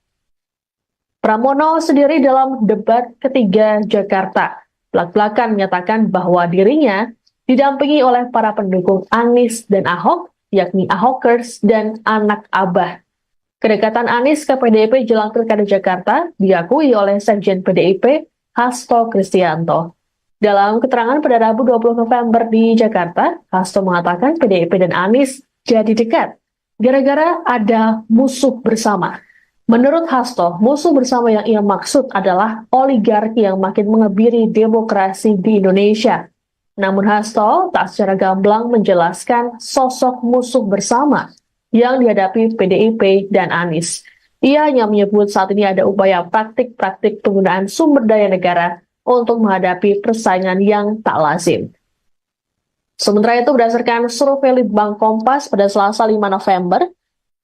Pramono sendiri dalam debat ketiga Jakarta belak-belakan menyatakan bahwa dirinya didampingi oleh para pendukung Anies dan Ahok, yakni Ahokers dan anak Abah. Kedekatan Anies ke PDIP jelang Pilkada Jakarta diakui oleh Sekjen PDIP Hasto Kristianto. Dalam keterangan pada Rabu 20 November di Jakarta, Hasto mengatakan PDIP dan Anies jadi dekat gara-gara ada musuh bersama. Menurut Hasto, musuh bersama yang ia maksud adalah oligarki yang makin mengebiri demokrasi di Indonesia. Namun Hasto tak secara gamblang menjelaskan sosok musuh bersama yang dihadapi PDIP dan Anies. Ia hanya menyebut saat ini ada upaya praktik-praktik penggunaan sumber daya negara untuk menghadapi persaingan yang tak lazim. Sementara itu, berdasarkan survei Litbang Kompas pada Selasa 5 November,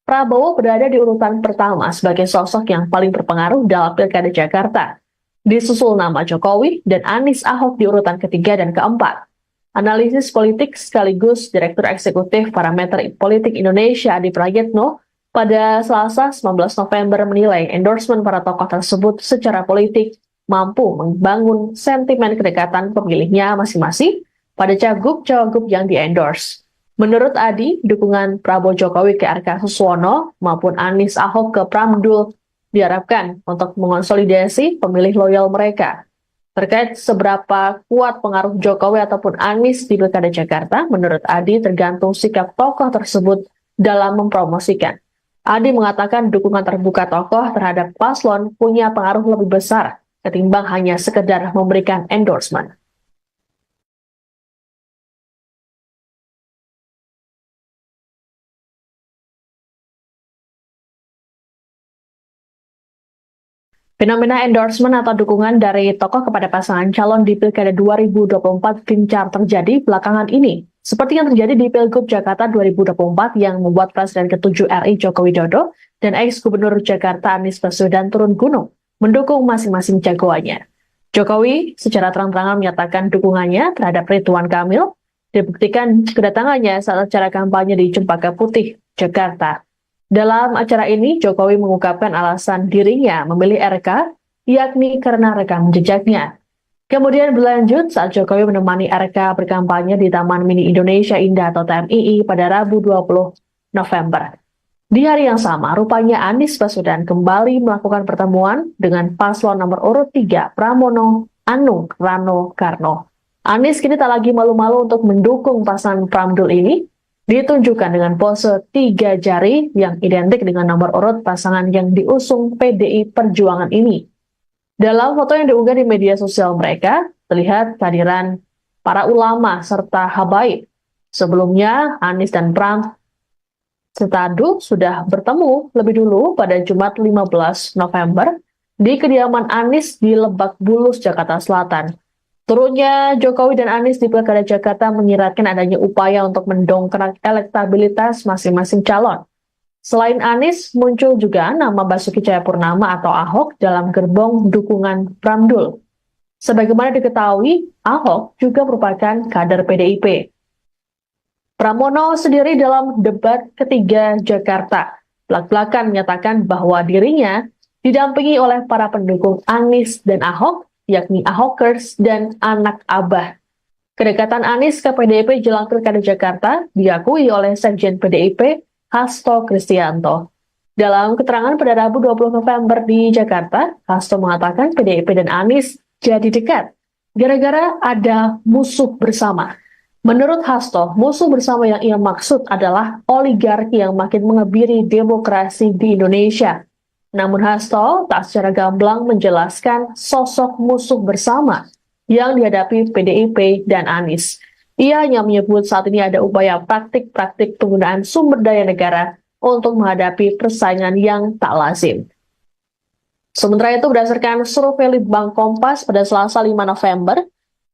Prabowo berada di urutan pertama sebagai sosok yang paling berpengaruh dalam Pilkada Jakarta. Disusul nama Jokowi dan Anies Ahok di urutan ketiga dan keempat. Analisis politik sekaligus Direktur Eksekutif Parameter Politik Indonesia Adi Prayitno pada Selasa 19 November menilai endorsement para tokoh tersebut secara politik mampu membangun sentimen kedekatan pemilihnya masing-masing pada cagup-cawagup yang di-endorse. Menurut Adi, dukungan Prabowo Jokowi ke RK Suswono maupun Anies Ahok ke Pramdul diharapkan untuk mengonsolidasi pemilih loyal mereka. Terkait seberapa kuat pengaruh Jokowi ataupun Anies di Pilkada Jakarta, menurut Adi tergantung sikap tokoh tersebut dalam mempromosikan. Adi mengatakan dukungan terbuka tokoh terhadap paslon punya pengaruh lebih besar ketimbang hanya sekedar memberikan endorsement. Fenomena endorsement atau dukungan dari tokoh kepada pasangan calon di Pilkada 2024 gencar terjadi belakangan ini. Seperti yang terjadi di Pilgub Jakarta 2024 yang membuat Presiden ke-7 RI Joko Widodo dan ex-Gubernur Jakarta Anies Baswedan turun gunung mendukung masing-masing jagoannya. Jokowi secara terang-terangan menyatakan dukungannya terhadap Ridwan Kamil, dibuktikan kedatangannya saat acara kampanye di Cempaka Putih, Jakarta. Dalam acara ini, Jokowi mengungkapkan alasan dirinya memilih RK, yakni karena rekam jejaknya. Kemudian berlanjut saat Jokowi menemani RK berkampanye di Taman Mini Indonesia Indah atau TMII pada Rabu 20 November. Di hari yang sama, rupanya Anies Baswedan kembali melakukan pertemuan dengan paslon nomor urut 3 Pramono Anung Rano Karno. Anies kini tak lagi malu-malu untuk mendukung pasangan Pramdul ini, ditunjukkan dengan pose 3 jari yang identik dengan nomor urut pasangan yang diusung PDI Perjuangan ini. Dalam foto yang diunggah di media sosial mereka, terlihat kehadiran para ulama serta habaib. Sebelumnya, Anies dan Pram Setadu sudah bertemu lebih dulu pada Jumat 15 November di kediaman Anies di Lebak Bulus, Jakarta Selatan. Turunnya Jokowi dan Anies di Pilkada Jakarta menyiratkan adanya upaya untuk mendongkrak elektabilitas masing-masing calon. Selain Anies, muncul juga nama Basuki Cahayapurnama atau Ahok dalam gerbong dukungan Pramdul. Sebagaimana diketahui, Ahok juga merupakan kader PDIP. Pramono sendiri dalam debat ketiga Jakarta belak-belakan menyatakan bahwa dirinya didampingi oleh para pendukung Anies dan Ahok, yakni Ahokers dan anak Abah. Kedekatan Anies ke PDIP jelang Pilkada Jakarta diakui oleh Sekjen PDIP, Hasto Kristianto. Dalam keterangan pada Rabu 20 November di Jakarta, Hasto mengatakan PDIP dan Anies jadi dekat gara-gara ada musuh bersama. Menurut Hasto, musuh bersama yang ia maksud adalah oligarki yang makin mengebiri demokrasi di Indonesia. Namun Hasto tak secara gamblang menjelaskan sosok musuh bersama yang dihadapi PDIP dan Anies. Ia hanya menyebut saat ini ada upaya praktik-praktik penggunaan sumber daya negara untuk menghadapi persaingan yang tak lazim. Sementara itu, berdasarkan survei Litbang Kompas pada Selasa 5 November,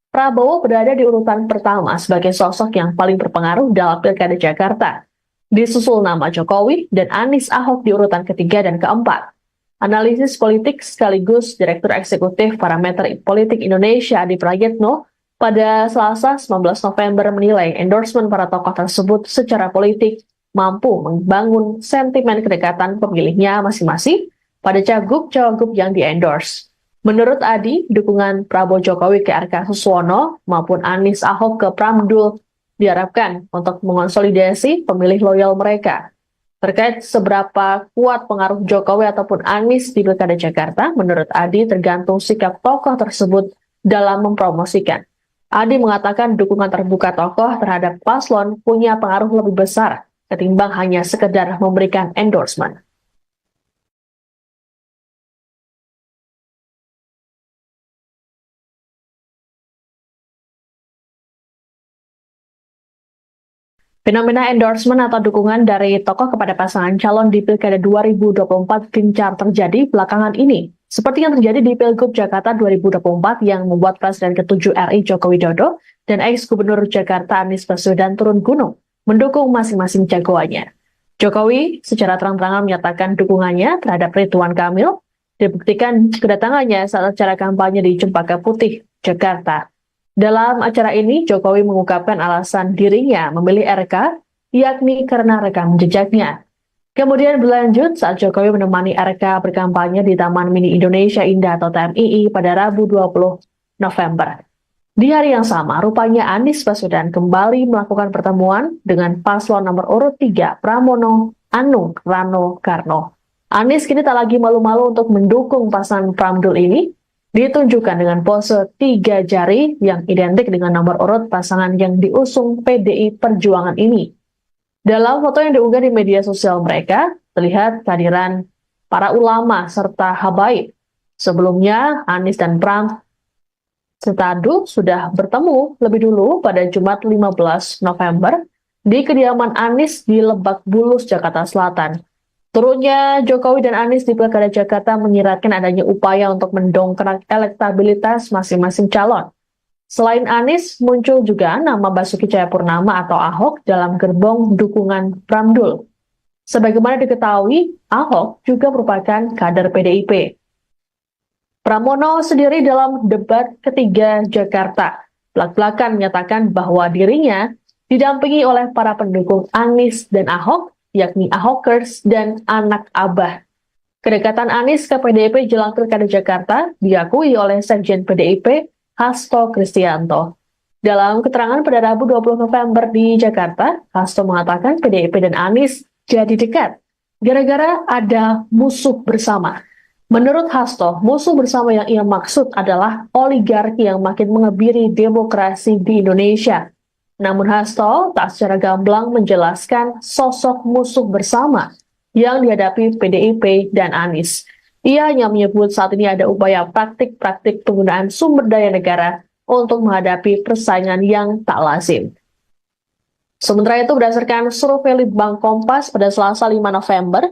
Prabowo berada di urutan pertama sebagai sosok yang paling berpengaruh dalam Pilkada Jakarta. Disusul nama Jokowi dan Anies Ahok di urutan ketiga dan keempat. Analisis politik sekaligus Direktur Eksekutif Parameter Politik Indonesia Adi Prayitno pada Selasa 19 November menilai endorsement para tokoh tersebut secara politik mampu membangun sentimen kedekatan pemilihnya masing-masing pada cagup-cawagup yang di-endorse. Menurut Adi, dukungan Prabowo Jokowi ke RK Suswono maupun Anies Ahok ke Pramdul diharapkan untuk mengonsolidasi pemilih loyal mereka. Terkait seberapa kuat pengaruh Jokowi ataupun Anies di Pilkada Jakarta, menurut Adi tergantung sikap tokoh tersebut dalam mempromosikan. Adi mengatakan dukungan terbuka tokoh terhadap paslon punya pengaruh lebih besar ketimbang hanya sekedar memberikan endorsement. Fenomena endorsement atau dukungan dari tokoh kepada pasangan calon di Pilkada 2024 gencar terjadi belakangan ini. Seperti yang terjadi di Pilgub Jakarta 2024 yang membuat Presiden ke-7 RI Joko Widodo dan ex-Gubernur Jakarta Anies Baswedan turun gunung mendukung masing-masing jagoannya. Jokowi secara terang-terangan menyatakan dukungannya terhadap Ridwan Kamil, dibuktikan kedatangannya saat acara kampanye di Cempaka Putih, Jakarta. Dalam acara ini, Jokowi mengungkapkan alasan dirinya memilih RK, yakni karena rekam jejaknya. Kemudian berlanjut saat Jokowi menemani RK berkampanye di Taman Mini Indonesia Indah atau TMII pada Rabu 20 November. Di hari yang sama, rupanya Anies Baswedan kembali melakukan pertemuan dengan paslon nomor urut 3 Pramono Anung Rano Karno. Anies kini tak lagi malu-malu untuk mendukung pasangan Pramdul ini, ditunjukkan dengan pose 3 jari yang identik dengan nomor urut pasangan yang diusung PDI Perjuangan ini. Dalam foto yang diunggah di media sosial mereka, terlihat kehadiran para ulama serta habaib. Sebelumnya, Anies dan Pram serta Adu sudah bertemu lebih dulu pada Jumat 15 November di kediaman Anies di Lebak Bulus, Jakarta Selatan. Turunnya Jokowi dan Anies di Pilkada Jakarta menyiratkan adanya upaya untuk mendongkrak elektabilitas masing-masing calon. Selain Anies, muncul juga nama Basuki Cahayapurnama atau Ahok dalam gerbong dukungan Pramdul. Sebagaimana diketahui, Ahok juga merupakan kader PDIP. Pramono sendiri dalam debat ketiga Jakarta belak-belakan menyatakan bahwa dirinya didampingi oleh para pendukung Anies dan Ahok, yakni Ahokers dan anak Abah. Kedekatan Anies ke PDIP jelang Pilkada Jakarta diakui oleh Sekjen PDIP, Hasto Kristianto. Dalam keterangan pada Rabu 20 November di Jakarta, Hasto mengatakan PDIP dan Anies jadi dekat gara-gara ada musuh bersama. Menurut Hasto, musuh bersama yang ia maksud adalah oligarki yang makin mengebiri demokrasi di Indonesia. Namun Hasto tak secara gamblang menjelaskan sosok musuh bersama yang dihadapi PDIP dan Anies. Ia hanya menyebut saat ini ada upaya praktik-praktik penggunaan sumber daya negara untuk menghadapi persaingan yang tak lazim. Sementara itu, berdasarkan survei Litbang Kompas pada Selasa 5 November,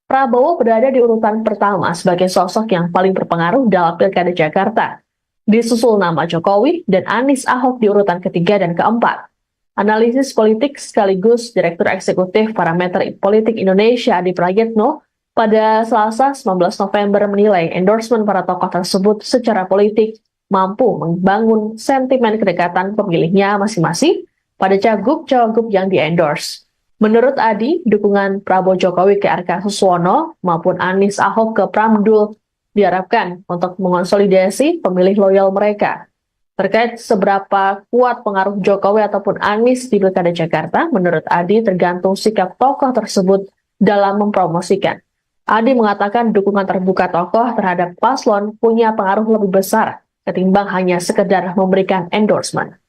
Prabowo berada di urutan pertama sebagai sosok yang paling berpengaruh dalam Pilkada Jakarta. Disusul nama Jokowi dan Anies Ahok di urutan ketiga dan keempat. Analisis politik sekaligus Direktur Eksekutif Parameter Politik Indonesia Adi Prayitno pada Selasa 19 November menilai endorsement para tokoh tersebut secara politik mampu membangun sentimen kedekatan pemilihnya masing-masing pada cagup-cawagup yang di-endorse. Menurut Adi, dukungan Prabowo Jokowi ke RK Suswono maupun Anies Ahok ke Pramdul diharapkan untuk mengonsolidasi pemilih loyal mereka. Terkait seberapa kuat pengaruh Jokowi ataupun Anies di Pilkada Jakarta, menurut Adi tergantung sikap tokoh tersebut dalam mempromosikan. Adi mengatakan dukungan terbuka tokoh terhadap paslon punya pengaruh lebih besar ketimbang hanya sekedar memberikan endorsement.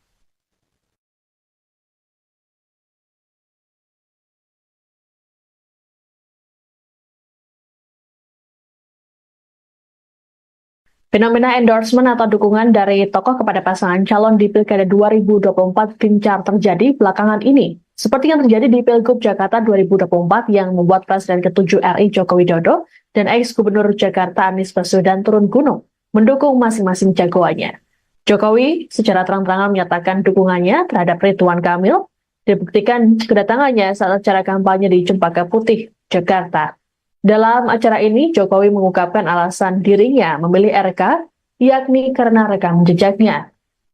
Fenomena endorsement atau dukungan dari tokoh kepada pasangan calon di Pilkada 2024 gencar terjadi belakangan ini. Seperti yang terjadi di Pilgub Jakarta 2024 yang membuat Presiden ke-7 RI Joko Widodo dan ex-Gubernur Jakarta Anies Baswedan turun gunung mendukung masing-masing jagoannya. Jokowi secara terang-terangan menyatakan dukungannya terhadap Ridwan Kamil, dibuktikan kedatangannya saat acara kampanye di Cempaka Putih, Jakarta. Dalam acara ini, Jokowi mengungkapkan alasan dirinya memilih RK, yakni karena rekam jejaknya.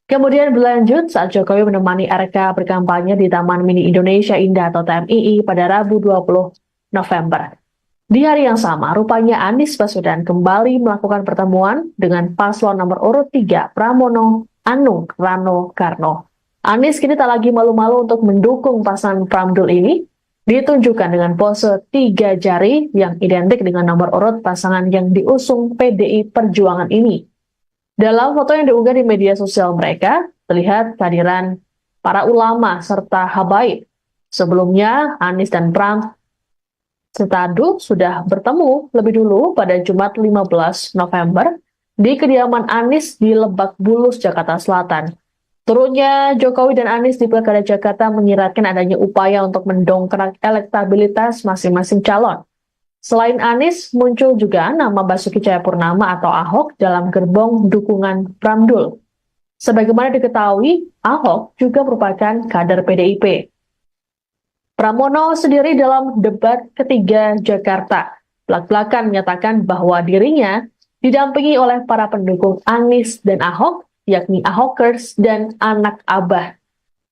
Kemudian berlanjut saat Jokowi menemani RK berkampanye di Taman Mini Indonesia Indah atau TMII pada Rabu 20 November. Di hari yang sama, rupanya Anies Baswedan kembali melakukan pertemuan dengan paslon nomor urut 3 Pramono Anung Rano Karno. Anies kini tak lagi malu-malu untuk mendukung pasangan Pramdul ini, ditunjukkan dengan pose 3 jari yang identik dengan nomor urut pasangan yang diusung PDI Perjuangan ini. Dalam foto yang diunggah di media sosial mereka, terlihat kehadiran para ulama serta habaib. Sebelumnya, Anies dan Pram serta Adu sudah bertemu lebih dulu pada Jumat 15 November di kediaman Anies di Lebak Bulus, Jakarta Selatan. Turunnya Jokowi dan Anies di Pilkada Jakarta menyiratkan adanya upaya untuk mendongkrak elektabilitas masing-masing calon. Selain Anies, muncul juga nama Basuki Cahayapurnama atau Ahok dalam gerbong dukungan Pramdul. Sebagaimana diketahui, Ahok juga merupakan kader PDIP. Pramono sendiri dalam debat ketiga Jakarta belak-belakan menyatakan bahwa dirinya didampingi oleh para pendukung Anies dan Ahok, yakni Ahokers dan anak Abah.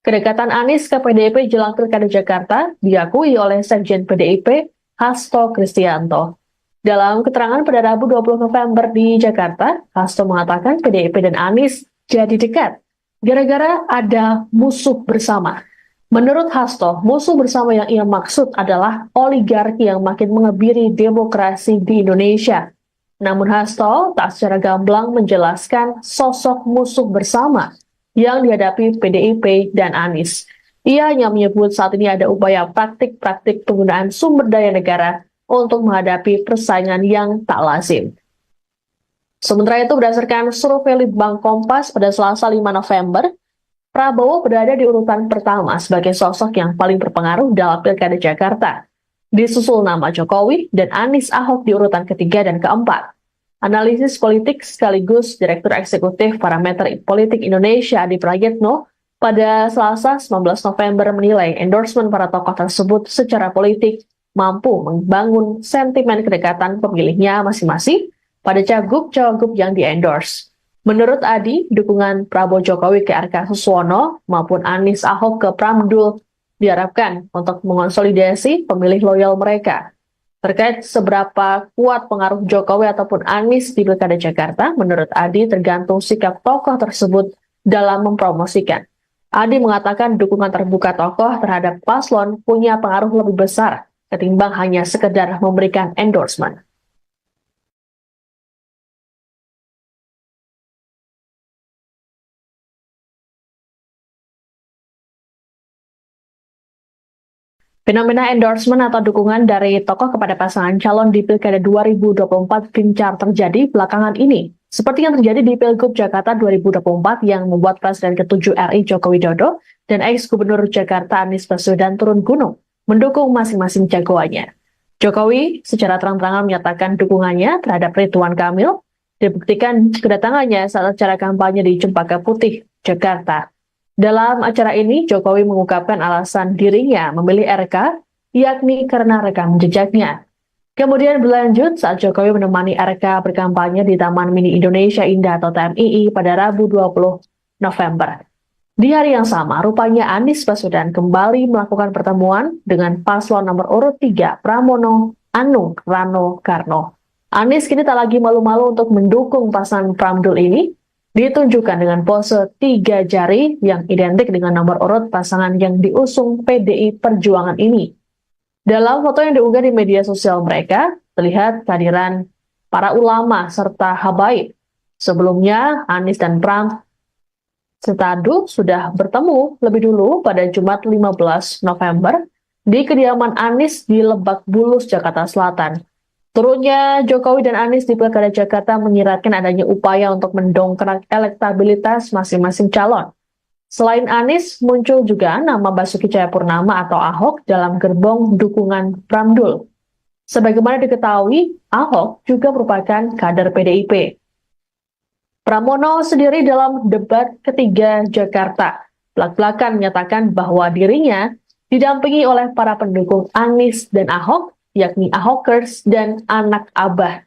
Kedekatan Anies ke PDIP jelang Pilkada Jakarta diakui oleh Sekjen PDIP Hasto Kristianto. Dalam keterangan pada Rabu 20 November di Jakarta, Hasto mengatakan PDIP dan Anies jadi dekat gara-gara ada musuh bersama. Menurut Hasto, musuh bersama yang ia maksud adalah oligarki yang makin mengebiri demokrasi di Indonesia. Namun Hasto tak secara gamblang menjelaskan sosok musuh bersama yang dihadapi PDIP dan Anies. Ia hanya menyebut saat ini ada upaya praktik-praktik penggunaan sumber daya negara untuk menghadapi persaingan yang tak lazim. Sementara itu, berdasarkan survei Litbang Kompas pada Selasa 5 November, Prabowo berada di urutan pertama sebagai sosok yang paling berpengaruh dalam Pilkada Jakarta. Disusul nama Jokowi dan Anies Ahok di urutan ketiga dan keempat. Analisis politik sekaligus Direktur Eksekutif Parameter Politik Indonesia Adi Prayitno pada Selasa 19 November menilai endorsement para tokoh tersebut secara politik mampu membangun sentimen kedekatan pemilihnya masing-masing pada cagup-cawagup yang di-endorse. Menurut Adi, dukungan Prabowo Jokowi ke RK Suswono maupun Anies Ahok ke Pramdul diharapkan untuk mengonsolidasi pemilih loyal mereka. Terkait seberapa kuat pengaruh Jokowi ataupun Anies di Pilkada Jakarta, menurut Adi tergantung sikap tokoh tersebut dalam mempromosikan. Adi mengatakan dukungan terbuka tokoh terhadap paslon punya pengaruh lebih besar ketimbang hanya sekedar memberikan endorsement. Fenomena endorsement atau dukungan dari tokoh kepada pasangan calon di Pilkada 2024 gencar terjadi belakangan ini. Seperti yang terjadi di Pilgub Jakarta 2024 yang membuat Presiden ke-7 RI Joko Widodo dan ex-Gubernur Jakarta Anies Baswedan turun gunung mendukung masing-masing jagoannya. Jokowi secara terang-terangan menyatakan dukungannya terhadap Ridwan Kamil, dibuktikan kedatangannya saat acara kampanye di Cempaka Putih, Jakarta. Dalam acara ini, Jokowi mengungkapkan alasan dirinya memilih RK, yakni karena rekam jejaknya. Kemudian berlanjut saat Jokowi menemani RK berkampanye di Taman Mini Indonesia Indah atau TMII pada Rabu 20 November. Di hari yang sama, rupanya Anies Baswedan kembali melakukan pertemuan dengan paslon nomor urut 3 Pramono Anung Rano Karno. Anies kini tak lagi malu-malu untuk mendukung pasangan Pramdul ini, ditunjukkan dengan pose 3 jari yang identik dengan nomor urut pasangan yang diusung PDI Perjuangan ini. Dalam foto yang diunggah di media sosial mereka, terlihat kehadiran para ulama serta habaib. Sebelumnya, Anies dan Pram Setadu sudah bertemu lebih dulu pada Jumat 15 November di kediaman Anies di Lebak Bulus, Jakarta Selatan. Turunnya Jokowi dan Anies di Pilkada Jakarta menyiratkan adanya upaya untuk mendongkrak elektabilitas masing-masing calon. Selain Anies, muncul juga nama Basuki Cahayapurnama atau Ahok dalam gerbong dukungan Pramdul. Sebagaimana diketahui, Ahok juga merupakan kader PDIP. Pramono sendiri dalam debat ketiga Jakarta belak-belakan menyatakan bahwa dirinya didampingi oleh para pendukung Anies dan Ahok, yakni Ahokers dan anak Abah.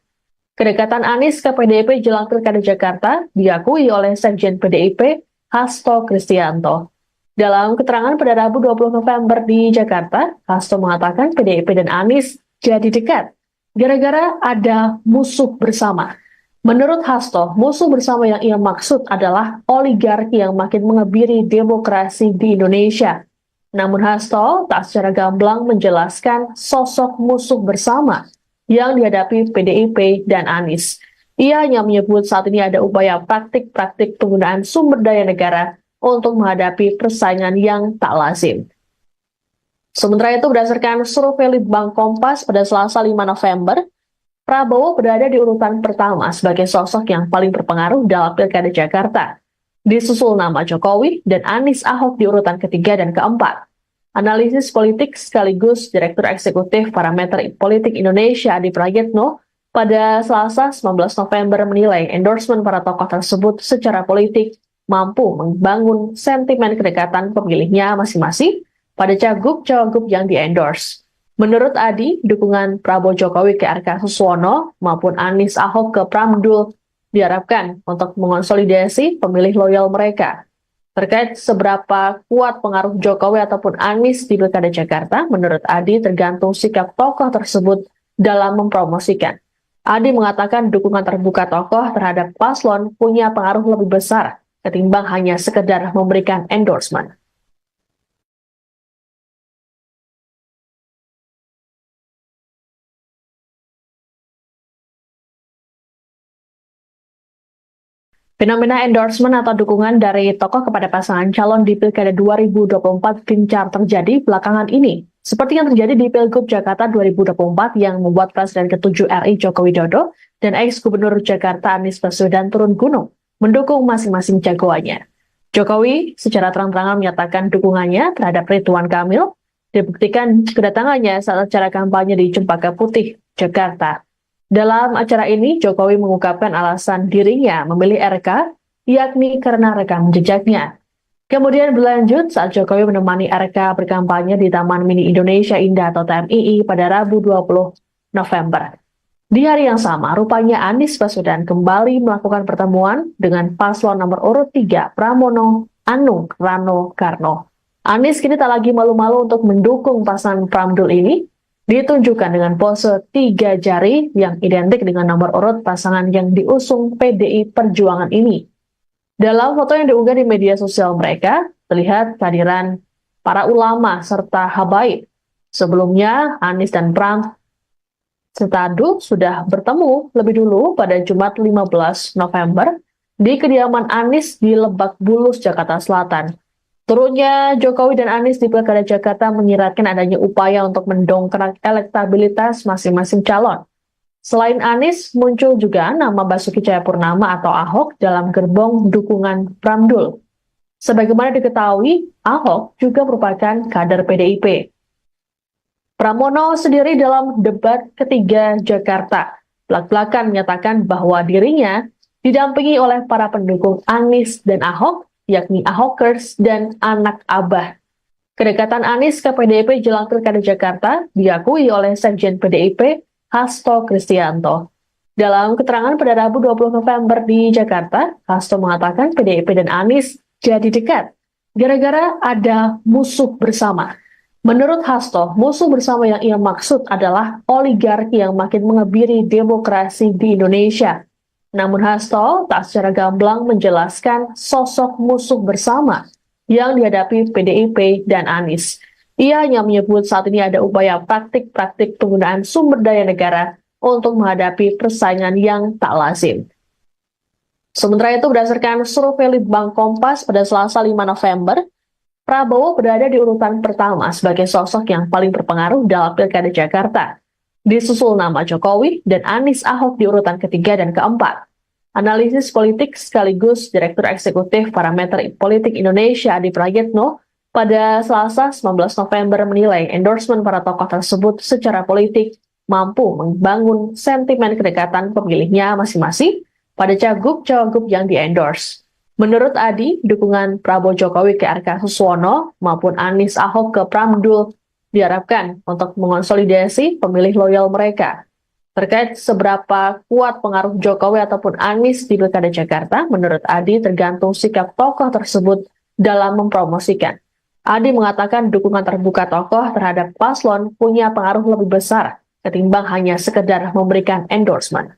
Kedekatan Anies ke PDIP jelang Pilkada Jakarta diakui oleh Sekjen PDIP Hasto Kristianto. Dalam keterangan pada Rabu 20 November di Jakarta, Hasto mengatakan PDIP dan Anies jadi dekat gara-gara ada musuh bersama. Menurut Hasto, musuh bersama yang ia maksud adalah oligarki yang makin mengebiri demokrasi di Indonesia. Namun Hasto tak secara gamblang menjelaskan sosok musuh bersama yang dihadapi PDIP dan Anies. Ia hanya menyebut saat ini ada upaya praktik-praktik penggunaan sumber daya negara untuk menghadapi persaingan yang tak lazim. Sementara itu, berdasarkan survei Litbang Kompas pada Selasa 5 November, Prabowo berada di urutan pertama sebagai sosok yang paling berpengaruh dalam Pilkada Jakarta. Disusul nama Jokowi dan Anies Ahok di urutan ketiga dan keempat. Analisis politik sekaligus Direktur Eksekutif Parameter Politik Indonesia Adi Prayitno pada Selasa 19 November menilai endorsement para tokoh tersebut secara politik mampu membangun sentimen kedekatan pemilihnya masing-masing pada cagup-cawagup yang di-endorse. Menurut Adi, dukungan Prabowo Jokowi ke RK Suswono maupun Anies Ahok ke Pramdul diharapkan untuk mengonsolidasi pemilih loyal mereka. Terkait seberapa kuat pengaruh Jokowi ataupun Anies di Pilkada Jakarta, menurut Adi tergantung sikap tokoh tersebut dalam mempromosikan. Adi mengatakan dukungan terbuka tokoh terhadap paslon punya pengaruh lebih besar ketimbang hanya sekedar memberikan endorsement. Fenomena endorsement atau dukungan dari tokoh kepada pasangan calon di Pilkada 2024 gencar terjadi belakangan ini. Seperti yang terjadi di Pilgub Jakarta 2024 yang membuat Presiden ke-7 RI Joko Widodo dan ex-Gubernur Jakarta Anies Baswedan turun gunung mendukung masing-masing jagoannya. Jokowi secara terang-terangan menyatakan dukungannya terhadap Ridwan Kamil, dibuktikan kedatangannya saat acara kampanye di Cempaka Putih, Jakarta. Dalam acara ini, Jokowi mengungkapkan alasan dirinya memilih RK, yakni karena rekam jejaknya. Kemudian berlanjut saat Jokowi menemani RK berkampanye di Taman Mini Indonesia Indah atau TMII pada Rabu 20 November. Di hari yang sama, rupanya Anies Baswedan kembali melakukan pertemuan dengan paslon nomor urut 3 Pramono Anung Rano Karno. Anies kini tak lagi malu-malu untuk mendukung pasangan Pramdul ini, ditunjukkan dengan pose 3 jari yang identik dengan nomor urut pasangan yang diusung PDI Perjuangan ini. Dalam foto yang diunggah di media sosial mereka, terlihat kehadiran para ulama serta habaib. Sebelumnya, Anies dan Pram Setadu sudah bertemu lebih dulu pada Jumat 15 November di kediaman Anies di Lebak Bulus, Jakarta Selatan. Turunnya Jokowi dan Anies di Pilkada Jakarta menyiratkan adanya upaya untuk mendongkrak elektabilitas masing-masing calon. Selain Anies, muncul juga nama Basuki Cahayapurnama atau Ahok dalam gerbong dukungan Pramdul. Sebagaimana diketahui, Ahok juga merupakan kader PDIP. Pramono sendiri dalam debat ketiga Jakarta belak-belakan menyatakan bahwa dirinya didampingi oleh para pendukung Anies dan Ahok, yakni Ahokers dan anak Abah. Kedekatan Anies ke PDIP jelang Pilkada Jakarta diakui oleh Sekjen PDIP Hasto Kristianto. Dalam keterangan pada Rabu 20 November di Jakarta, Hasto mengatakan PDIP dan Anies jadi dekat gara-gara ada musuh bersama. Menurut Hasto, musuh bersama yang ia maksud adalah oligarki yang makin mengebiri demokrasi di Indonesia. Namun Hasto tak secara gamblang menjelaskan sosok musuh bersama yang dihadapi PDIP dan Anies. Ia hanya menyebut saat ini ada upaya praktik-praktik penggunaan sumber daya negara untuk menghadapi persaingan yang tak lazim. Sementara itu, berdasarkan survei Litbang Kompas pada Selasa 5 November, Prabowo berada di urutan pertama sebagai sosok yang paling berpengaruh dalam Pilkada Jakarta. Disusul nama Jokowi dan Anies Ahok di urutan ketiga dan keempat. Analisis politik sekaligus Direktur Eksekutif Parameter Politik Indonesia Adi Prayitno pada Selasa 19 November menilai endorsement para tokoh tersebut secara politik mampu membangun sentimen kedekatan pemilihnya masing-masing pada cagup-cawagup yang di-endorse. Menurut Adi, dukungan Prabowo Jokowi ke RK Suswono maupun Anies Ahok ke Pramdul diharapkan untuk mengonsolidasi pemilih loyal mereka. Terkait seberapa kuat pengaruh Jokowi ataupun Anies di Pilkada Jakarta, menurut Adi tergantung sikap tokoh tersebut dalam mempromosikan. Adi mengatakan dukungan terbuka tokoh terhadap paslon punya pengaruh lebih besar ketimbang hanya sekedar memberikan endorsement.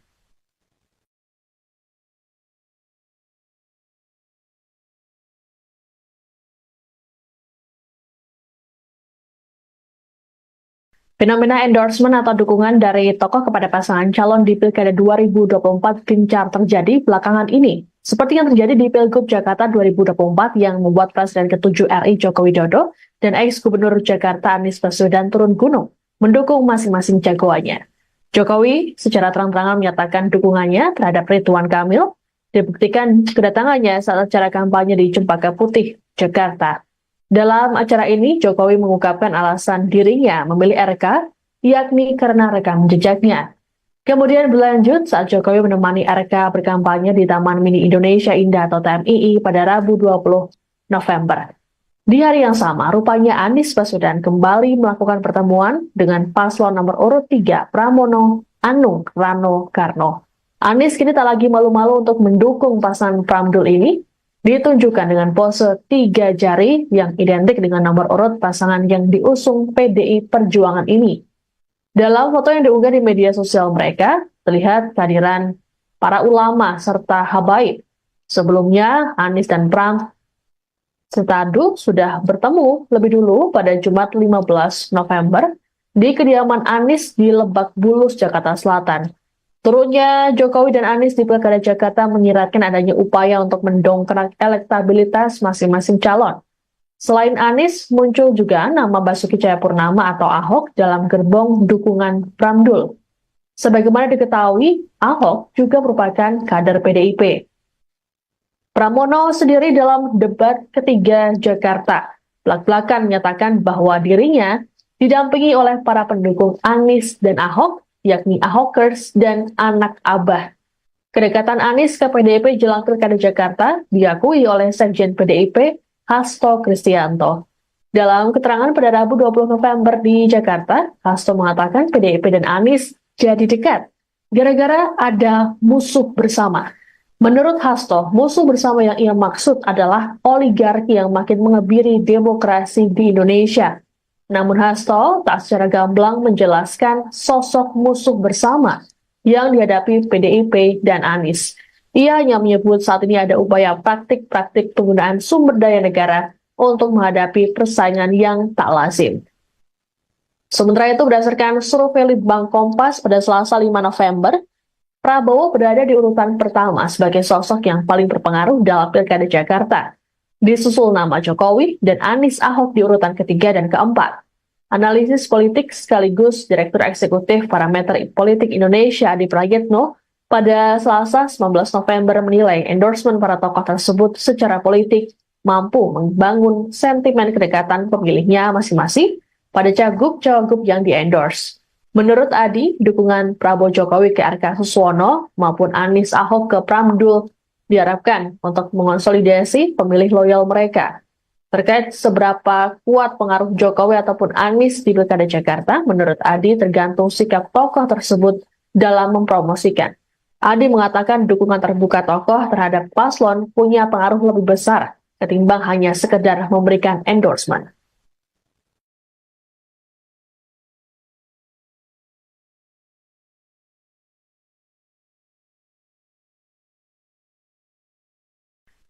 Fenomena endorsement atau dukungan dari tokoh kepada pasangan calon di Pilkada 2024 gencar terjadi belakangan ini. Seperti yang terjadi di Pilgub Jakarta 2024 yang membuat Presiden ke-7 RI Joko Widodo dan ex-Gubernur Jakarta Anies Baswedan turun gunung mendukung masing-masing jagoannya. Jokowi secara terang-terangan menyatakan dukungannya terhadap Ridwan Kamil, dibuktikan kedatangannya saat acara kampanye di Cempaka Putih, Jakarta. Dalam acara ini, Jokowi mengungkapkan alasan dirinya memilih RK, yakni karena rekam jejaknya. Kemudian berlanjut saat Jokowi menemani RK berkampanye di Taman Mini Indonesia Indah atau TMII pada Rabu 20 November. Di hari yang sama, rupanya Anies Baswedan kembali melakukan pertemuan dengan paslon nomor urut 3 Pramono Anung Rano Karno. Anies kini tak lagi malu-malu untuk mendukung pasangan Pramdul ini, ditunjukkan dengan pose 3 jari yang identik dengan nomor urut pasangan yang diusung PDI Perjuangan ini. Dalam foto yang diunggah di media sosial mereka, terlihat kehadiran para ulama serta habaib. Sebelumnya, Anies dan Pram serta Adu sudah bertemu lebih dulu pada Jumat 15 November di kediaman Anies di Lebak Bulus, Jakarta Selatan. Turunnya Jokowi dan Anies di Pilkada Jakarta menyiratkan adanya upaya untuk mendongkrak elektabilitas masing-masing calon. Selain Anies, muncul juga nama Basuki Cahayapurnama atau Ahok dalam gerbong dukungan Pramdul. Sebagaimana diketahui, Ahok juga merupakan kader PDIP. Pramono sendiri dalam debat ketiga Jakarta belak-belakan menyatakan bahwa dirinya didampingi oleh para pendukung Anies dan Ahok, yakni Ahokers dan anak Abah. Kedekatan Anies ke PDIP jelang Pilkada Jakarta diakui oleh Sekjen PDIP Hasto Kristianto. Dalam keterangan pada Rabu 20 November di Jakarta, Hasto mengatakan PDIP dan Anies jadi dekat gara-gara ada musuh bersama. Menurut Hasto, musuh bersama yang ia maksud adalah oligarki yang makin mengebiri demokrasi di Indonesia. Namun Hasto tak secara gamblang menjelaskan sosok musuh bersama yang dihadapi PDIP dan Anies. Ia hanya menyebut saat ini ada upaya praktik-praktik penggunaan sumber daya negara untuk menghadapi persaingan yang tak lazim. Sementara itu, berdasarkan survei Litbang Kompas pada Selasa 5 November, Prabowo berada di urutan pertama sebagai sosok yang paling berpengaruh dalam Pilkada Jakarta. Disusul nama Jokowi dan Anies Ahok di urutan ketiga dan keempat. Analisis politik sekaligus Direktur Eksekutif Parameter Politik Indonesia Adi Prayitno pada Selasa 19 November menilai endorsement para tokoh tersebut secara politik mampu membangun sentimen kedekatan pemilihnya masing-masing pada cagup-cawagup yang di-endorse. Menurut Adi, dukungan Prabowo Jokowi ke RK Suswono maupun Anies Ahok ke Pramdul diharapkan untuk mengonsolidasi pemilih loyal mereka. Terkait seberapa kuat pengaruh Jokowi ataupun Anies di Pilkada Jakarta, menurut Adi tergantung sikap tokoh tersebut dalam mempromosikan. Adi mengatakan dukungan terbuka tokoh terhadap paslon punya pengaruh lebih besar ketimbang hanya sekedar memberikan endorsement.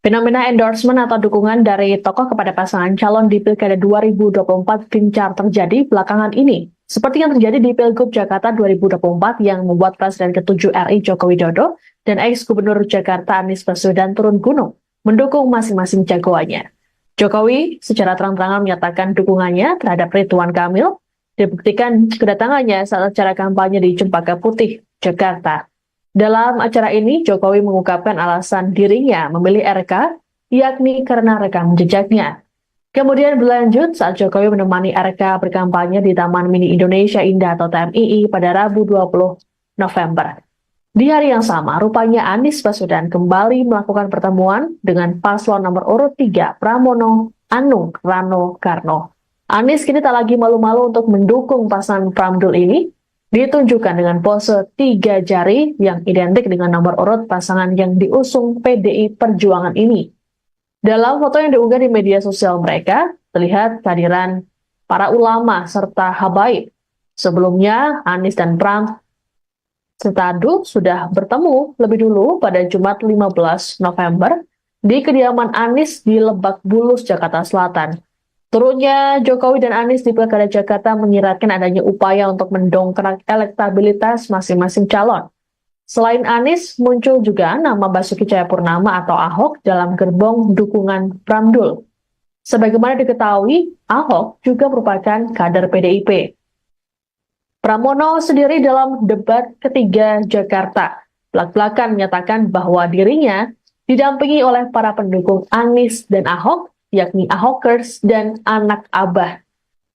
Fenomena endorsement atau dukungan dari tokoh kepada pasangan calon di Pilkada 2024 gencar terjadi belakangan ini. Seperti yang terjadi di Pilgub Jakarta 2024 yang membuat Presiden ke-7 RI Joko Widodo dan ex-Gubernur Jakarta Anies Baswedan turun gunung mendukung masing-masing jagoannya. Jokowi secara terang-terangan menyatakan dukungannya terhadap Ridwan Kamil, dibuktikan kedatangannya saat acara kampanye di Cempaka Putih, Jakarta. Dalam acara ini, Jokowi mengungkapkan alasan dirinya memilih RK, yakni karena rekam jejaknya. Kemudian berlanjut saat Jokowi menemani RK berkampanye di Taman Mini Indonesia Indah atau TMII pada Rabu 20 November. Di hari yang sama, rupanya Anies Baswedan kembali melakukan pertemuan dengan paslon nomor urut 3 Pramono Anung Rano Karno. Anies kini tak lagi malu-malu untuk mendukung pasangan Pramdul ini, ditunjukkan dengan pose 3 jari yang identik dengan nomor urut pasangan yang diusung PDI Perjuangan ini. Dalam foto yang diunggah di media sosial mereka, terlihat kehadiran para ulama serta habaib. Sebelumnya, Anies dan Pram serta Adu sudah bertemu lebih dulu pada Jumat 15 November di kediaman Anies di Lebak Bulus, Jakarta Selatan. Turunnya Jokowi dan Anies di Pilkada Jakarta menyiratkan adanya upaya untuk mendongkrak elektabilitas masing-masing calon. Selain Anies, muncul juga nama Basuki Cahayapurnama atau Ahok dalam gerbong dukungan Pramdul. Sebagaimana diketahui, Ahok juga merupakan kader PDIP. Pramono sendiri dalam debat ketiga Jakarta belak-belakan menyatakan bahwa dirinya didampingi oleh para pendukung Anies dan Ahok, yakni Ahokers dan anak Abah.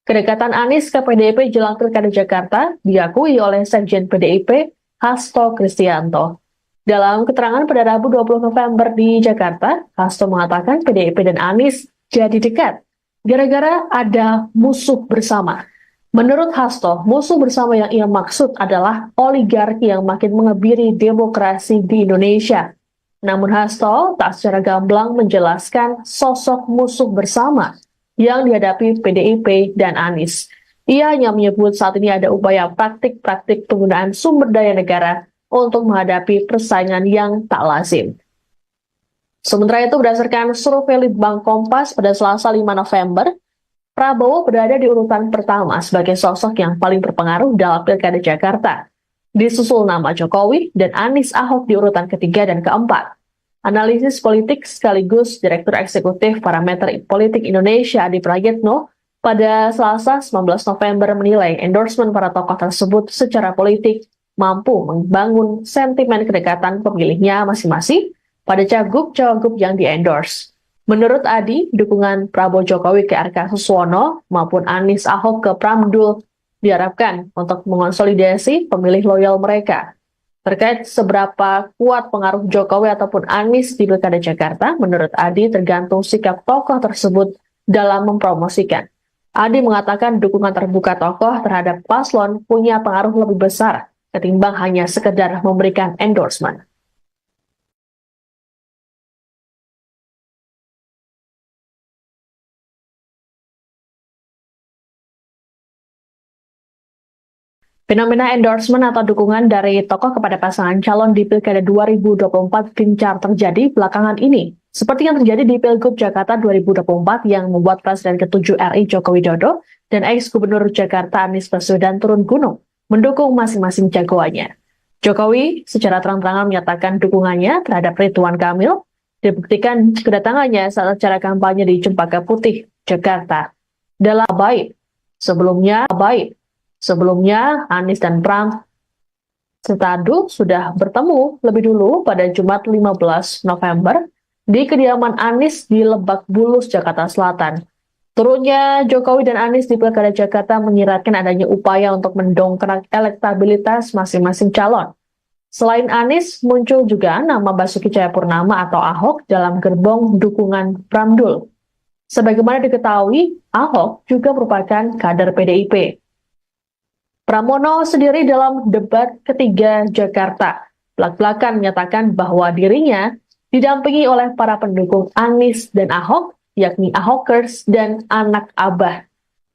Kedekatan Anies ke PDIP jelang Pilkada Jakarta diakui oleh Sekjen PDIP Hasto Kristianto. Dalam keterangan pada Rabu 20 November di Jakarta, Hasto mengatakan PDIP dan Anies jadi dekat gara-gara ada musuh bersama. Menurut Hasto, musuh bersama yang ia maksud adalah oligarki yang makin mengebiri demokrasi di Indonesia. Namun Hasto tak secara gamblang menjelaskan sosok musuh bersama yang dihadapi PDIP dan Anies. Ia hanya menyebut saat ini ada upaya praktik-praktik penggunaan sumber daya negara untuk menghadapi persaingan yang tak lazim. Sementara itu, berdasarkan survei Litbang Kompas pada Selasa 5 November, Prabowo berada di urutan pertama sebagai sosok yang paling berpengaruh dalam Pilkada Jakarta. Disusul nama Jokowi dan Anies Ahok di urutan ketiga dan keempat. Analisis politik sekaligus Direktur Eksekutif Parameter Politik Indonesia Adi Prayitno pada Selasa 19 November menilai endorsement para tokoh tersebut secara politik mampu membangun sentimen kedekatan pemilihnya masing-masing pada cagup-cawagup yang di-endorse. Menurut Adi, dukungan Prabowo Jokowi ke RK Suswono maupun Anies Ahok ke Pramdul diharapkan untuk mengonsolidasi pemilih loyal mereka. Terkait seberapa kuat pengaruh Jokowi ataupun Anies di Pilkada Jakarta, menurut Adi tergantung sikap tokoh tersebut dalam mempromosikan. Adi mengatakan dukungan terbuka tokoh terhadap paslon punya pengaruh lebih besar ketimbang hanya sekedar memberikan endorsement. Fenomena endorsement atau dukungan dari tokoh kepada pasangan calon di Pilkada 2024 gencar terjadi belakangan ini. Seperti yang terjadi di Pilgub Jakarta 2024 yang membuat Presiden ke-7 RI Joko Widodo dan ex-Gubernur Jakarta Anies Baswedan turun gunung mendukung masing-masing jagoannya. Jokowi secara terang-terangan menyatakan dukungannya terhadap Ridwan Kamil, dibuktikan kedatangannya saat acara kampanye di Cempaka Putih, Jakarta. Dalam Sebelumnya, Anies dan Pram serta Adu sudah bertemu lebih dulu pada Jumat 15 November di kediaman Anies di Lebak Bulus, Jakarta Selatan. Turunnya Jokowi dan Anies di Pilkada Jakarta menyiratkan adanya upaya untuk mendongkrak elektabilitas masing-masing calon. Selain Anies, muncul juga nama Basuki Cahayapurnama atau Ahok dalam gerbong dukungan Pramdul. Sebagaimana diketahui, Ahok juga merupakan kader PDIP. Pramono sendiri dalam debat ketiga Jakarta belak-belakan menyatakan bahwa dirinya didampingi oleh para pendukung Anies dan Ahok, yakni Ahokers dan anak Abah.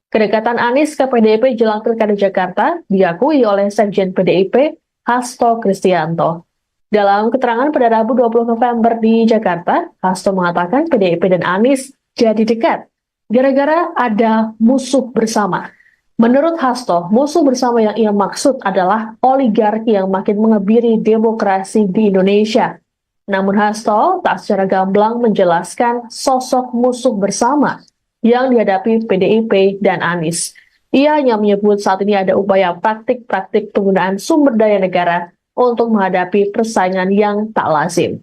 Kedekatan Anies ke PDIP jelang Pilkada Jakarta diakui oleh Sekjen PDIP Hasto Kristianto. Dalam keterangan pada Rabu 20 November di Jakarta, Hasto mengatakan PDIP dan Anies jadi dekat gara-gara ada musuh bersama. Menurut Hasto, musuh bersama yang ia maksud adalah oligarki yang makin mengebiri demokrasi di Indonesia. Namun Hasto tak secara gamblang menjelaskan sosok musuh bersama yang dihadapi PDIP dan Anies. Ia hanya menyebut saat ini ada upaya praktik-praktik penggunaan sumber daya negara untuk menghadapi persaingan yang tak lazim.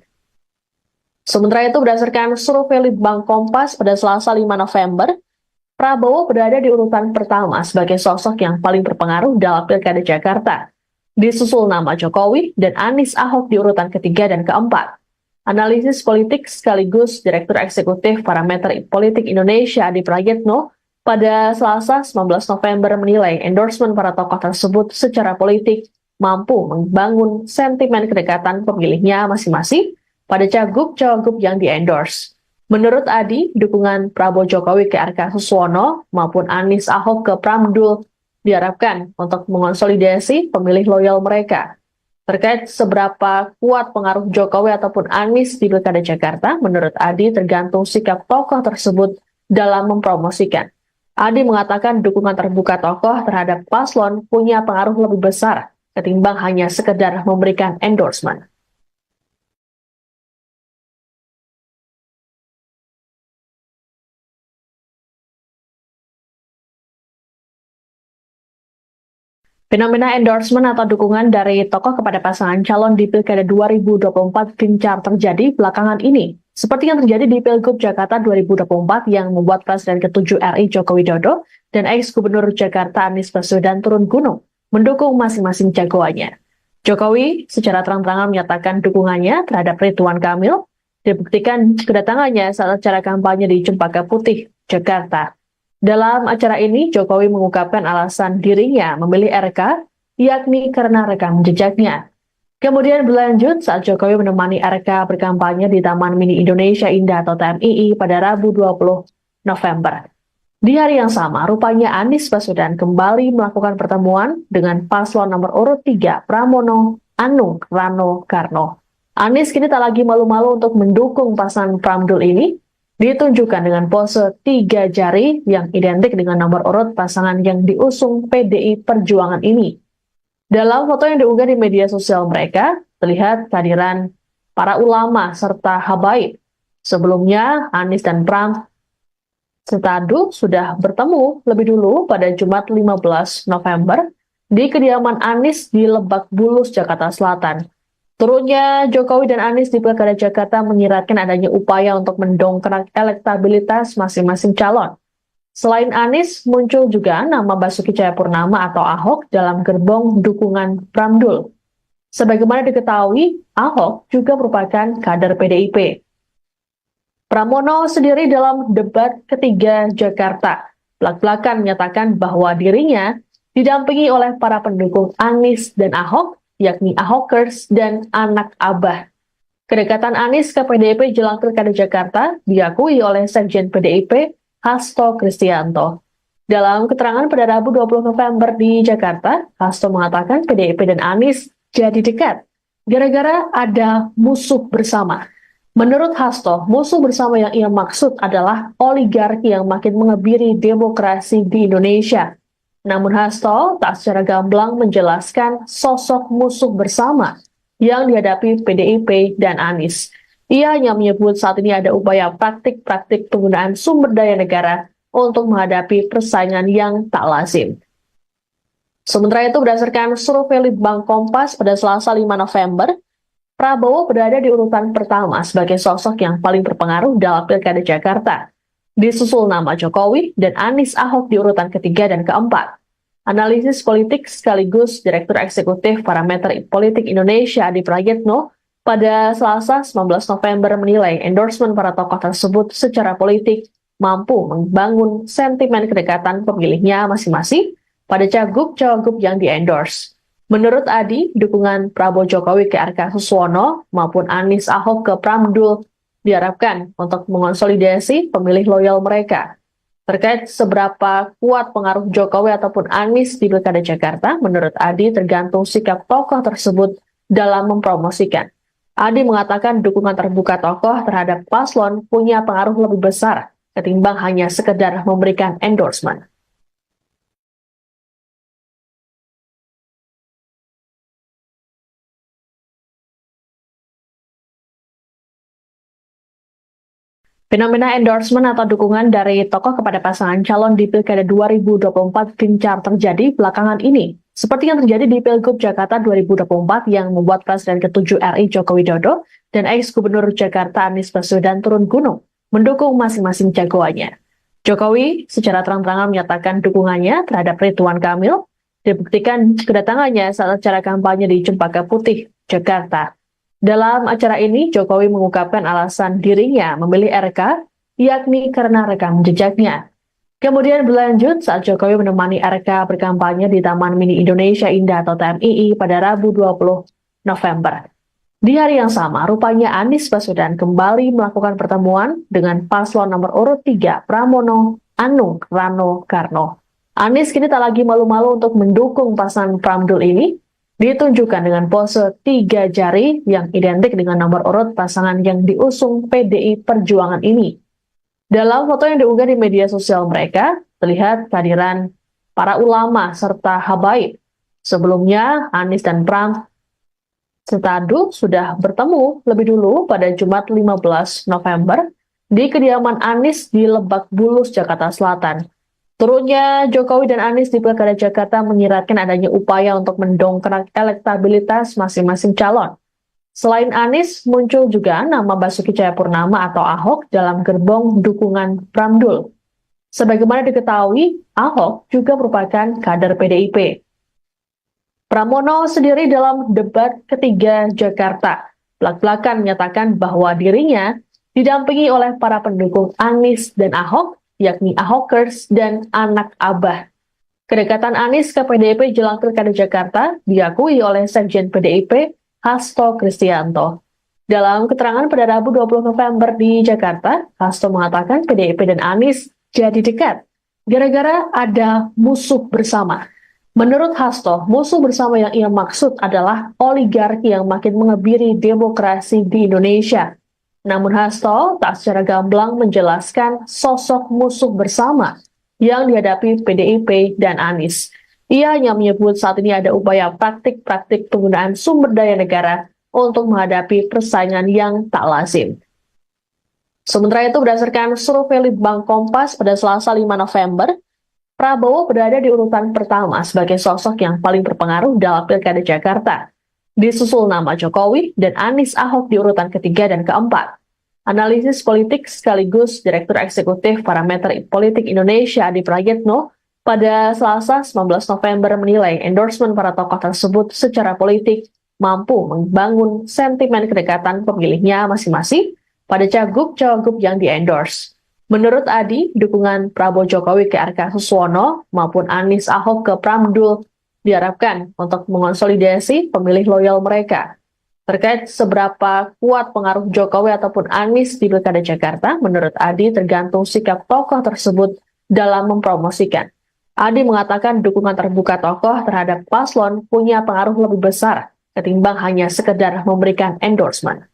Sementara itu, berdasarkan survei Litbang Kompas pada Selasa 5 November, Prabowo berada di urutan pertama sebagai sosok yang paling berpengaruh dalam Pilkada Jakarta. Disusul nama Jokowi dan Anies Ahok di urutan ketiga dan keempat. Analisis politik sekaligus Direktur Eksekutif Parameter Politik Indonesia Adi Prayitno pada Selasa 19 November menilai endorsement para tokoh tersebut secara politik mampu membangun sentimen kedekatan pemilihnya masing-masing pada cagup-cawagup yang di-endorse. Menurut Adi, dukungan Prabowo Jokowi ke RK Suswono maupun Anies Ahok ke Pramdul diharapkan untuk mengonsolidasi pemilih loyal mereka. Terkait seberapa kuat pengaruh Jokowi ataupun Anies di Pilkada Jakarta, menurut Adi tergantung sikap tokoh tersebut dalam mempromosikan. Adi mengatakan dukungan terbuka tokoh terhadap paslon punya pengaruh lebih besar ketimbang hanya sekedar memberikan endorsement. Fenomena endorsement atau dukungan dari tokoh kepada pasangan calon di Pilkada 2024 gencar terjadi belakangan ini. Seperti yang terjadi di Pilgub Jakarta 2024 yang membuat Presiden ke-7 RI Joko Widodo dan ex-Gubernur Jakarta Anies Baswedan turun gunung mendukung masing-masing jagoannya. Jokowi secara terang-terangan menyatakan dukungannya terhadap Ridwan Kamil, dibuktikan kedatangannya saat acara kampanye di Cempaka Putih, Jakarta. Dalam acara ini, Jokowi mengungkapkan alasan dirinya memilih RK, yakni karena rekam jejaknya. Kemudian berlanjut saat Jokowi menemani RK berkampanye di Taman Mini Indonesia Indah atau TMII pada Rabu 20 November. Di hari yang sama, rupanya Anies Baswedan kembali melakukan pertemuan dengan paslon nomor urut 3 Pramono Anung Rano Karno. Anies kini tak lagi malu-malu untuk mendukung pasangan Pramdul ini, ditunjukkan dengan pose 3 jari yang identik dengan nomor urut pasangan yang diusung PDI Perjuangan ini. Dalam foto yang diunggah di media sosial mereka, terlihat kehadiran para ulama serta habaib. Sebelumnya, Anies dan Pram Setadu sudah bertemu lebih dulu pada Jumat 15 November di kediaman Anies di Lebak Bulus, Jakarta Selatan. Turunnya Jokowi dan Anies di Pilkada Jakarta menyiratkan adanya upaya untuk mendongkrak elektabilitas masing-masing calon. Selain Anies, muncul juga nama Basuki Cahayapurnama atau Ahok dalam gerbong dukungan Pramdul. Sebagaimana diketahui, Ahok juga merupakan kader PDIP. Pramono sendiri dalam debat ketiga Jakarta belak-belakan menyatakan bahwa dirinya didampingi oleh para pendukung Anies dan Ahok, yakni Ahokers dan anak Abah. Kedekatan Anies ke PDIP jelang Pilkada Jakarta diakui oleh Sekjen PDIP Hasto Kristianto. Dalam keterangan pada Rabu 20 November di Jakarta, Hasto mengatakan PDIP dan Anies jadi dekat gara-gara ada musuh bersama. Menurut Hasto, musuh bersama yang ia maksud adalah oligarki yang makin mengebiri demokrasi di Indonesia. Namun Hasto tak secara gamblang menjelaskan sosok musuh bersama yang dihadapi PDIP dan Anies. Ia hanya menyebut saat ini ada upaya praktik-praktik penggunaan sumber daya negara untuk menghadapi persaingan yang tak lazim. Sementara itu, berdasarkan survei Litbang Kompas pada Selasa 5 November, Prabowo berada di urutan pertama sebagai sosok yang paling berpengaruh dalam Pilkada Jakarta. Disusul nama Jokowi dan Anies Ahok di urutan ketiga dan keempat. Analisis politik sekaligus Direktur Eksekutif Parameter Politik Indonesia Adi Prayitno pada Selasa 19 November menilai endorsement para tokoh tersebut secara politik mampu membangun sentimen kedekatan pemilihnya masing-masing pada cagup-cawagup yang di-endorse. Menurut Adi, dukungan Prabowo Jokowi ke RK Suswono maupun Anies Ahok ke Pramdul diharapkan untuk mengonsolidasi pemilih loyal mereka. Terkait seberapa kuat pengaruh Jokowi ataupun Anies di Pilkada Jakarta, menurut Adi tergantung sikap tokoh tersebut dalam mempromosikan. Adi mengatakan dukungan terbuka tokoh terhadap paslon punya pengaruh lebih besar ketimbang hanya sekedar memberikan endorsement. Fenomena endorsement atau dukungan dari tokoh kepada pasangan calon di Pilkada 2024 gencar terjadi belakangan ini. Seperti yang terjadi di Pilgub Jakarta 2024 yang membuat Presiden ke-7 RI Joko Widodo dan ex-Gubernur Jakarta Anies Baswedan turun gunung, mendukung masing-masing jagoannya. Jokowi secara terang-terangan menyatakan dukungannya terhadap Ridwan Kamil, dibuktikan kedatangannya saat acara kampanye di Cempaka Putih, Jakarta. Dalam acara ini, Jokowi mengungkapkan alasan dirinya memilih RK, yakni karena rekam jejaknya. Kemudian berlanjut saat Jokowi menemani RK berkampanye di Taman Mini Indonesia Indah atau TMII pada Rabu 20 November. Di hari yang sama, rupanya Anies Baswedan kembali melakukan pertemuan dengan paslon nomor urut 3 Pramono Anung Rano Karno. Anies kini tak lagi malu-malu untuk mendukung pasangan Pramdul ini, ditunjukkan dengan pose 3 jari yang identik dengan nomor urut pasangan yang diusung PDI Perjuangan ini. Dalam foto yang diunggah di media sosial mereka, terlihat kehadiran para ulama serta habaib. Sebelumnya, Anies dan Pram serta Adu sudah bertemu lebih dulu pada Jumat 15 November di kediaman Anies di Lebak Bulus, Jakarta Selatan. Turunnya Jokowi dan Anies di Pilkada Jakarta menyiratkan adanya upaya untuk mendongkrak elektabilitas masing-masing calon. Selain Anies, muncul juga nama Basuki Cahayapurnama atau Ahok dalam gerbong dukungan Pramdul. Sebagaimana diketahui, Ahok juga merupakan kader PDIP. Pramono sendiri dalam debat ketiga Jakarta belak-belakan menyatakan bahwa dirinya didampingi oleh para pendukung Anies dan Ahok, yakni Ahokers dan anak Abah. Kedekatan Anies ke PDIP jelang Pilkada Jakarta diakui oleh Sekjen PDIP Hasto Kristianto. Dalam keterangan pada Rabu 20 November di Jakarta, Hasto mengatakan PDIP dan Anies jadi dekat gara-gara ada musuh bersama. Menurut Hasto, musuh bersama yang ia maksud adalah oligarki yang makin mengebiri demokrasi di Indonesia. Namun Hasto tak secara gamblang menjelaskan sosok musuh bersama yang dihadapi PDIP dan Anies. Ia hanya menyebut saat ini ada upaya praktik-praktik penggunaan sumber daya negara untuk menghadapi persaingan yang tak lazim. Sementara itu, berdasarkan survei Litbang Kompas pada Selasa 5 November, Prabowo berada di urutan pertama sebagai sosok yang paling berpengaruh dalam Pilkada Jakarta. Disusul nama Jokowi dan Anies Ahok di urutan ketiga dan keempat. Analisis politik sekaligus Direktur Eksekutif Parameter Politik Indonesia Adi Prayitno pada Selasa 19 November menilai endorsement para tokoh tersebut secara politik mampu membangun sentimen kedekatan pemilihnya masing-masing pada cagup-cawagup yang di-endorse. Menurut Adi, dukungan Prabowo Jokowi ke RK Suswono maupun Anies Ahok ke Pramdul diharapkan untuk mengonsolidasi pemilih loyal mereka. Terkait seberapa kuat pengaruh Jokowi ataupun Anies di Pilkada Jakarta, menurut Adi tergantung sikap tokoh tersebut dalam mempromosikan. Adi mengatakan dukungan terbuka tokoh terhadap paslon punya pengaruh lebih besar ketimbang hanya sekedar memberikan endorsement.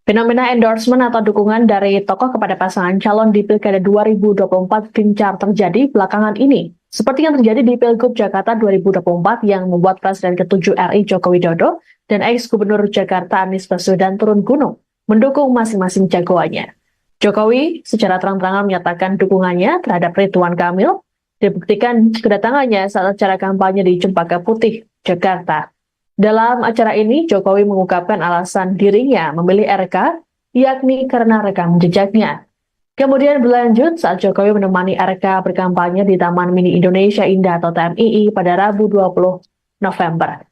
Fenomena endorsement atau dukungan dari tokoh kepada pasangan calon di Pilkada 2024 gencar terjadi belakangan ini. Seperti yang terjadi di Pilgub Jakarta 2024 yang membuat Presiden ke-7 RI Joko Widodo dan ex-Gubernur Jakarta Anies Baswedan turun gunung, mendukung masing-masing jagoannya. Jokowi secara terang-terangan menyatakan dukungannya terhadap Ridwan Kamil, dibuktikan kedatangannya saat acara kampanye di Cempaka Putih, Jakarta. Dalam acara ini, Jokowi mengungkapkan alasan dirinya memilih RK, yakni karena rekam jejaknya. Kemudian berlanjut saat Jokowi menemani RK berkampanye di Taman Mini Indonesia Indah atau TMII pada Rabu 20 November.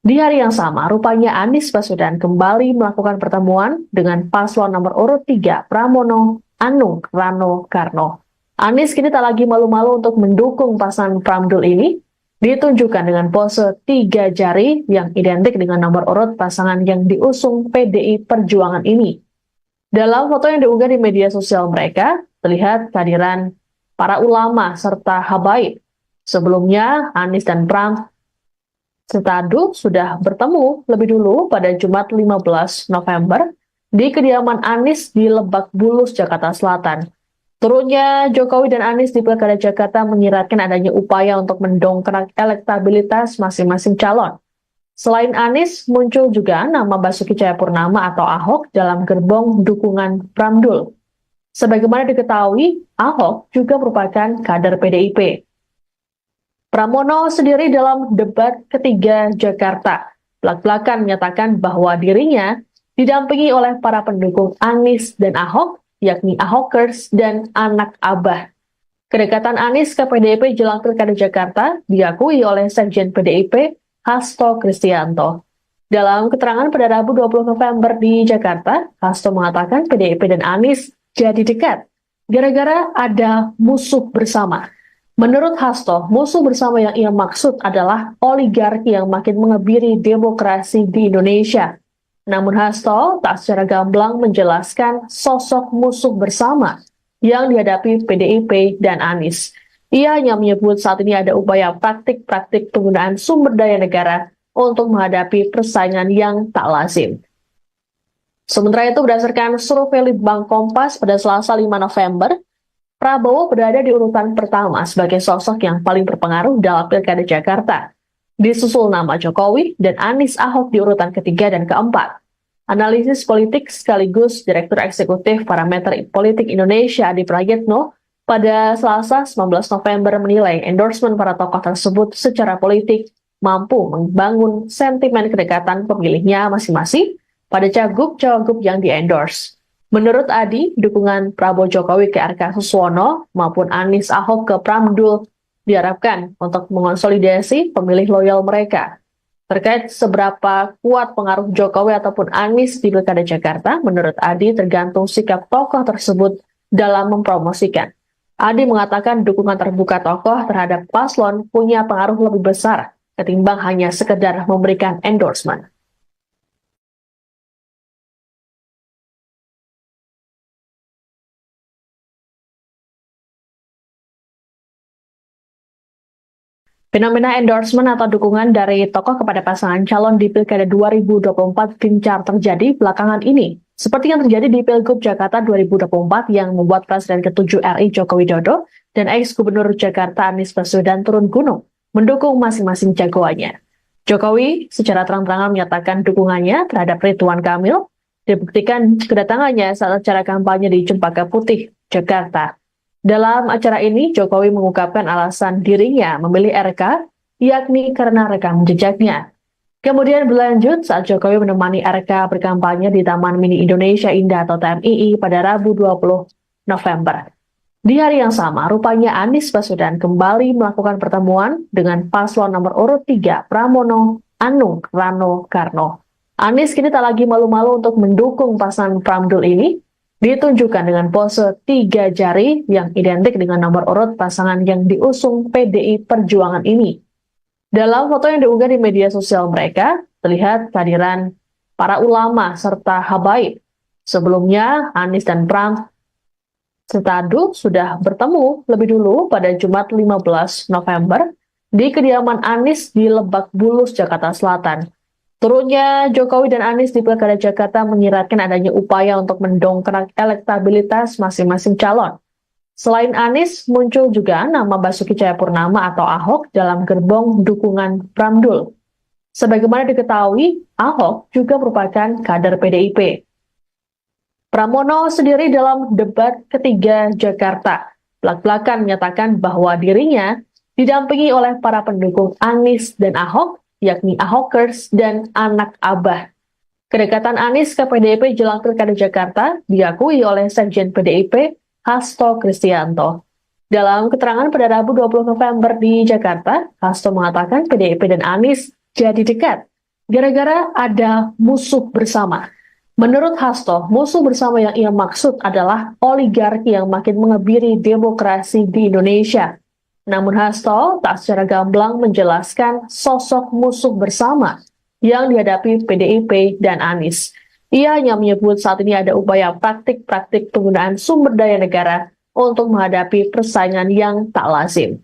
Di hari yang sama, rupanya Anies Baswedan kembali melakukan pertemuan dengan paslon nomor urut 3 Pramono Anung Rano Karno. Anies kini tak lagi malu-malu untuk mendukung pasangan Pramdul ini, ditunjukkan dengan pose 3 jari yang identik dengan nomor urut pasangan yang diusung PDI Perjuangan ini. Dalam foto yang diunggah di media sosial mereka, terlihat kehadiran para ulama serta habaib. Sebelumnya, Anies dan Pram serta Adu sudah bertemu lebih dulu pada Jumat 15 November di kediaman Anies di Lebak Bulus, Jakarta Selatan. Turunnya Jokowi dan Anies di Pilkada Jakarta menyiratkan adanya upaya untuk mendongkrak elektabilitas masing-masing calon. Selain Anies, muncul juga nama Basuki Cahayapurnama atau Ahok dalam gerbong dukungan Pramdul. Sebagaimana diketahui, Ahok juga merupakan kader PDIP. Pramono sendiri dalam debat ketiga Jakarta belak-belakan menyatakan bahwa dirinya didampingi oleh para pendukung Anies dan Ahok, yakni Ahokers dan anak Abah. Kedekatan Anies ke PDIP jelang Pilkada Jakarta diakui oleh Sekjen PDIP Hasto Kristianto. Dalam keterangan pada Rabu 20 November di Jakarta, Hasto mengatakan PDIP dan Anies jadi dekat gara-gara ada musuh bersama. Menurut Hasto, musuh bersama yang ia maksud adalah oligarki yang makin mengebiri demokrasi di Indonesia. Namun Hasto tak secara gamblang menjelaskan sosok musuh bersama yang dihadapi PDIP dan Anies. Ia hanya menyebut saat ini ada upaya praktik-praktik penggunaan sumber daya negara untuk menghadapi persaingan yang tak lazim. Sementara itu, berdasarkan survei Litbang Kompas pada Selasa 5 November, Prabowo berada di urutan pertama sebagai sosok yang paling berpengaruh dalam Pilkada Jakarta. Disusul nama Jokowi dan Anies Ahok di urutan ketiga dan keempat. Analisis politik sekaligus Direktur Eksekutif Parameter Politik Indonesia Adi Prayitno pada Selasa 19 November menilai endorsement para tokoh tersebut secara politik mampu membangun sentimen kedekatan pemilihnya masing-masing pada cagup-cawagup yang di-endorse. Menurut Adi, dukungan Prabowo Jokowi ke RK Suswono maupun Anies Ahok ke Pramdul diharapkan untuk mengonsolidasi pemilih loyal mereka. Terkait seberapa kuat pengaruh Jokowi ataupun Anies di Pilkada Jakarta, menurut Adi tergantung sikap tokoh tersebut dalam mempromosikan. Adi mengatakan dukungan terbuka tokoh terhadap paslon punya pengaruh lebih besar ketimbang hanya sekedar memberikan endorsement. Fenomena endorsement atau dukungan dari tokoh kepada pasangan calon di Pilkada 2024 gencar terjadi belakangan ini. Seperti yang terjadi di Pilgub Jakarta 2024 yang membuat Presiden ke-7 RI Joko Widodo dan ex-Gubernur Jakarta Anies Baswedan turun gunung mendukung masing-masing jagoannya. Jokowi secara terang-terangan menyatakan dukungannya terhadap Ridwan Kamil, dibuktikan kedatangannya saat acara kampanye di Cempaka Putih, Jakarta. Dalam acara ini, Jokowi mengungkapkan alasan dirinya memilih RK, yakni karena rekam jejaknya. Kemudian berlanjut saat Jokowi menemani RK berkampanye di Taman Mini Indonesia Indah atau TMII pada Rabu 20 November. Di hari yang sama, rupanya Anies Baswedan kembali melakukan pertemuan dengan paslon nomor urut 3 Pramono Anung Rano Karno. Anies kini tak lagi malu-malu untuk mendukung pasangan Pramdul ini, ditunjukkan dengan pose 3 jari yang identik dengan nomor urut pasangan yang diusung PDI Perjuangan ini. Dalam foto yang diunggah di media sosial mereka, terlihat kehadiran para ulama serta habaib. Sebelumnya, Anies dan Pram serta Adu sudah bertemu lebih dulu pada Jumat 15 November di kediaman Anies di Lebak Bulus, Jakarta Selatan. Turunnya Jokowi dan Anies di Pilkada Jakarta menyiratkan adanya upaya untuk mendongkrak elektabilitas masing-masing calon. Selain Anies, muncul juga nama Basuki Cahayapurnama atau Ahok dalam gerbong dukungan Pramdul. Sebagaimana diketahui, Ahok juga merupakan kader PDIP. Pramono sendiri dalam debat ketiga Jakarta belak-belakan menyatakan bahwa dirinya didampingi oleh para pendukung Anies dan Ahok, yakni Ahokers dan anak Abah. Kedekatan Anies ke PDIP jelang Pilkada Jakarta diakui oleh Sekjen PDIP Hasto Kristianto. Dalam keterangan pada Rabu 20 November di Jakarta, Hasto mengatakan PDIP dan Anies jadi dekat gara-gara ada musuh bersama. Menurut Hasto, musuh bersama yang ia maksud adalah oligarki yang makin mengebiri demokrasi di Indonesia. Namun Hasto tak secara gamblang menjelaskan sosok musuh bersama yang dihadapi PDIP dan Anies. Ia hanya menyebut saat ini ada upaya praktik-praktik penggunaan sumber daya negara untuk menghadapi persaingan yang tak lazim.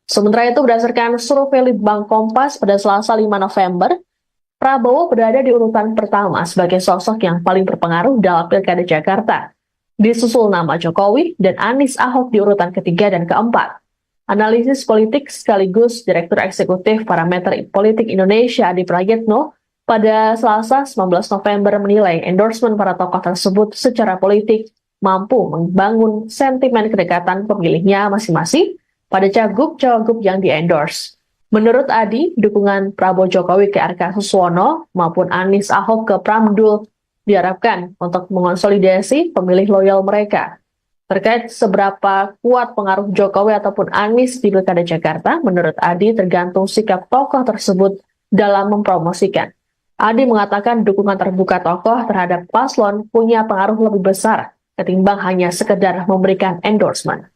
Sementara itu, berdasarkan survei Litbang Kompas pada Selasa 5 November, Prabowo berada di urutan pertama sebagai sosok yang paling berpengaruh dalam Pilkada Jakarta. Disusul nama Jokowi dan Anies Ahok di urutan ketiga dan keempat. Analisis politik sekaligus Direktur Eksekutif Parameter Politik Indonesia Adi Prayitno pada Selasa 19 November menilai endorsement para tokoh tersebut secara politik mampu membangun sentimen kedekatan pemilihnya masing-masing pada cagup-cawagup yang di-endorse. Menurut Adi, dukungan Prabowo Jokowi ke RK Suswono maupun Anies Ahok ke Pramdul diharapkan untuk mengonsolidasi pemilih loyal mereka. Terkait seberapa kuat pengaruh Jokowi ataupun Anies di Pilkada Jakarta, menurut Adi tergantung sikap tokoh tersebut dalam mempromosikan. Adi mengatakan dukungan terbuka tokoh terhadap paslon punya pengaruh lebih besar ketimbang hanya sekedar memberikan endorsement.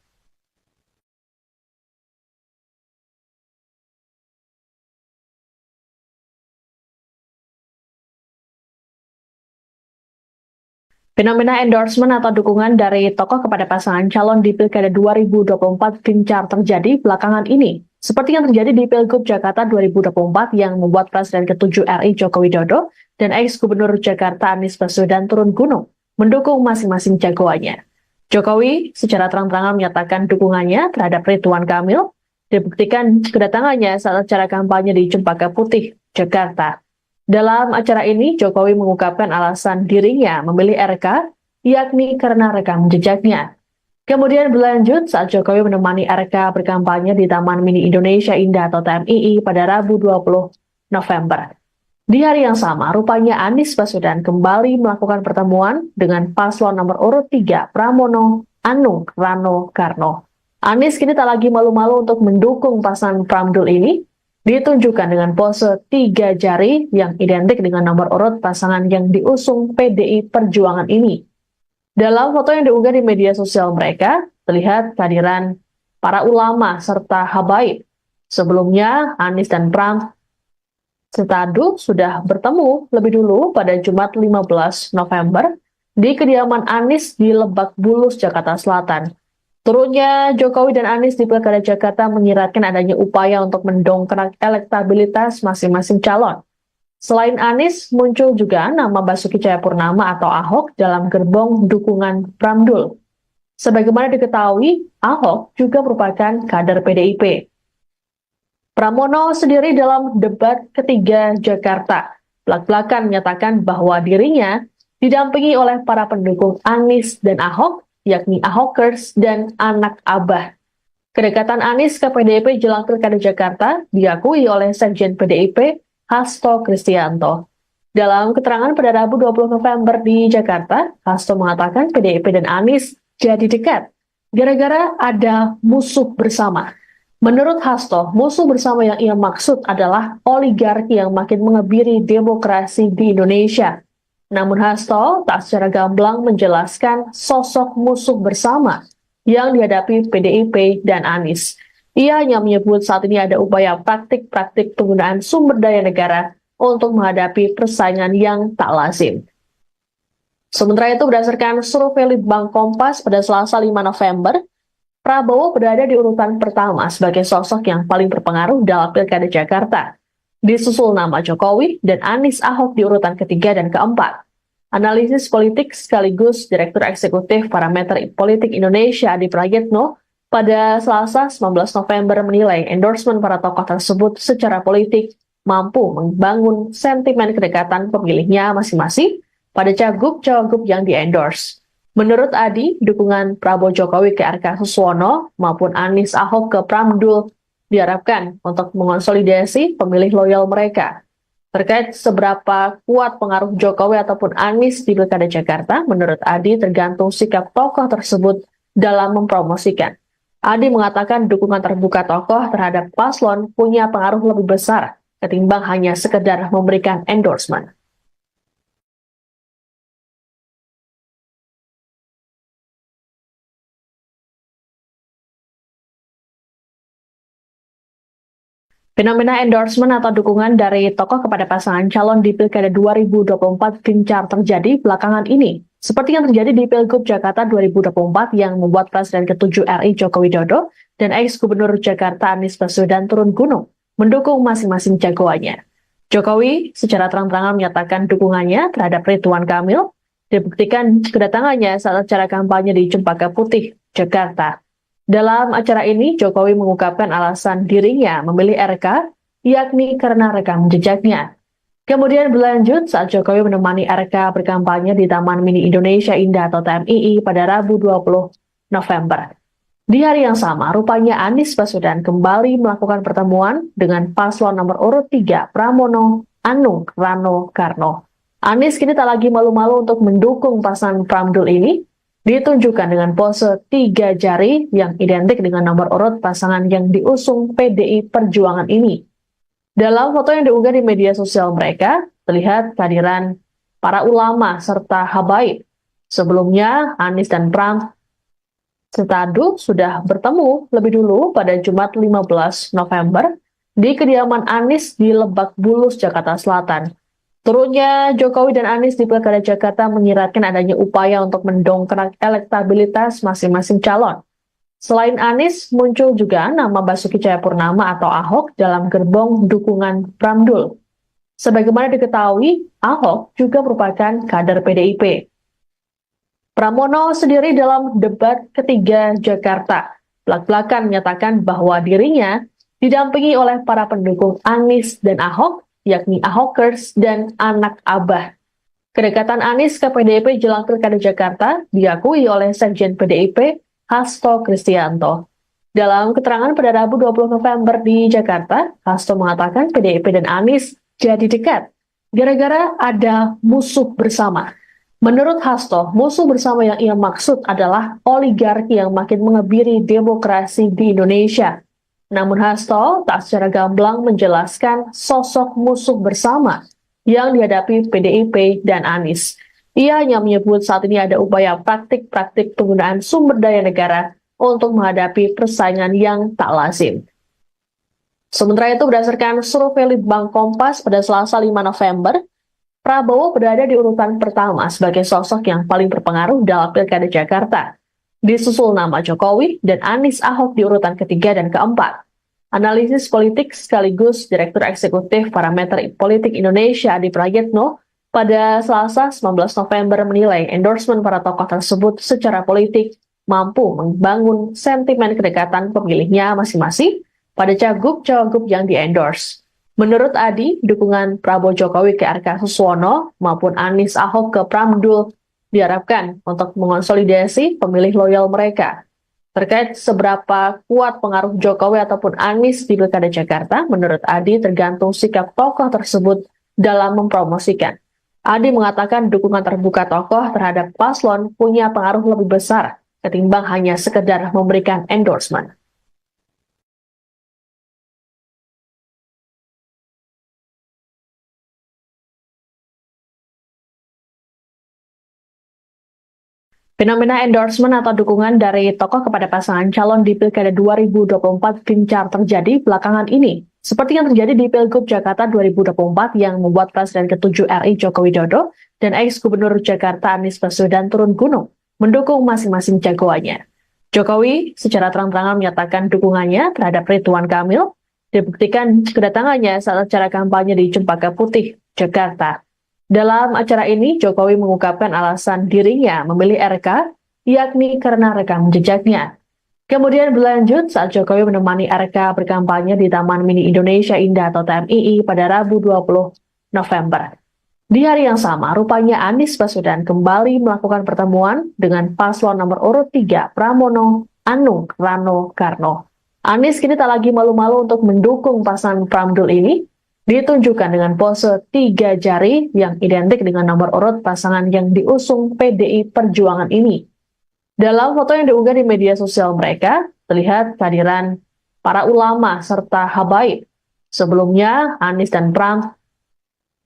Fenomena endorsement atau dukungan dari tokoh kepada pasangan calon di Pilkada 2024 gencar terjadi belakangan ini. Seperti yang terjadi di Pilgub Jakarta 2024 yang membuat Presiden ke-7 RI Joko Widodo dan ex-Gubernur Jakarta Anies Baswedan turun gunung, mendukung masing-masing jagoannya. Jokowi secara terang-terangan menyatakan dukungannya terhadap Ridwan Kamil, dibuktikan kedatangannya saat acara kampanye di Cempaka Putih, Jakarta. Dalam acara ini, Jokowi mengungkapkan alasan dirinya memilih RK, yakni karena rekam jejaknya. Kemudian berlanjut saat Jokowi menemani RK berkampanye di Taman Mini Indonesia Indah atau TMII pada Rabu 20 November. Di hari yang sama, rupanya Anies Baswedan kembali melakukan pertemuan dengan paslon nomor urut 3 Pramono Anung Rano Karno. Anies kini tak lagi malu-malu untuk mendukung pasangan Pramdul ini, ditunjukkan dengan pose 3 jari yang identik dengan nomor urut pasangan yang diusung PDI Perjuangan ini. Dalam foto yang diunggah di media sosial mereka, terlihat kehadiran para ulama serta habaib. Sebelumnya, Anies dan Pram serta Adu sudah bertemu lebih dulu pada Jumat 15 November di kediaman Anies di Lebak Bulus, Jakarta Selatan. Turunnya Jokowi dan Anies di Pilkada Jakarta menyiratkan adanya upaya untuk mendongkrak elektabilitas masing-masing calon. Selain Anies, muncul juga nama Basuki Cahayapurnama atau Ahok dalam gerbong dukungan Pramdul. Sebagaimana diketahui, Ahok juga merupakan kader PDIP. Pramono sendiri dalam debat ketiga Jakarta belak-belakan menyatakan bahwa dirinya didampingi oleh para pendukung Anies dan Ahok, yakni Ahokers dan anak Abah. Kedekatan Anies ke PDIP jelang Pilkada Jakarta diakui oleh Sekjen PDIP Hasto Kristianto. Dalam keterangan pada Rabu 20 November di Jakarta, Hasto mengatakan PDIP dan Anies jadi dekat gara-gara ada musuh bersama. Menurut Hasto, musuh bersama yang ia maksud adalah oligarki yang makin mengebiri demokrasi di Indonesia. Namun Hasto tak secara gamblang menjelaskan sosok musuh bersama yang dihadapi PDIP dan Anies. Ia hanya menyebut saat ini ada upaya praktik-praktik penggunaan sumber daya negara untuk menghadapi persaingan yang tak lazim. Sementara itu, berdasarkan survei Litbang Kompas pada Selasa 5 November, Prabowo berada di urutan pertama sebagai sosok yang paling berpengaruh dalam Pilkada Jakarta. Disusul nama Jokowi dan Anies Ahok di urutan ketiga dan keempat. Analisis politik sekaligus Direktur Eksekutif Parameter Politik Indonesia Adi Prayitno pada Selasa 19 November menilai endorsement para tokoh tersebut secara politik mampu membangun sentimen kedekatan pemilihnya masing-masing pada cagup-cawagup yang di-endorse. Menurut Adi, dukungan Prabowo Jokowi ke RK Suswono maupun Anies Ahok ke Pramdul diharapkan untuk mengonsolidasi pemilih loyal mereka. Terkait seberapa kuat pengaruh Jokowi ataupun Anies di Pilkada Jakarta, menurut Adi tergantung sikap tokoh tersebut dalam mempromosikan. Adi mengatakan dukungan terbuka tokoh terhadap paslon punya pengaruh lebih besar ketimbang hanya sekedar memberikan endorsement. Fenomena endorsement atau dukungan dari tokoh kepada pasangan calon di Pilkada 2024 gencar terjadi belakangan ini. Seperti yang terjadi di Pilgub Jakarta 2024 yang membuat Presiden ke-7 RI Joko Widodo dan ex-Gubernur Jakarta Anies Baswedan turun gunung mendukung masing-masing jagoannya. Jokowi secara terang-terangan menyatakan dukungannya terhadap Ridwan Kamil, dibuktikan kedatangannya saat acara kampanye di Cempaka Putih, Jakarta. Dalam acara ini, Jokowi mengungkapkan alasan dirinya memilih RK, yakni karena rekam jejaknya. Kemudian berlanjut saat Jokowi menemani RK berkampanye di Taman Mini Indonesia Indah atau TMII pada Rabu 20 November. Di hari yang sama, rupanya Anies Baswedan kembali melakukan pertemuan dengan paslon nomor urut 3 Pramono Anung Rano Karno. Anies kini tak lagi malu-malu untuk mendukung pasangan Pramdul ini, ditunjukkan dengan pose 3 jari yang identik dengan nomor urut pasangan yang diusung PDI Perjuangan ini. Dalam foto yang diunggah di media sosial mereka, terlihat kehadiran para ulama serta habaib. Sebelumnya, Anies dan Pram serta Adu sudah bertemu lebih dulu pada Jumat 15 November di kediaman Anies di Lebak Bulus, Jakarta Selatan. Turunnya Jokowi dan Anies di Pilkada Jakarta menyiratkan adanya upaya untuk mendongkrak elektabilitas masing-masing calon. Selain Anies, muncul juga nama Basuki Cahayapurnama atau Ahok dalam gerbong dukungan Pramdul. Sebagaimana diketahui, Ahok juga merupakan kader PDIP. Pramono sendiri dalam debat ketiga Jakarta, belak-belakan menyatakan bahwa dirinya didampingi oleh para pendukung Anies dan Ahok, yakni Ahokers dan anak Abah. Kedekatan Anies ke PDIP jelang Pilkada Jakarta diakui oleh Sekjen PDIP, Hasto Kristianto. Dalam keterangan pada Rabu 20 November di Jakarta, Hasto mengatakan PDIP dan Anies jadi dekat gara-gara ada musuh bersama. Menurut Hasto, musuh bersama yang ia maksud adalah oligarki yang makin mengebiri demokrasi di Indonesia. Namun Hasto tak secara gamblang menjelaskan sosok musuh bersama yang dihadapi PDIP dan Anies. Ia hanya menyebut saat ini ada upaya praktik-praktik penggunaan sumber daya negara untuk menghadapi persaingan yang tak lazim. Sementara itu, berdasarkan survei Litbang Kompas pada Selasa 5 November, Prabowo berada di urutan pertama sebagai sosok yang paling berpengaruh dalam Pilkada Jakarta. Disusul nama Jokowi dan Anies Ahok di urutan ketiga dan keempat. Analisis politik sekaligus Direktur Eksekutif Parameter Politik Indonesia Adi Prayitno pada Selasa 19 November menilai endorsement para tokoh tersebut secara politik mampu membangun sentimen kedekatan pemilihnya masing-masing pada cagup-cawagup yang di-endorse. Menurut Adi, dukungan Prabowo Jokowi ke RK Suswono maupun Anies Ahok ke Pramdul diharapkan untuk mengonsolidasi pemilih loyal mereka. Terkait seberapa kuat pengaruh Jokowi ataupun Anies di Pilkada Jakarta, menurut Adi tergantung sikap tokoh tersebut dalam mempromosikan. Adi mengatakan dukungan terbuka tokoh terhadap paslon punya pengaruh lebih besar ketimbang hanya sekedar memberikan endorsement. Fenomena endorsement atau dukungan dari tokoh kepada pasangan calon di Pilkada 2024 gencar terjadi belakangan ini. Seperti yang terjadi di Pilgub Jakarta 2024 yang membuat Presiden ke-7 RI Joko Widodo dan ex-Gubernur Jakarta Anies Baswedan turun gunung mendukung masing-masing jagoannya. Jokowi secara terang-terangan menyatakan dukungannya terhadap Ridwan Kamil, dibuktikan kedatangannya saat acara kampanye di Cempaka Putih, Jakarta. Dalam acara ini, Jokowi mengungkapkan alasan dirinya memilih RK, yakni karena rekam jejaknya. Kemudian berlanjut saat Jokowi menemani RK berkampanye di Taman Mini Indonesia Indah atau TMII pada Rabu 20 November. Di hari yang sama, rupanya Anies Baswedan kembali melakukan pertemuan dengan paslon nomor urut 3 Pramono Anung Rano Karno. Anies kini tak lagi malu-malu untuk mendukung pasangan Pramdul ini, ditunjukkan dengan pose 3 jari yang identik dengan nomor urut pasangan yang diusung PDI Perjuangan ini. Dalam foto yang diunggah di media sosial mereka, terlihat kehadiran para ulama serta habaib. Sebelumnya, Anies dan Pram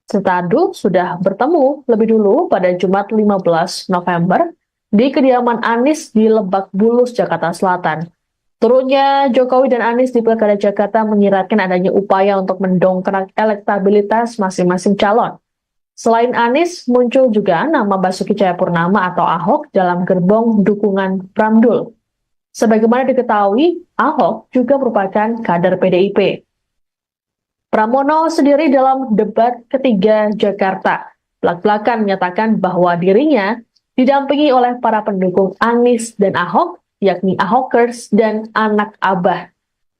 serta Adu sudah bertemu lebih dulu pada Jumat 15 November di kediaman Anies di Lebak Bulus, Jakarta Selatan. Turunnya Jokowi dan Anies di Pilkada Jakarta menyiratkan adanya upaya untuk mendongkrak elektabilitas masing-masing calon. Selain Anies, muncul juga nama Basuki Cahayapurnama atau Ahok dalam gerbong dukungan Pramdul. Sebagaimana diketahui, Ahok juga merupakan kader PDIP. Pramono sendiri dalam debat ketiga Jakarta belak-belakan menyatakan bahwa dirinya didampingi oleh para pendukung Anies dan Ahok, yakni Ahokers dan anak Abah.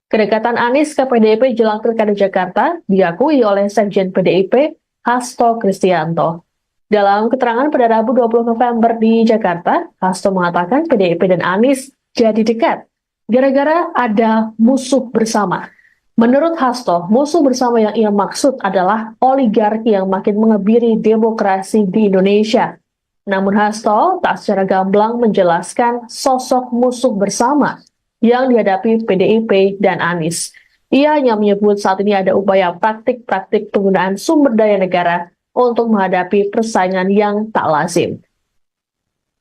Kedekatan Anies ke PDIP jelang Pilkada Jakarta diakui oleh Sekjen PDIP Hasto Kristianto. Dalam keterangan pada Rabu 20 November di Jakarta, Hasto mengatakan PDIP dan Anies jadi dekat gara-gara ada musuh bersama. Menurut Hasto, musuh bersama yang ia maksud adalah oligarki yang makin mengebiri demokrasi di Indonesia. Namun Hasto tak secara gamblang menjelaskan sosok musuh bersama yang dihadapi PDIP dan Anies. Ia hanya menyebut saat ini ada upaya praktik-praktik penggunaan sumber daya negara untuk menghadapi persaingan yang tak lazim.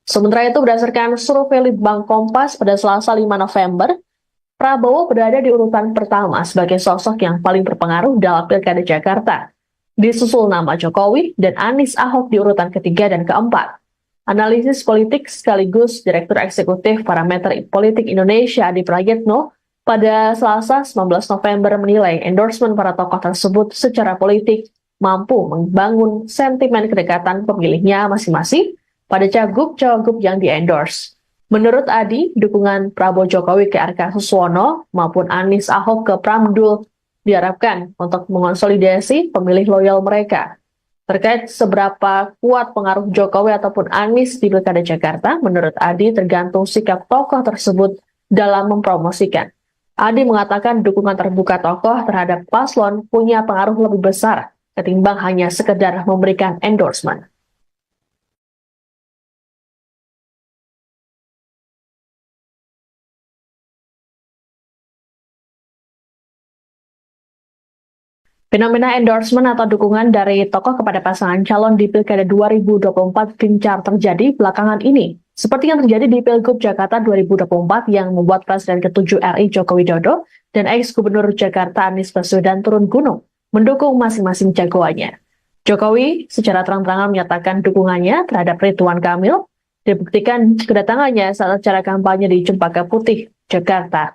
Sementara itu, berdasarkan survei Litbang Kompas pada Selasa 5 November, Prabowo berada di urutan pertama sebagai sosok yang paling berpengaruh dalam Pilkada Jakarta. Disusul nama Jokowi dan Anies Ahok di urutan ketiga dan keempat. Analisis politik sekaligus Direktur Eksekutif Parameter Politik Indonesia Adi Prayitno pada Selasa 19 November menilai endorsement para tokoh tersebut secara politik mampu membangun sentimen kedekatan pemilihnya masing-masing pada cagup-cawagup yang di-endorse. Menurut Adi, dukungan Prabowo Jokowi ke RK Suswono maupun Anies Ahok ke Pramdul diharapkan untuk mengonsolidasi pemilih loyal mereka. Terkait seberapa kuat pengaruh Jokowi ataupun Anies di Pilkada Jakarta, menurut Adi tergantung sikap tokoh tersebut dalam mempromosikan. Adi mengatakan dukungan terbuka tokoh terhadap paslon punya pengaruh lebih besar ketimbang hanya sekedar memberikan endorsement. Fenomena endorsement atau dukungan dari tokoh kepada pasangan calon di Pilkada 2024 gencar terjadi belakangan ini. Seperti yang terjadi di Pilgub Jakarta 2024 yang membuat Presiden ke-7 RI Joko Widodo dan ex-Gubernur Jakarta Anies Baswedan turun gunung mendukung masing-masing jagoannya. Jokowi secara terang-terangan menyatakan dukungannya terhadap Ridwan Kamil, dibuktikan kedatangannya saat acara kampanye di Cempaka Putih, Jakarta.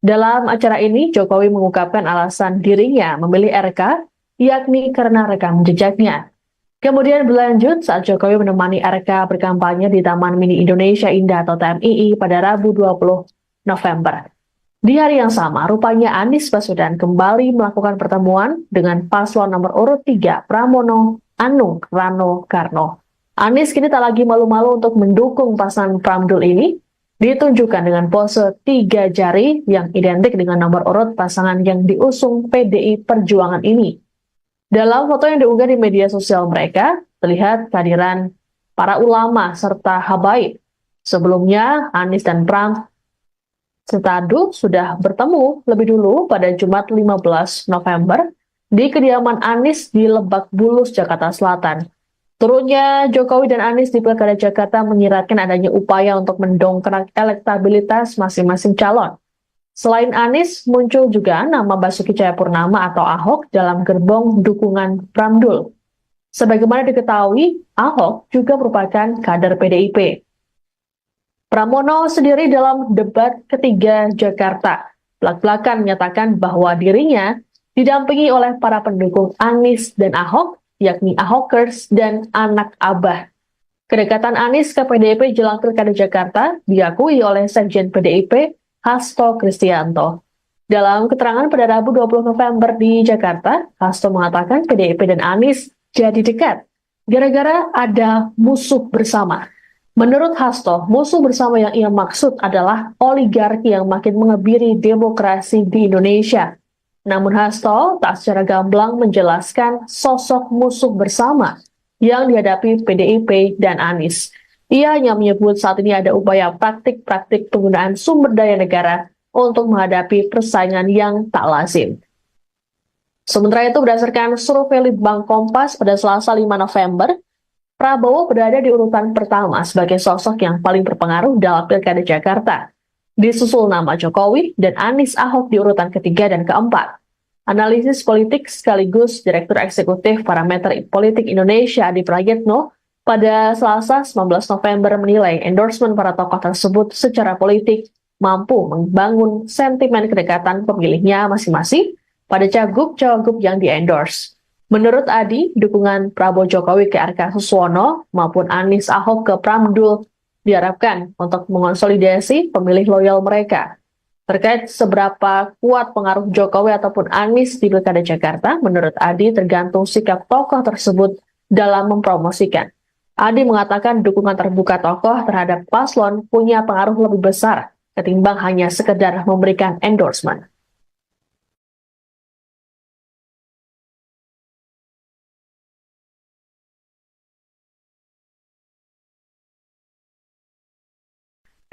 Dalam acara ini, Jokowi mengungkapkan alasan dirinya memilih RK, yakni karena rekam jejaknya. Kemudian berlanjut saat Jokowi menemani RK berkampanye di Taman Mini Indonesia Indah atau TMII pada Rabu 20 November. Di hari yang sama, rupanya Anies Baswedan kembali melakukan pertemuan dengan paslon nomor urut 3 Pramono Anung Rano Karno. Anies kini tak lagi malu-malu untuk mendukung pasangan Pramdul ini, ditunjukkan dengan pose 3 jari yang identik dengan nomor urut pasangan yang diusung PDI Perjuangan ini. Dalam foto yang diunggah di media sosial mereka, terlihat kehadiran para ulama serta habaib. Sebelumnya, Anies dan Pram serta Adu sudah bertemu lebih dulu pada Jumat 15 November di kediaman Anies di Lebak Bulus, Jakarta Selatan. Turunnya Jokowi dan Anies di Pilkada Jakarta menyiratkan adanya upaya untuk mendongkrak elektabilitas masing-masing calon. Selain Anies, muncul juga nama Basuki Cahayapurnama atau Ahok dalam gerbong dukungan Pramdul. Sebagaimana diketahui, Ahok juga merupakan kader PDIP. Pramono sendiri dalam debat ketiga Jakarta belak-belakan menyatakan bahwa dirinya didampingi oleh para pendukung Anies dan Ahok, yakni Ahokers dan anak Abah. Kedekatan Anies ke PDIP jelang Pilkada Jakarta diakui oleh Sekjen PDIP Hasto Kristianto. Dalam keterangan pada Rabu 20 November di Jakarta, Hasto mengatakan PDIP dan Anies jadi dekat gara-gara ada musuh bersama. Menurut Hasto, musuh bersama yang ia maksud adalah oligarki yang makin mengebiri demokrasi di Indonesia. Namun Hasto tak secara gamblang menjelaskan sosok musuh bersama yang dihadapi PDIP dan Anies. Ia hanya menyebut saat ini ada upaya praktik-praktik penggunaan sumber daya negara untuk menghadapi persaingan yang tak lazim. Sementara itu, berdasarkan survei Litbang Kompas pada Selasa 5 November, Prabowo berada di urutan pertama sebagai sosok yang paling berpengaruh dalam Pilkada Jakarta. Disusul nama Jokowi dan Anies Ahok di urutan ketiga dan keempat. Analisis politik sekaligus Direktur Eksekutif Parameter Politik Indonesia Adi Prayitno pada Selasa 19 November menilai endorsement para tokoh tersebut secara politik mampu membangun sentimen kedekatan pemilihnya masing-masing pada cagup-cawagup yang di-endorse. Menurut Adi, dukungan Prabowo Jokowi ke RK Suswono maupun Anies Ahok ke Pramdul diharapkan untuk mengonsolidasi pemilih loyal mereka. Terkait seberapa kuat pengaruh Jokowi ataupun Anies di Pilkada Jakarta, menurut Adi tergantung sikap tokoh tersebut dalam mempromosikan. Adi mengatakan dukungan terbuka tokoh terhadap paslon punya pengaruh lebih besar ketimbang hanya sekedar memberikan endorsement.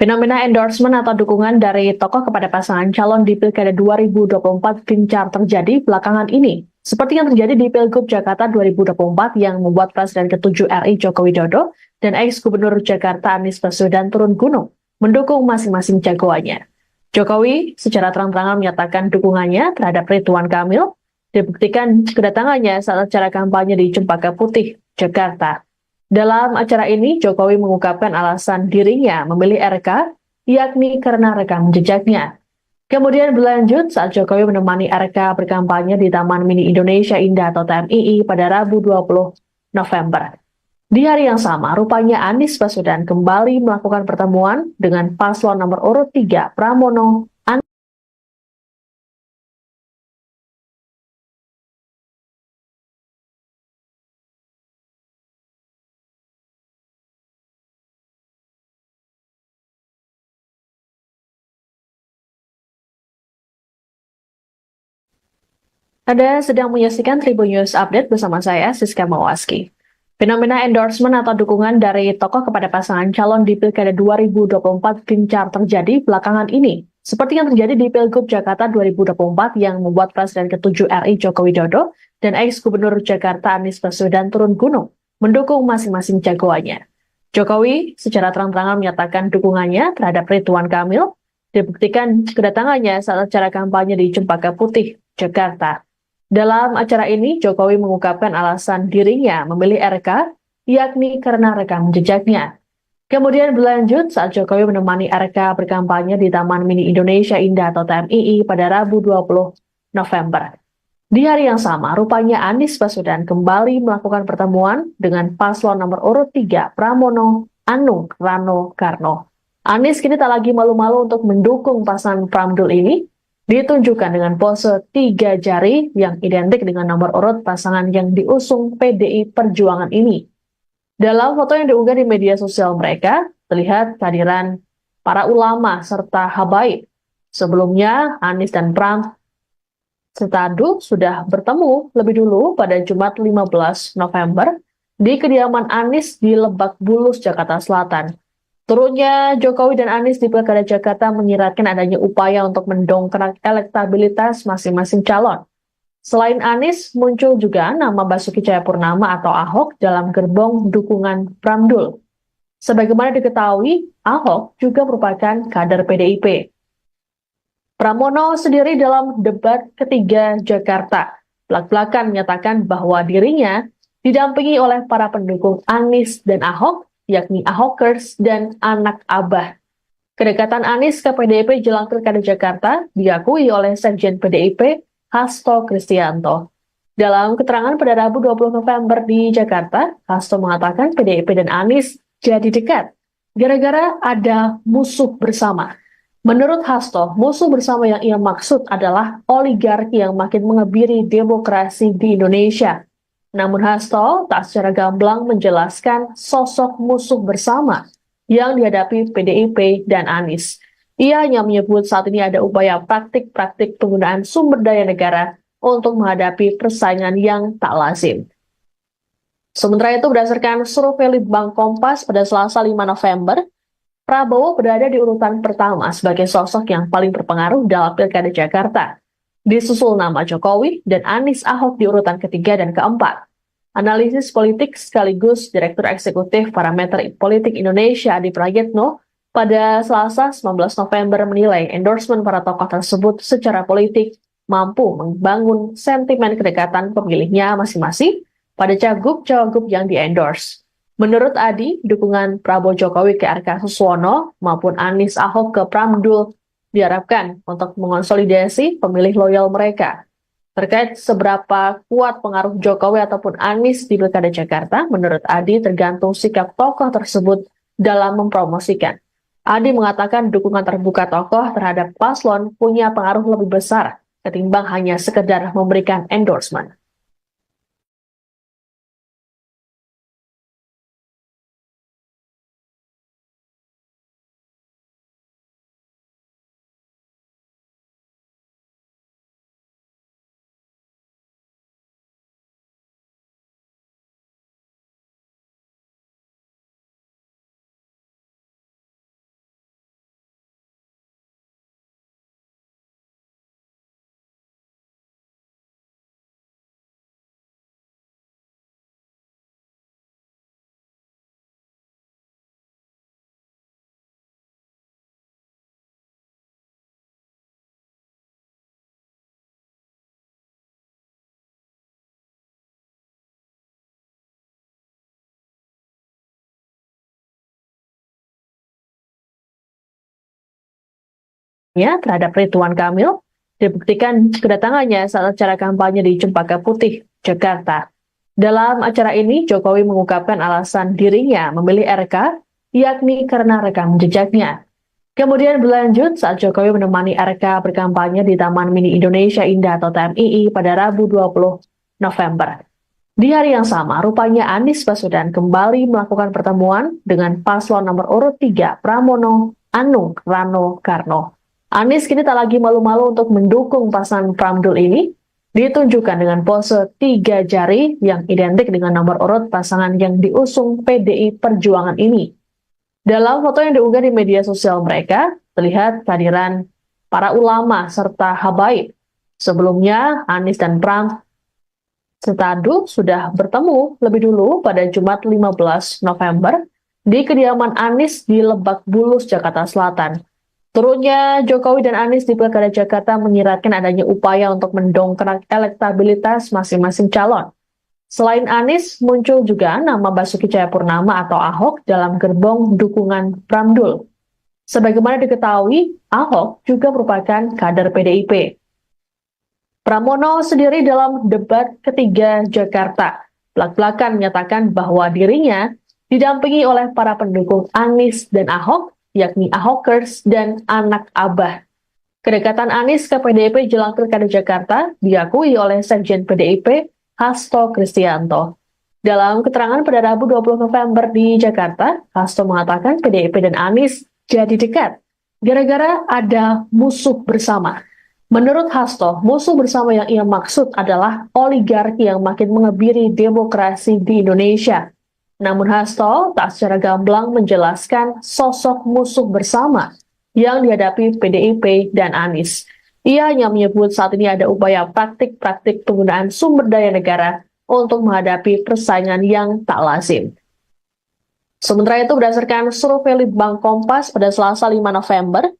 Fenomena endorsement atau dukungan dari tokoh kepada pasangan calon di Pilkada 2024 gencar terjadi belakangan ini. Seperti yang terjadi di Pilgub Jakarta 2024 yang membuat Presiden ke-7 RI Joko Widodo dan ex-Gubernur Jakarta Anies Baswedan turun gunung mendukung masing-masing jagoannya. Jokowi secara terang-terangan menyatakan dukungannya terhadap Ridwan Kamil, dibuktikan kedatangannya saat acara kampanye di Cempaka Putih, Jakarta. Dalam acara ini, Jokowi mengungkapkan alasan dirinya memilih RK, yakni karena rekam jejaknya. Kemudian berlanjut saat Jokowi menemani RK berkampanye di Taman Mini Indonesia Indah atau TMII pada Rabu 20 November. Di hari yang sama, rupanya Anies Baswedan kembali melakukan pertemuan dengan paslon nomor urut 3 Pramono. Anda sedang menyaksikan Tribun News Update bersama saya, Siska Mawaski. Fenomena endorsement atau dukungan dari tokoh kepada pasangan calon di Pilkada 2024 gencar terjadi belakangan ini. Seperti yang terjadi di Pilgub Jakarta 2024 yang membuat Presiden ke-7 RI Joko Widodo dan ex-Gubernur Jakarta Anies Baswedan turun gunung mendukung masing-masing jagoannya. Jokowi secara terang-terangan menyatakan dukungannya terhadap Ridwan Kamil, dibuktikan kedatangannya saat acara kampanye di Cempaka Putih, Jakarta. Dalam acara ini, Jokowi mengungkapkan alasan dirinya memilih RK, yakni karena rekam jejaknya. Kemudian berlanjut saat Jokowi menemani RK berkampanye di Taman Mini Indonesia Indah atau TMII pada Rabu 20 November. Di hari yang sama, rupanya Anies Baswedan kembali melakukan pertemuan dengan paslon nomor urut 3 Pramono Anung Rano Karno. Anies kini tak lagi malu-malu untuk mendukung pasangan Pramdul ini, ditunjukkan dengan pose 3 jari yang identik dengan nomor urut pasangan yang diusung PDI Perjuangan ini. Dalam foto yang diunggah di media sosial mereka, terlihat kehadiran para ulama serta habaib. Sebelumnya, Anies dan Pram serta Adu sudah bertemu lebih dulu pada Jumat 15 November di kediaman Anies di Lebak Bulus, Jakarta Selatan. Turunnya Jokowi dan Anies di Pilkada Jakarta menyiratkan adanya upaya untuk mendongkrak elektabilitas masing-masing calon. Selain Anies, muncul juga nama Basuki Cahayapurnama atau Ahok dalam gerbong dukungan Pramdul. Sebagaimana diketahui, Ahok juga merupakan kader PDIP. Pramono sendiri dalam debat ketiga Jakarta belak-belakan menyatakan bahwa dirinya didampingi oleh para pendukung Anies dan Ahok, yakni Ahokers dan anak Abah. Kedekatan Anies ke PDIP jelang Pilkada Jakarta diakui oleh Sekjen PDIP Hasto Kristianto. Dalam keterangan pada Rabu 20 November di Jakarta, Hasto mengatakan PDIP dan Anies jadi dekat gara-gara ada musuh bersama. Menurut Hasto, musuh bersama yang ia maksud adalah oligarki yang makin mengebiri demokrasi di Indonesia. Namun Hasto tak secara gamblang menjelaskan sosok musuh bersama yang dihadapi PDIP dan Anies. Ia hanya menyebut saat ini ada upaya praktik-praktik penggunaan sumber daya negara untuk menghadapi persaingan yang tak lazim. Sementara itu, berdasarkan survei Litbang Kompas pada Selasa 5 November, Prabowo berada di urutan pertama sebagai sosok yang paling berpengaruh dalam Pilkada Jakarta. Disusul nama Jokowi dan Anies Ahok di urutan ketiga dan keempat. Analisis politik sekaligus Direktur Eksekutif Parameter Politik Indonesia Adi Prayitno pada Selasa 19 November menilai endorsement para tokoh tersebut secara politik mampu membangun sentimen kedekatan pemilihnya masing-masing pada cagup-cawagup yang di-endorse. Menurut Adi, dukungan Prabowo Jokowi ke RK Suswono maupun Anies Ahok ke Pramdul diharapkan untuk mengonsolidasi pemilih loyal mereka. Terkait seberapa kuat pengaruh Jokowi ataupun Anies di Pilkada Jakarta, menurut Adi tergantung sikap tokoh tersebut dalam mempromosikan. Adi mengatakan dukungan terbuka tokoh terhadap paslon punya pengaruh lebih besar ketimbang hanya sekedar memberikan endorsement. Terhadap Ridwan Kamil dibuktikan kedatangannya saat acara kampanye di Cempaka Putih, Jakarta. Dalam acara ini, Jokowi mengungkapkan alasan dirinya memilih RK, yakni karena rekam jejaknya. Kemudian berlanjut saat Jokowi menemani RK berkampanye di Taman Mini Indonesia Indah atau TMII pada Rabu 20 November. Di hari yang sama, rupanya Anies Baswedan kembali melakukan pertemuan dengan paslon nomor urut 3 Pramono Anung Rano Karno. Anies kini tak lagi malu-malu untuk mendukung pasangan Pramdul ini, ditunjukkan dengan pose 3 jari yang identik dengan nomor urut pasangan yang diusung PDI Perjuangan ini. Dalam foto yang diunggah di media sosial mereka, terlihat kehadiran para ulama serta habaib. Sebelumnya, Anies dan Pram Setadu sudah bertemu lebih dulu pada Jumat 15 November di kediaman Anies di Lebak Bulus, Jakarta Selatan. Turunnya Jokowi dan Anies di Pilkada Jakarta menyiratkan adanya upaya untuk mendongkrak elektabilitas masing-masing calon. Selain Anies, muncul juga nama Basuki Cahayapurnama atau Ahok dalam gerbong dukungan Pramdul. Sebagaimana diketahui, Ahok juga merupakan kader PDIP. Pramono sendiri dalam debat ketiga Jakarta belak-belakan menyatakan bahwa dirinya didampingi oleh para pendukung Anies dan Ahok, yakni Ahokers dan anak Abah. Kedekatan Anies ke PDIP jelang Pilkada Jakarta diakui oleh Sekjen PDIP Hasto Kristianto. Dalam keterangan pada Rabu 20 November di Jakarta, Hasto mengatakan PDIP dan Anies jadi dekat gara-gara ada musuh bersama. Menurut Hasto, musuh bersama yang ia maksud adalah oligarki yang makin mengebiri demokrasi di Indonesia. Namun Hasto tak secara gamblang menjelaskan sosok musuh bersama yang dihadapi PDIP dan Anies. Ia hanya menyebut saat ini ada upaya praktik-praktik penggunaan sumber daya negara untuk menghadapi persaingan yang tak lazim. Sementara itu, berdasarkan survei Litbang Kompas pada Selasa 5 November,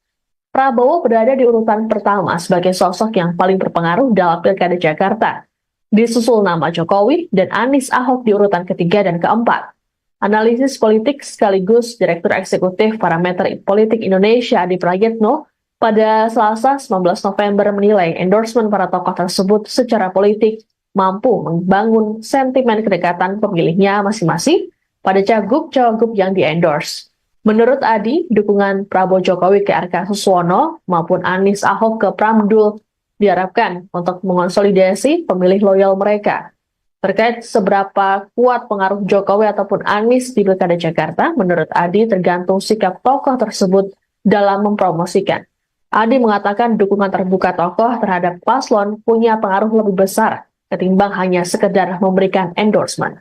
Prabowo berada di urutan pertama sebagai sosok yang paling berpengaruh dalam Pilkada Jakarta. Disusul nama Jokowi dan Anies Ahok di urutan ketiga dan keempat. Analisis politik sekaligus Direktur Eksekutif Parameter Politik Indonesia Adi Prayitno pada Selasa 19 November menilai endorsement para tokoh tersebut secara politik mampu membangun sentimen kedekatan pemilihnya masing-masing pada cagup-cawagup yang di-endorse. Menurut Adi, dukungan Prabowo Jokowi ke RK Suswono maupun Anies Ahok ke Pramdul diharapkan untuk mengonsolidasi pemilih loyal mereka. Terkait seberapa kuat pengaruh Jokowi ataupun Anies di Pilkada Jakarta, menurut Adi tergantung sikap tokoh tersebut dalam mempromosikan. Adi mengatakan dukungan terbuka tokoh terhadap paslon punya pengaruh lebih besar ketimbang hanya sekedar memberikan endorsement.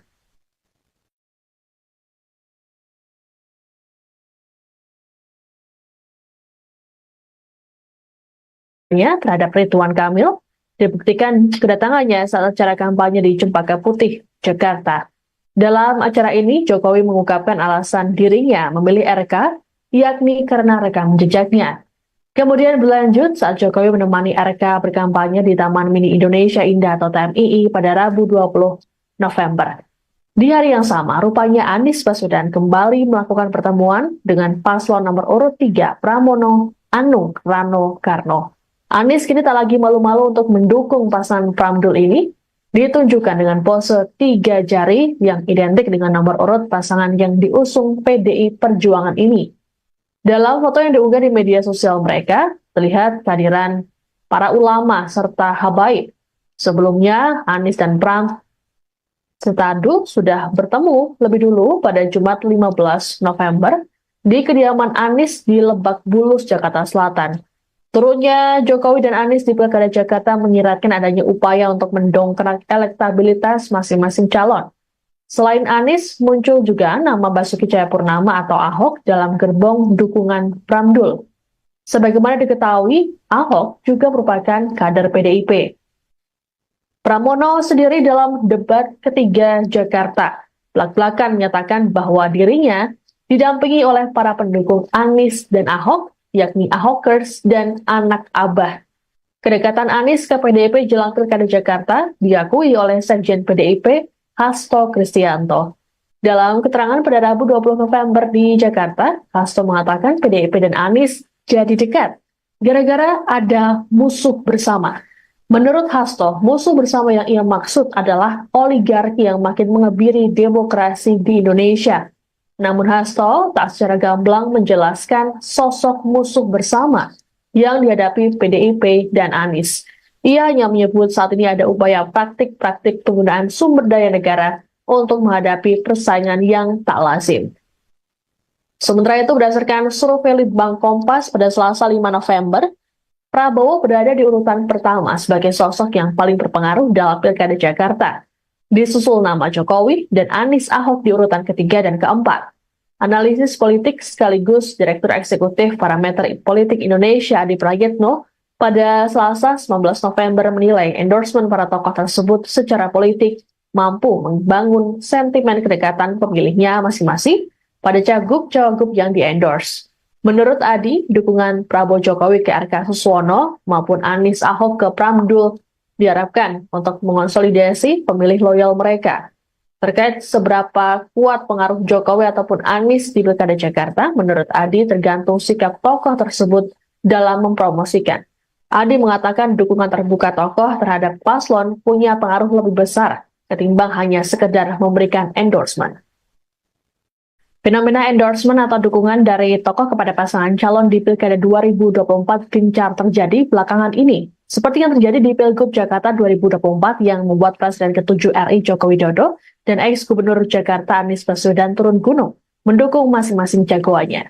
Terhadap Ridwan Kamil dibuktikan kedatangannya saat acara kampanye di Cempaka Putih, Jakarta. Dalam acara ini, Jokowi mengungkapkan alasan dirinya memilih RK, yakni karena rekam jejaknya. Kemudian berlanjut saat Jokowi menemani RK berkampanye di Taman Mini Indonesia Indah atau TMII pada Rabu 20 November. Di hari yang sama, rupanya Anies Baswedan kembali melakukan pertemuan dengan paslon nomor urut 3 Pramono Anung Rano Karno. Anies kini tak lagi malu-malu untuk mendukung pasangan Pramdul ini, ditunjukkan dengan pose 3 jari yang identik dengan nomor urut pasangan yang diusung PDI Perjuangan ini. Dalam foto yang diunggah di media sosial mereka, terlihat kehadiran para ulama serta habaib. Sebelumnya, Anies dan Pram Setadu sudah bertemu lebih dulu pada Jumat 15 November di kediaman Anies di Lebak Bulus, Jakarta Selatan. Turunnya Jokowi dan Anies di Pilkada Jakarta menyiratkan adanya upaya untuk mendongkrak elektabilitas masing-masing calon. Selain Anies, muncul juga nama Basuki Cahayapurnama atau Ahok dalam gerbong dukungan Pramdul. Sebagaimana diketahui, Ahok juga merupakan kader PDIP. Pramono sendiri dalam debat ketiga Jakarta belak-belakan menyatakan bahwa dirinya didampingi oleh para pendukung Anies dan Ahok, yakni Ahokers dan anak Abah. Kedekatan Anies ke PDIP jelang Pilkada Jakarta diakui oleh Sekjen PDIP Hasto Kristianto. Dalam keterangan pada Rabu 20 November di Jakarta, Hasto mengatakan PDIP dan Anies jadi dekat gara-gara ada musuh bersama. Menurut Hasto, musuh bersama yang ia maksud adalah oligarki yang makin mengebiri demokrasi di Indonesia. Namun Hasto tak secara gamblang menjelaskan sosok musuh bersama yang dihadapi PDIP dan Anies. Ia hanya menyebut saat ini ada upaya praktik-praktik penggunaan sumber daya negara untuk menghadapi persaingan yang tak lazim. Sementara itu, berdasarkan survei Litbang Kompas pada Selasa 5 November, Prabowo berada di urutan pertama sebagai sosok yang paling berpengaruh dalam Pilkada Jakarta. Disusul nama Jokowi dan Anies Ahok di urutan ketiga dan keempat. Analisis politik sekaligus Direktur Eksekutif Parameter Politik Indonesia Adi Prayitno pada Selasa 19 November menilai endorsement para tokoh tersebut secara politik mampu membangun sentimen kedekatan pemilihnya masing-masing pada cagup-cawagup yang di-endorse. Menurut Adi, dukungan Prabowo Jokowi ke RK Suswono maupun Anies Ahok ke Pramdul diharapkan untuk mengonsolidasi pemilih loyal mereka. Terkait seberapa kuat pengaruh Jokowi ataupun Anies di Pilkada Jakarta, menurut Adi tergantung sikap tokoh tersebut dalam mempromosikan. Adi mengatakan dukungan terbuka tokoh terhadap paslon punya pengaruh lebih besar ketimbang hanya sekedar memberikan endorsement. Fenomena endorsement atau dukungan dari tokoh kepada pasangan calon di Pilkada 2024 gencar terjadi belakangan ini, seperti yang terjadi di Pilgub Jakarta 2024 yang membuat Presiden ke-7 RI Joko Widodo dan ex-Gubernur Jakarta Anies Baswedan turun gunung mendukung masing-masing jagoannya.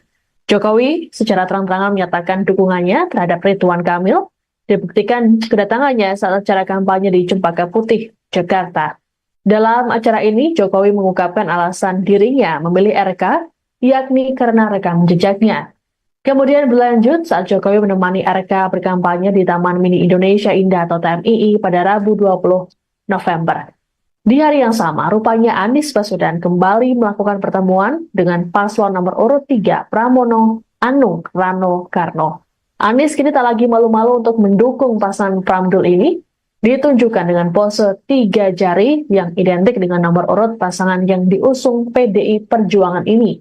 Jokowi secara terang-terangan menyatakan dukungannya terhadap Ridwan Kamil, dibuktikan kedatangannya saat acara kampanye di Cempaka Putih, Jakarta. Dalam acara ini, Jokowi mengungkapkan alasan dirinya memilih RK, yakni karena rekam jejaknya. Kemudian berlanjut saat Jokowi menemani RK berkampanye di Taman Mini Indonesia Indah atau TMII pada Rabu 20 November. Di hari yang sama, rupanya Anies Baswedan kembali melakukan pertemuan dengan paslon nomor urut 3 Pramono Anung Rano Karno. Anies kini tak lagi malu-malu untuk mendukung pasangan Pramdul ini, ditunjukkan dengan pose 3 jari yang identik dengan nomor urut pasangan yang diusung PDI Perjuangan ini.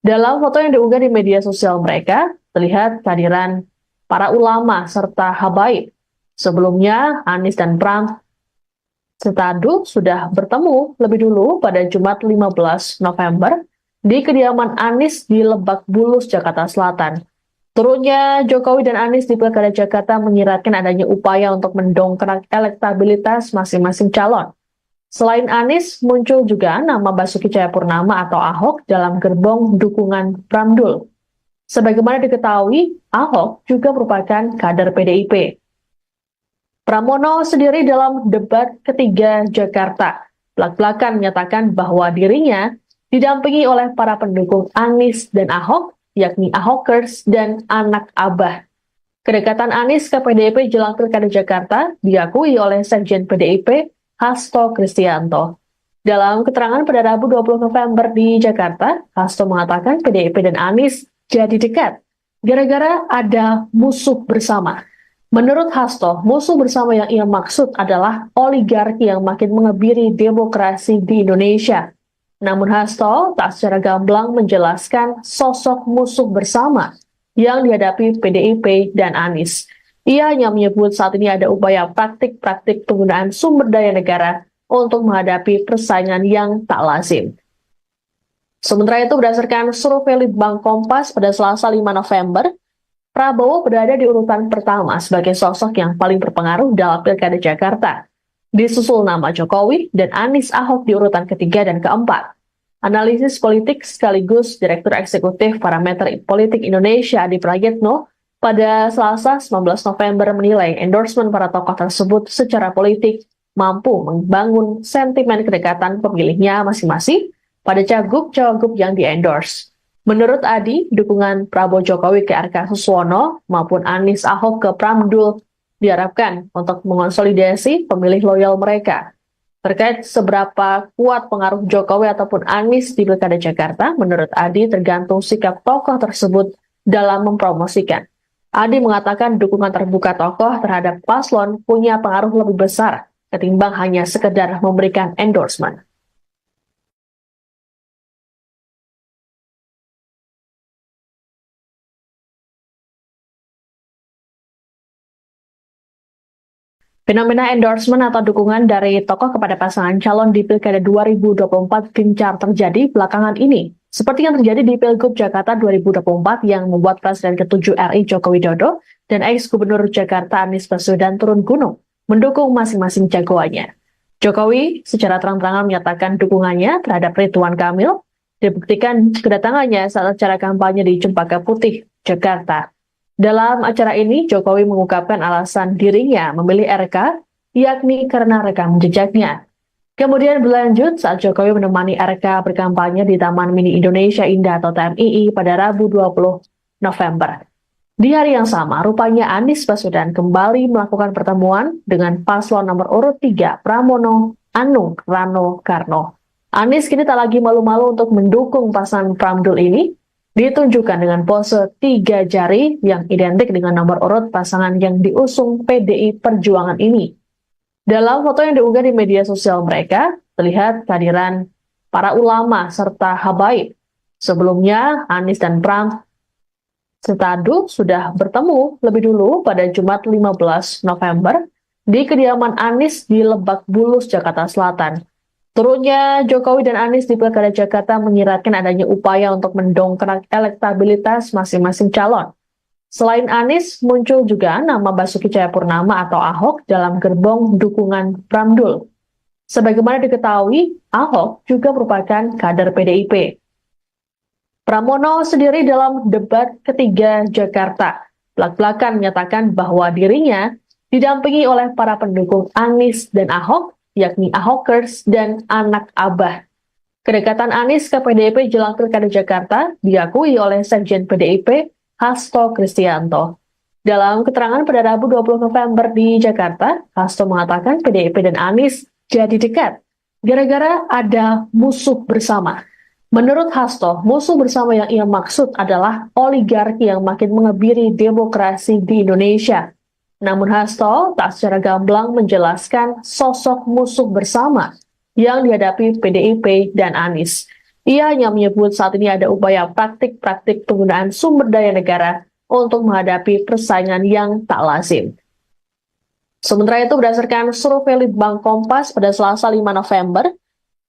Dalam foto yang diunggah di media sosial mereka, terlihat kehadiran para ulama serta habaib. Sebelumnya, Anies dan Pram Setadu sudah bertemu lebih dulu pada Jumat 15 November di kediaman Anies di Lebak Bulus, Jakarta Selatan. Turunnya Jokowi dan Anies di Pilkada Jakarta menyiratkan adanya upaya untuk mendongkrak elektabilitas masing-masing calon. Selain Anies, muncul juga nama Basuki Cahayapurnama atau Ahok dalam gerbong dukungan Pramdul. Sebagaimana diketahui, Ahok juga merupakan kader PDIP. Pramono sendiri dalam debat ketiga Jakarta belak-belakan menyatakan bahwa dirinya didampingi oleh para pendukung Anies dan Ahok, yakni Ahokers dan anak Abah. Kedekatan Anies ke PDIP jelang Pilkada Jakarta diakui oleh Sekjen PDIP Hasto Kristianto. Dalam keterangan pada Rabu 20 November di Jakarta, Hasto mengatakan PDIP dan Anies jadi dekat gara-gara ada musuh bersama. Menurut Hasto, musuh bersama yang ia maksud adalah oligarki yang makin mengebiri demokrasi di Indonesia. Namun Hasto tak secara gamblang menjelaskan sosok musuh bersama yang dihadapi PDIP dan Anies. Ia hanya menyebut saat ini ada upaya praktik-praktik penggunaan sumber daya negara untuk menghadapi persaingan yang tak lazim. Sementara itu, berdasarkan survei Litbang Kompas pada Selasa 5 November, Prabowo berada di urutan pertama sebagai sosok yang paling berpengaruh dalam Pilkada Jakarta. Disusul nama Jokowi dan Anies Ahok di urutan ketiga dan keempat. Analisis politik sekaligus Direktur Eksekutif Parameter Politik Indonesia Adi Prayitno pada Selasa 19 November menilai endorsement para tokoh tersebut secara politik mampu membangun sentimen kedekatan pemilihnya masing-masing pada cagup-cawagup yang di-endorse. Menurut Adi, dukungan Prabowo Jokowi ke RK Suswono maupun Anies Ahok ke Pramdul diharapkan untuk mengonsolidasi pemilih loyal mereka. Terkait seberapa kuat pengaruh Jokowi ataupun Anies di Pilkada Jakarta, menurut Adi tergantung sikap tokoh tersebut dalam mempromosikan. Adi mengatakan dukungan terbuka tokoh terhadap paslon punya pengaruh lebih besar ketimbang hanya sekedar memberikan endorsement. Fenomena endorsement atau dukungan dari tokoh kepada pasangan calon di Pilkada 2024 gencar terjadi belakangan ini. Seperti yang terjadi di Pilgub Jakarta 2024 yang membuat Presiden ke-7 RI Joko Widodo dan ex-Gubernur Jakarta Anies Baswedan turun gunung, mendukung masing-masing jagoannya. Jokowi secara terang-terangan menyatakan dukungannya terhadap Ridwan Kamil, dibuktikan kedatangannya saat acara kampanye di Cempaka Putih, Jakarta. Dalam acara ini, Jokowi mengungkapkan alasan dirinya memilih RK, yakni karena rekam jejaknya. Kemudian berlanjut saat Jokowi menemani RK berkampanye di Taman Mini Indonesia Indah atau TMII pada Rabu 20 November. Di hari yang sama, rupanya Anies Baswedan kembali melakukan pertemuan dengan paslon nomor urut 3 Pramono Anung Rano Karno. Anies kini tak lagi malu-malu untuk mendukung pasangan Pramdul ini, ditunjukkan dengan pose 3 jari yang identik dengan nomor urut pasangan yang diusung PDI Perjuangan ini. Dalam foto yang diunggah di media sosial mereka, terlihat kehadiran para ulama serta habaib. Sebelumnya, Anies dan Pram Setadu sudah bertemu lebih dulu pada Jumat 15 November di kediaman Anies di Lebak Bulus, Jakarta Selatan. Turunnya Jokowi dan Anies di Pilkada Jakarta menyiratkan adanya upaya untuk mendongkrak elektabilitas masing-masing calon. Selain Anies, muncul juga nama Basuki Cahayapurnama atau Ahok dalam gerbong dukungan Pramdul. Sebagaimana diketahui, Ahok juga merupakan kader PDIP. Pramono sendiri dalam debat ketiga Jakarta belak-belakan menyatakan bahwa dirinya didampingi oleh para pendukung Anies dan Ahok, yakni Ahokers dan anak Abah. Kedekatan Anies ke PDIP jelang Pilkada Jakarta diakui oleh Sekjen PDIP Hasto Kristianto. Dalam keterangan pada Rabu 20 November di Jakarta, Hasto mengatakan PDIP dan Anies jadi dekat gara-gara ada musuh bersama. Menurut Hasto, musuh bersama yang ia maksud adalah oligarki yang makin mengebiri demokrasi di Indonesia. Namun Hasto tak secara gamblang menjelaskan sosok musuh bersama yang dihadapi PDIP dan Anies. Ia hanya menyebut saat ini ada upaya praktik-praktik penggunaan sumber daya negara untuk menghadapi persaingan yang tak lazim. Sementara itu, berdasarkan survei Litbang Kompas pada Selasa 5 November,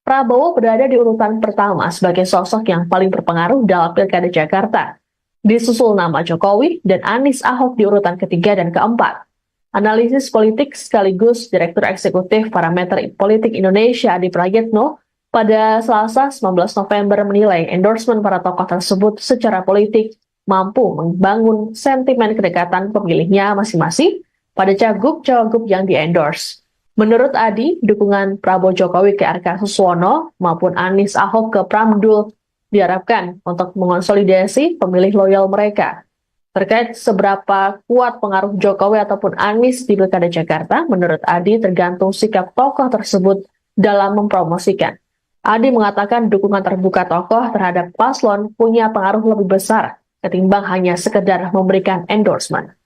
Prabowo berada di urutan pertama sebagai sosok yang paling berpengaruh dalam Pilkada Jakarta. Disusul nama Jokowi dan Anies Ahok di urutan ketiga dan keempat. Analisis politik sekaligus Direktur Eksekutif Parameter Politik Indonesia Adi Prayitno pada Selasa 19 November menilai endorsement para tokoh tersebut secara politik mampu membangun sentimen kedekatan pemilihnya masing-masing pada cagup-cawagup yang di-endorse. Menurut Adi, dukungan Prabowo Jokowi ke RK Suswono maupun Anies Ahok ke Pramdul diharapkan untuk mengonsolidasi pemilih loyal mereka. Terkait seberapa kuat pengaruh Jokowi ataupun Anies di Pilkada Jakarta, menurut Adi tergantung sikap tokoh tersebut dalam mempromosikan. Adi mengatakan dukungan terbuka tokoh terhadap paslon punya pengaruh lebih besar ketimbang hanya sekedar memberikan endorsement.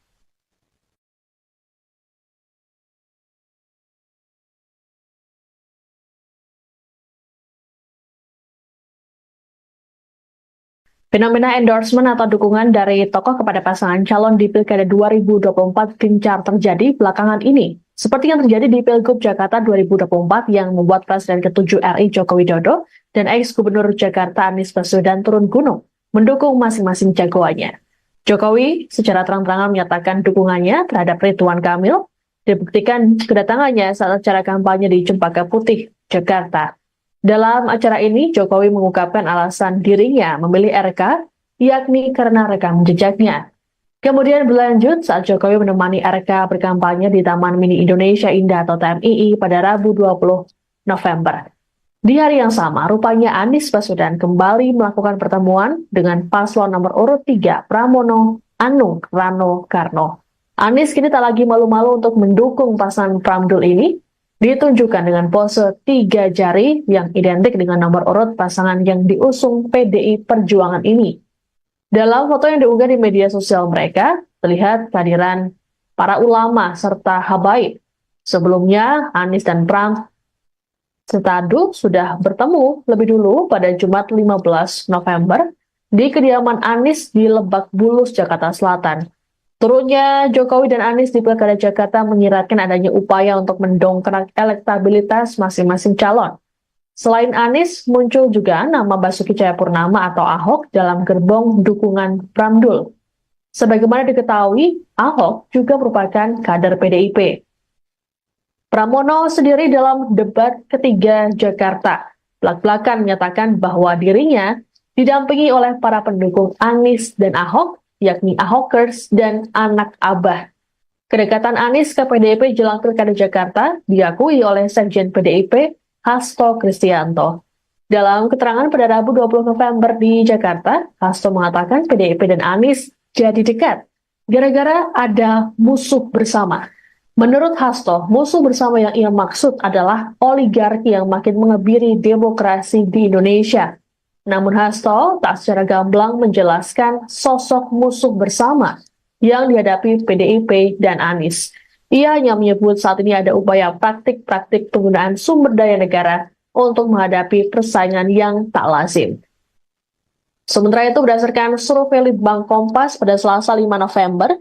Fenomena endorsement atau dukungan dari tokoh kepada pasangan calon di Pilkada 2024 gencar terjadi belakangan ini. Seperti yang terjadi di Pilgub Jakarta 2024 yang membuat Presiden ke-7 RI Joko Widodo dan ex-Gubernur Jakarta Anies Baswedan turun gunung mendukung masing-masing jagoannya. Jokowi secara terang-terangan menyatakan dukungannya terhadap Ridwan Kamil, dibuktikan kedatangannya saat acara kampanye di Cempaka Putih, Jakarta. Dalam acara ini, Jokowi mengungkapkan alasan dirinya memilih RK, yakni karena rekam jejaknya. Kemudian berlanjut saat Jokowi menemani RK berkampanye di Taman Mini Indonesia Indah atau TMII pada Rabu 20 November. Di hari yang sama, rupanya Anies Baswedan kembali melakukan pertemuan dengan paslon nomor urut 3 Pramono Anung Rano Karno. Anies kini tak lagi malu-malu untuk mendukung pasangan Pramdul ini, ditunjukkan dengan pose 3 jari yang identik dengan nomor urut pasangan yang diusung PDI Perjuangan ini. Dalam foto yang diunggah di media sosial mereka, terlihat kehadiran para ulama serta habaib. Sebelumnya, Anies dan Pram Setadu sudah bertemu lebih dulu pada Jumat 15 November di kediaman Anies di Lebak Bulus, Jakarta Selatan. Turunnya Jokowi dan Anies di Pilkada Jakarta menyiratkan adanya upaya untuk mendongkrak elektabilitas masing-masing calon. Selain Anies, muncul juga nama Basuki Cahayapurnama atau Ahok dalam gerbong dukungan Pramdul. Sebagaimana diketahui, Ahok juga merupakan kader PDIP. Pramono sendiri dalam debat ketiga Jakarta belak-belakan menyatakan bahwa dirinya didampingi oleh para pendukung Anies dan Ahok, yakni Ahokers dan anak Abah. Kedekatan Anies ke PDIP jelang Pilkada Jakarta diakui oleh Sekjen PDIP Hasto Kristianto. Dalam keterangan pada Rabu 20 November di Jakarta, Hasto mengatakan PDIP dan Anies jadi dekat gara-gara ada musuh bersama. Menurut Hasto, musuh bersama yang ia maksud adalah oligarki yang makin mengebiri demokrasi di Indonesia. Namun Hasto tak secara gamblang menjelaskan sosok musuh bersama yang dihadapi PDIP dan Anies. Ia hanya menyebut saat ini ada upaya praktik-praktik penggunaan sumber daya negara untuk menghadapi persaingan yang tak lazim. Sementara itu, berdasarkan survei Litbang Kompas pada Selasa 5 November,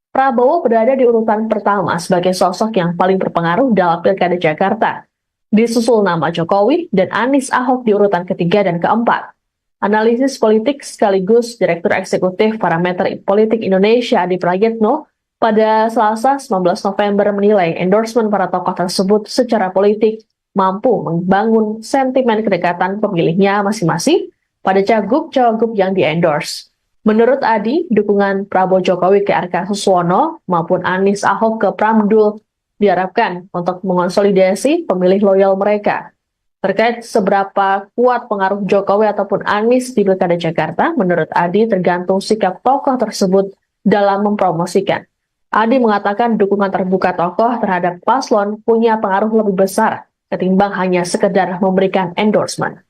Prabowo berada di urutan pertama sebagai sosok yang paling berpengaruh dalam Pilkada Jakarta. Disusul nama Jokowi dan Anies Ahok di urutan ketiga dan keempat. Analisis politik sekaligus Direktur Eksekutif Parameter Politik Indonesia Adi Prayitno pada Selasa 19 November menilai endorsement para tokoh tersebut secara politik mampu membangun sentimen kedekatan pemilihnya masing-masing pada cagup-cawagup yang di-endorse. Menurut Adi, dukungan Prabowo Jokowi ke RK Suswono maupun Anies Ahok ke Pramdul diharapkan untuk mengonsolidasi pemilih loyal mereka. Terkait seberapa kuat pengaruh Jokowi ataupun Anies di Pilkada Jakarta, menurut Adi tergantung sikap tokoh tersebut dalam mempromosikan. Adi mengatakan dukungan terbuka tokoh terhadap paslon punya pengaruh lebih besar ketimbang hanya sekedar memberikan endorsement.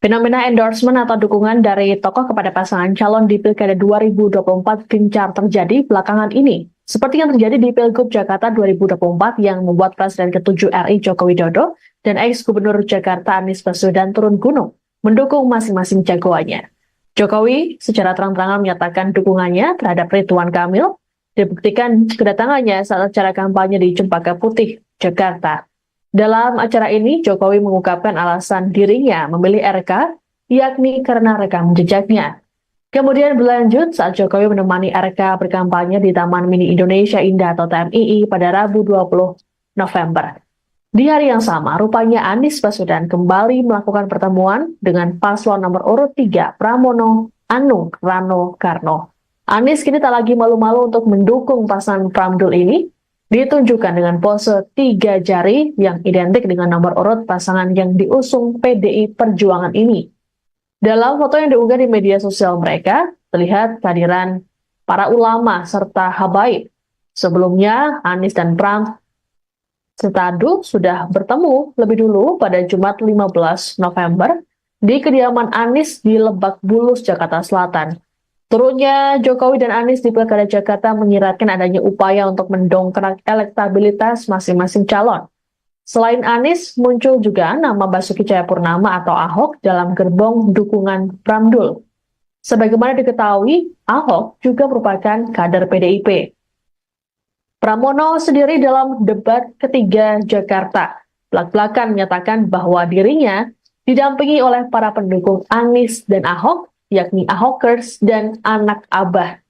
Fenomena endorsement atau dukungan dari tokoh kepada pasangan calon di Pilkada 2024 gencar terjadi belakangan ini. Seperti yang terjadi di Pilgub Jakarta 2024 yang membuat Presiden ke-7 RI Joko Widodo dan ex-Gubernur Jakarta Anies Baswedan turun gunung mendukung masing-masing jagoannya. Jokowi secara terang-terangan menyatakan dukungannya terhadap Ridwan Kamil, dibuktikan kedatangannya saat acara kampanye di Cempaka Putih, Jakarta. Dalam acara ini, Jokowi mengungkapkan alasan dirinya memilih RK, yakni karena rekam jejaknya. Kemudian berlanjut saat Jokowi menemani RK berkampanye di Taman Mini Indonesia Indah atau TMII pada Rabu 20 November. Di hari yang sama, rupanya Anies Baswedan kembali melakukan pertemuan dengan paslon nomor urut 3 Pramono Anung Rano Karno. Anies kini tak lagi malu-malu untuk mendukung pasangan Pramdul ini, ditunjukkan dengan pose 3 jari yang identik dengan nomor urut pasangan yang diusung PDI Perjuangan ini. Dalam foto yang diunggah di media sosial mereka, terlihat kehadiran para ulama serta habaib. Sebelumnya, Anies dan Pram Setadu sudah bertemu lebih dulu pada Jumat 15 November di kediaman Anies di Lebak Bulus, Jakarta Selatan. Turunnya Jokowi dan Anies di Pilkada Jakarta menyiratkan adanya upaya untuk mendongkrak elektabilitas masing-masing calon. Selain Anies, muncul juga nama Basuki Cahayapurnama atau Ahok dalam gerbong dukungan Pramdul. Sebagaimana diketahui, Ahok juga merupakan kader PDIP. Pramono sendiri dalam debat ketiga Jakarta belak-belakan menyatakan bahwa dirinya didampingi oleh para pendukung Anies dan Ahok, yakni Ahokers dan anak Abah.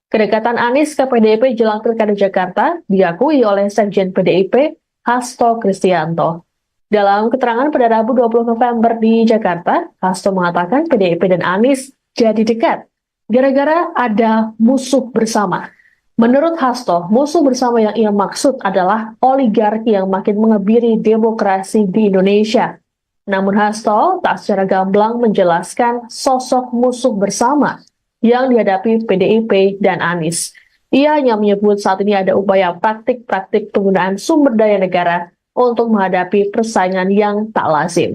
Kedekatan Anies ke PDIP jelang Pilkada Jakarta diakui oleh Sekjen PDIP Hasto Kristianto. Dalam keterangan pada Rabu 20 November di Jakarta, Hasto mengatakan PDIP dan Anies jadi dekat gara-gara ada musuh bersama. Menurut Hasto, musuh bersama yang ia maksud adalah oligarki yang makin mengebiri demokrasi di Indonesia. Namun Hasto tak secara gamblang menjelaskan sosok musuh bersama yang dihadapi PDIP dan Anies. Ia hanya menyebut saat ini ada upaya praktik-praktik penggunaan sumber daya negara untuk menghadapi persaingan yang tak lazim.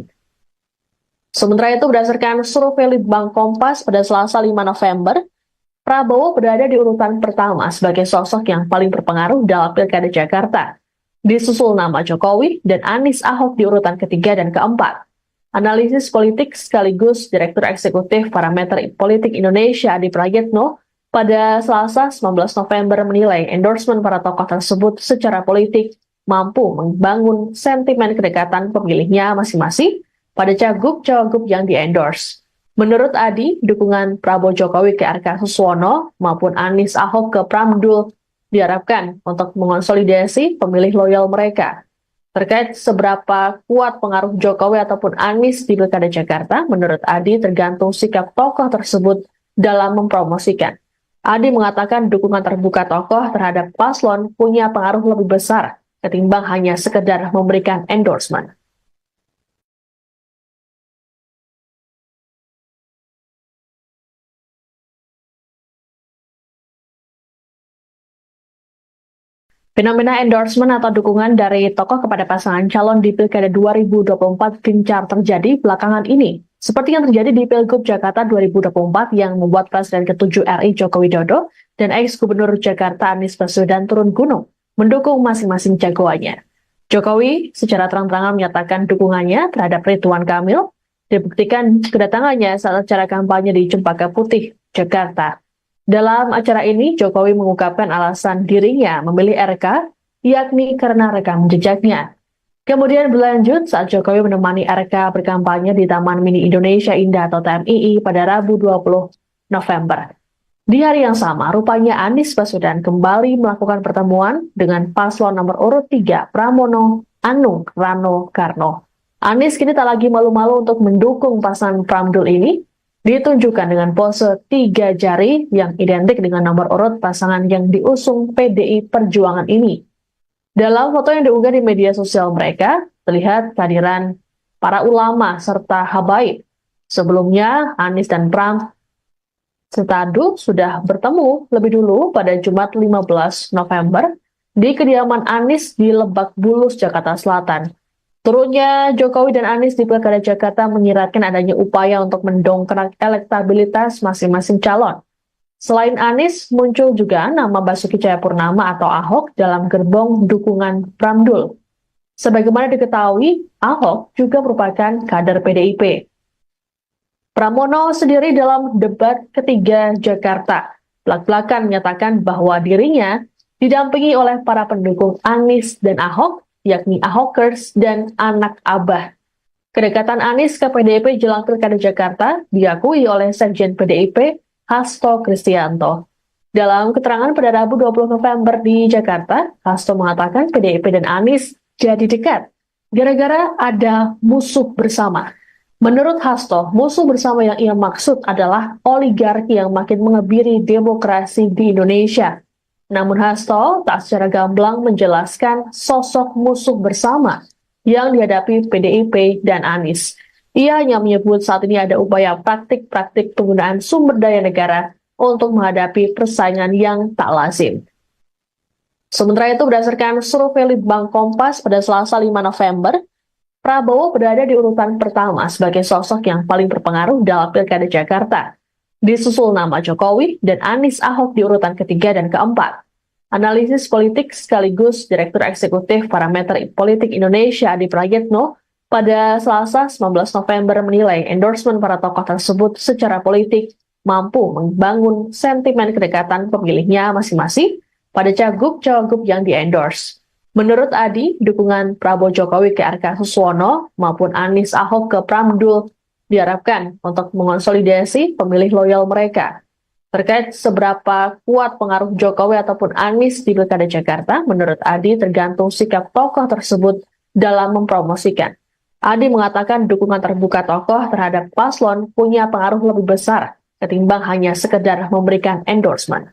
Sementara itu, berdasarkan survei Litbang Kompas pada Selasa 5 November, Prabowo berada di urutan pertama sebagai sosok yang paling berpengaruh dalam Pilkada Jakarta. Disusul nama Jokowi dan Anies Ahok di urutan ketiga dan keempat. Analisis politik sekaligus Direktur Eksekutif Parameter Politik Indonesia Adi Prayitno pada Selasa 19 November menilai endorsement para tokoh tersebut secara politik mampu membangun sentimen kedekatan pemilihnya masing-masing pada cagup-cawagup yang di-endorse. Menurut Adi, dukungan Prabowo Jokowi ke RK Suswono maupun Anies Ahok ke Pramdul diharapkan untuk mengonsolidasi pemilih loyal mereka. Terkait seberapa kuat pengaruh Jokowi ataupun Anies di Pilkada Jakarta, menurut Adi tergantung sikap tokoh tersebut dalam mempromosikan. Adi mengatakan dukungan terbuka tokoh terhadap paslon punya pengaruh lebih besar ketimbang hanya sekedar memberikan endorsement. Fenomena endorsement atau dukungan dari tokoh kepada pasangan calon di Pilkada 2024 gencar terjadi belakangan ini. Seperti yang terjadi di Pilgub Jakarta 2024 yang membuat Presiden ke-7 RI Joko Widodo dan ex-Gubernur Jakarta Anies Baswedan turun gunung mendukung masing-masing jagoannya. Jokowi secara terang-terangan menyatakan dukungannya terhadap Ridwan Kamil, dibuktikan kedatangannya saat acara kampanye di Cempaka Putih, Jakarta. Dalam acara ini, Jokowi mengungkapkan alasan dirinya memilih RK, yakni karena rekam jejaknya. Kemudian berlanjut saat Jokowi menemani RK berkampanye di Taman Mini Indonesia Indah atau TMII pada Rabu 20 November. Di hari yang sama, rupanya Anies Baswedan kembali melakukan pertemuan dengan paslon nomor urut 3 Pramono Anung Rano Karno. Anies kini tak lagi malu-malu untuk mendukung pasangan Pramdul ini, ditunjukkan dengan pose 3 jari yang identik dengan nomor urut pasangan yang diusung PDI Perjuangan ini. Dalam foto yang diunggah di media sosial mereka, terlihat kehadiran para ulama serta habaib. Sebelumnya, Anies dan Pram Setadu sudah bertemu lebih dulu pada Jumat 15 November di kediaman Anies di Lebak Bulus, Jakarta Selatan. Turunnya Jokowi dan Anies di Pilkada Jakarta menyiratkan adanya upaya untuk mendongkrak elektabilitas masing-masing calon. Selain Anies, muncul juga nama Basuki Cahayapurnama atau Ahok dalam gerbong dukungan Pramdul. Sebagaimana diketahui, Ahok juga merupakan kader PDIP. Pramono sendiri dalam debat ketiga Jakarta belak-belakan menyatakan bahwa dirinya didampingi oleh para pendukung Anies dan Ahok, yakni Ahokers dan anak Abah. Kedekatan Anies ke PDIP jelang Pilkada Jakarta diakui oleh Sekjen PDIP Hasto Kristianto. Dalam keterangan pada Rabu 20 November di Jakarta, Hasto mengatakan PDIP dan Anies jadi dekat gara-gara ada musuh bersama. Menurut Hasto, musuh bersama yang ia maksud adalah oligarki yang makin mengebiri demokrasi di Indonesia. Namun Hasto tak secara gamblang menjelaskan sosok musuh bersama yang dihadapi PDIP dan Anies. Ia hanya menyebut saat ini ada upaya praktik-praktik penggunaan sumber daya negara untuk menghadapi persaingan yang tak lazim. Sementara itu, berdasarkan survei Litbang Kompas pada Selasa 5 November, Prabowo berada di urutan pertama sebagai sosok yang paling berpengaruh dalam Pilkada Jakarta. Disusul nama Jokowi dan Anies Ahok di urutan ketiga dan keempat. Analisis politik sekaligus Direktur Eksekutif Parameter Politik Indonesia Adi Prayitno pada Selasa 19 November menilai endorsement para tokoh tersebut secara politik mampu membangun sentimen kedekatan pemilihnya masing-masing pada cagup-cawagup yang di-endorse. Menurut Adi, dukungan Prabowo Jokowi ke RK Suswono maupun Anies Ahok ke Pramdul diharapkan untuk mengonsolidasi pemilih loyal mereka. Terkait seberapa kuat pengaruh Jokowi ataupun Anies di Pilkada Jakarta, menurut Adi tergantung sikap tokoh tersebut dalam mempromosikan. Adi mengatakan dukungan terbuka tokoh terhadap paslon punya pengaruh lebih besar ketimbang hanya sekedar memberikan endorsement.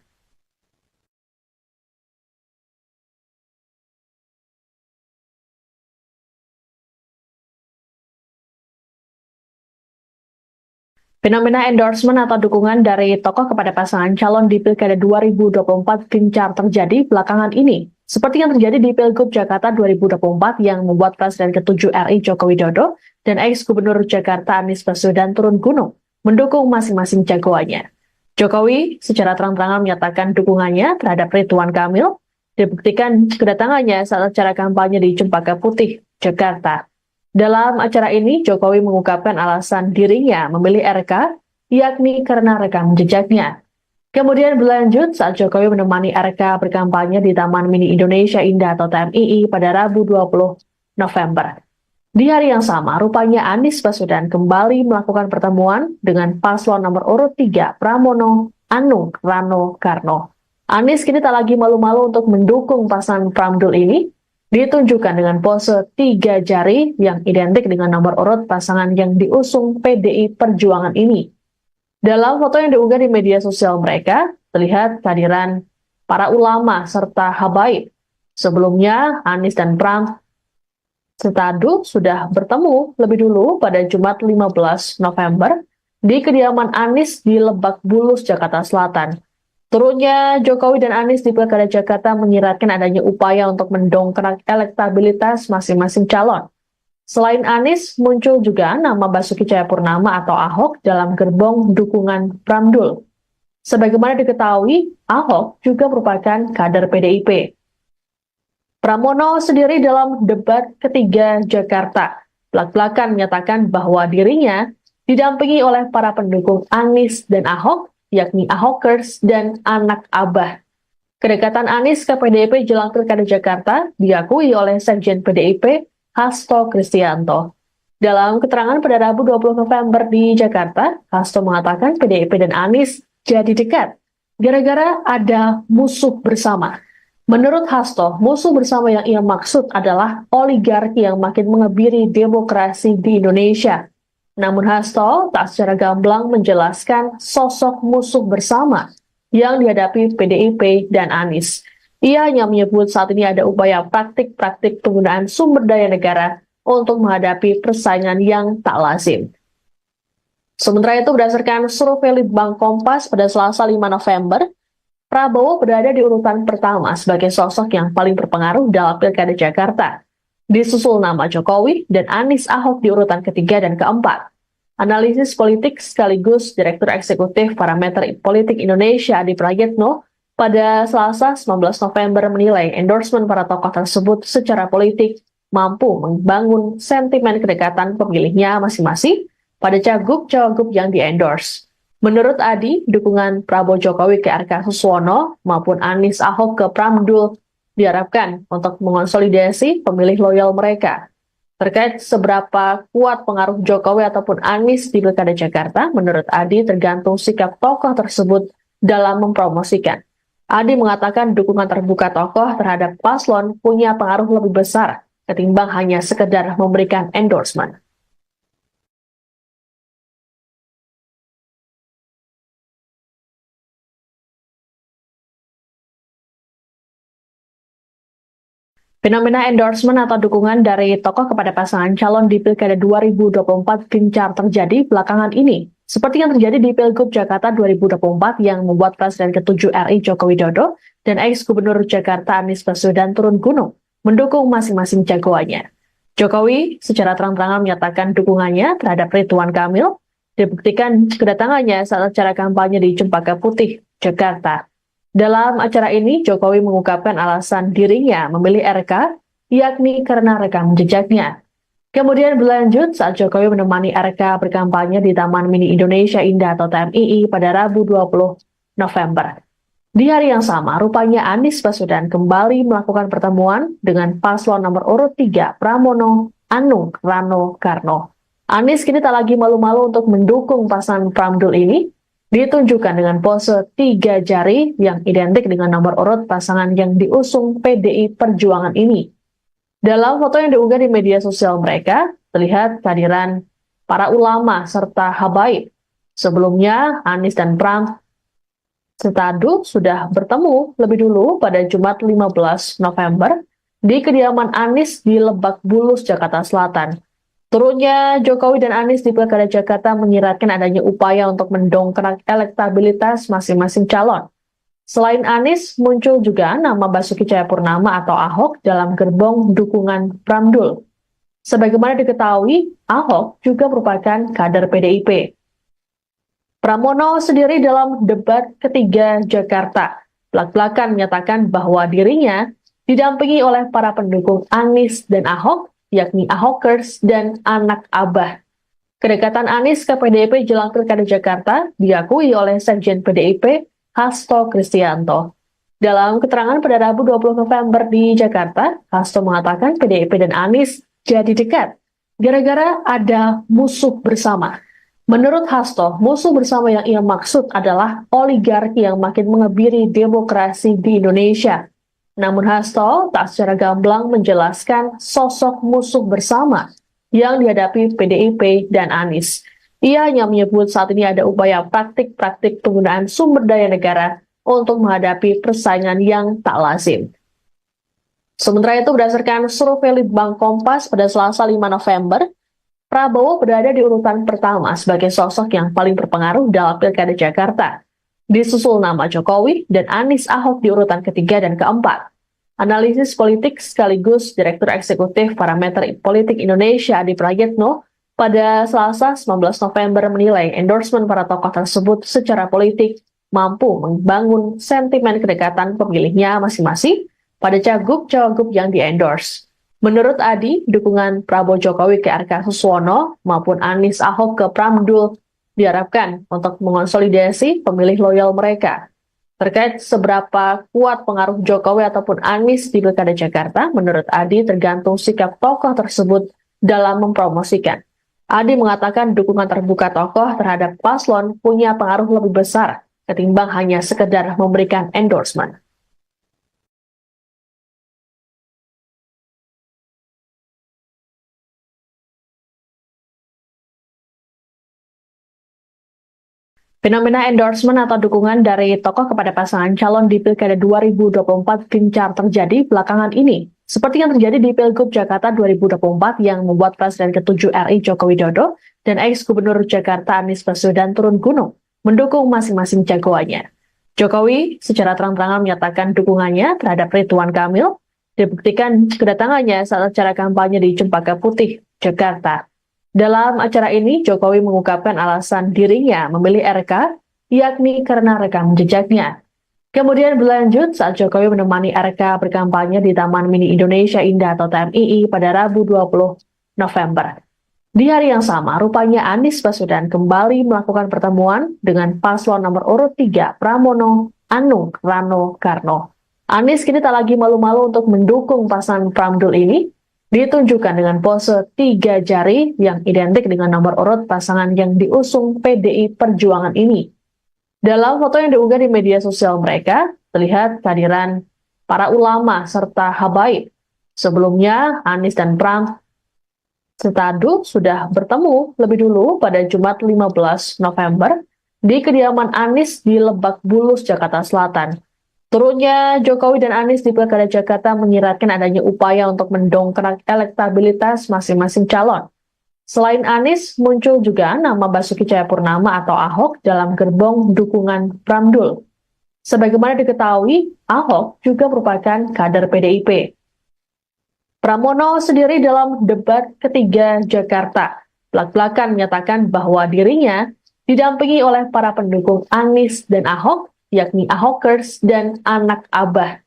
Fenomena endorsement atau dukungan dari tokoh kepada pasangan calon di Pilkada 2024 gencar terjadi belakangan ini. Seperti yang terjadi di Pilgub Jakarta 2024 yang membuat Presiden ke-7 RI Joko Widodo dan ex-Gubernur Jakarta Anies Baswedan turun gunung mendukung masing-masing jagoannya. Jokowi secara terang-terangan menyatakan dukungannya terhadap Ridwan Kamil, dibuktikan kedatangannya saat acara kampanye di Cempaka Putih, Jakarta. Dalam acara ini, Jokowi mengungkapkan alasan dirinya memilih RK, yakni karena rekam jejaknya. Kemudian berlanjut saat Jokowi menemani RK berkampanye di Taman Mini Indonesia Indah atau TMII pada Rabu 20 November. Di hari yang sama, rupanya Anies Baswedan kembali melakukan pertemuan dengan paslon nomor urut 3 Pramono Anung Rano Karno. Anies kini tak lagi malu-malu untuk mendukung pasangan Pramdul ini, ditunjukkan dengan pose 3 jari yang identik dengan nomor urut pasangan yang diusung PDI Perjuangan ini. Dalam foto yang diunggah di media sosial mereka, terlihat kehadiran para ulama serta habaib. Sebelumnya, Anies dan Pram Setadu sudah bertemu lebih dulu pada Jumat 15 November di kediaman Anies di Lebak Bulus, Jakarta Selatan. Turunnya Jokowi dan Anies di Pilkada Jakarta menyiratkan adanya upaya untuk mendongkrak elektabilitas masing-masing calon. Selain Anies, muncul juga nama Basuki Cahayapurnama atau Ahok dalam gerbong dukungan Pramdul. Sebagaimana diketahui, Ahok juga merupakan kader PDIP. Pramono sendiri dalam debat ketiga Jakarta belak-belakan menyatakan bahwa dirinya didampingi oleh para pendukung Anies dan Ahok, yakni Ahokers dan anak Abah. Kedekatan Anies ke PDIP jelang Pilkada Jakarta diakui oleh Sekjen PDIP Hasto Kristianto. Dalam keterangan pada Rabu 20 November di Jakarta, Hasto mengatakan PDIP dan Anies jadi dekat gara-gara ada musuh bersama. Menurut Hasto, musuh bersama yang ia maksud adalah oligarki yang makin mengebiri demokrasi di Indonesia. Namun Hasto tak secara gamblang menjelaskan sosok musuh bersama yang dihadapi PDIP dan Anies. Ia hanya menyebut saat ini ada upaya praktik-praktik penggunaan sumber daya negara untuk menghadapi persaingan yang tak lazim. Sementara itu, berdasarkan survei Litbang Kompas pada Selasa 5 November, Prabowo berada di urutan pertama sebagai sosok yang paling berpengaruh dalam Pilkada Jakarta. Disusul nama Jokowi dan Anies Ahok di urutan ketiga dan keempat. Analisis politik sekaligus Direktur Eksekutif Parameter Politik Indonesia Adi Prayitno pada Selasa 19 November menilai endorsement para tokoh tersebut secara politik mampu membangun sentimen kedekatan pemilihnya masing-masing pada cagup-cawagup yang di-endorse. Menurut Adi, dukungan Prabowo Jokowi ke RK Suswono maupun Anies Ahok ke Pramdul diharapkan untuk mengonsolidasi pemilih loyal mereka. Terkait seberapa kuat pengaruh Jokowi ataupun Anies di Pilkada Jakarta, menurut Adi tergantung sikap tokoh tersebut dalam mempromosikan. Adi mengatakan dukungan terbuka tokoh terhadap paslon punya pengaruh lebih besar ketimbang hanya sekedar memberikan endorsement. Fenomena endorsement atau dukungan dari tokoh kepada pasangan calon di Pilkada 2024 gencar terjadi belakangan ini. Seperti yang terjadi di Pilgub Jakarta 2024 yang membuat Presiden ke-7 RI Joko Widodo dan ex-Gubernur Jakarta Anies Baswedan turun gunung mendukung masing-masing jagoannya. Jokowi secara terang-terangan menyatakan dukungannya terhadap Ridwan Kamil, dibuktikan kedatangannya saat acara kampanye di Cempaka Putih, Jakarta. Dalam acara ini, Jokowi mengungkapkan alasan dirinya memilih RK, yakni karena rekam jejaknya. Kemudian berlanjut saat Jokowi menemani RK berkampanye di Taman Mini Indonesia Indah atau TMII pada Rabu 20 November. Di hari yang sama, rupanya Anies Baswedan kembali melakukan pertemuan dengan paslon nomor urut 3 Pramono Anung Rano Karno. Anies kini tak lagi malu-malu untuk mendukung pasangan Pramdul ini, ditunjukkan dengan pose 3 jari yang identik dengan nomor urut pasangan yang diusung PDI Perjuangan ini. Dalam foto yang diunggah di media sosial mereka, terlihat kehadiran para ulama serta habaib. Sebelumnya, Anies dan Pram Setadu sudah bertemu lebih dulu pada Jumat 15 November di kediaman Anies di Lebak Bulus, Jakarta Selatan. Turunnya Jokowi dan Anies di Pilkada Jakarta menyiratkan adanya upaya untuk mendongkrak elektabilitas masing-masing calon. Selain Anies, muncul juga nama Basuki Cahayapurnama atau Ahok dalam gerbong dukungan Pramdul. Sebagaimana diketahui, Ahok juga merupakan kader PDIP. Pramono sendiri dalam debat ketiga Jakarta belak-belakan menyatakan bahwa dirinya didampingi oleh para pendukung Anies dan Ahok, yakni Ahokers dan anak Abah. Kedekatan Anies ke PDIP jelang Pilkada Jakarta diakui oleh Sekjen PDIP Hasto Kristianto. Dalam keterangan pada Rabu 20 November di Jakarta, Hasto mengatakan PDIP dan Anies jadi dekat gara-gara ada musuh bersama. Menurut Hasto, musuh bersama yang ia maksud adalah oligarki yang makin mengebiri demokrasi di Indonesia. Namun Hasto tak secara gamblang menjelaskan sosok musuh bersama yang dihadapi PDIP dan Anies. Ia hanya menyebut saat ini ada upaya praktik-praktik penggunaan sumber daya negara untuk menghadapi persaingan yang tak lazim. Sementara itu, berdasarkan survei Litbang Kompas pada Selasa 5 November, Prabowo berada di urutan pertama sebagai sosok yang paling berpengaruh dalam Pilkada Jakarta. Disusul nama Jokowi dan Anies Ahok di urutan ketiga dan keempat. Analisis politik sekaligus Direktur Eksekutif Parameter Politik Indonesia Adi Prayitno pada Selasa 19 November menilai endorsement para tokoh tersebut secara politik mampu membangun sentimen kedekatan pemilihnya masing-masing pada cagup-cawagup yang di-endorse. Menurut Adi, dukungan Prabowo Jokowi ke RK Suswono maupun Anies Ahok ke Pramdul diharapkan untuk mengonsolidasi pemilih loyal mereka. Terkait seberapa kuat pengaruh Jokowi ataupun Anies di Pilkada Jakarta, menurut Adi tergantung sikap tokoh tersebut dalam mempromosikan. Adi mengatakan dukungan terbuka tokoh terhadap paslon punya pengaruh lebih besar ketimbang hanya sekedar memberikan endorsement. Fenomena endorsement atau dukungan dari tokoh kepada pasangan calon di Pilkada 2024 gencar terjadi belakangan ini. Seperti yang terjadi di Pilgub Jakarta 2024 yang membuat Presiden ke-7 RI Joko Widodo dan ex-Gubernur Jakarta Anies Baswedan turun gunung mendukung masing-masing jagoannya. Jokowi secara terang-terangan menyatakan dukungannya terhadap Ridwan Kamil, dibuktikan kedatangannya saat acara kampanye di Cempaka Putih, Jakarta. Dalam acara ini, Jokowi mengungkapkan alasan dirinya memilih RK, yakni karena rekam jejaknya. Kemudian berlanjut saat Jokowi menemani RK berkampanye di Taman Mini Indonesia Indah atau TMII pada Rabu 20 November. Di hari yang sama, rupanya Anies Baswedan kembali melakukan pertemuan dengan paslon nomor urut 3 Pramono Anung Rano Karno. Anies kini tak lagi malu-malu untuk mendukung pasangan Pramdul ini, ditunjukkan dengan pose 3 jari yang identik dengan nomor urut pasangan yang diusung PDI Perjuangan ini. Dalam foto yang diunggah di media sosial mereka, terlihat kehadiran para ulama serta habaib. Sebelumnya, Anies dan Pram Setadu sudah bertemu lebih dulu pada Jumat 15 November di kediaman Anies di Lebak Bulus, Jakarta Selatan. Turunnya Jokowi dan Anies di Pilkada Jakarta menyiratkan adanya upaya untuk mendongkrak elektabilitas masing-masing calon. Selain Anies, muncul juga nama Basuki Cahayapurnama atau Ahok dalam gerbong dukungan Pramdul. Sebagaimana diketahui, Ahok juga merupakan kader PDIP. Pramono sendiri dalam debat ketiga Jakarta belak-belakan menyatakan bahwa dirinya didampingi oleh para pendukung Anies dan Ahok, yakni Ahokers dan anak Abah.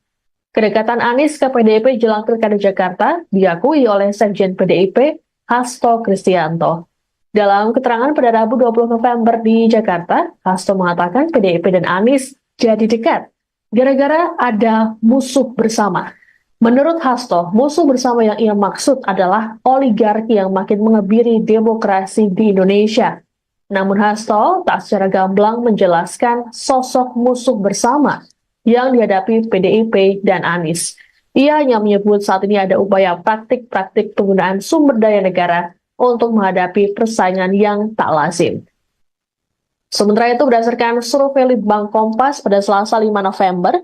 Kedekatan Anies ke PDIP jelang Pilkada Jakarta diakui oleh Sekjen PDIP Hasto Kristianto. Dalam keterangan pada Rabu 20 November di Jakarta, Hasto mengatakan PDIP dan Anies jadi dekat gara-gara ada musuh bersama. Menurut Hasto, musuh bersama yang ia maksud adalah oligarki yang makin mengebiri demokrasi di Indonesia. Namun Hasto tak secara gamblang menjelaskan sosok musuh bersama yang dihadapi PDIP dan Anies. Ia hanya menyebut saat ini ada upaya praktik-praktik penggunaan sumber daya negara untuk menghadapi persaingan yang tak lazim. Sementara itu, berdasarkan survei Litbang Kompas pada Selasa 5 November,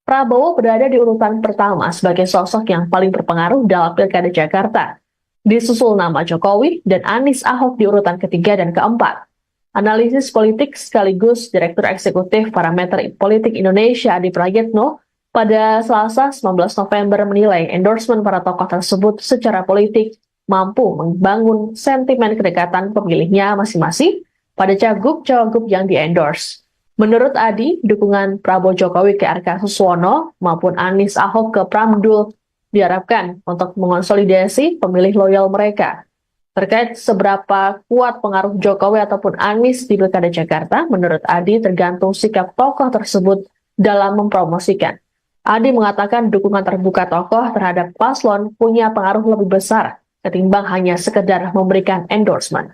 Prabowo berada di urutan pertama sebagai sosok yang paling berpengaruh dalam Pilkada Jakarta. Disusul nama Jokowi dan Anies Ahok di urutan ketiga dan keempat. Analisis politik sekaligus Direktur Eksekutif Parameter Politik Indonesia Adi Prayitno pada Selasa 19 November menilai endorsement para tokoh tersebut secara politik mampu membangun sentimen kedekatan pemilihnya masing-masing pada cagup-cawagup yang di-endorse. Menurut Adi, dukungan Prabowo Jokowi ke RK Suswono maupun Anies Ahok ke Pramdul diharapkan untuk mengonsolidasi pemilih loyal mereka. Terkait seberapa kuat pengaruh Jokowi ataupun Anies di Pilkada Jakarta, menurut Adi tergantung sikap tokoh tersebut dalam mempromosikan. Adi mengatakan dukungan terbuka tokoh terhadap paslon punya pengaruh lebih besar ketimbang hanya sekedar memberikan endorsement.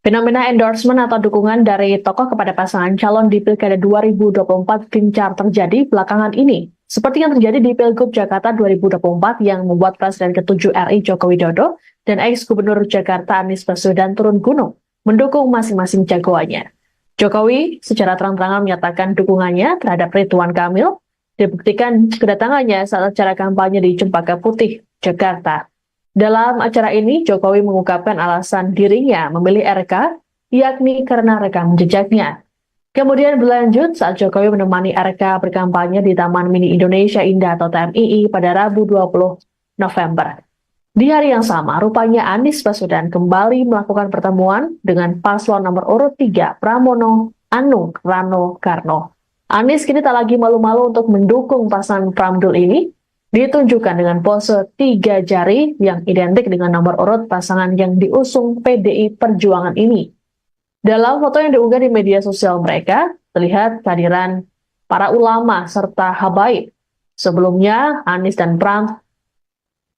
Fenomena endorsement atau dukungan dari tokoh kepada pasangan calon di Pilkada 2024 gencar terjadi belakangan ini. Seperti yang terjadi di Pilgub Jakarta 2024 yang membuat Presiden ke-7 RI Joko Widodo dan ex-Gubernur Jakarta Anies Baswedan turun gunung mendukung masing-masing jagoannya. Jokowi secara terang-terangan menyatakan dukungannya terhadap Ridwan Kamil, dibuktikan kedatangannya saat acara kampanye di Cempaka Putih, Jakarta. Dalam acara ini, Jokowi mengungkapkan alasan dirinya memilih RK, yakni karena rekam jejaknya. Kemudian berlanjut saat Jokowi menemani RK berkampanye di Taman Mini Indonesia Indah atau TMII pada Rabu 20 November. Di hari yang sama, rupanya Anies Baswedan kembali melakukan pertemuan dengan paslon nomor urut 3 Pramono Anung Rano Karno. Anies kini tak lagi malu-malu untuk mendukung pasangan Pramdul ini, ditunjukkan dengan pose 3 jari yang identik dengan nomor urut pasangan yang diusung PDI Perjuangan ini. Dalam foto yang diunggah di media sosial mereka, terlihat kehadiran para ulama serta habaib. Sebelumnya, Anies dan Pram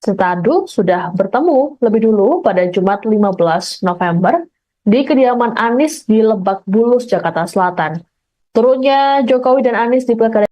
Setadu sudah bertemu lebih dulu pada Jumat 15 November di kediaman Anies di Lebak Bulus, Jakarta Selatan. Turunnya Jokowi dan Anies di Pilkada